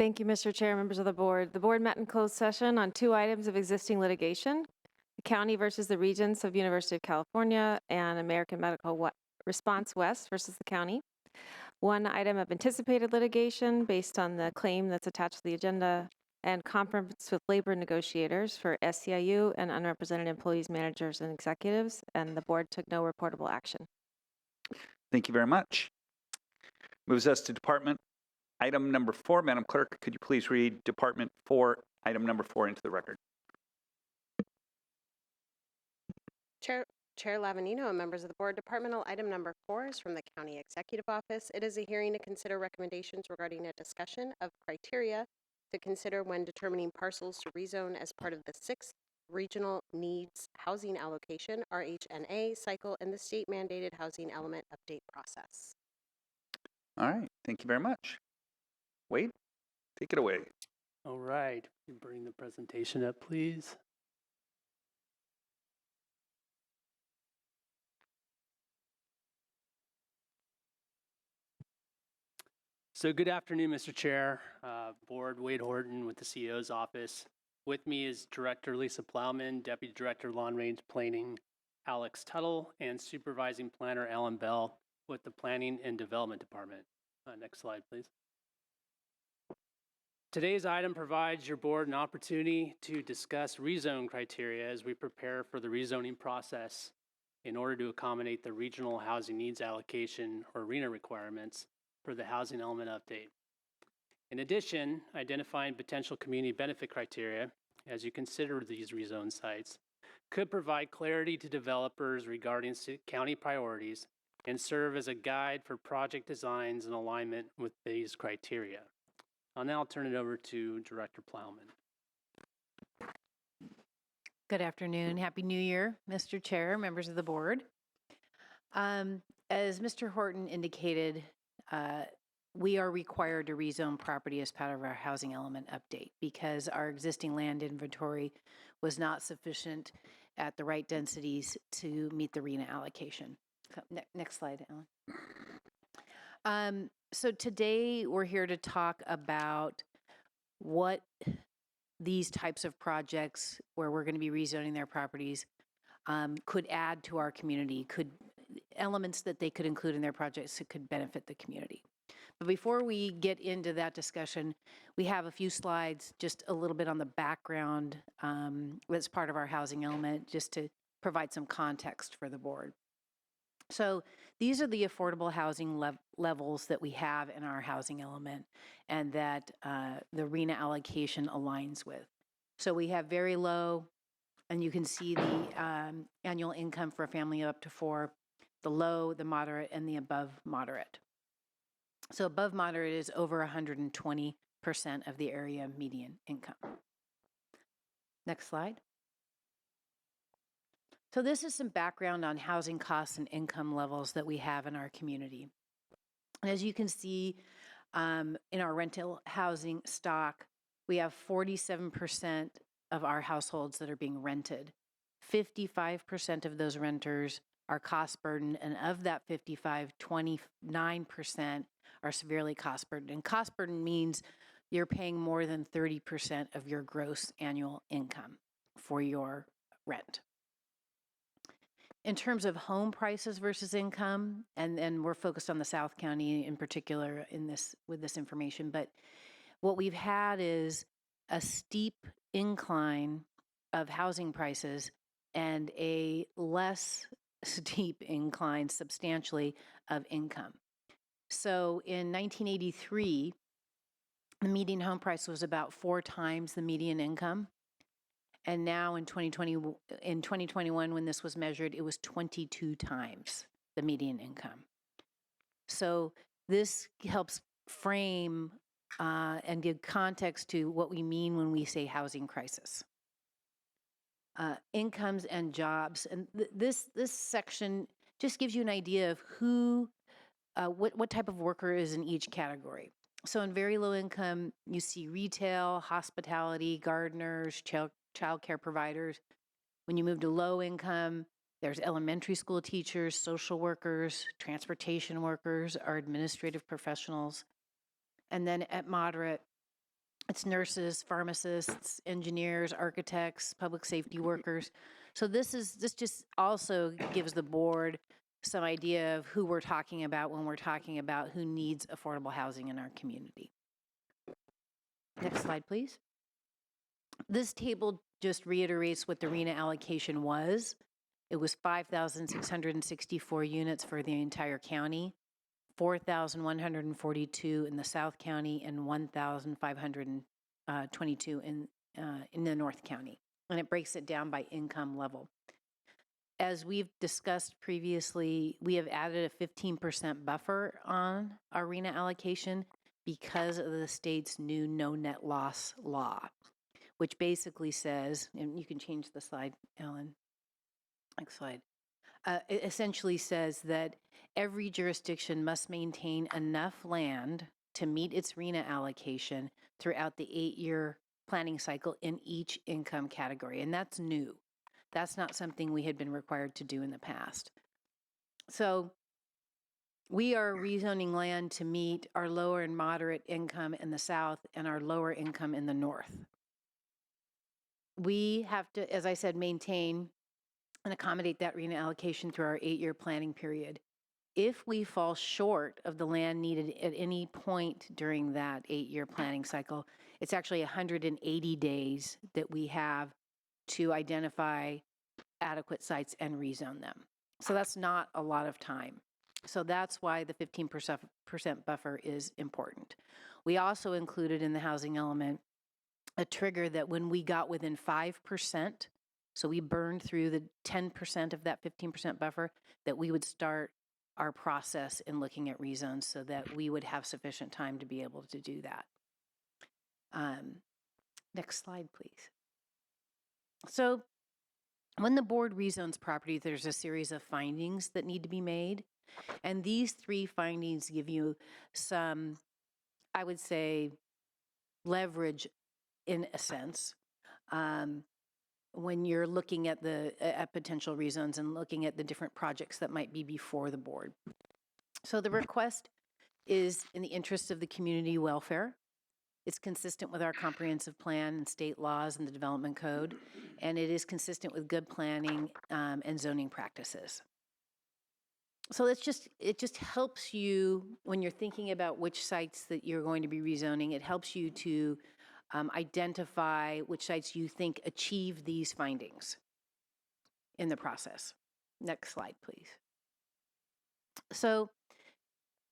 Thank you, Mr. Chair, members of the board. The board met in closed session on 2 items of existing litigation, the county versus the Regents of University of California and American Medical Response West versus the county. 1 item of anticipated litigation based on the claim that's attached to the agenda, and conference with labor negotiators for SEIU and unrepresented employees, managers, and executives, and the board took no reportable action. Thank you very much. Moves us to Department Item number 4. Madam Clerk, could you please read Department 4, Item number 4 into the record? Chair Lavanino and members of the board, departmental item number 4 is from the County Executive Office. It is a hearing to consider recommendations regarding a discussion of criteria to consider when determining parcels to rezone as part of the 6th Regional Needs Housing Allocation, RHNA, cycle and the state mandated housing element update process. All right, thank you very much. Wade, take it away. All right, you bring the presentation up, please. So good afternoon, Mr. Chair, Board, Wade Horton with the CEO's office. With me is Director Lisa Plowman, Deputy Director Long Range Planning Alex Tuttle, and Supervising Planner Alan Bell with the Planning and Development Department. Next slide, please. Today's item provides your board an opportunity to discuss rezone criteria as we prepare for the rezoning process in order to accommodate the Regional Housing Needs Allocation or RHNA requirements for the housing element update. In addition, identifying potential community benefit criteria as you consider these rezone sites could provide clarity to developers regarding county priorities and serve as a guide for project designs in alignment with these criteria. I'll now turn it over to Director Plowman. Good afternoon. Happy New Year, Mr. Chair, members of the board. As Mr. Horton indicated, we are required to rezone property as part of our housing element update because our existing land inventory was not sufficient at the right densities to meet the RHNA allocation. So, next slide, Ellen. So today we're here to talk about what these types of projects where we're going to be rezoning their properties could add to our community, elements that they could include in their projects that could benefit the community. But before we get into that discussion, we have a few slides, just a little bit on the background that's part of our housing element, just to provide some context for the board. So these are the affordable housing levels that we have in our housing element and that the RHNA allocation aligns with. So we have very low, and you can see the annual income for a family of up to 4, the low, the moderate, and the above moderate. So above moderate is over 120% of the area median income. Next slide. So this is some background on housing costs and income levels that we have in our community. And as you can see in our rental housing stock, we have 47% of our households that are being rented. 55% of those renters are cost burdened, and of that 55, 29% are severely cost burdened. And cost burden means you're paying more than 30% of your gross annual income for your rent. In terms of home prices versus income, and we're focused on the South County in particular with this information, but what we've had is a steep incline of housing prices and a less steep incline substantially of income. So in 1983, the median home price was about 4 times the median income. And now in 2021, when this was measured, it was 22 times the median income. So this helps frame and give context to what we mean when we say housing crisis. Incomes and jobs, and this section just gives you an idea of who, what type of worker is in each category. So in very low income, you see retail, hospitality, gardeners, child care providers. When you move to low income, there's elementary school teachers, social workers, transportation workers, our administrative professionals. And then at moderate, It's nurses, pharmacists, engineers, architects, public safety workers. So this just also gives the board some idea of who we're talking about when we're talking about who needs affordable housing in our community. Next slide, please. This table just reiterates what the RENA allocation was. It was 5,664 units for the entire county, 4,142 in the South County, and 1,522 in the North County. And it breaks it down by income level. As we've discussed previously, we have added a 15% buffer on our RENA allocation because of the state's new no net loss law, which basically says, and you can change the slide, Ellen. Next slide. It essentially says that every jurisdiction must maintain enough land to meet its RENA allocation throughout the 8-year planning cycle in each income category. And that's new. That's not something we had been required to do in the past. So we are rezoning land to meet our lower and moderate income in the South and our lower income in the North. We have to, as I said, maintain and accommodate that RENA allocation through our 8-year planning period. If we fall short of the land needed at any point during that 8-year planning cycle, it's actually 180 days that we have to identify adequate sites and rezone them. So that's not a lot of time. So that's why the 15% buffer is important. We also included in the housing element a trigger that when we got within 5%, so we burned through the 10% of that 15% buffer, that we would start our process in looking at rezones so that we would have sufficient time to be able to do that. Next slide, please. So when the board rezones property, there's a series of findings that need to be made. And these 3 findings give you some, I would say, leverage in a sense. When you're looking at the potential rezones and looking at the different projects that might be before the board. So the request is in the interest of the community welfare. It's consistent with our comprehensive plan and state laws and the development code, and it is consistent with good planning and zoning practices. So it just helps you when you're thinking about which sites that you're going to be rezoning. It helps you to identify which sites you think achieve these findings in the process. Next slide, please. So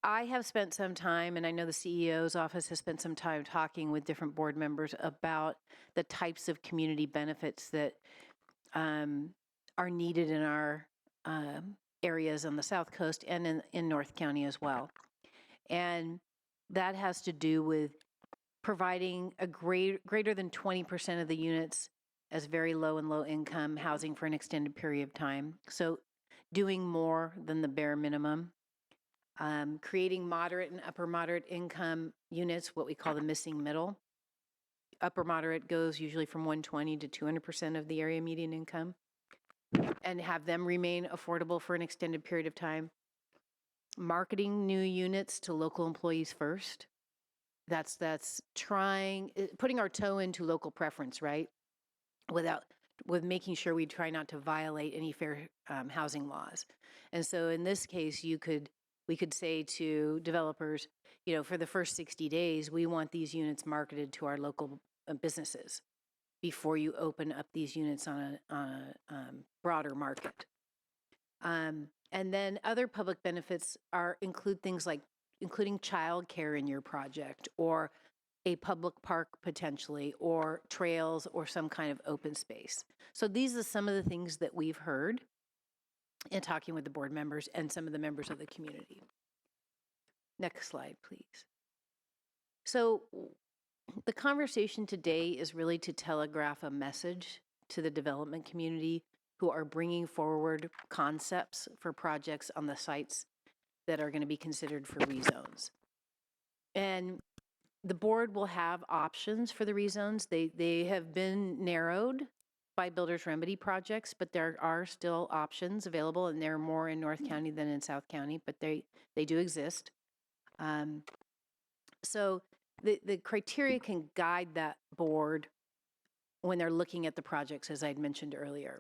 I have spent some time, and I know the CEO's office has spent some time talking with different board members about the types of community benefits that are needed in our areas on the South Coast and in North County as well. And that has to do with providing a greater than 20% of the units as very low and low income housing for an extended period of time. So doing more than the bare minimum. Creating moderate and upper moderate income units, what we call the missing middle. Upper moderate goes usually from 120 to 200% of the area median income, and have them remain affordable for an extended period of time. Marketing new units to local employees first. That's putting our toe into local preference, right? With making sure we try not to violate any fair housing laws. And so in this case, we could say to developers, for the first 60 days, we want these units marketed to our local businesses before you open up these units on a broader market. And then other public benefits include things like including childcare in your project, or a public park potentially, or trails, or some kind of open space. So these are some of the things that we've heard in talking with the board members and some of the members of the community. Next slide, please. So the conversation today is really to telegraph a message to the development community who are bringing forward concepts for projects on the sites that are going to be considered for rezones. And the board will have options for the rezones. They have been narrowed by builder's remedy projects, but there are still options available, and there are more in North County than in South County, but they do exist. So the criteria can guide that board when they're looking at the projects, as I'd mentioned earlier.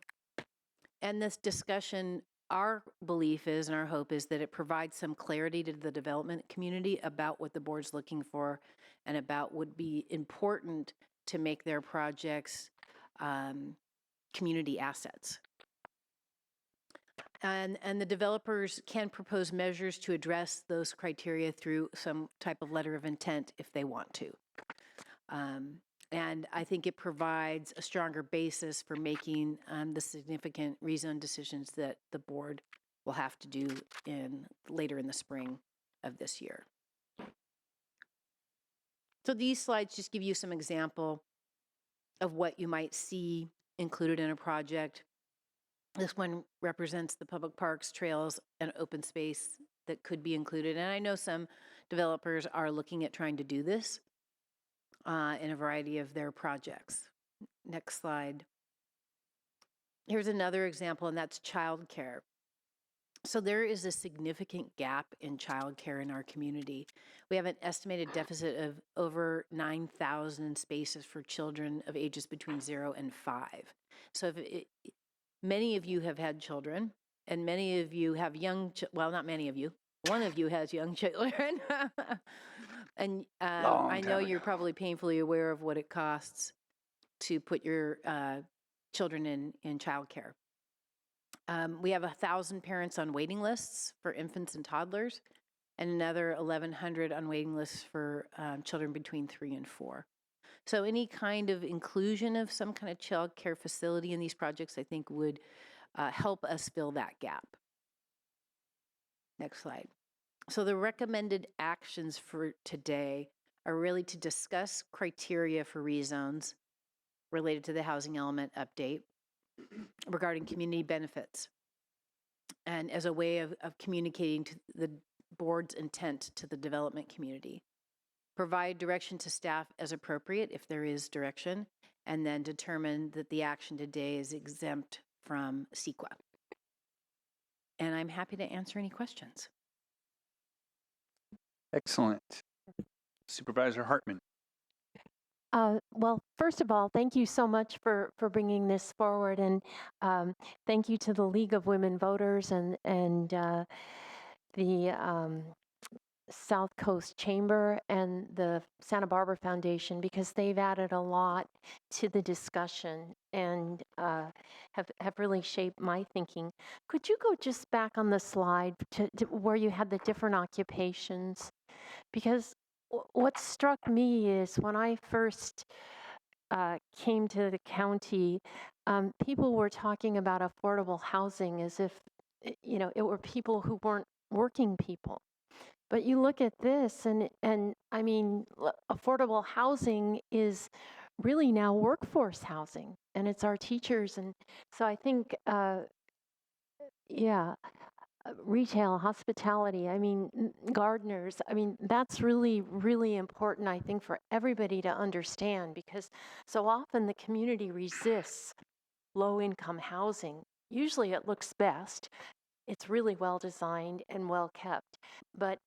And this discussion, our belief is and our hope is that it provides some clarity to the development community about what the board's looking for and about what would be important to make their projects community assets. And the developers can propose measures to address those criteria through some type of letter of intent if they want to. And I think it provides a stronger basis for making the significant rezone decisions that the board will have to do later in the spring of this year. So these slides just give you some example of what you might see included in a project. This one represents the public parks, trails, and open space that could be included. And I know some developers are looking at trying to do this in a variety of their projects. Next slide. Here's another example, and that's childcare. So there is a significant gap in childcare in our community. We have an estimated deficit of over 9,000 spaces for children of ages between 0 and 5. So many of you have had children, and many of you have well, not many of you. One of you has young children. And I know you're probably painfully aware of what it costs to put your children in childcare. We have 1,000 parents on waiting lists for infants and toddlers, and another 1,100 on waiting lists for children between 3 and 4. So any kind of inclusion of some kind of child care facility in these projects, I think, would help us fill that gap. Next slide. So the recommended actions for today are really to discuss criteria for rezones related to the housing element update regarding community benefits, and as a way of communicating to the board's intent to the development community. Provide direction to staff as appropriate if there is direction, and then determine that the action today is exempt from CEQA. And I'm happy to answer any questions. Excellent. Supervisor Hartman. Well, first of all, thank you so much for bringing this forward, and thank you to the League of Women Voters and the South Coast Chamber and the Santa Barbara Foundation, because they've added a lot to the discussion and have really shaped my thinking. Could you go just back on the slide to where you had the different occupations? Because what struck me is when I first came to the county, people were talking about affordable housing as if, it were people who weren't working people. But you look at this, and I mean, affordable housing is really now workforce housing, and it's our teachers. And so I think, retail, hospitality, I mean, gardeners, I mean, that's really, really important, I think, for everybody to understand, because so often the community resists low-income housing. Usually it looks best. It's really well designed and well kept. But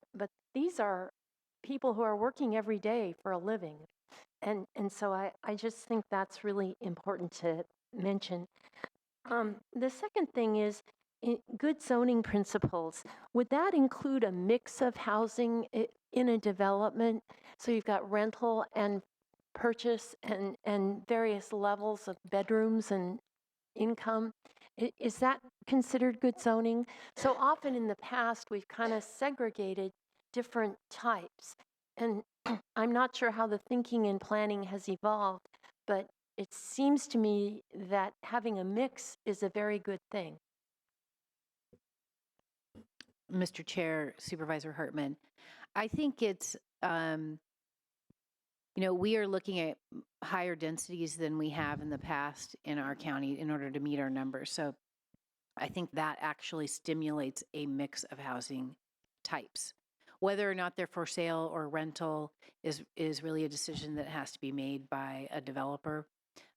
these are people who are working every day for a living. And so I just think that's really important to mention. The second thing is good zoning principles. Would that include a mix of housing in a development? So you've got rental and purchase and various levels of bedrooms and income. Is that considered good zoning? So often in the past, we've kind of segregated different types. And I'm not sure how the thinking and planning has evolved, but it seems to me that having a mix is a very good thing. Mr. Chair, Supervisor Hartman, I think it's, we are looking at higher densities than we have in the past in our county in order to meet our numbers. So I think that actually stimulates a mix of housing types. Whether or not they're for sale or rental is really a decision that has to be made by a developer.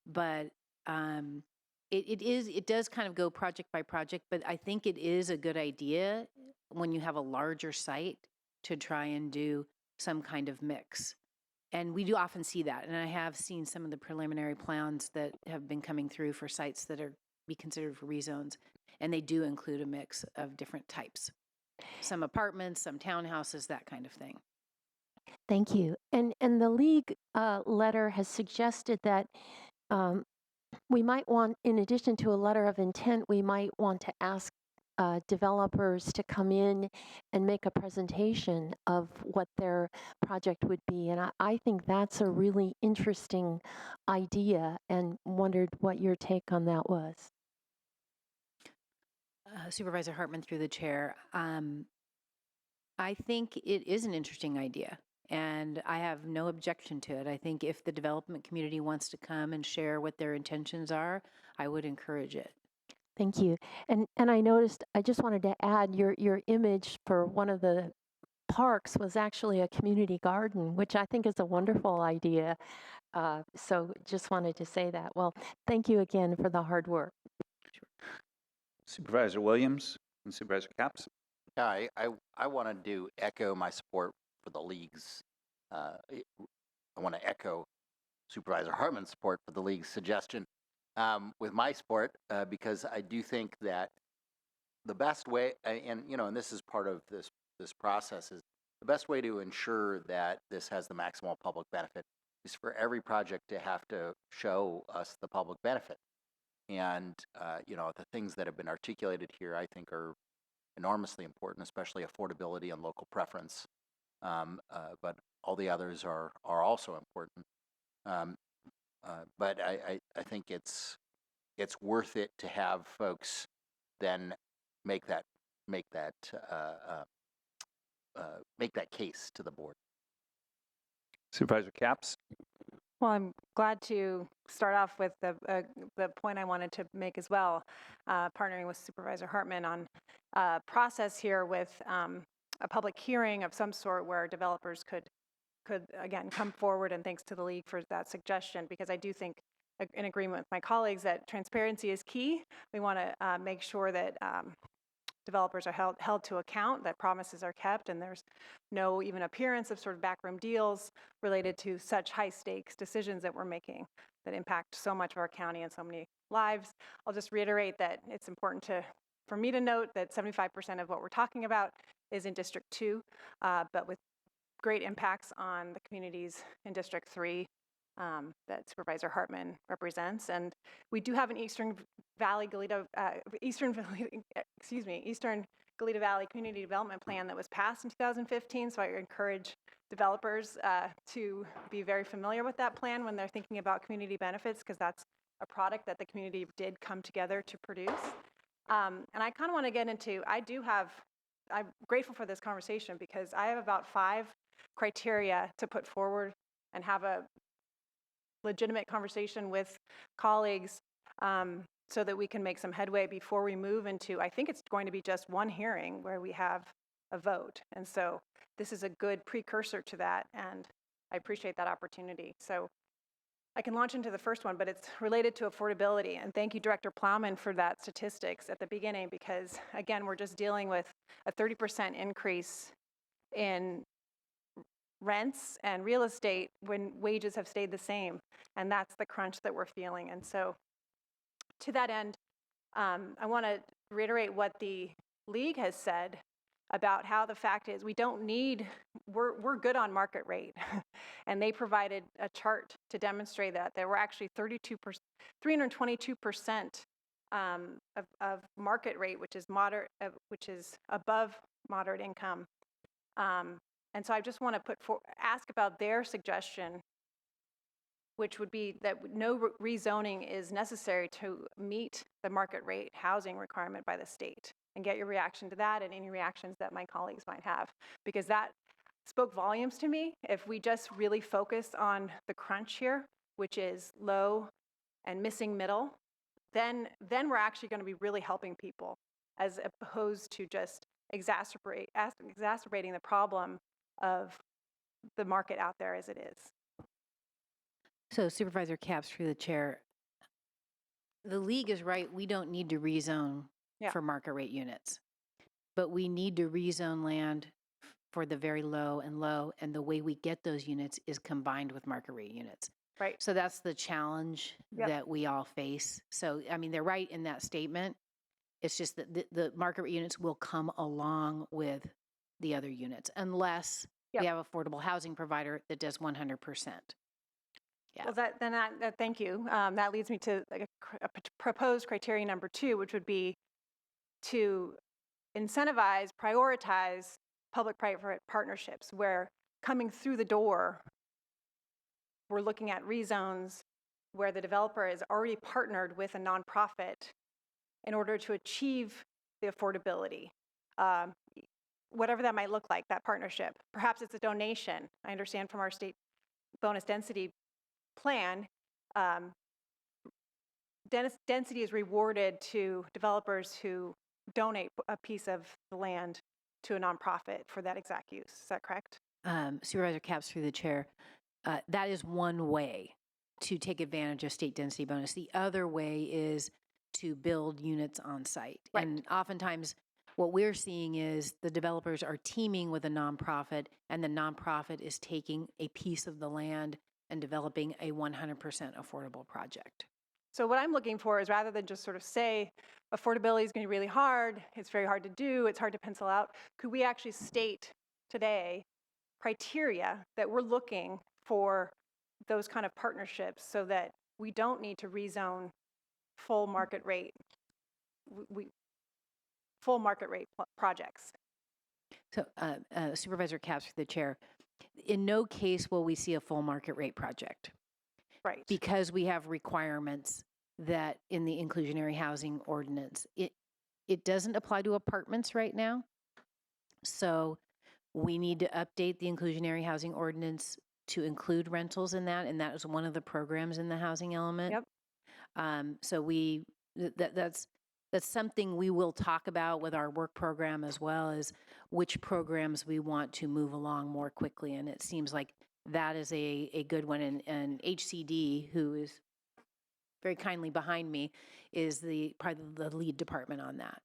But it does kind of go project by project, but I think it is a good idea when you have a larger site to try and do some kind of mix. And we do often see that. And I have seen some of the preliminary plans that have been coming through for sites that are be considered for rezones. And they do include a mix of different types. Some apartments, some townhouses, that kind of thing. Thank you. And the league letter has suggested that we might want, in addition to a letter of intent, we might want to ask developers to come in and make a presentation of what their project would be. And I think that's a really interesting idea, and wondered what your take on that was. Supervisor Hartman through the chair. I think it is an interesting idea, and I have no objection to it. I think if the development community wants to come and share what their intentions are, I would encourage it. Thank you. And I noticed, I just wanted to add, your image for one of the parks was actually a community garden, which I think is a wonderful idea. So just wanted to say that. Well, thank you again for the hard work. Supervisor Williams and Supervisor Capps. Yeah, I wanted to echo my support for the league's, I want to echo Supervisor Hartman's support for the league's suggestion with my support because I do think that the best way, and this is part of this process, is the best way to ensure that this has the maximal public benefit is for every project to have to show us the public benefit. And, the things that have been articulated here, I think, are enormously important, especially affordability and local preference. But all the others are also important. But I think it's worth it to have folks then make that case to the board. Supervisor Capps. Well, I'm glad to start off with the point I wanted to make as well, partnering with Supervisor Hartman on a process here with a public hearing of some sort where developers could again come forward, and thanks to the league for that suggestion, because I do think, in agreement with my colleagues, that transparency is key. We want to make sure that developers are held to account, that promises are kept, and there's no even appearance of sort of backroom deals related to such high stakes decisions that we're making that impact so much of our county and so many lives. I'll just reiterate that it's important for me to note that 75% of what we're talking about is in District 2, but with great impacts on the communities in District 3 that Supervisor Hartman represents. And we do have an Eastern Goleta Valley Community Development Plan that was passed in 2015. So I encourage developers to be very familiar with that plan when they're thinking about community benefits, because that's a product that the community did come together to produce. And I kind of want to get into, I'm grateful for this conversation because I have about 5 criteria to put forward and have a legitimate conversation with colleagues so that we can make some headway before we move into, I think it's going to be just one hearing where we have a vote. And so this is a good precursor to that, and I appreciate that opportunity. So I can launch into the first one, but it's related to affordability. And thank you, Director Plowman, for that statistics at the beginning, because again, we're just dealing with a 30% increase in rents and real estate when wages have stayed the same. And that's the crunch that we're feeling. And so to that end, I want to reiterate what the league has said about how the fact is we're good on market rate. And they provided a chart to demonstrate that we're actually 322% of market rate, which is which is above moderate income. And so I just want to ask about their suggestion, which would be that no rezoning is necessary to meet the market rate housing requirement by the state. And get your reaction to that and any reactions that my colleagues might have, because that spoke volumes to me. If we just really focus on the crunch here, which is low and missing middle, then we're actually going to be really helping people, as opposed to just exacerbating the problem of the market out there as it is. So Supervisor Capps, through the chair, the league is right. We don't need to rezone for market rate units, but we need to rezone land for the very low and low, and the way we get those units is combined with market rate units. Right. So that's the challenge Yep. that we all face. So, I mean, they're right in that statement. It's just that the market rate units will come along with the other units unless Yep. we have affordable housing provider that does 100%. Yeah. Well, thank you. That leads me to like a proposed criteria number 2, which would be to incentivize, prioritize public-private partnerships where coming through the door, we're looking at rezones where the developer is already partnered with a nonprofit in order to achieve the affordability. Whatever that might look like, that partnership. Perhaps it's a donation. I understand from our state bonus density plan, density is rewarded to developers who donate a piece of the land to a nonprofit for that exact use. Is that correct? Supervisor Capps, through the chair, that is one way to take advantage of state density bonus. The other way is to build units on site. Right. And oftentimes what we're seeing is the developers are teaming with a nonprofit, and the nonprofit is taking a piece of the land and developing a 100% affordable project. So what I'm looking for is, rather than just sort of say affordability is going to be really hard, it's very hard to do, it's hard to pencil out, could we actually state today criteria that we're looking for those kind of partnerships so that we don't need to rezone full market rate, full market rate projects? So Supervisor Capps, through the chair, in no case will we see a full market rate project. Right. Because we have requirements that in the inclusionary housing ordinance, it doesn't apply to apartments right now. So we need to update the inclusionary housing ordinance to include rentals in that, and that is one of the programs in the housing element. Yep. So that's something we will talk about with our work program, as well as which programs we want to move along more quickly. And it seems like that is a good one. And HCD, who is very kindly behind me, is probably the lead department on that.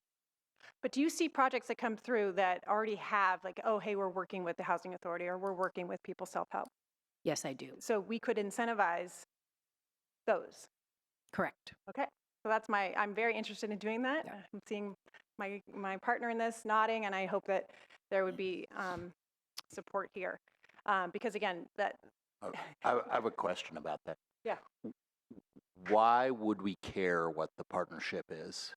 But do you see projects that come through that already have, like, oh, hey, we're working with the Housing Authority, or we're working with People Self-Help? Yes, I do. So we could incentivize those. Correct. Okay. So I'm very interested in doing that. Yeah. I'm seeing my partner in this nodding, and I hope that there would be support here. Because again, I have a question about that. Yeah. Why would we care what the partnership is?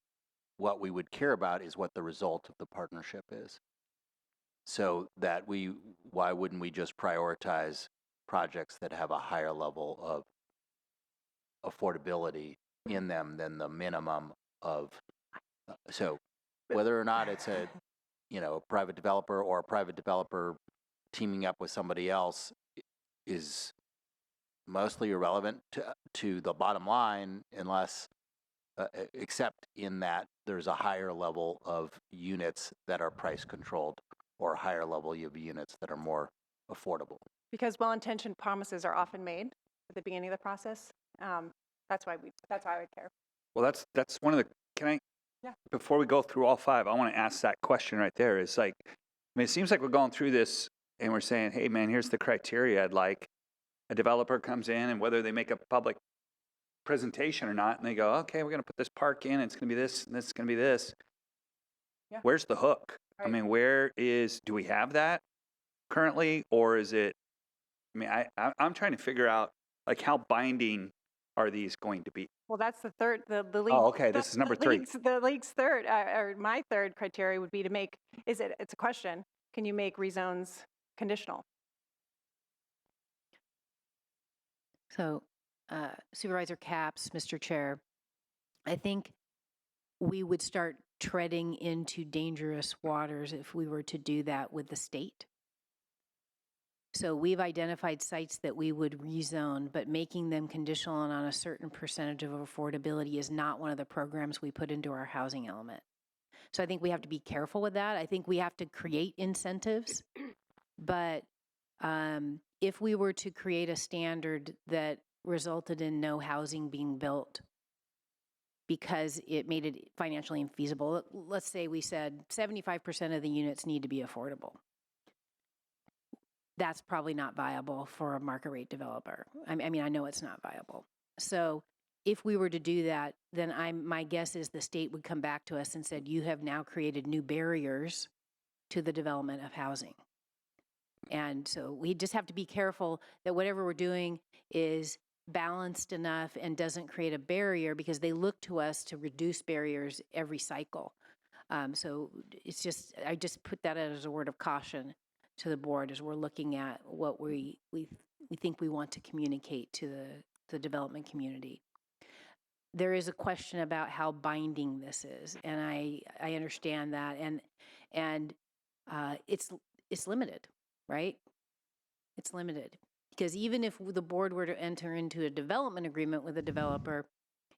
What we would care about is what the result of the partnership is. So that why wouldn't we just prioritize projects that have a higher level of affordability in them than the minimum of, so whether or not it's a private developer or a private developer teaming up with somebody else is mostly irrelevant to the bottom line, unless except in that there's a higher level of units that are price controlled, or a higher level of units that are more affordable. because well-intentioned promises are often made at the beginning of the process. That's why I would care. Well, that's one of the, can I, Yeah. before we go through all 5, I want to ask that question right there. Is like, I mean, it seems like we're going through this and we're saying, hey man, here's the criteria I'd like. A developer comes in, and whether they make a public presentation or not, and they go, okay, we're going to put this park in, it's going to be this, and this is going to be this. Yeah. Where's the hook? Right. I mean, do we have that currently, or is it, I mean, I'm trying to figure out, like, how binding are these going to be? Well, that's the third, the league. Oh, okay, this is number 3. The league's third, or my third criteria would be to make, it's a question, can you make rezones conditional? So Supervisor Capps, Mr. Chair, I think we would start treading into dangerous waters if we were to do that with the state. So we've identified sites that we would rezone, but making them conditional and on a certain percentage of affordability is not one of the programs we put into our housing element. So I think we have to be careful with that. I think we have to create incentives, but if we were to create a standard that resulted in no housing being built because it made it financially infeasible, let's say we said 75% of the units need to be affordable. that's probably not viable for a market rate developer. I mean, I know it's not viable. So if we were to do that, then my guess is the state would come back to us and said, you have now created new barriers to the development of housing. And so we just have to be careful that whatever we're doing is balanced enough and doesn't create a barrier, because they look to us to reduce barriers every cycle. So it's just, I just put that as a word of caution to the board as we're looking at what we think we want to communicate to the development community. There is a question about how binding this is, and I understand that, and it's limited, right? It's limited, because even if the board were to enter into a development agreement with a developer,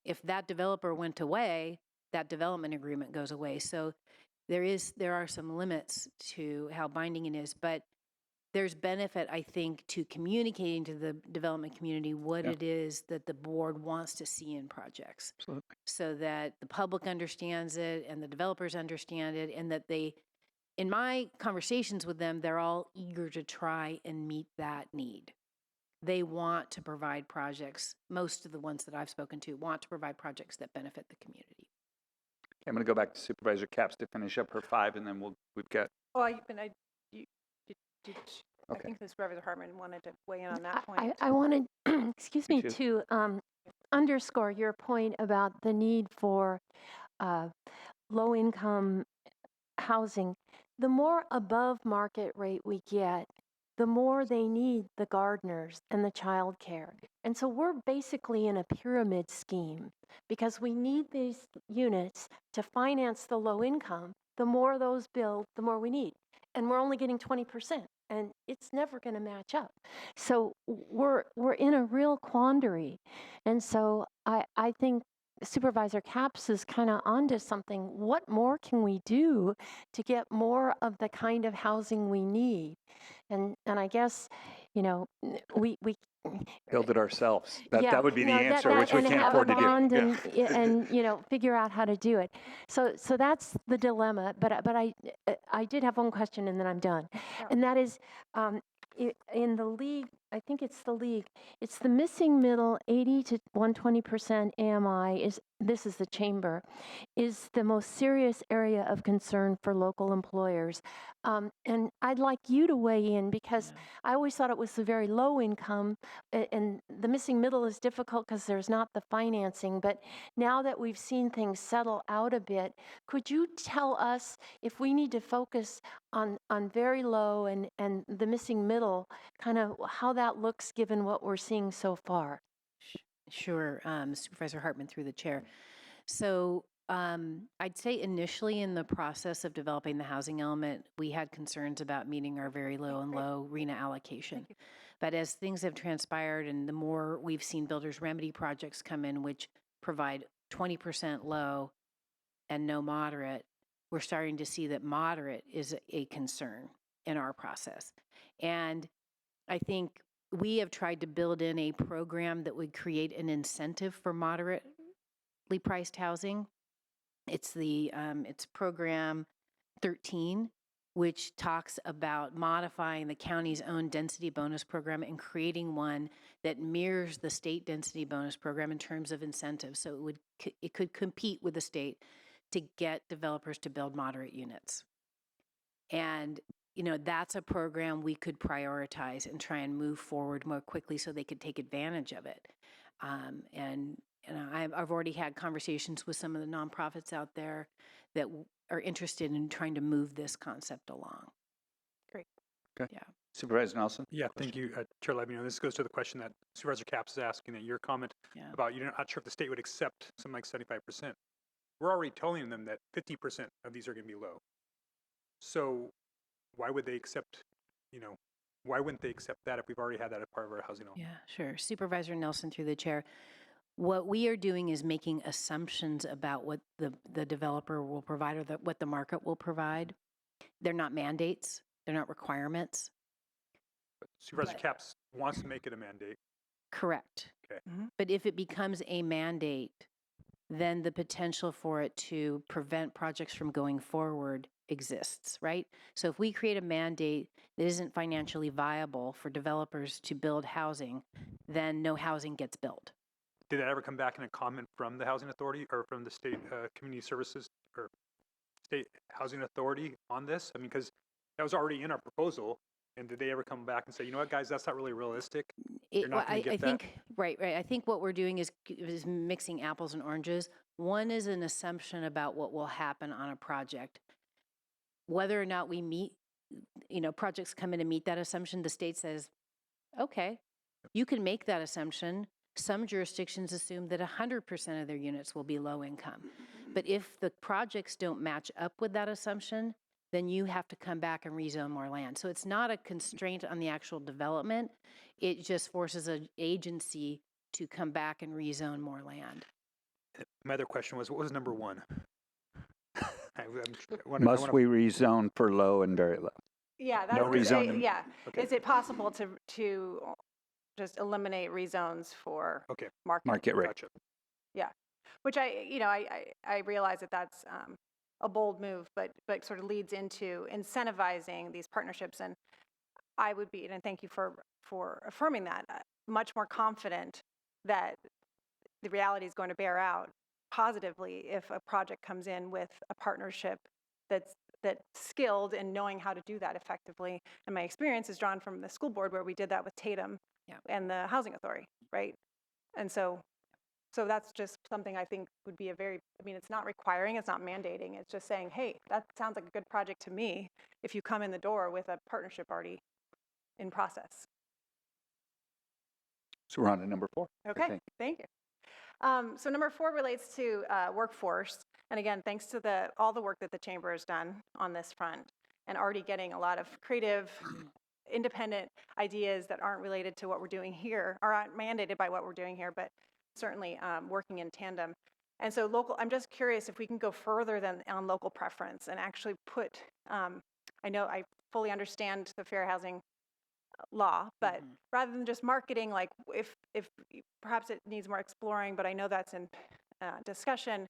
if that developer went away, that development agreement goes away. So there are some limits to how binding it is, but there's benefit, I think, to communicating to the development community what it is that the board wants to see in projects. Absolutely. So that the public understands it and the developers understand it, and that they, in my conversations with them, they're all eager to try and meet that need. They want to provide projects, most of the ones that I've spoken to want to provide projects that benefit the community. I'm going to go back to Supervisor Capps to finish up her 5, and then we've got. Well, I Okay. think the Supervisor Hartman wanted to weigh in on that point. I wanted, excuse me, too. to underscore your point about the need for low-income housing. The more above market rate we get, the more they need the gardeners and the childcare. And so we're basically in a pyramid scheme, because we need these units to finance the low income. The more those build, the more we need. And we're only getting 20%, and it's never going to match up. So we're in a real quandary. And so I think Supervisor Capps is kind of onto something. What more can we do to get more of the kind of housing we need? And I guess, we Build it ourselves. That yeah, would be the no, answer, that, which we and can't have afford a to do. bond Yeah. and figure out how to do it. So that's the dilemma. But I did have one question, and then I'm done. And that is, in the league, I think it's the league. It's the missing middle 80 to 120% AMI this is the chamber, is the most serious area of concern for local employers. And I'd like you to weigh in, because I always thought it was the very low income, and the missing middle is difficult because there's not the financing. But now that we've seen things settle out a bit, could you tell us if we need to focus on very low and the missing middle, kind of how that looks given what we're seeing so far? Sure, Supervisor Hartman through the chair. So I'd say initially in the process of developing the housing element, we had concerns about meeting our very low and low RENA allocation. But as things have transpired, and the more we've seen builders remedy projects come in, which provide 20% low and no moderate, we're starting to see that moderate is a concern in our process. And I think we have tried to build in a program that would create an incentive for moderately priced housing. It's it's program 13, which talks about modifying the county's own density bonus program and creating one that mirrors the state density bonus program in terms of incentives. So it could compete with the state to get developers to build moderate units. And that's a program we could prioritize and try and move forward more quickly so they could take advantage of it. And I've already had conversations with some of the nonprofits out there that are interested in trying to move this concept along. Great. Okay. Yeah. Supervisor Nelson? Yeah, thank you, Chair Levino. This goes to the question that Supervisor Capps is asking, that your comment about you're not sure if the state would accept something like 75%. We're already telling them that 50% of these are going to be low. So why would they accept, why wouldn't they accept that if we've already had that as part of our housing element? Yeah, sure. Supervisor Nelson through the chair. What we are doing is making assumptions about what the developer will provide, or what the market will provide. They're not mandates. They're not requirements. But Supervisor Capps wants to make it a mandate. Correct. Okay. But if it becomes a mandate, then the potential for it to prevent projects from going forward exists, right? So if we create a mandate that isn't financially viable for developers to build housing, then no housing gets built. Did that ever come back in a comment from the Housing Authority or from the State Community Services or State Housing Authority on this? I mean, because that was already in our proposal. And did they ever come back and say, you know what, guys, that's not really realistic? You're not going to get I that? think, right. I think what we're doing is mixing apples and oranges. One is an assumption about what will happen on a project. Whether or not we meet, projects come in and meet that assumption, the state says, okay, you can make that assumption. Some jurisdictions assume that 100% of their units will be low income. But if the projects don't match up with that assumption, then you have to come back and rezone more land. So it's not a constraint on the actual development. It just forces an agency to come back and rezone more land. My other question was, what was number one? Must we rezone for low and very low? Yeah, No that's rezoning. yeah. Okay. Is it possible to just eliminate rezones for Market rate. Gotcha. Yeah, which I realize that that's a bold move, but sort of leads into incentivizing these partnerships. And I would be, and thank you for affirming that, much more confident that the reality is going to bear out positively if a project comes in with a partnership that's skilled in knowing how to do that effectively. And my experience is drawn from the school board where we did that with Tatum and the Housing Authority, right? And so that's just something I think would be it's not requiring, it's not mandating, it's just saying, hey, that sounds like a good project to me if you come in the door with a partnership already in process. So we're on to number 4. Okay, thank you. So number 4 relates to workforce. And again, thanks to all the work that the chamber has done on this front and already getting a lot of creative, independent ideas that aren't related to what we're doing here, or aren't mandated by what we're doing here, but certainly working in tandem. And so I'm just curious if we can go further than on local preference and actually put, I know I fully understand the fair housing law, but rather than just marketing, like if perhaps it needs more exploring, but I know that's in discussion.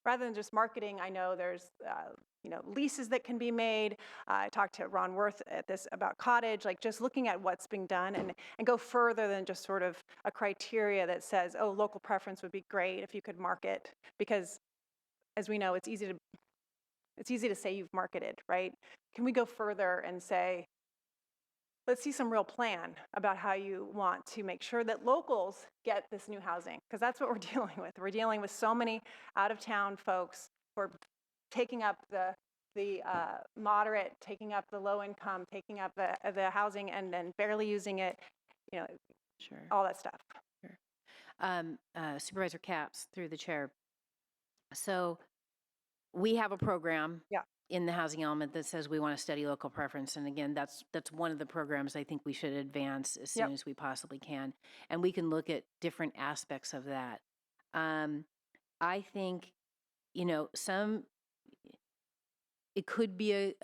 Rather than just marketing, I know there's leases that can be made. I talked to Ron Worth at this about cottage, like just looking at what's being done and go further than just sort of a criteria that says, oh, local preference would be great if you could market, because as we know, it's easy to say you've marketed, right? Can we go further and say, let's see some real plan about how you want to make sure that locals get this new housing, because that's what we're dealing with. We're dealing with so many out-of-town folks who are taking up the moderate, taking up the low income, taking up the housing and then barely using it, Sure. all that stuff. Sure. Supervisor Capps, through the chair. So we have a program in the housing element that says we want to study local preference. And again, that's one of the programs I think we should advance as soon as we possibly can. And we can look at different aspects of that. I think, it could be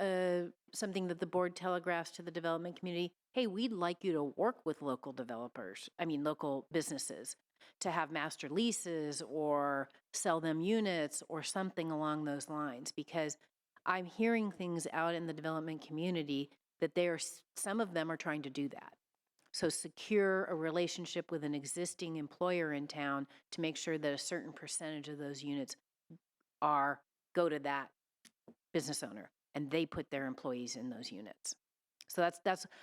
something that the board telegraphs to the development community. Hey, we'd like you to work with local businesses to have master leases or sell them units or something along those lines, because I'm hearing things out in the development community that some of them are trying to do that. So secure a relationship with an existing employer in town to make sure that a certain percentage of those units go to that business owner and they put their employees in those units. So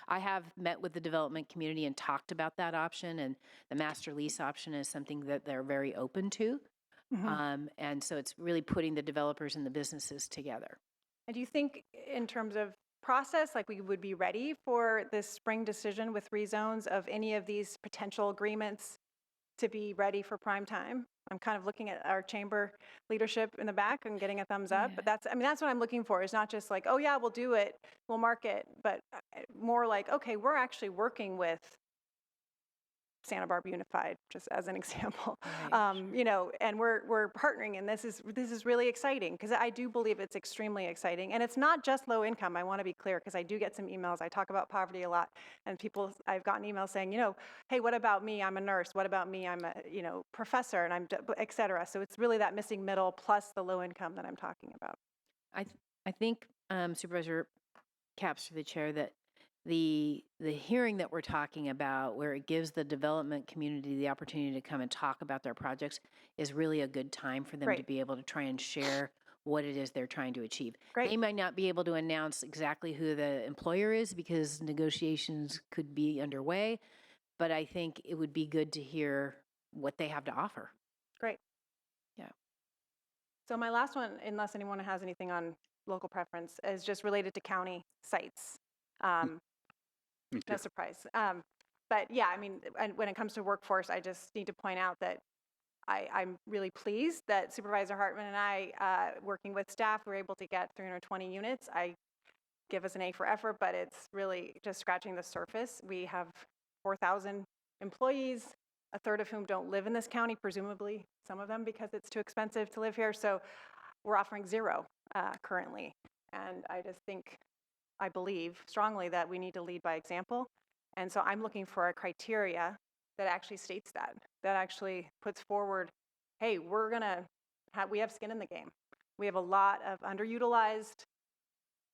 I have met with the development community and talked about that option, and the master lease option is something that they're very open to. And so it's really putting the developers and the businesses together. And do you think in terms of process, like we would be ready for this spring decision with rezones of any of these potential agreements to be ready for prime time? I'm kind of looking at our chamber leadership in the back and getting a thumbs up, but that's what I'm looking for, is not just like, oh yeah, we'll do it, we'll market, but more like, okay, we're actually working with Santa Barbara Unified, just as an example. Right, You know, and we're partnering, and this is really exciting because I do believe it's extremely exciting, and it's not just low income. I want to be clear because I do get some emails. I talk about poverty a lot, and I've gotten emails saying, you know, hey, what about me? I'm a nurse. What about me? I'm a professor, and et cetera. So it's really that missing middle plus the low income that I'm talking about. I think Supervisor Caps, through the chair, that the hearing that we're talking about, where it gives the development community the opportunity to come and talk about their projects, is really a good time for them to Great. be able to try and share what it is they're trying to achieve. Great. They might not be able to announce exactly who the employer is because negotiations could be underway, but I think it would be good to hear what they have to offer. Great. Yeah. So my last one, unless anyone has anything on local preference, is just related to county sites. No surprise. But yeah, I mean, and when it comes to workforce, I just need to point out that I'm really pleased that Supervisor Hartman and I, working with staff, were able to get 320 units. I give us an A for effort, but it's really just scratching the surface. We have 4,000 employees, a third of whom don't live in this county, presumably some of them because it's too expensive to live here. So we're offering 0 currently. And I believe strongly that we need to lead by example. And so I'm looking for a criteria that actually states that actually puts forward, hey, we have skin in the game. We have a lot of underutilized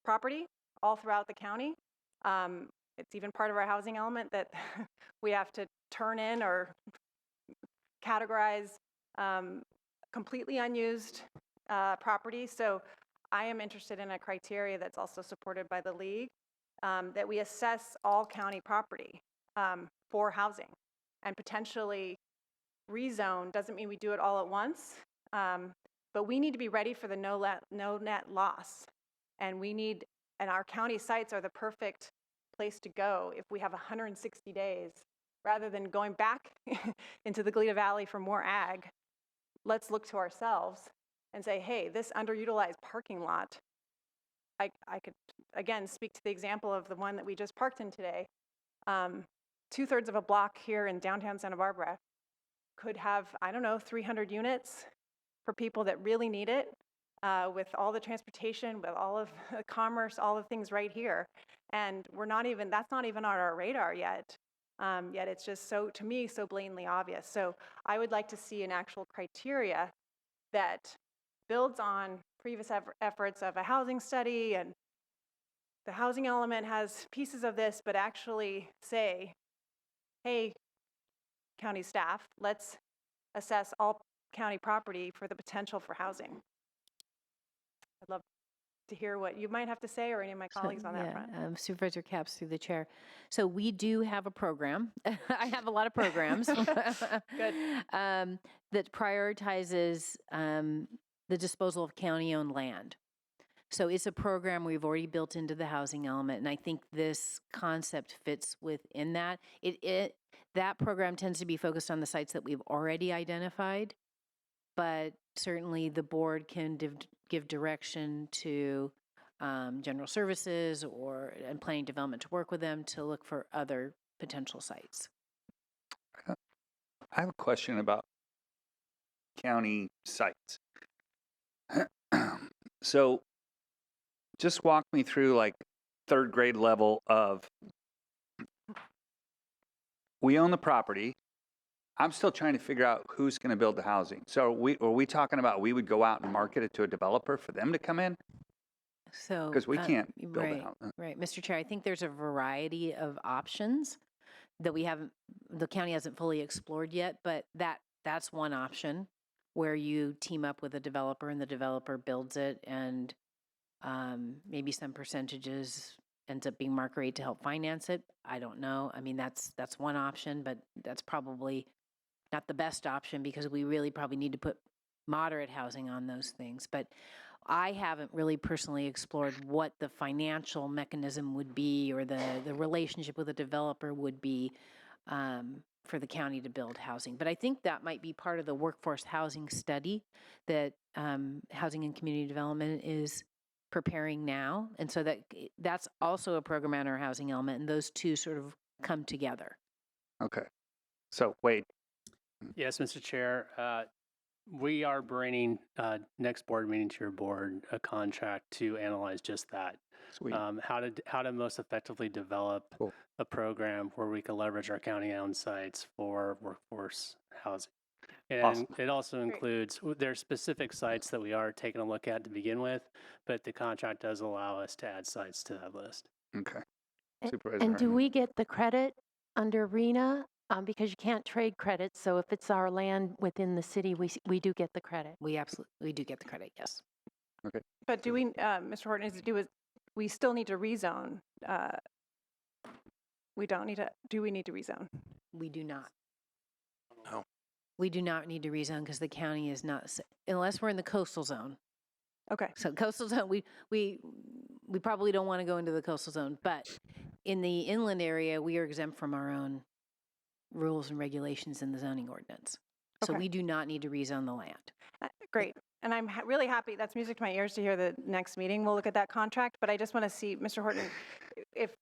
property all throughout the county. It's even part of our housing element that we have to turn in or categorize completely unused property. So I am interested in a criteria that's also supported by the league, that we assess all county property for housing and potentially rezone. Doesn't mean we do it all at once, but we need to be ready for the no net loss. And our county sites are the perfect place to go if we have 160 days. Rather than going back into the Goleta Valley for more ag, let's look to ourselves and say, hey, this underutilized parking lot, I could, again, speak to the example of the one that we just parked in today. 2/3 of a block here in downtown Santa Barbara could have, 300 units for people that really need it, with all the transportation, with all of the commerce, all the things right here. And that's not even on our radar yet. Yet it's just to me, so blatantly obvious. So I would like to see an actual criteria that builds on previous efforts of a housing study, and the housing element has pieces of this, but actually say, hey, county staff, let's assess all county property for the potential for housing. I'd love to hear what you might have to say, or any of my colleagues on that front. Supervisor Caps, through the chair. So we do have a program. I have a lot of programs. Good. That prioritizes the disposal of county-owned land. So it's a program we've already built into the housing element, and I think this concept fits within that. That program tends to be focused on the sites that we've already identified, but certainly the board can give direction to general services and planning development to work with them to look for other potential sites. I have a question about county sites. So just walk me through like 3rd grade level of, we own the property. I'm still trying to figure out who's going to build the housing. So are we talking about we would go out and market it to a developer for them to come in? So Because we can't build right, a house. Right, Mr. Chair, I think there's a variety of options that the county hasn't fully explored yet, but that's one option where you team up with a developer and the developer builds it, and maybe some percentages ends up being market rate to help finance it. I don't know. I mean, that's one option, but that's probably not the best option because we really probably need to put moderate housing on those things. But I haven't really personally explored what the financial mechanism would be, or the relationship with a developer would be for the county to build housing. But I think that might be part of the workforce housing study that Housing and Community Development is preparing now. And so that's also a program on our housing element, and those two sort of come together. Okay. So Wade, Yes, Mr. Chair. We are bringing next board meeting to your board a contract to analyze just that. Sweet. How to most effectively develop a program where we can leverage our county-owned sites for workforce housing. And Awesome. it also includes, there are specific sites that we are taking a look at to begin with, but the contract does allow us to add sites to that list. Okay. A- Supervisor And do Hartman. we get the credit under RENA? Because you can't trade credits, so if it's our land within the city, we do get the credit. We do get the credit, yes. Okay. But do we, Mr. Horton, we still need to rezone? We don't need to, do we need to rezone? We do not. No. We do not need to rezone because the county is not, unless we're in the coastal zone. Okay. So coastal zone, we probably don't want to go into the coastal zone, but in the inland area, we are exempt from our own rules and regulations in the zoning ordinance. So Okay. we do not need to rezone the land. Great. And I'm really happy. That's music to my ears to hear the next meeting. We'll look at that contract, but I just want to see, Mr. Horton, if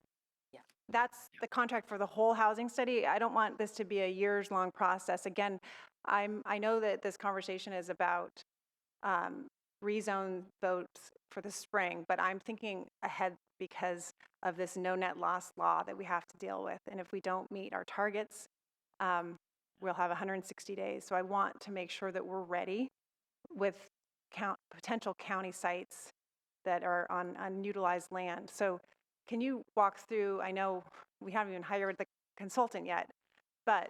that's the contract for the whole housing study, I don't want this to be a years-long process. Again, I know that this conversation is about rezone votes for the spring, but I'm thinking ahead because of this no net loss law that we have to deal with. And if we don't meet our targets, we'll have 160 days. So I want to make sure that we're ready with potential county sites that are on unutilized land. So can you walk through, I know we haven't even hired the consultant yet, but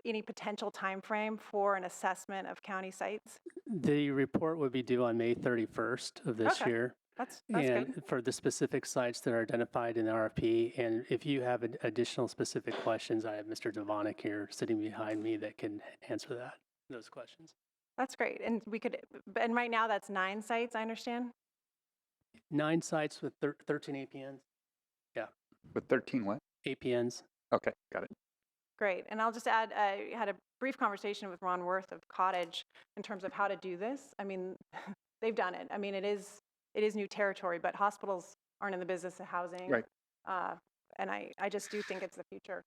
any potential time frame for an assessment of county sites? The report would be due on May 31st of this Okay. year. That's And good. for the specific sites that are identified in the RFP, and if you have additional specific questions, I have Mr. Devonick here sitting behind me that can answer those questions. That's great. And and right now that's 9 sites, I understand? 9 sites with 13 APNs. Yeah, With 13 what? APNs. Okay, got it. Great. And I'll just add, I had a brief conversation with Ron Worth of Cottage in terms of how to do this. I mean, they've done it. I mean, it is new territory, but hospitals aren't in the business of housing. Right. And I just do think it's the future.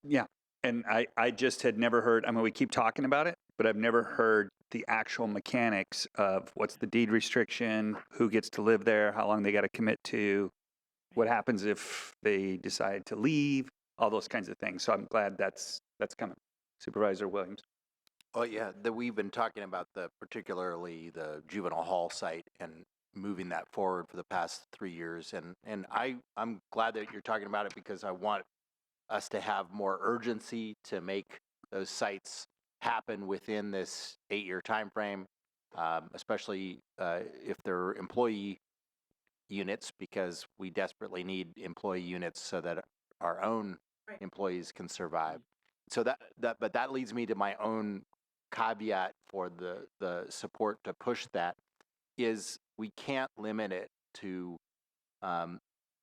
Yeah. And I just had never heard, I mean, we keep talking about it, but I've never heard the actual mechanics of what's the deed restriction, who gets to live there, how long they got to commit to, what happens if they decide to leave, all those kinds of things. So I'm glad that's coming. Supervisor Williams. Oh, yeah, we've been talking about particularly the juvenile hall site and moving that forward for the past 3 years. And I'm glad that you're talking about it because I want us to have more urgency to make those sites happen within this 8-year timeframe, especially if they're employee units, because we desperately need employee units so that our own employees can survive. So but that leads me to my own caveat for the support to push that is we can't limit it to,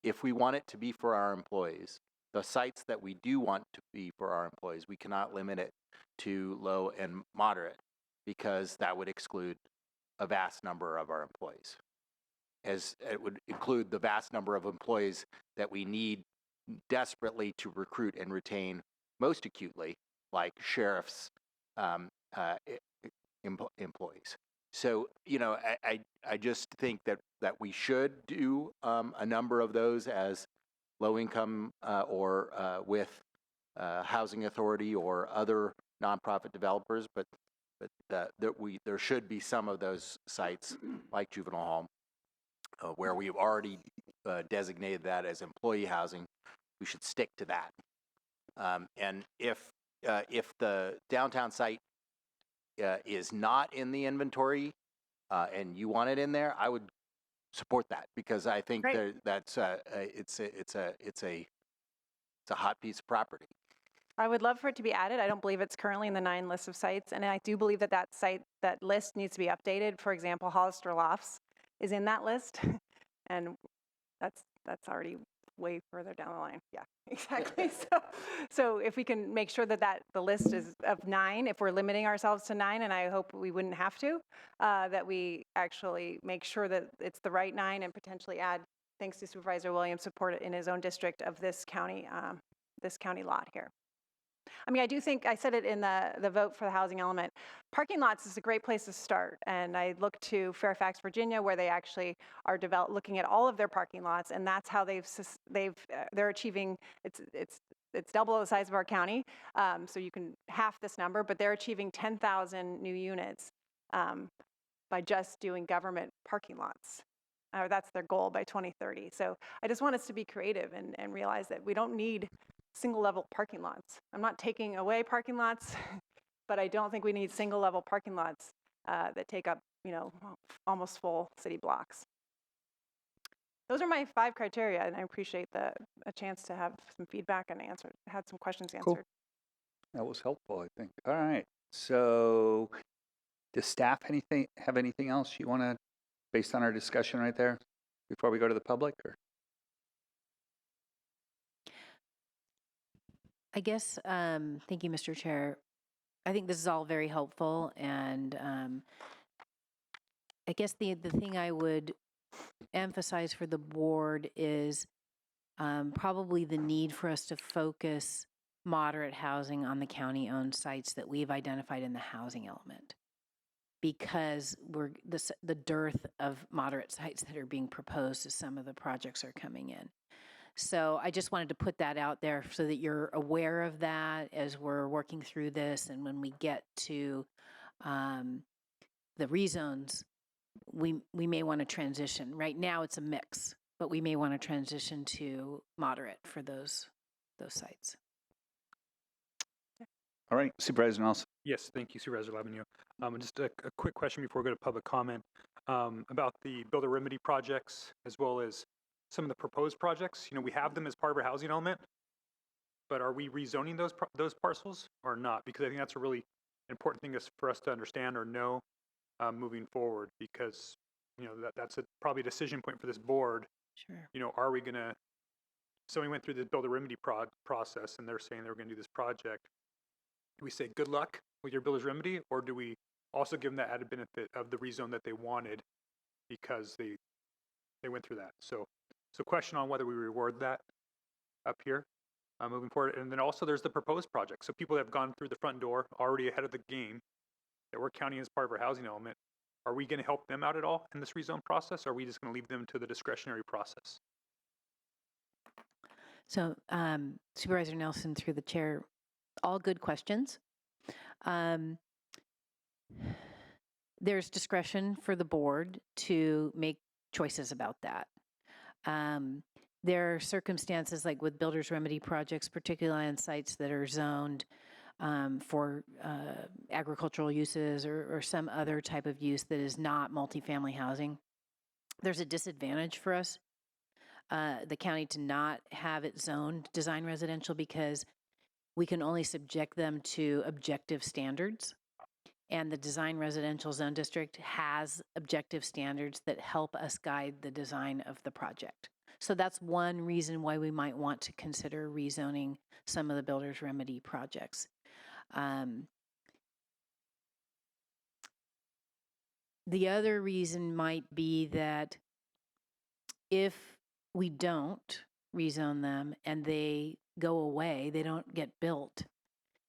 if we want it to be for our employees, the sites that we do want to be for our employees, we cannot limit it to low and moderate because that would exclude a vast number of our employees. As it would include the vast number of employees that we need desperately to recruit and retain most acutely, like sheriffs, employees. So, I just think that we should do a number of those as low income or with housing authority or other nonprofit developers, but there should be some of those sites like juvenile home where we've already designated that as employee housing. We should stick to that. And if the downtown site is not in the inventory and you want it in there, I would support that because I think that's it's a hot piece of property. I would love for it to be added. I don't believe it's currently in the 9 list of sites, and I do believe that list needs to be updated. For example, Hollister Lofts is in that list, and that's already way further down the line. Yeah, exactly. So if we can make sure that the list is of 9, if we're limiting ourselves to 9, and I hope we wouldn't have to, that we actually make sure that it's the right 9 and potentially add, thanks to Supervisor Williams' support in his own district of this county lot here. I mean, I do think, I said it in the vote for the housing element, parking lots is a great place to start. And I look to Fairfax, Virginia, where they actually are looking at all of their parking lots, and that's how they're achieving, it's double the size of our county, so you can half this number, but they're achieving 10,000 new units by just doing government parking lots. That's their goal by 2030. So I just want us to be creative and realize that we don't need single level parking lots. I'm not taking away parking lots, but I don't think we need single level parking lots that take up, almost full city blocks. Those are my 5 criteria, and I appreciate a chance to have some feedback and had some questions answered. Cool. That was helpful, I think. All right. So does staff have anything else you want to, based on our discussion right there, before we go to the public? Or? I guess, thank you, Mr. Chair. I think this is all very helpful, and I guess the thing I would emphasize for the board is probably the need for us to focus moderate housing on the county-owned sites that we've identified in the housing element, because the dearth of moderate sites that are being proposed as some of the projects are coming in. So I just wanted to put that out there so that you're aware of that as we're working through this, and when we get to the rezones, we may want to transition. Right now it's a mix, but we may want to transition to moderate for those sites. All right, Supervisor Nelson. Yes, thank you, Supervisor Lavigno. Just a quick question before we go to public comment about the builder remedy projects as well as some of the proposed projects. We have them as part of our housing element, but are we rezoning those parcels or not? Because I think that's a really important thing for us to understand or know moving forward, because that's probably a decision point for this board. Sure. Are we going to? So we went through the builder remedy process, and they're saying they were going to do this project. Do we say good luck with your builder's remedy, or do we also give them that added benefit of the rezone that they wanted because they went through that? So question on whether we reward that up here moving forward. And then also there's the proposed project. So people that have gone through the front door already ahead of the game that we're counting as part of our housing element, are we going to help them out at all in this rezone process, or are we just going to leave them to the discretionary process? So Supervisor Nelson, through the chair, all good questions. There's discretion for the board to make choices about that. There are circumstances like with builder's remedy projects, particularly on sites that are zoned for agricultural uses or some other type of use that is not multifamily housing. There's a disadvantage for us, the county, to not have it zoned design residential, because we can only subject them to objective standards. And the design residential zone district has objective standards that help us guide the design of the project. So that's one reason why we might want to consider rezoning some of the builder's remedy projects. The other reason might be that if we don't rezone them and they go away, they don't get built,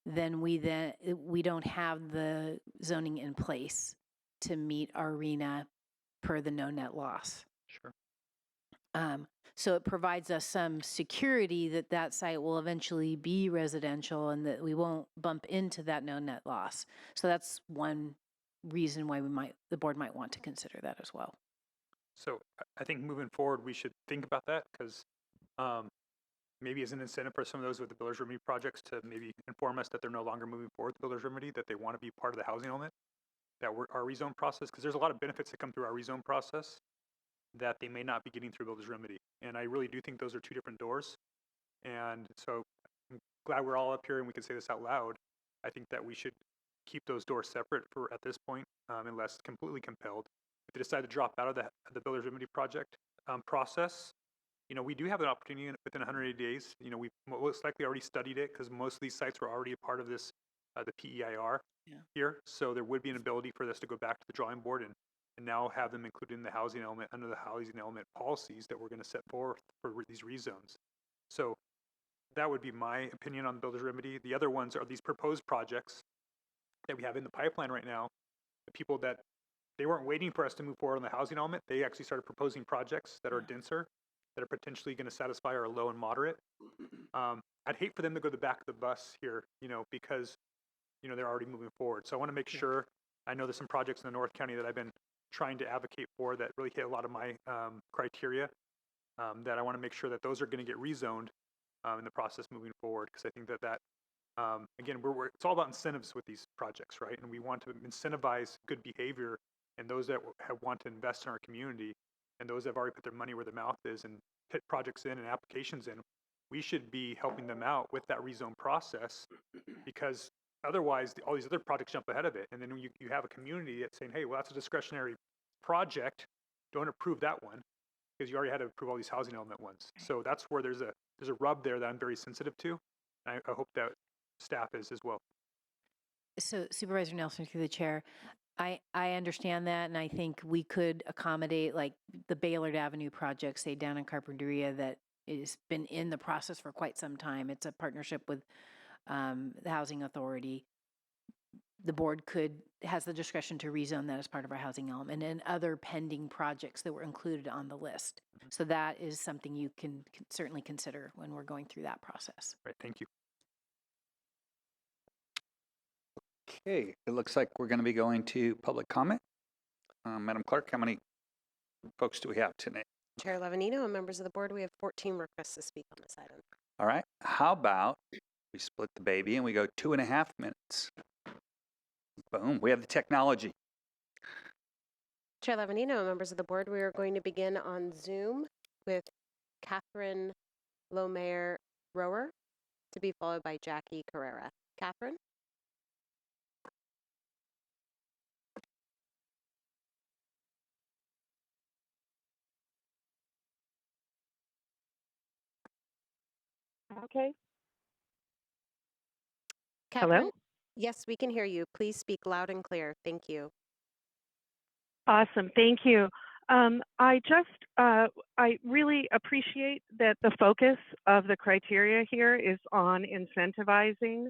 then we don't have the zoning in place to meet our RENA per the no net loss. Sure. So it provides us some security that that site will eventually be residential and that we won't bump into that no net loss. So that's one reason why the board might want to consider that as well. So I think moving forward, we should think about that, because maybe as an incentive for some of those with the builder's remedy projects to maybe inform us that they're no longer moving forward with builder's remedy, that they want to be part of the housing element, that our rezone process, because there's a lot of benefits that come through our rezone process that they may not be getting through builder's remedy. And I really do think those are two different doors. And so I'm glad we're all up here and we can say this out loud. I think that we should keep those doors separate for at this point, unless completely compelled. If they decide to drop out of the builder's remedy project process, we do have an opportunity within 180 days. We've most likely already studied it, because most of these sites were already a part of this, the PEIR here. So there would be an ability for this to go back to the drawing board and now have them included in the housing element under the housing element policies that we're going to set forth for these rezones. So that would be my opinion on the builder's remedy. The other ones are these proposed projects that we have in the pipeline right now. The people that, they weren't waiting for us to move forward on the housing element. They actually started proposing projects that are denser, that are potentially going to satisfy our low and moderate. I'd hate for them to go to the back of the bus here, because, they're already moving forward. So I want to make sure, I know there's some projects in the North County that I've been trying to advocate for that really hit a lot of my criteria, that I want to make sure that those are going to get rezoned in the process moving forward, because I think that again, it's all about incentives with these projects, right? And we want to incentivize good behavior and those that want to invest in our community, and those that have already put their money where their mouth is and put projects in and applications in. We should be helping them out with that rezone process, because otherwise all these other projects jump ahead of it. And then when you have a community that's saying, hey, well, that's a discretionary project, don't approve that one, because you already had to approve all these housing element ones. So that's where there's a rub there that I'm very sensitive to. And I hope that staff is as well. So Supervisor Nelson, through the chair, I understand that, and I think we could accommodate like the Baylord Avenue project, say down in Carpinteria, that has been in the process for quite some time. It's a partnership with the Housing Authority. The board has the discretion to rezone that as part of our housing element, and other pending projects that were included on the list. So that is something you can certainly consider when we're going through that process. Right, thank you. Okay, it looks like we're going to be going to public comment. Madam Clerk, how many folks do we have tonight? Chair Lavanino and members of the board, we have 14 requests to speak on this item. All right, how about we split the baby and we go 2.5 minutes? Boom, we have the technology. Chair Lavanino and members of the board, we are going to begin on Zoom with Catherine Lomayer Rower, to be followed by Jackie Carrera. Catherine? Okay. Catherine? Hello? Yes, we can hear you. Please speak loud and clear. Thank you. Awesome. Thank you. I really appreciate that the focus of the criteria here is on incentivizing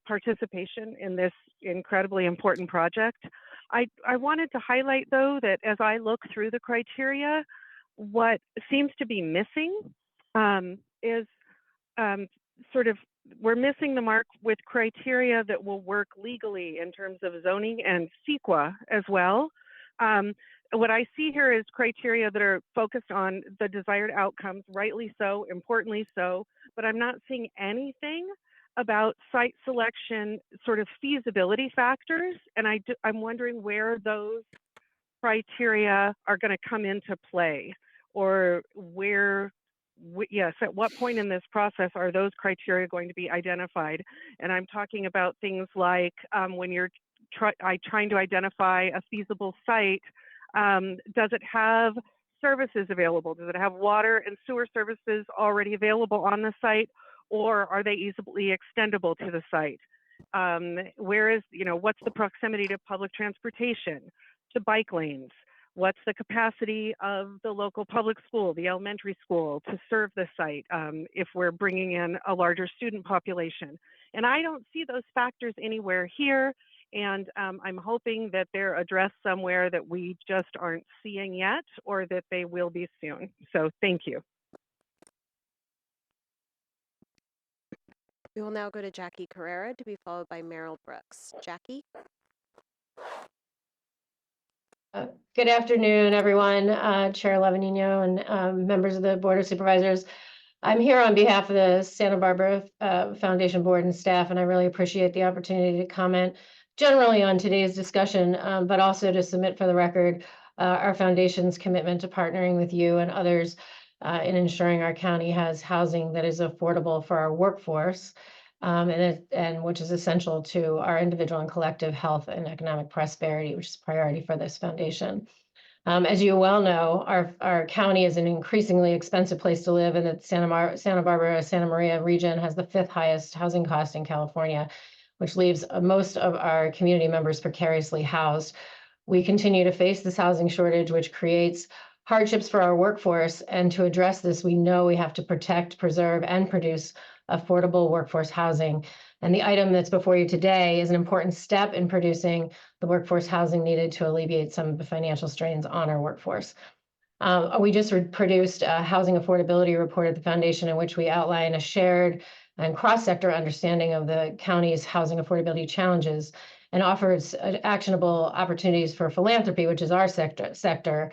participation in this incredibly important project. I wanted to highlight, though, that as I look through the criteria, what seems to be missing is sort of, we're missing the mark with criteria that will work legally in terms of zoning and CEQA as well. What I see here is criteria that are focused on the desired outcomes, rightly so, importantly so, but I'm not seeing anything about site selection sort of feasibility factors, and I'm wondering where those criteria are going to come into play, or yes, at what point in this process are those criteria going to be identified? And I'm talking about things like when you're trying to identify a feasible site, does it have services available? Does it have water and sewer services already available on the site, or are they easily extendable to the site? What's the proximity to public transportation, to bike lanes? What's the capacity of the local public school, the elementary school, to serve the site if we're bringing in a larger student population? And I don't see those factors anywhere here, and I'm hoping that they're addressed somewhere that we just aren't seeing yet, or that they will be soon. So thank you. We will now go to Jackie Carrera, to be followed by Merrill Brooks. Jackie? Good afternoon, everyone. Chair Lavanino and members of the Board of Supervisors. I'm here on behalf of the Santa Barbara Foundation Board and staff, and I really appreciate the opportunity to comment generally on today's discussion, but also to submit for the record our foundation's commitment to partnering with you and others in ensuring our county has housing that is affordable for our workforce, and which is essential to our individual and collective health and economic prosperity, which is a priority for this foundation. As you well know, our county is an increasingly expensive place to live, and the Santa Barbara, Santa Maria region has the 5th highest housing cost in California, which leaves most of our community members precariously housed. We continue to face this housing shortage, which creates hardships for our workforce. And to address this, we know we have to protect, preserve, and produce affordable workforce housing. And the item that's before you today is an important step in producing the workforce housing needed to alleviate some of the financial strains on our workforce. We just produced a housing affordability report at the foundation in which we outline a shared and cross-sector understanding of the county's housing affordability challenges and offers actionable opportunities for philanthropy, which is our sector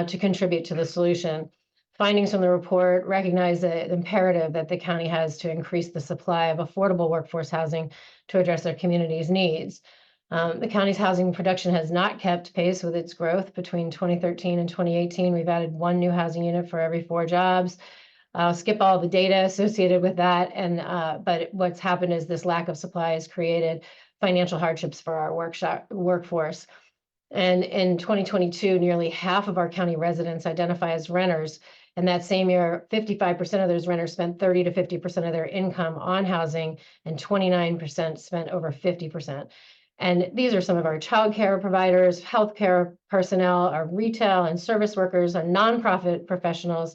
to contribute to the solution. Findings from the report recognize the imperative that the county has to increase the supply of affordable workforce housing to address their community's needs. The county's housing production has not kept pace with its growth. Between 2013 and 2018, we've added 1 new housing unit for every 4 jobs. I'll skip all the data associated with that, but what's happened is this lack of supply has created financial hardships for our workforce. And in 2022, nearly half of our county residents identify as renters. And that same year, 55% of those renters spent 30 to 50% of their income on housing, and 29% spent over 50%. And these are some of our childcare providers, healthcare personnel, our retail and service workers, our nonprofit professionals,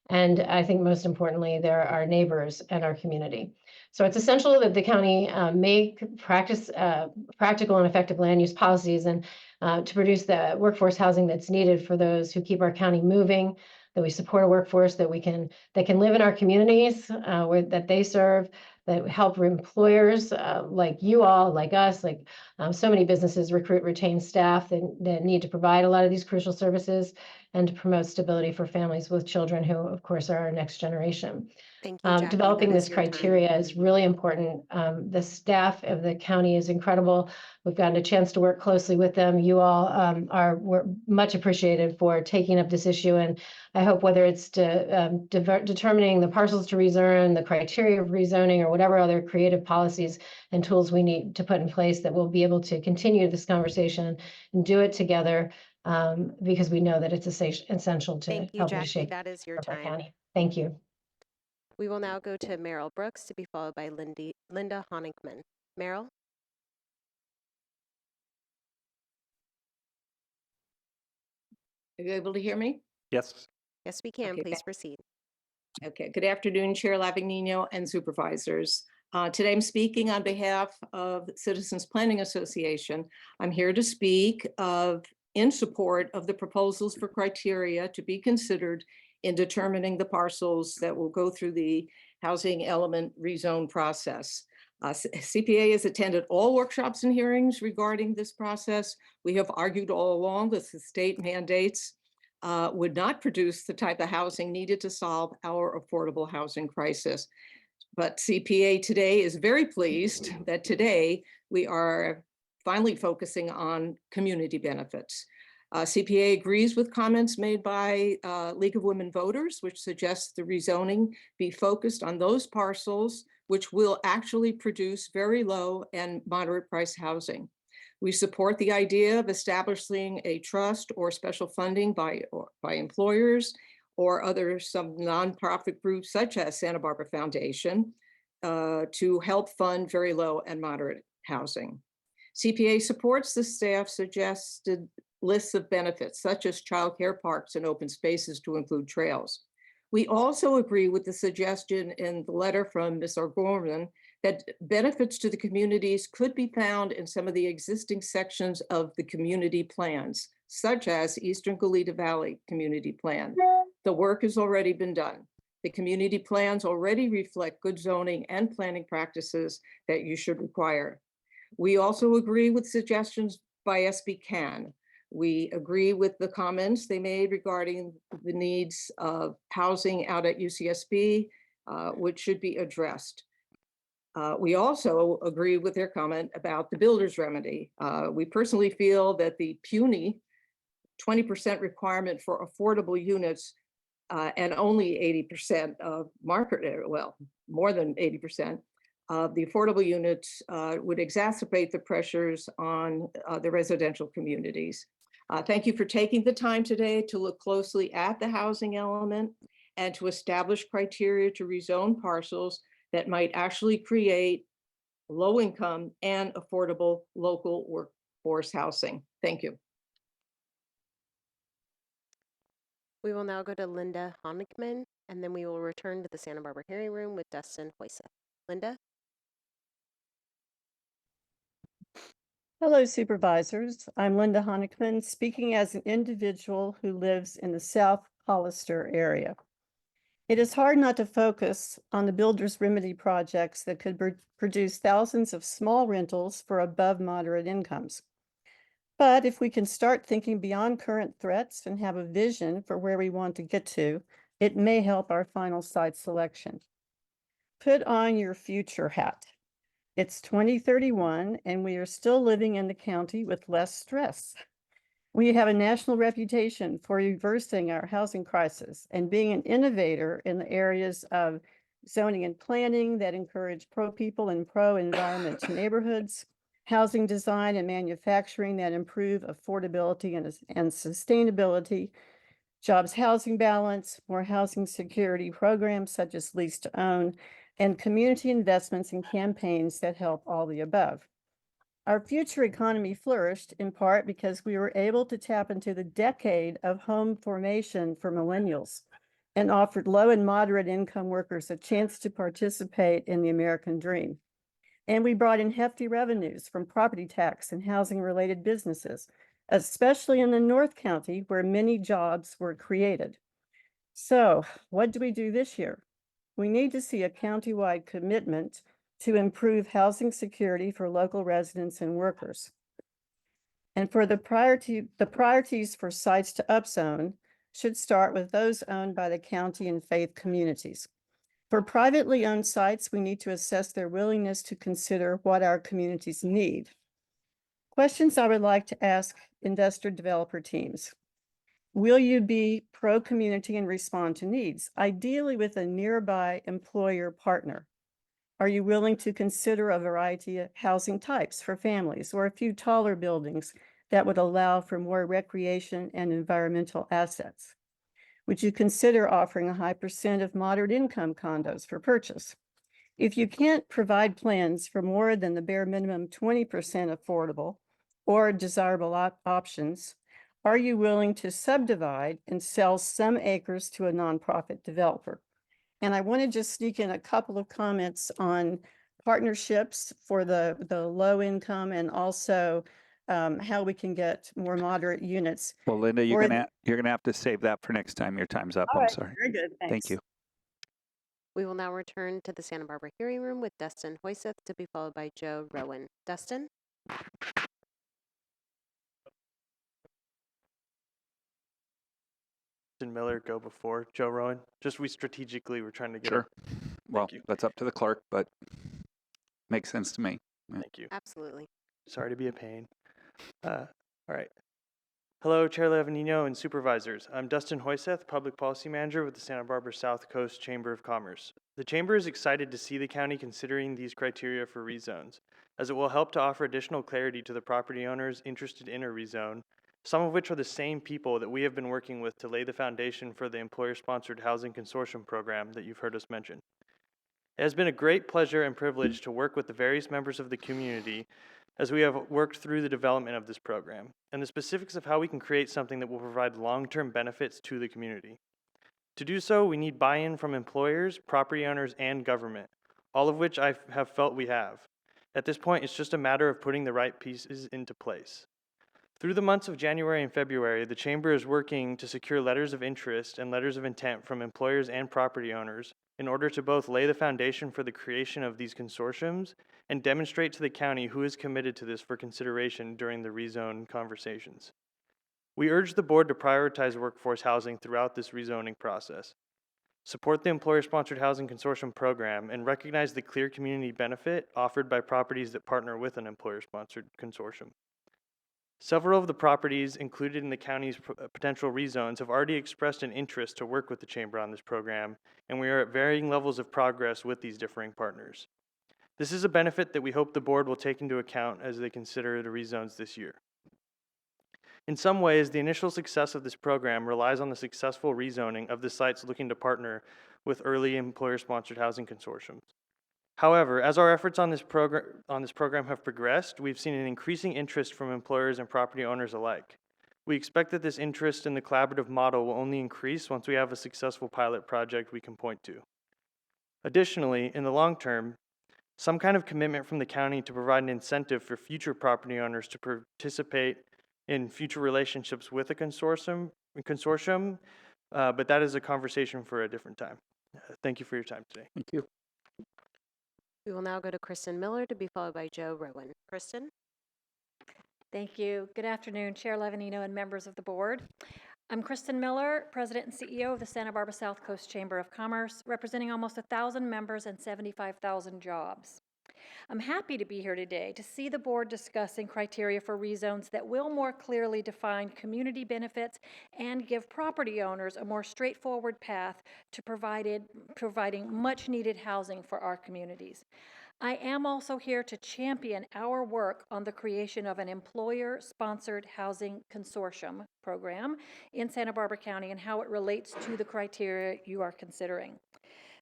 and I think most importantly, they're our neighbors and our community. So it's essential that the county practice practical and effective land use policies and to produce the workforce housing that's needed for those who keep our county moving, that we support a workforce that can live in our communities that they serve, that help employers like you all, like us, like so many businesses recruit, retain staff that need to provide a lot of these crucial services, and to promote stability for families with children who, of course, are our next generation. Thank you, Jackie. Developing That is this your time. criteria is really important. The staff of the county is incredible. We've gotten a chance to work closely with them. You all were much appreciated for taking up this issue. And I hope whether it's determining the parcels to rezone, the criteria of rezoning, or whatever other creative policies and tools we need to put in place, that we'll be able to continue this conversation and do it together because we know that it's essential to Thank you, helping to Jackie. shape That is your our time. county. Thank you. We will now go to Merrill Brooks to be followed by Linda Honigman. Merrill? Are you able to hear me? Yes. Yes, we can. Okay, Please proceed. Okay, good afternoon, Chair Lavigno and supervisors. Today I'm speaking on behalf of Citizens Planning Association. I'm here to speak in support of the proposals for criteria to be considered in determining the parcels that will go through the housing element rezone process. CPA has attended all workshops and hearings regarding this process. We have argued all along that the state mandates would not produce the type of housing needed to solve our affordable housing crisis. But CPA today is very pleased that today we are finally focusing on community benefits. CPA agrees with comments made by League of Women Voters, which suggests the rezoning be focused on those parcels which will actually produce very low and moderate price housing. We support the idea of establishing a trust or special funding by employers or some nonprofit groups such as Santa Barbara Foundation to help fund very low and moderate housing. CPA supports the staff's suggested lists of benefits such as childcare, parks, and open spaces to include trails. We also agree with the suggestion in the letter from Ms. O'Gorman that benefits to the communities could be found in some of the existing sections of the community plans, such as Eastern Goleta Valley Community Plan. The work has already been done. The community plans already reflect good zoning and planning practices that you should require. We also agree with suggestions by SB Can. We agree with the comments they made regarding the needs of housing out at UCSB, which should be addressed. We also agree with their comment about the builder's remedy. We personally feel that the puny 20% requirement for affordable units and only 80% of market, well, more than 80% of the affordable units would exacerbate the pressures on the residential communities. Thank you for taking the time today to look closely at the housing element and to establish criteria to rezone parcels that might actually create low income and affordable local workforce housing. Thank you. We will now go to Linda Honigman, and then we will return to the Santa Barbara hearing room with Dustin Hoyseth. Linda? Hello, Supervisors. I'm Linda Honigman, speaking as an individual who lives in the South Hollister area. It is hard not to focus on the builder's remedy projects that could produce thousands of small rentals for above moderate incomes. But if we can start thinking beyond current threats and have a vision for where we want to get to, it may help our final site selection. Put on your future hat. It's 2031 and we are still living in the county with less stress. We have a national reputation for reversing our housing crisis and being an innovator in the areas of zoning and planning that encourage pro-people and pro-environment neighborhoods, housing design and manufacturing that improve affordability and sustainability, jobs housing balance, more housing security programs such as lease to own, and community investments and campaigns that help all the above. Our future economy flourished in part because we were able to tap into the decade of home formation for millennials and offered low and moderate income workers a chance to participate in the American dream. And we brought in hefty revenues from property tax and housing-related businesses, especially in the North County where many jobs were created. So what do we do this year? We need to see a countywide commitment to improve housing security for local residents and workers. And for the priorities for sites to upzone should start with those owned by the county and faith communities. For privately owned sites, we need to assess their willingness to consider what our communities need. Questions I would like to ask investor developer teams. Will you be pro-community and respond to needs, ideally with a nearby employer partner? Are you willing to consider a variety of housing types for families or a few taller buildings that would allow for more recreation and environmental assets? Would you consider offering a high % of moderate income condos for purchase? If you can't provide plans for more than the bare minimum 20% affordable or desirable options, are you willing to subdivide and sell some acres to a nonprofit developer? And I want to just sneak in a couple of comments on partnerships for the low income and also how we can get more moderate units. Well, Linda, you're gonna have to save that for next time. Your time's up. All I'm right, sorry. very good. Thanks. Thank you. We will now return to the Santa Barbara hearing room with Dustin Hoyseth, to be followed by Joe Rowan. Dustin? Miller go before Joe Rowan. Just we strategically were trying to get Sure. Well, you. that's up to the clerk, but makes sense to me. Thank you. Absolutely. Sorry to be a pain. All right. Hello, Chair Lavanino and Supervisors. I'm Dustin Hoyseth, Public Policy Manager with the Santa Barbara South Coast Chamber of Commerce. The Chamber is excited to see the county considering these criteria for rezones, as it will help to offer additional clarity to the property owners interested in a rezone, some of which are the same people that we have been working with to lay the foundation for the employer-sponsored housing consortium program that you've heard us mention. It has been a great pleasure and privilege to work with the various members of the community as we have worked through the development of this program and the specifics of how we can create something that will provide long-term benefits to the community. To do so, we need buy-in from employers, property owners, and government, all of which I have felt we have. At this point, it's just a matter of putting the right pieces into place. Through the months of January and February, the Chamber is working to secure letters of interest and letters of intent from employers and property owners in order to both lay the foundation for the creation of these consortiums and demonstrate to the county who is committed to this for consideration during the rezone conversations. We urge the board to prioritize workforce housing throughout this rezoning process, support the employer-sponsored housing consortium program, and recognize the clear community benefit offered by properties that partner with an employer-sponsored consortium. Several of the properties included in the county's potential rezones have already expressed an interest to work with the Chamber on this program, and we are at varying levels of progress with these differing partners. This is a benefit that we hope the board will take into account as they consider the rezones this year. In some ways, the initial success of this program relies on the successful rezoning of the sites looking to partner with early employer-sponsored housing consortiums. However, as our efforts on this program have progressed, we've seen an increasing interest from employers and property owners alike. We expect that this interest in the collaborative model will only increase once we have a successful pilot project we can point to. Additionally, in the long term, some kind of commitment from the county to provide an incentive for future property owners to participate in future relationships with a consortium, but that is a conversation for a different time. Thank you for your time today. Thank you. We will now go to Kristen Miller to be followed by Joe Rowan. Kristen? Thank you. Good afternoon, Chair Levanino and members of the board. I'm Kristen Miller, President and CEO of the Santa Barbara South Coast Chamber of Commerce, representing almost 1,000 members and 75,000 jobs. I'm happy to be here today to see the board discussing criteria for rezones that will more clearly define community benefits and give property owners a more straightforward path to providing much needed housing for our communities. I am also here to champion our work on the creation of an employer-sponsored housing consortium program in Santa Barbara County and how it relates to the criteria you are considering.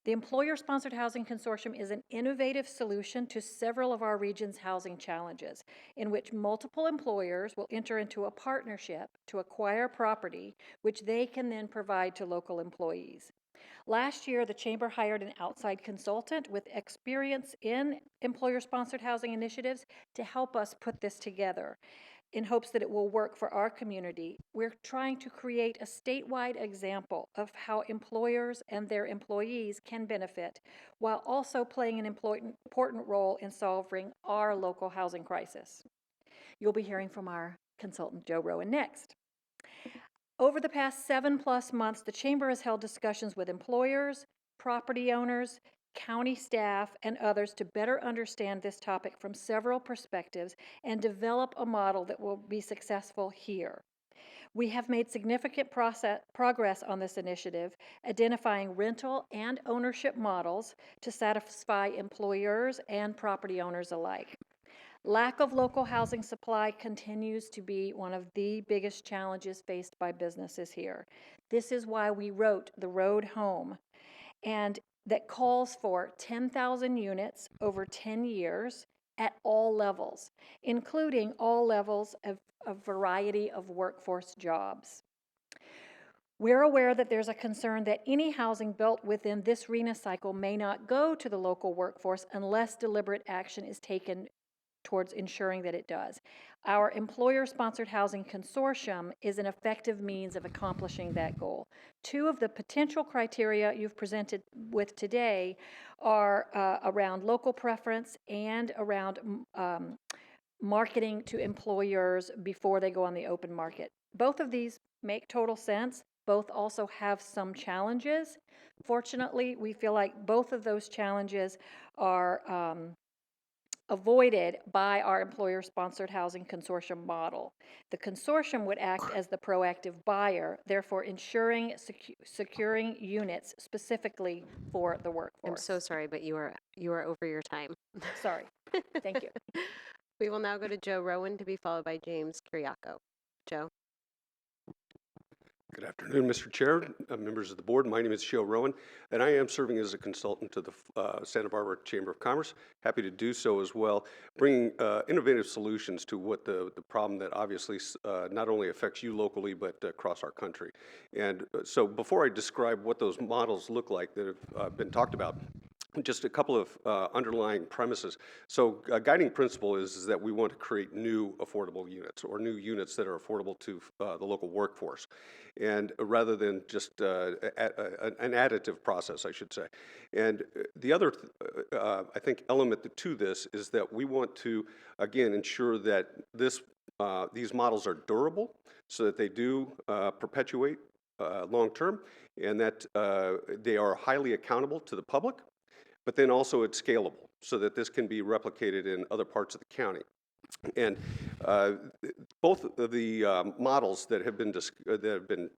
The Employer-Sponsored Housing Consortium is an innovative solution to several of our region's housing challenges, in which multiple employers will enter into a partnership to acquire property, which they can then provide to local employees. Last year, the Chamber hired an outside consultant with experience in employer-sponsored housing initiatives to help us put this together in hopes that it will work for our community. We're trying to create a statewide example of how employers and their employees can benefit while also playing an important role in solving our local housing crisis. You'll be hearing from our consultant, Joe Rowan, next. Over the past 7+ months, the Chamber has held discussions with employers, property owners, county staff, and others to better understand this topic from several perspectives and develop a model that will be successful here. We have made significant progress on this initiative, identifying rental and ownership models to satisfy employers and property owners alike. Lack of local housing supply continues to be one of the biggest challenges faced by businesses here. This is why we wrote The Road Home, and that calls for 10,000 units over 10 years at all levels, including all levels of a variety of workforce jobs. We're aware that there's a concern that any housing built within this RHNA cycle may not go to the local workforce unless deliberate action is taken towards ensuring that it does. Our employer-sponsored housing consortium is an effective means of accomplishing that goal. Two of the potential criteria you've presented with today are around local preference and around marketing to employers before they go on the open market. Both of these make total sense. Both also have some challenges. Fortunately, we feel like both of those challenges are avoided by our employer-sponsored housing consortium model. The consortium would act as the proactive buyer, therefore ensuring securing units specifically for the workforce. I'm so sorry, but you are over your time. Sorry. Thank you. We will now go to Joe Rowan to be followed by James Kiriakou. Joe. Good afternoon, Mr. Chair, members of the board. My name is Joe Rowan, and I am serving as a consultant to the Santa Barbara Chamber of Commerce. Happy to do so as well, bringing innovative solutions to what the problem that obviously not only affects you locally, but across our country. And so before I describe what those models look like that have been talked about, just a couple of underlying premises. So a guiding principle is that we want to create new affordable units, or new units that are affordable to the local workforce, and rather than just an additive process, I should say. And the other, I think, element to this is that we want to, again, ensure that these models are durable, so that they do perpetuate long term, and that they are highly accountable to the public. But then also it's scalable, so that this can be replicated in other parts of the county. And both of the models that have been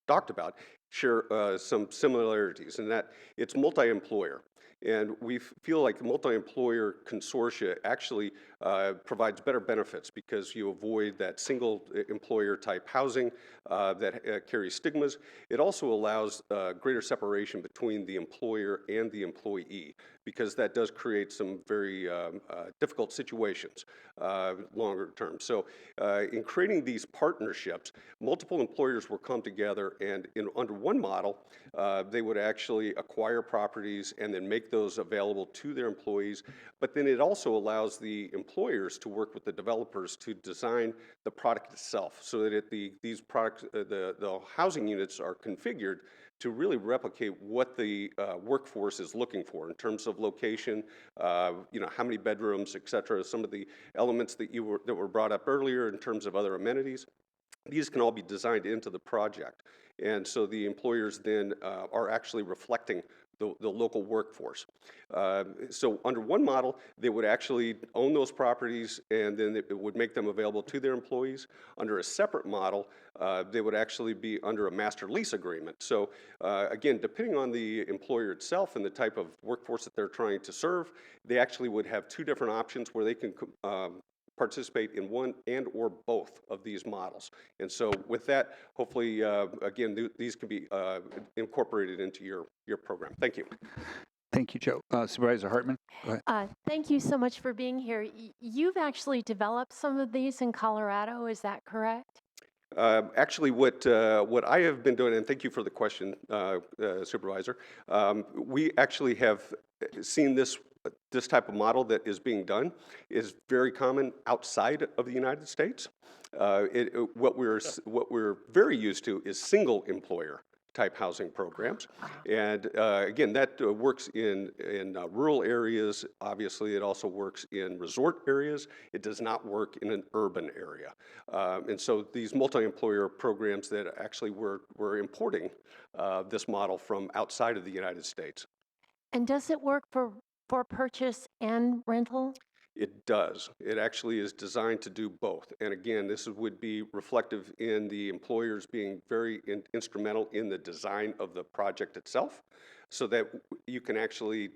talked about share some similarities in that it's multi-employer. And we feel like the multi-employer consortia actually provides better benefits because you avoid that single employer type housing that carries stigmas. It also allows greater separation between the employer and the employee, because that does create some very difficult situations longer term. So in creating these partnerships, multiple employers will come together, and under one model, they would actually acquire properties and then make those available to their employees. But then it also allows the employers to work with the developers to design the product itself, so that these products, the housing units are configured to really replicate what the workforce is looking for in terms of location, you know, how many bedrooms, et cetera, some of the elements that were brought up earlier in terms of other amenities. These can all be designed into the project. And so the employers then are actually reflecting the local workforce. So under one model, they would actually own those properties, and then it would make them available to their employees. Under a separate model, they would actually be under a master lease agreement. So again, depending on the employer itself and the type of workforce that they're trying to serve, they actually would have two different options where they can participate in one and or both of these models. And so with that, hopefully, again, these can be incorporated into your program. Thank you. Thank you, Joe. Supervisor Hartman, go ahead. Thank you so much for being here. You've actually developed some of these in Colorado, is that correct? Actually, what I have been doing, and thank you for the question, Supervisor, we actually have seen this type of model that is being done is very common outside of the United States. What we're very used to is single employer type housing programs. And again, that works in rural areas. Obviously, it also works in resort areas. It does not work in an urban area. And so these multi-employer programs that actually we're importing this model from outside of the United States. And does it work for purchase and rental? It does. It actually is designed to do both. And again, this would be reflective in the employers being very instrumental in the design of the project itself, so that you can actually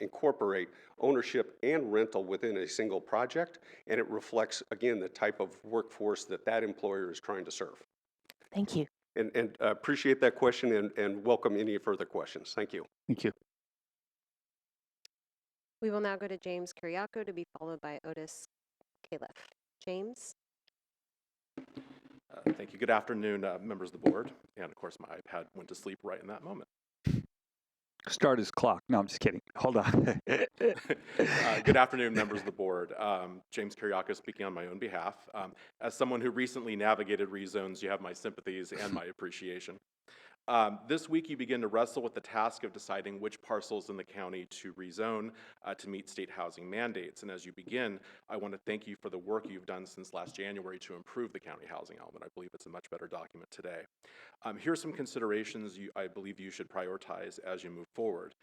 incorporate ownership and rental within a single project, and it reflects, again, the type of workforce that employer is trying to serve. Thank you. And appreciate that question, and welcome any further questions. Thank you. Thank you. We will now go to James Kiriako to be followed by Otis Califf. James? Thank you. Good afternoon, members of the board. And of course, my iPad went to sleep right in that moment. Start his clock. No, I'm just kidding. Hold on. Good afternoon, members of the board. James Kiriako speaking on my own behalf. As someone who recently navigated rezones, you have my sympathies and my appreciation. This week, you begin to wrestle with the task of deciding which parcels in the county to rezone to meet state housing mandates. And as you begin, I want to thank you for the work you've done since last January to improve the county housing element. I believe it's a much better document today. Here's some considerations I believe you should prioritize as you move forward.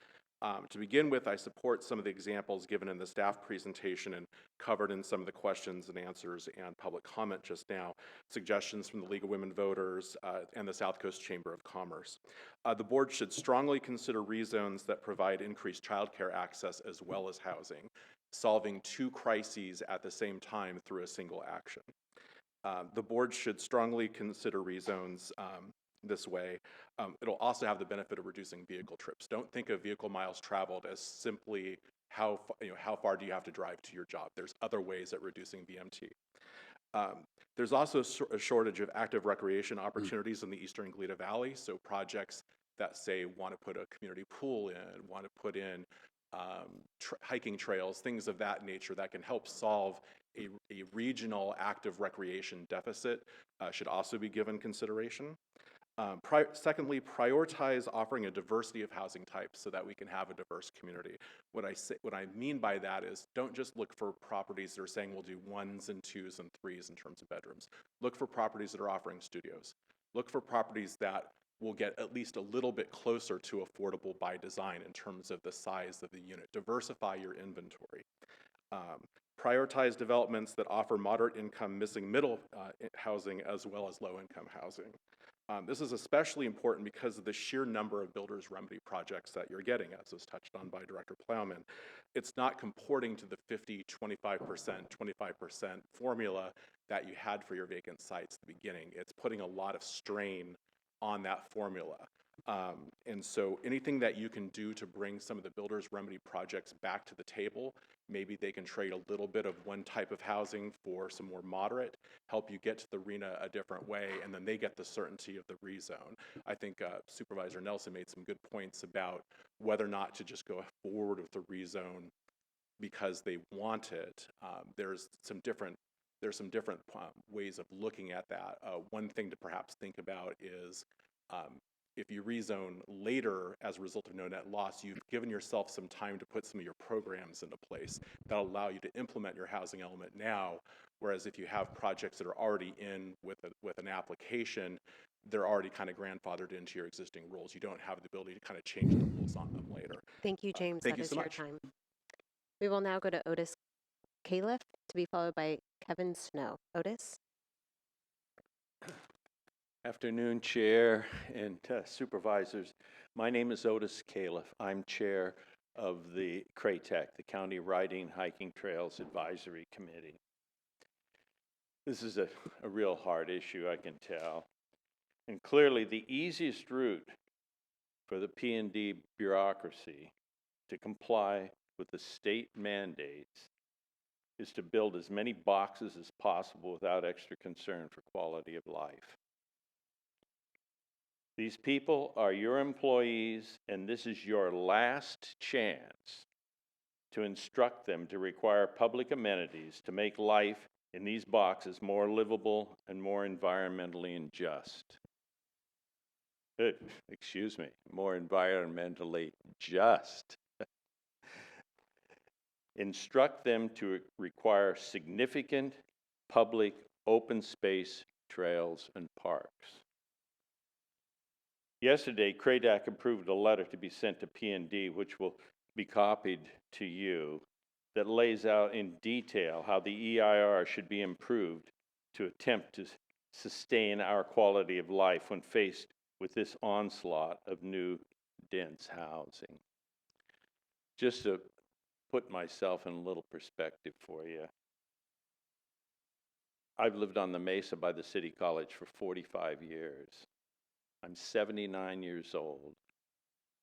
To begin with, I support some of the examples given in the staff presentation and covered in some of the questions and answers and public comment just now, suggestions from the League of Women Voters and the South Coast Chamber of Commerce. The board should strongly consider rezones that provide increased childcare access as well as housing, solving two crises at the same time through a single action. The board should strongly consider rezones this way. It'll also have the benefit of reducing vehicle trips. Don't think of vehicle miles traveled as simply how far do you have to drive to your job. There's other ways at reducing VMT. There's also a shortage of active recreation opportunities in the Eastern Gleta Valley, so projects that say want to put a community pool in, want to put in hiking trails, things of that nature that can help solve a regional active recreation deficit should also be given consideration. Secondly, prioritize offering a diversity of housing types so that we can have a diverse community. What I mean by that is don't just look for properties that are saying we'll do 1s and 2s and 3s in terms of bedrooms. Look for properties that are offering studios. Look for properties that will get at least a little bit closer to affordable by design in terms of the size of the unit. Diversify your inventory. Prioritize developments that offer moderate income missing middle housing as well as low income housing. This is especially important because of the sheer number of builders remedy projects that you're getting, as was touched on by Director Plowman. It's not comporting to the 50, 25% formula that you had for your vacant sites at the beginning. It's putting a lot of strain on that formula. And so anything that you can do to bring some of the builders remedy projects back to the table, maybe they can trade a little bit of one type of housing for some more moderate, help you get to the RHNA a different way, and then they get the certainty of the rezone. I think Supervisor Nelson made some good points about whether or not to just go forward with the rezone because they want it. There's some different ways of looking at that. One thing to perhaps think about is if you rezone later as a result of no net loss, you've given yourself some time to put some of your programs into place that allow you to implement your housing element now, whereas if you have projects that are already in with an application, they're already kind of grandfathered into your existing rules. You don't have the ability to kind of change the rules on them later. Thank you, James. Thank That you is so your much. time. We will now go to Otis Califf, to be followed by Kevin Snow. Otis? Afternoon, Chair and Supervisors. My name is Otis Califf. I'm Chair of the CRATEC, the County Riding Hiking Trails Advisory Committee. This is a real hard issue, I can tell. And clearly, the easiest route for the P&D bureaucracy to comply with the state mandates is to build as many boxes as possible without extra concern for quality of life. These people are your employees, and this is your last chance to instruct them to require public amenities to make life in these boxes more livable and more environmentally just. Excuse me, more environmentally just. Instruct them to require significant public open space trails and parks. Yesterday, CRADAC approved a letter to be sent to P&D, which will be copied to you, that lays out in detail how the EIR should be improved to attempt to sustain our quality of life when faced with this onslaught of new dense housing. Just to put myself in a little perspective for you, I've lived on the Mesa by the City College for 45 years. I'm 79 years old,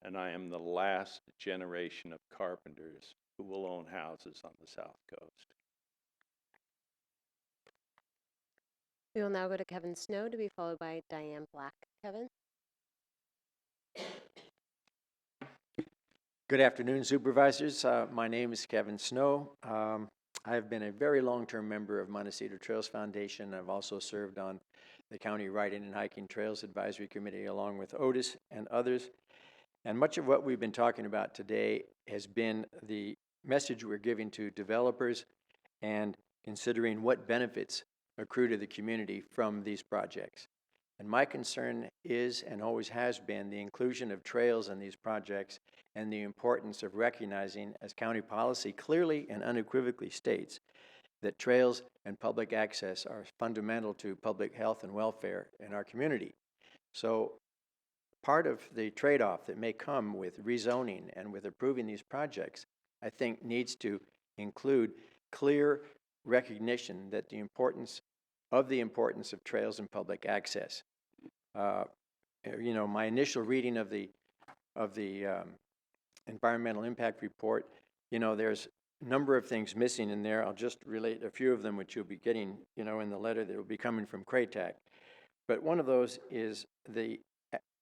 and I am the last generation of carpenters who will own houses on the South Coast. We will now go to Kevin Snow, to be followed by Diane Black. Kevin? Good afternoon, Supervisors. My name is Kevin Snow. I've been a very long-term member of Montecito Trails Foundation. I've also served on the County Riding and Hiking Trails Advisory Committee along with Otis and others. And much of what we've been talking about today has been the message we're giving to developers and considering what benefits accrue to the community from these projects. And my concern is and always has been the inclusion of trails in these projects and the importance of recognizing, as county policy clearly and unequivocally states, that trails and public access are fundamental to public health and welfare in our community. So part of the trade-off that may come with rezoning and with approving these projects, I think needs to include clear recognition that the importance of trails and public access. You know, my initial reading of the environmental impact report, you know, there's a number of things missing in there. I'll just relate a few of them, which you'll be getting, you know, in the letter that will be coming from CRATAC. But one of those is the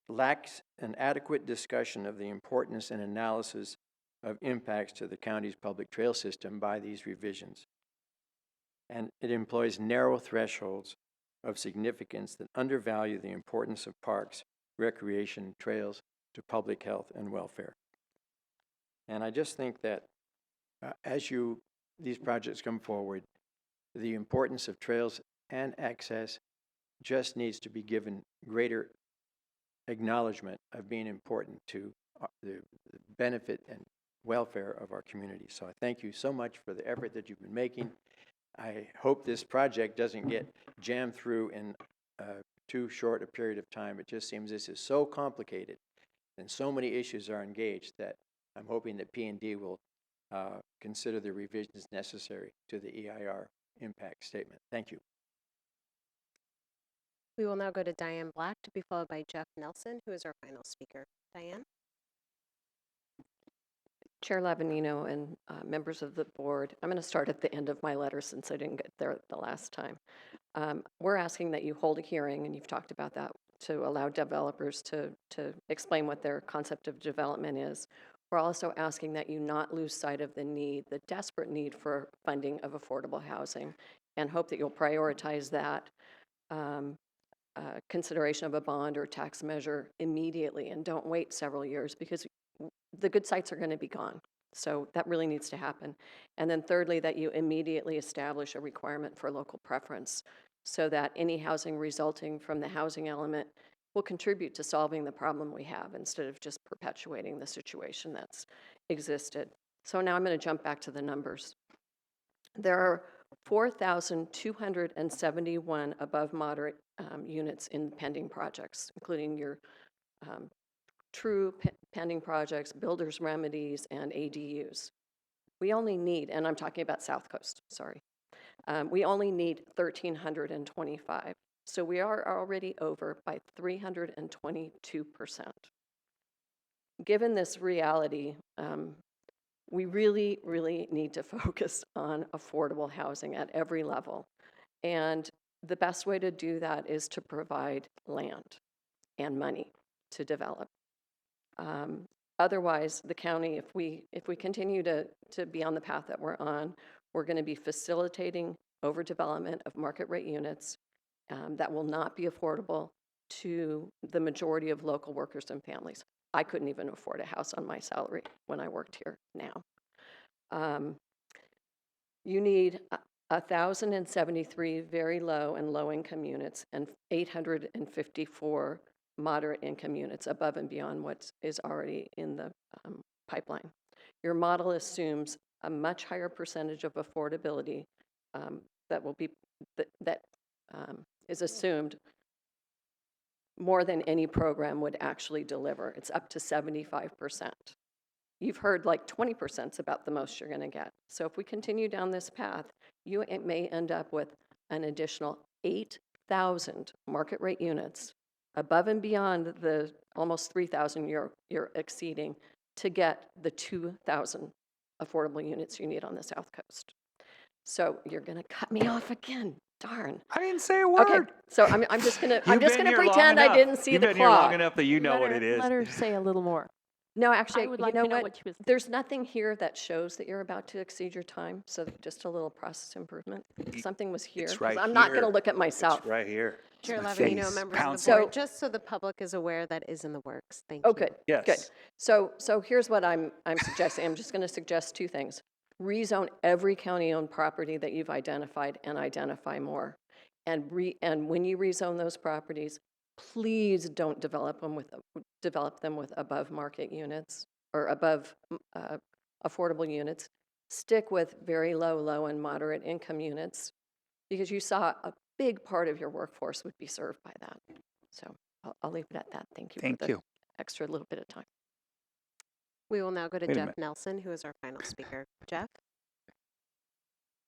lacks an adequate discussion of the importance and analysis of impacts to the county's public trail system by these revisions. And it employs narrow thresholds of significance that undervalue the importance of parks, recreation, trails to public health and welfare. And I just think that as these projects come forward, the importance of trails and access just needs to be given greater acknowledgement of being important to the benefit and welfare of our community. So I thank you so much for the effort that you've been making. I hope this project doesn't get jammed through in too short a period of time. It just seems this is so complicated and so many issues are engaged that I'm hoping that P&D will consider the revisions necessary to the EIR impact statement. Thank you. We will now go to Diane Black to be followed by Jeff Nelson, who is our final speaker. Diane? Chair Lavanino and members of the board, I'm going to start at the end of my letter since I didn't get there the last time. We're asking that you hold a hearing, and you've talked about that, to allow developers to explain what their concept of development is. We're also asking that you not lose sight of the need, the desperate need for funding of affordable housing, and hope that you'll prioritize that consideration of a bond or tax measure immediately and don't wait several years, because the good sites are going to be gone. So that really needs to happen. And then thirdly, that you immediately establish a requirement for local preference so that any housing resulting from the housing element will contribute to solving the problem we have instead of just perpetuating the situation that's existed. So now I'm going to jump back to the numbers. There are 4,271 above moderate units in pending projects, including your true pending projects, builders' remedies, and ADUs. We only need, and I'm talking about South Coast, sorry. We only need 1,325. So we are already over by 322%. Given this reality, we really, really need to focus on affordable housing at every level. And the best way to do that is to provide land and money to develop. Otherwise, the county, if we continue to be on the path that we're on, we're going to be facilitating overdevelopment of market rate units that will not be affordable to the majority of local workers and families. I couldn't even afford a house on my salary when I worked here now. You need 1,073 very low and low income units and 854 moderate income units above and beyond what is already in the pipeline. Your model assumes a much higher percentage of affordability that is assumed more than any program would actually deliver. It's up to 75%. You've heard like 20% is about the most you're going to get. So if we continue down this path, it may end up with an additional 8,000 market rate units above and beyond the almost 3,000 you're exceeding to get the 2,000 affordable units you need on the South Coast. So you're going to cut me off again. Darn. I didn't say a word. Okay, so I'm just gonna pretend I didn't see the clock. You've been here long enough that you know what it is. Let her say a little more. No, actually, I would you like know to know what? what she was. There's nothing here that shows that you're about to exceed your time. So just a little process improvement. Something was here. It's right I'm not going to here. look at myself. It's right here. Chair my Lavanino, face. members Pound of the board, So- just so the public is aware, that is in the works. Thank Oh, you. good. Yes. Good. So here's what I'm suggesting. I'm just going to suggest two things. Rezone every county-owned property that you've identified and identify more. And when you rezone those properties, please don't develop them with above market units or above affordable units. Stick with very low and moderate income units, because you saw a big part of your workforce would be served by that. So I'll leave it at that. Thank you for the extra little bit of time. We will now go to Wait a Jeff minute. Nelson, who is our final speaker. Jeff?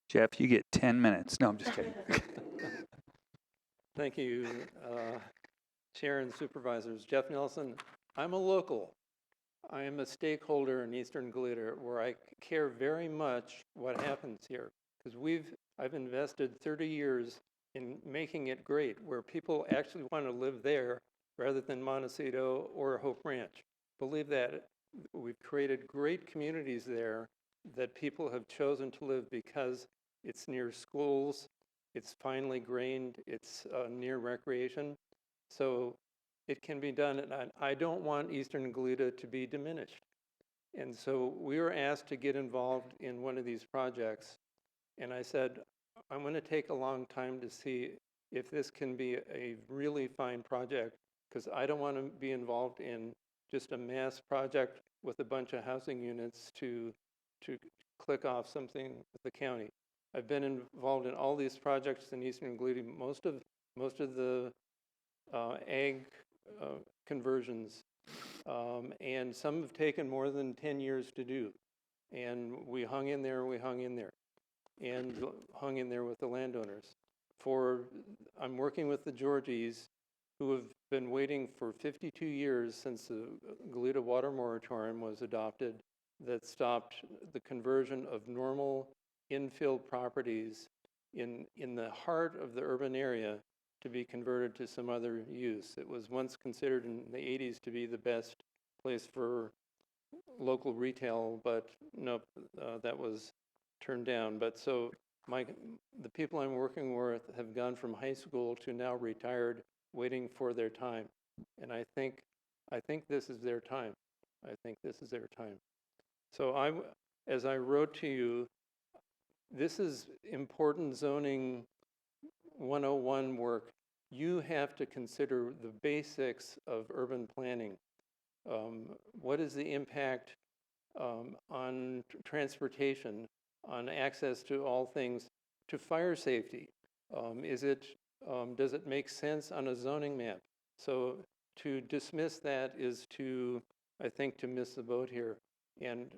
Jeff, you get 10 minutes. No, I'm just kidding. Thank you, Chair and Supervisors. Jeff Nelson. I'm a local. I am a stakeholder in Eastern Goleta, where I care very much what happens here, because I've invested 30 years in making it great, where people actually want to live there rather than Montecito or Hope Ranch. Believe that. We've created great communities there that people have chosen to live because it's near schools, it's finely grained, it's near recreation. So it can be done, and I don't want Eastern Goleta to be diminished. And so we were asked to get involved in one of these projects, and I said, I'm going to take a long time to see if this can be a really fine project, because I don't want to be involved in just a mass project with a bunch of housing units to click off something with the county. I've been involved in all these projects in Eastern Goleta. Most of the ag conversions, and some have taken more than 10 years to do. And we hung in there, and hung in there with the landowners. I'm working with the Georgies, who have been waiting for 52 years since the Goleta water moratorium was adopted that stopped the conversion of normal infill properties in the heart of the urban area to be converted to some other use. It was once considered in the 80s to be the best place for local retail, but nope, that was turned down. But so the people I'm working with have gone from high school to now retired, waiting for their time. And I think this is their time. I think this is their time. So as I wrote to you, this is important zoning 101 work. You have to consider the basics of urban planning. What is the impact on transportation, on access to all things, to fire safety? Does it make sense on a zoning map? So to dismiss that is I think, to miss the boat here. And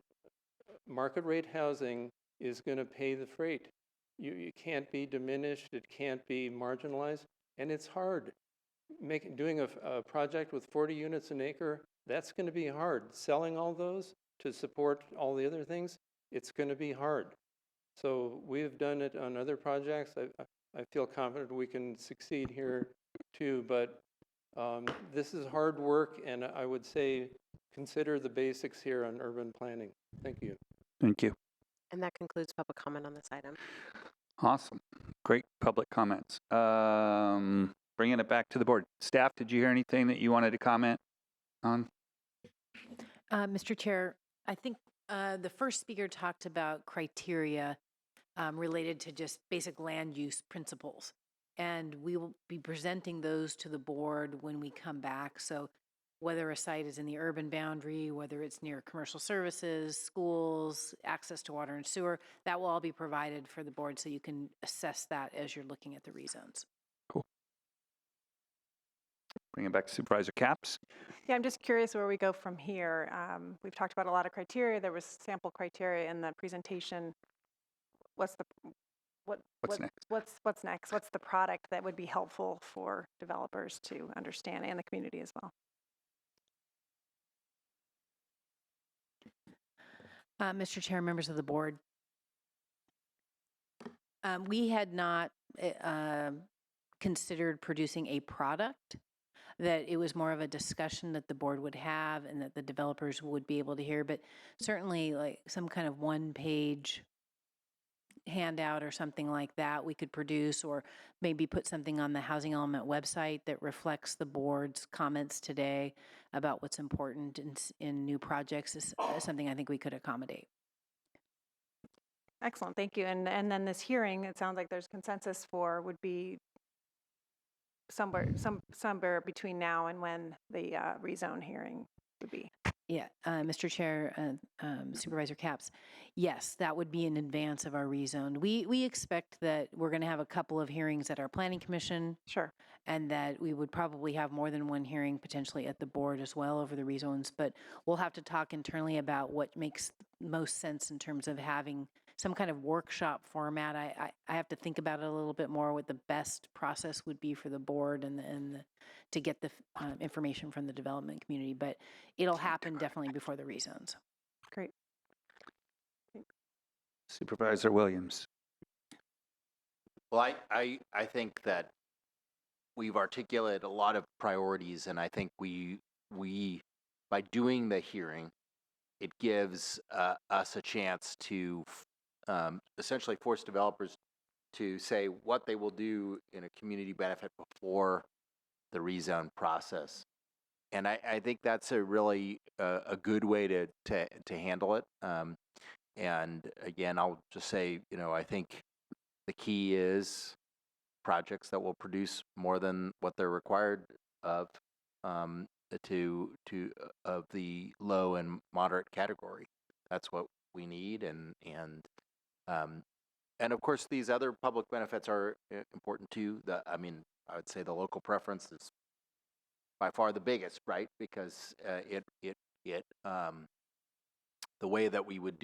market rate housing is going to pay the freight. You can't be diminished, it can't be marginalized, and it's hard. Doing a project with 40 units an acre, that's going to be hard. Selling all those to support all the other things, it's going to be hard. So we have done it on other projects. I feel confident we can succeed here too, but this is hard work, and I would say consider the basics here on urban planning. Thank you. Thank you. And that concludes public comment on this item. Awesome. Great public comments. Bringing it back to the board. Staff, did you hear anything that you wanted to comment on? Mr. Chair, I think the first speaker talked about criteria related to just basic land use principles. And we will be presenting those to the board when we come back. So whether a site is in the urban boundary, whether it's near commercial services, schools, access to water and sewer, that will all be provided for the board so you can assess that as you're looking at the rezones. Cool. Bring it back to Supervisor Capps. Yeah, I'm just curious where we go from here. We've talked about a lot of criteria. There was sample criteria in the presentation. What's next? What's next? What's the product that would be helpful for developers to understand and the community as well? Mr. Chair, members of the board, we had not considered producing a product, that it was more of a discussion that the board would have and that the developers would be able to hear, but certainly like some kind of one-page handout or something like that we could produce, or maybe put something on the Housing Element website that reflects the board's comments today about what's important in new projects is something I think we could accommodate. Excellent, thank you. And then this hearing, it sounds like there's consensus for would be somewhere between now and when the rezone hearing would be. Yeah, Mr. Chair, Supervisor Capps, yes, that would be in advance of our rezone. We expect that we're going to have a couple of hearings at our Planning Commission. Sure. And that we would probably have more than one hearing potentially at the board as well over the rezones, but we'll have to talk internally about what makes most sense in terms of having some kind of workshop format. I have to think about it a little bit more, what the best process would be for the board and to get the information from the development community, but it'll happen definitely before the rezones. Great. Supervisor Williams. Well, I think that we've articulated a lot of priorities, and I think we by doing the hearing, it gives us a chance to essentially force developers to say what they will do in a community benefit before the rezone process. And I think that's a really a good way to handle it. And again, I'll just say, I think the key is projects that will produce more than what they're required of of the low and moderate category. That's what we need, and of course these other public benefits are important too. I would say the local preference is by far the biggest, right? Because the way that we would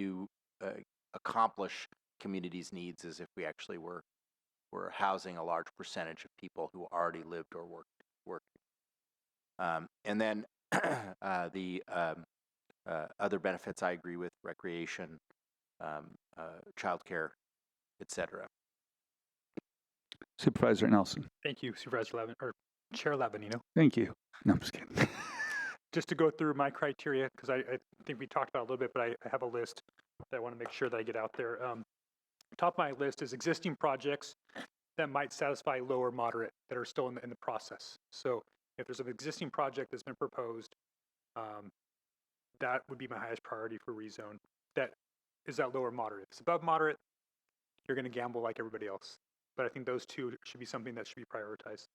accomplish communities' needs is if we actually were housing a large percentage of people who already lived or worked. And then the other benefits I agree with: recreation, childcare, etc. Supervisor Nelson. Thank you, Supervisor Levin, or Chair Lavanino. Thank you. No, I'm just kidding. Just to go through my criteria, because I think we talked about it a little bit, but I have a list that I want to make sure that I get out there. Top of my list is existing projects that might satisfy low or moderate that are still in the process. So if there's an existing project that's been proposed, that would be my highest priority for rezone. That is that low or moderate. If it's above moderate, you're going to gamble like everybody else. But I think those two should be something that should be prioritized.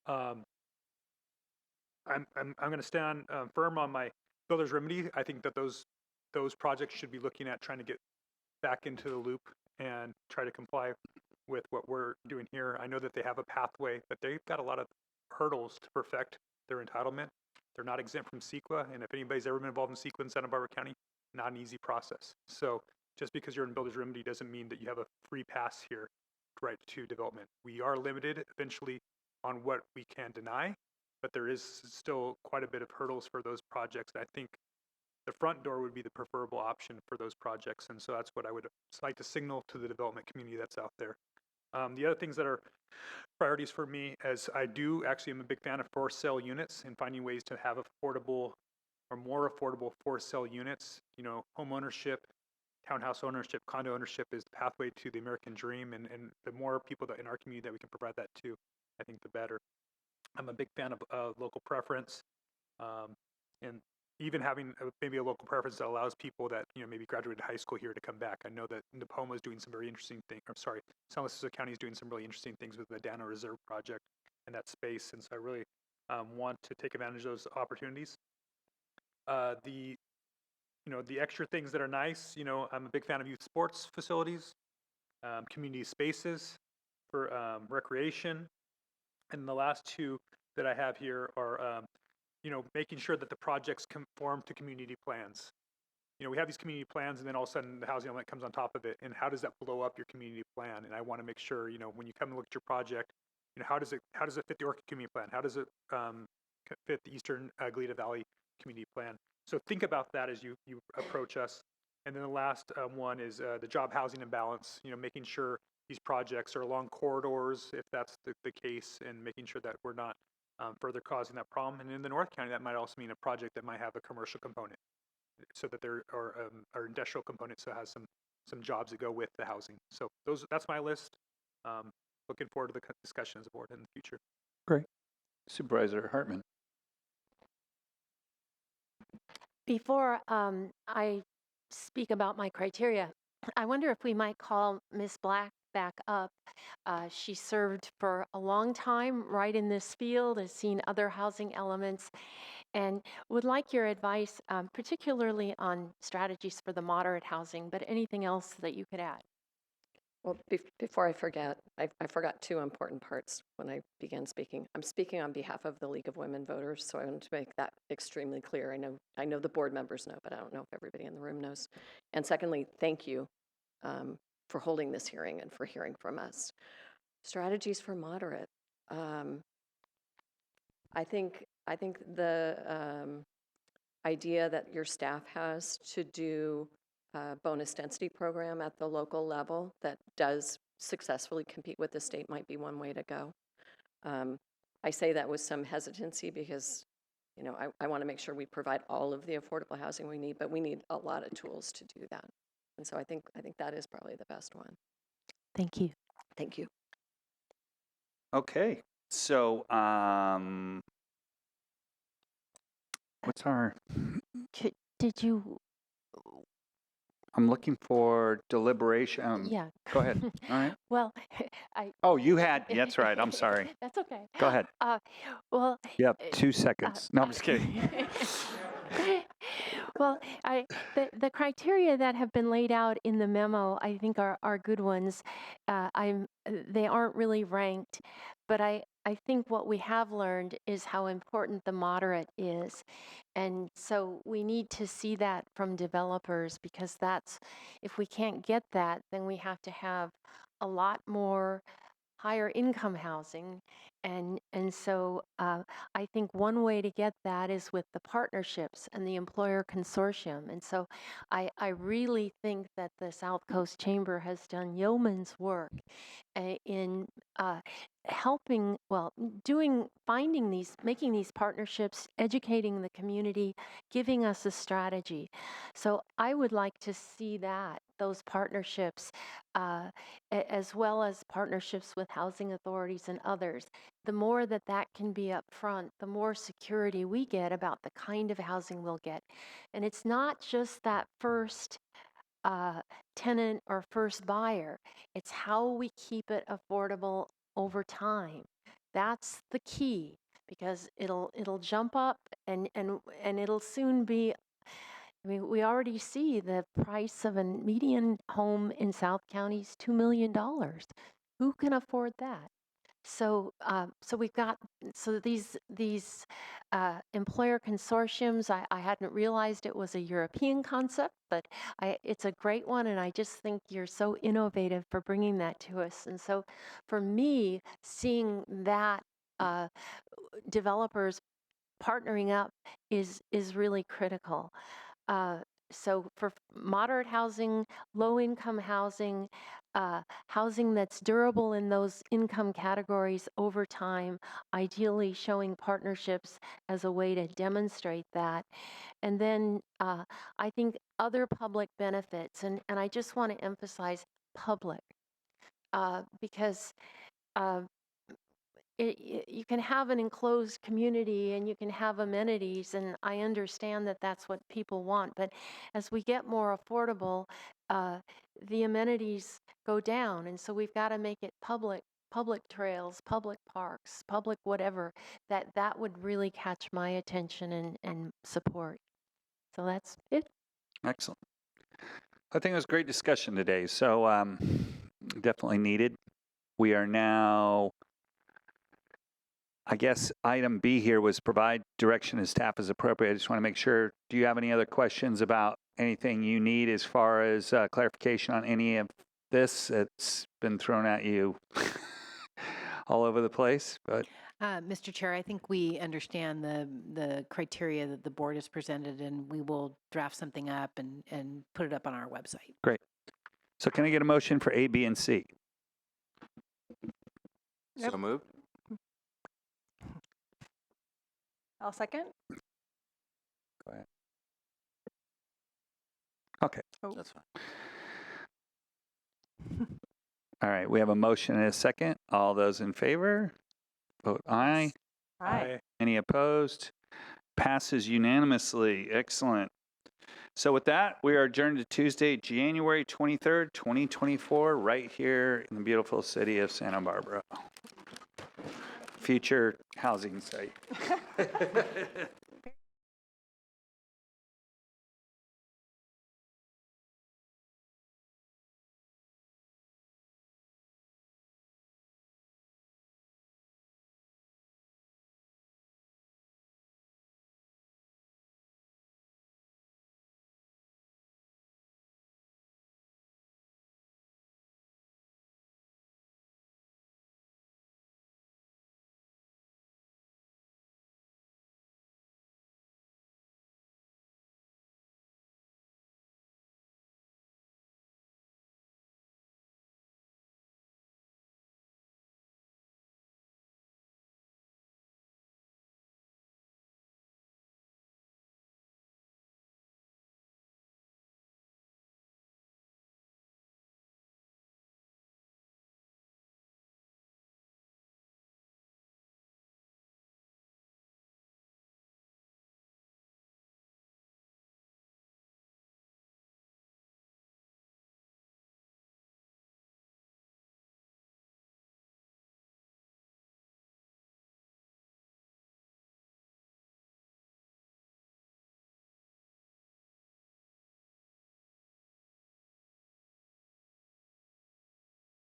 I'm going to stand firm on my builder's remedy. I think that those projects should be looking at trying to get back into the loop and try to comply with what we're doing here. I know that they have a pathway, but they've got a lot of hurdles to perfect their entitlement. They're not exempt from CEQA, and if anybody's ever been involved in CEQA in Santa Barbara County, not an easy process. So just because you're in builder's remedy doesn't mean that you have a free pass here right to development. We are limited eventually on what we can deny, but there is still quite a bit of hurdles for those projects. And I think the front door would be the preferable option for those projects. And so that's what I would like to signal to the development community that's out there. The other things that are priorities for me, as I do actually am a big fan of for sale units and finding ways to have affordable or more affordable for sale units. You know, home ownership, townhouse ownership, condo ownership is the pathway to the American dream. And the more people that in our community that we can provide that to, I think the better. I'm a big fan of local preference, and even having maybe a local preference that allows people that maybe graduated high school here to come back. I know that Napoma is doing some very interesting things. I'm sorry, San Luis County is doing some really interesting things with the Dano Reserve project and that space, and so I really want to take advantage of those opportunities. The extra things that are nice. I'm a big fan of youth sports facilities, community spaces for recreation. And the last two that I have here are, making sure that the projects conform to community plans. We have these community plans, and then all of a sudden the housing element comes on top of it. And how does that blow up your community plan? And I want to make sure, when you come and look at your project, how does it fit the Orchid Community Plan? How does it fit the Eastern Galita Valley Community Plan? So think about that as you approach us. And then the last one is the job housing imbalance. Making sure these projects are along corridors, if that's the case, and making sure that we're not further causing that problem. And in the North County, that might also mean a project that might have a commercial component, so that there are industrial components that has some jobs that go with the housing. So that's my list. Looking forward to the discussion as a board in the future. Great. Supervisor Hartman. Before I speak about my criteria, I wonder if we might call Ms. Black back up. She served for a long time right in this field, has seen other housing elements, and would like your advice, particularly on strategies for the moderate housing, but anything else that you could add. Well, before I forget, I forgot two important parts when I began speaking. I'm speaking on behalf of the League of Women Voters, so I want to make that extremely clear. I know the board members know, but I don't know if everybody in the room knows. And secondly, thank you for holding this hearing and for hearing from us. Strategies for moderate. I think the idea that your staff has to do bonus density program at the local level that does successfully compete with the state might be one way to go. I say that with some hesitancy because, I want to make sure we provide all of the affordable housing we need, but we need a lot of tools to do that. And so I think that is probably the best one. Thank you. Thank you. Okay. So, what's our? Did you? I'm looking for deliberation. Yeah. Go ahead. All right. Well, Oh, you had. That's right. I'm sorry. That's okay. Go ahead. Well. You have 2 seconds. No, I'm just kidding. Well, the criteria that have been laid out in the memo, I think are good ones. They aren't really ranked, but I think what we have learned is how important the moderate is. And so we need to see that from developers, because if we can't get that, then we have to have a lot more higher income housing. And so I think one way to get that is with the partnerships and the employer consortium. And so I really think that the South Coast Chamber has done yeoman's work in helping, making these partnerships, educating the community, giving us a strategy. So I would like to see those partnerships, as well as partnerships with housing authorities and others. The more that can be up front, the more security we get about the kind of housing we'll get. And it's not just that first tenant or first buyer. It's how we keep it affordable over time. That's the key, because it'll jump up and it'll soon be. I mean, we already see the price of a median home in South County is $2 million. Who can afford that? So, we've got these employer consortiums. I hadn't realized it was a European concept, but it's a great one, and I just think you're so innovative for bringing that to us. And so, for me, seeing that developers partnering up is really critical. So for moderate housing, low-income housing, housing that's durable in those income categories over time, ideally showing partnerships as a way to demonstrate that. And then I think other public benefits, and I just want to emphasize public, because you can have an enclosed community and you can have amenities, and I understand that that's what people want. But as we get more affordable, the amenities go down, and so we've got to make it public trails, public parks, public whatever. That would really catch my attention and support. So that's it. Excellent. I think it was a great discussion today. So definitely needed. We are now, I guess item B here was provide direction to staff as appropriate. I just want to make sure, do you have any other questions about anything you need as far as clarification on any of this? It's been thrown at you all over the place, but. Mr. Chair, I think we understand the criteria that the board has presented, and we will draft something up and put it up on our website. Great. So can I get a motion for A, B, and C? Yep. So moved. I'll second. Go ahead. Okay. Oh. That's fine. All right, we have a motion and a second. All those in favor? Vote aye. Aye. Any opposed? Passes unanimously. Excellent. So with that, we are adjourned to Tuesday, January 23rd, 2024, right here in the beautiful city of Santa Barbara. Future housing site.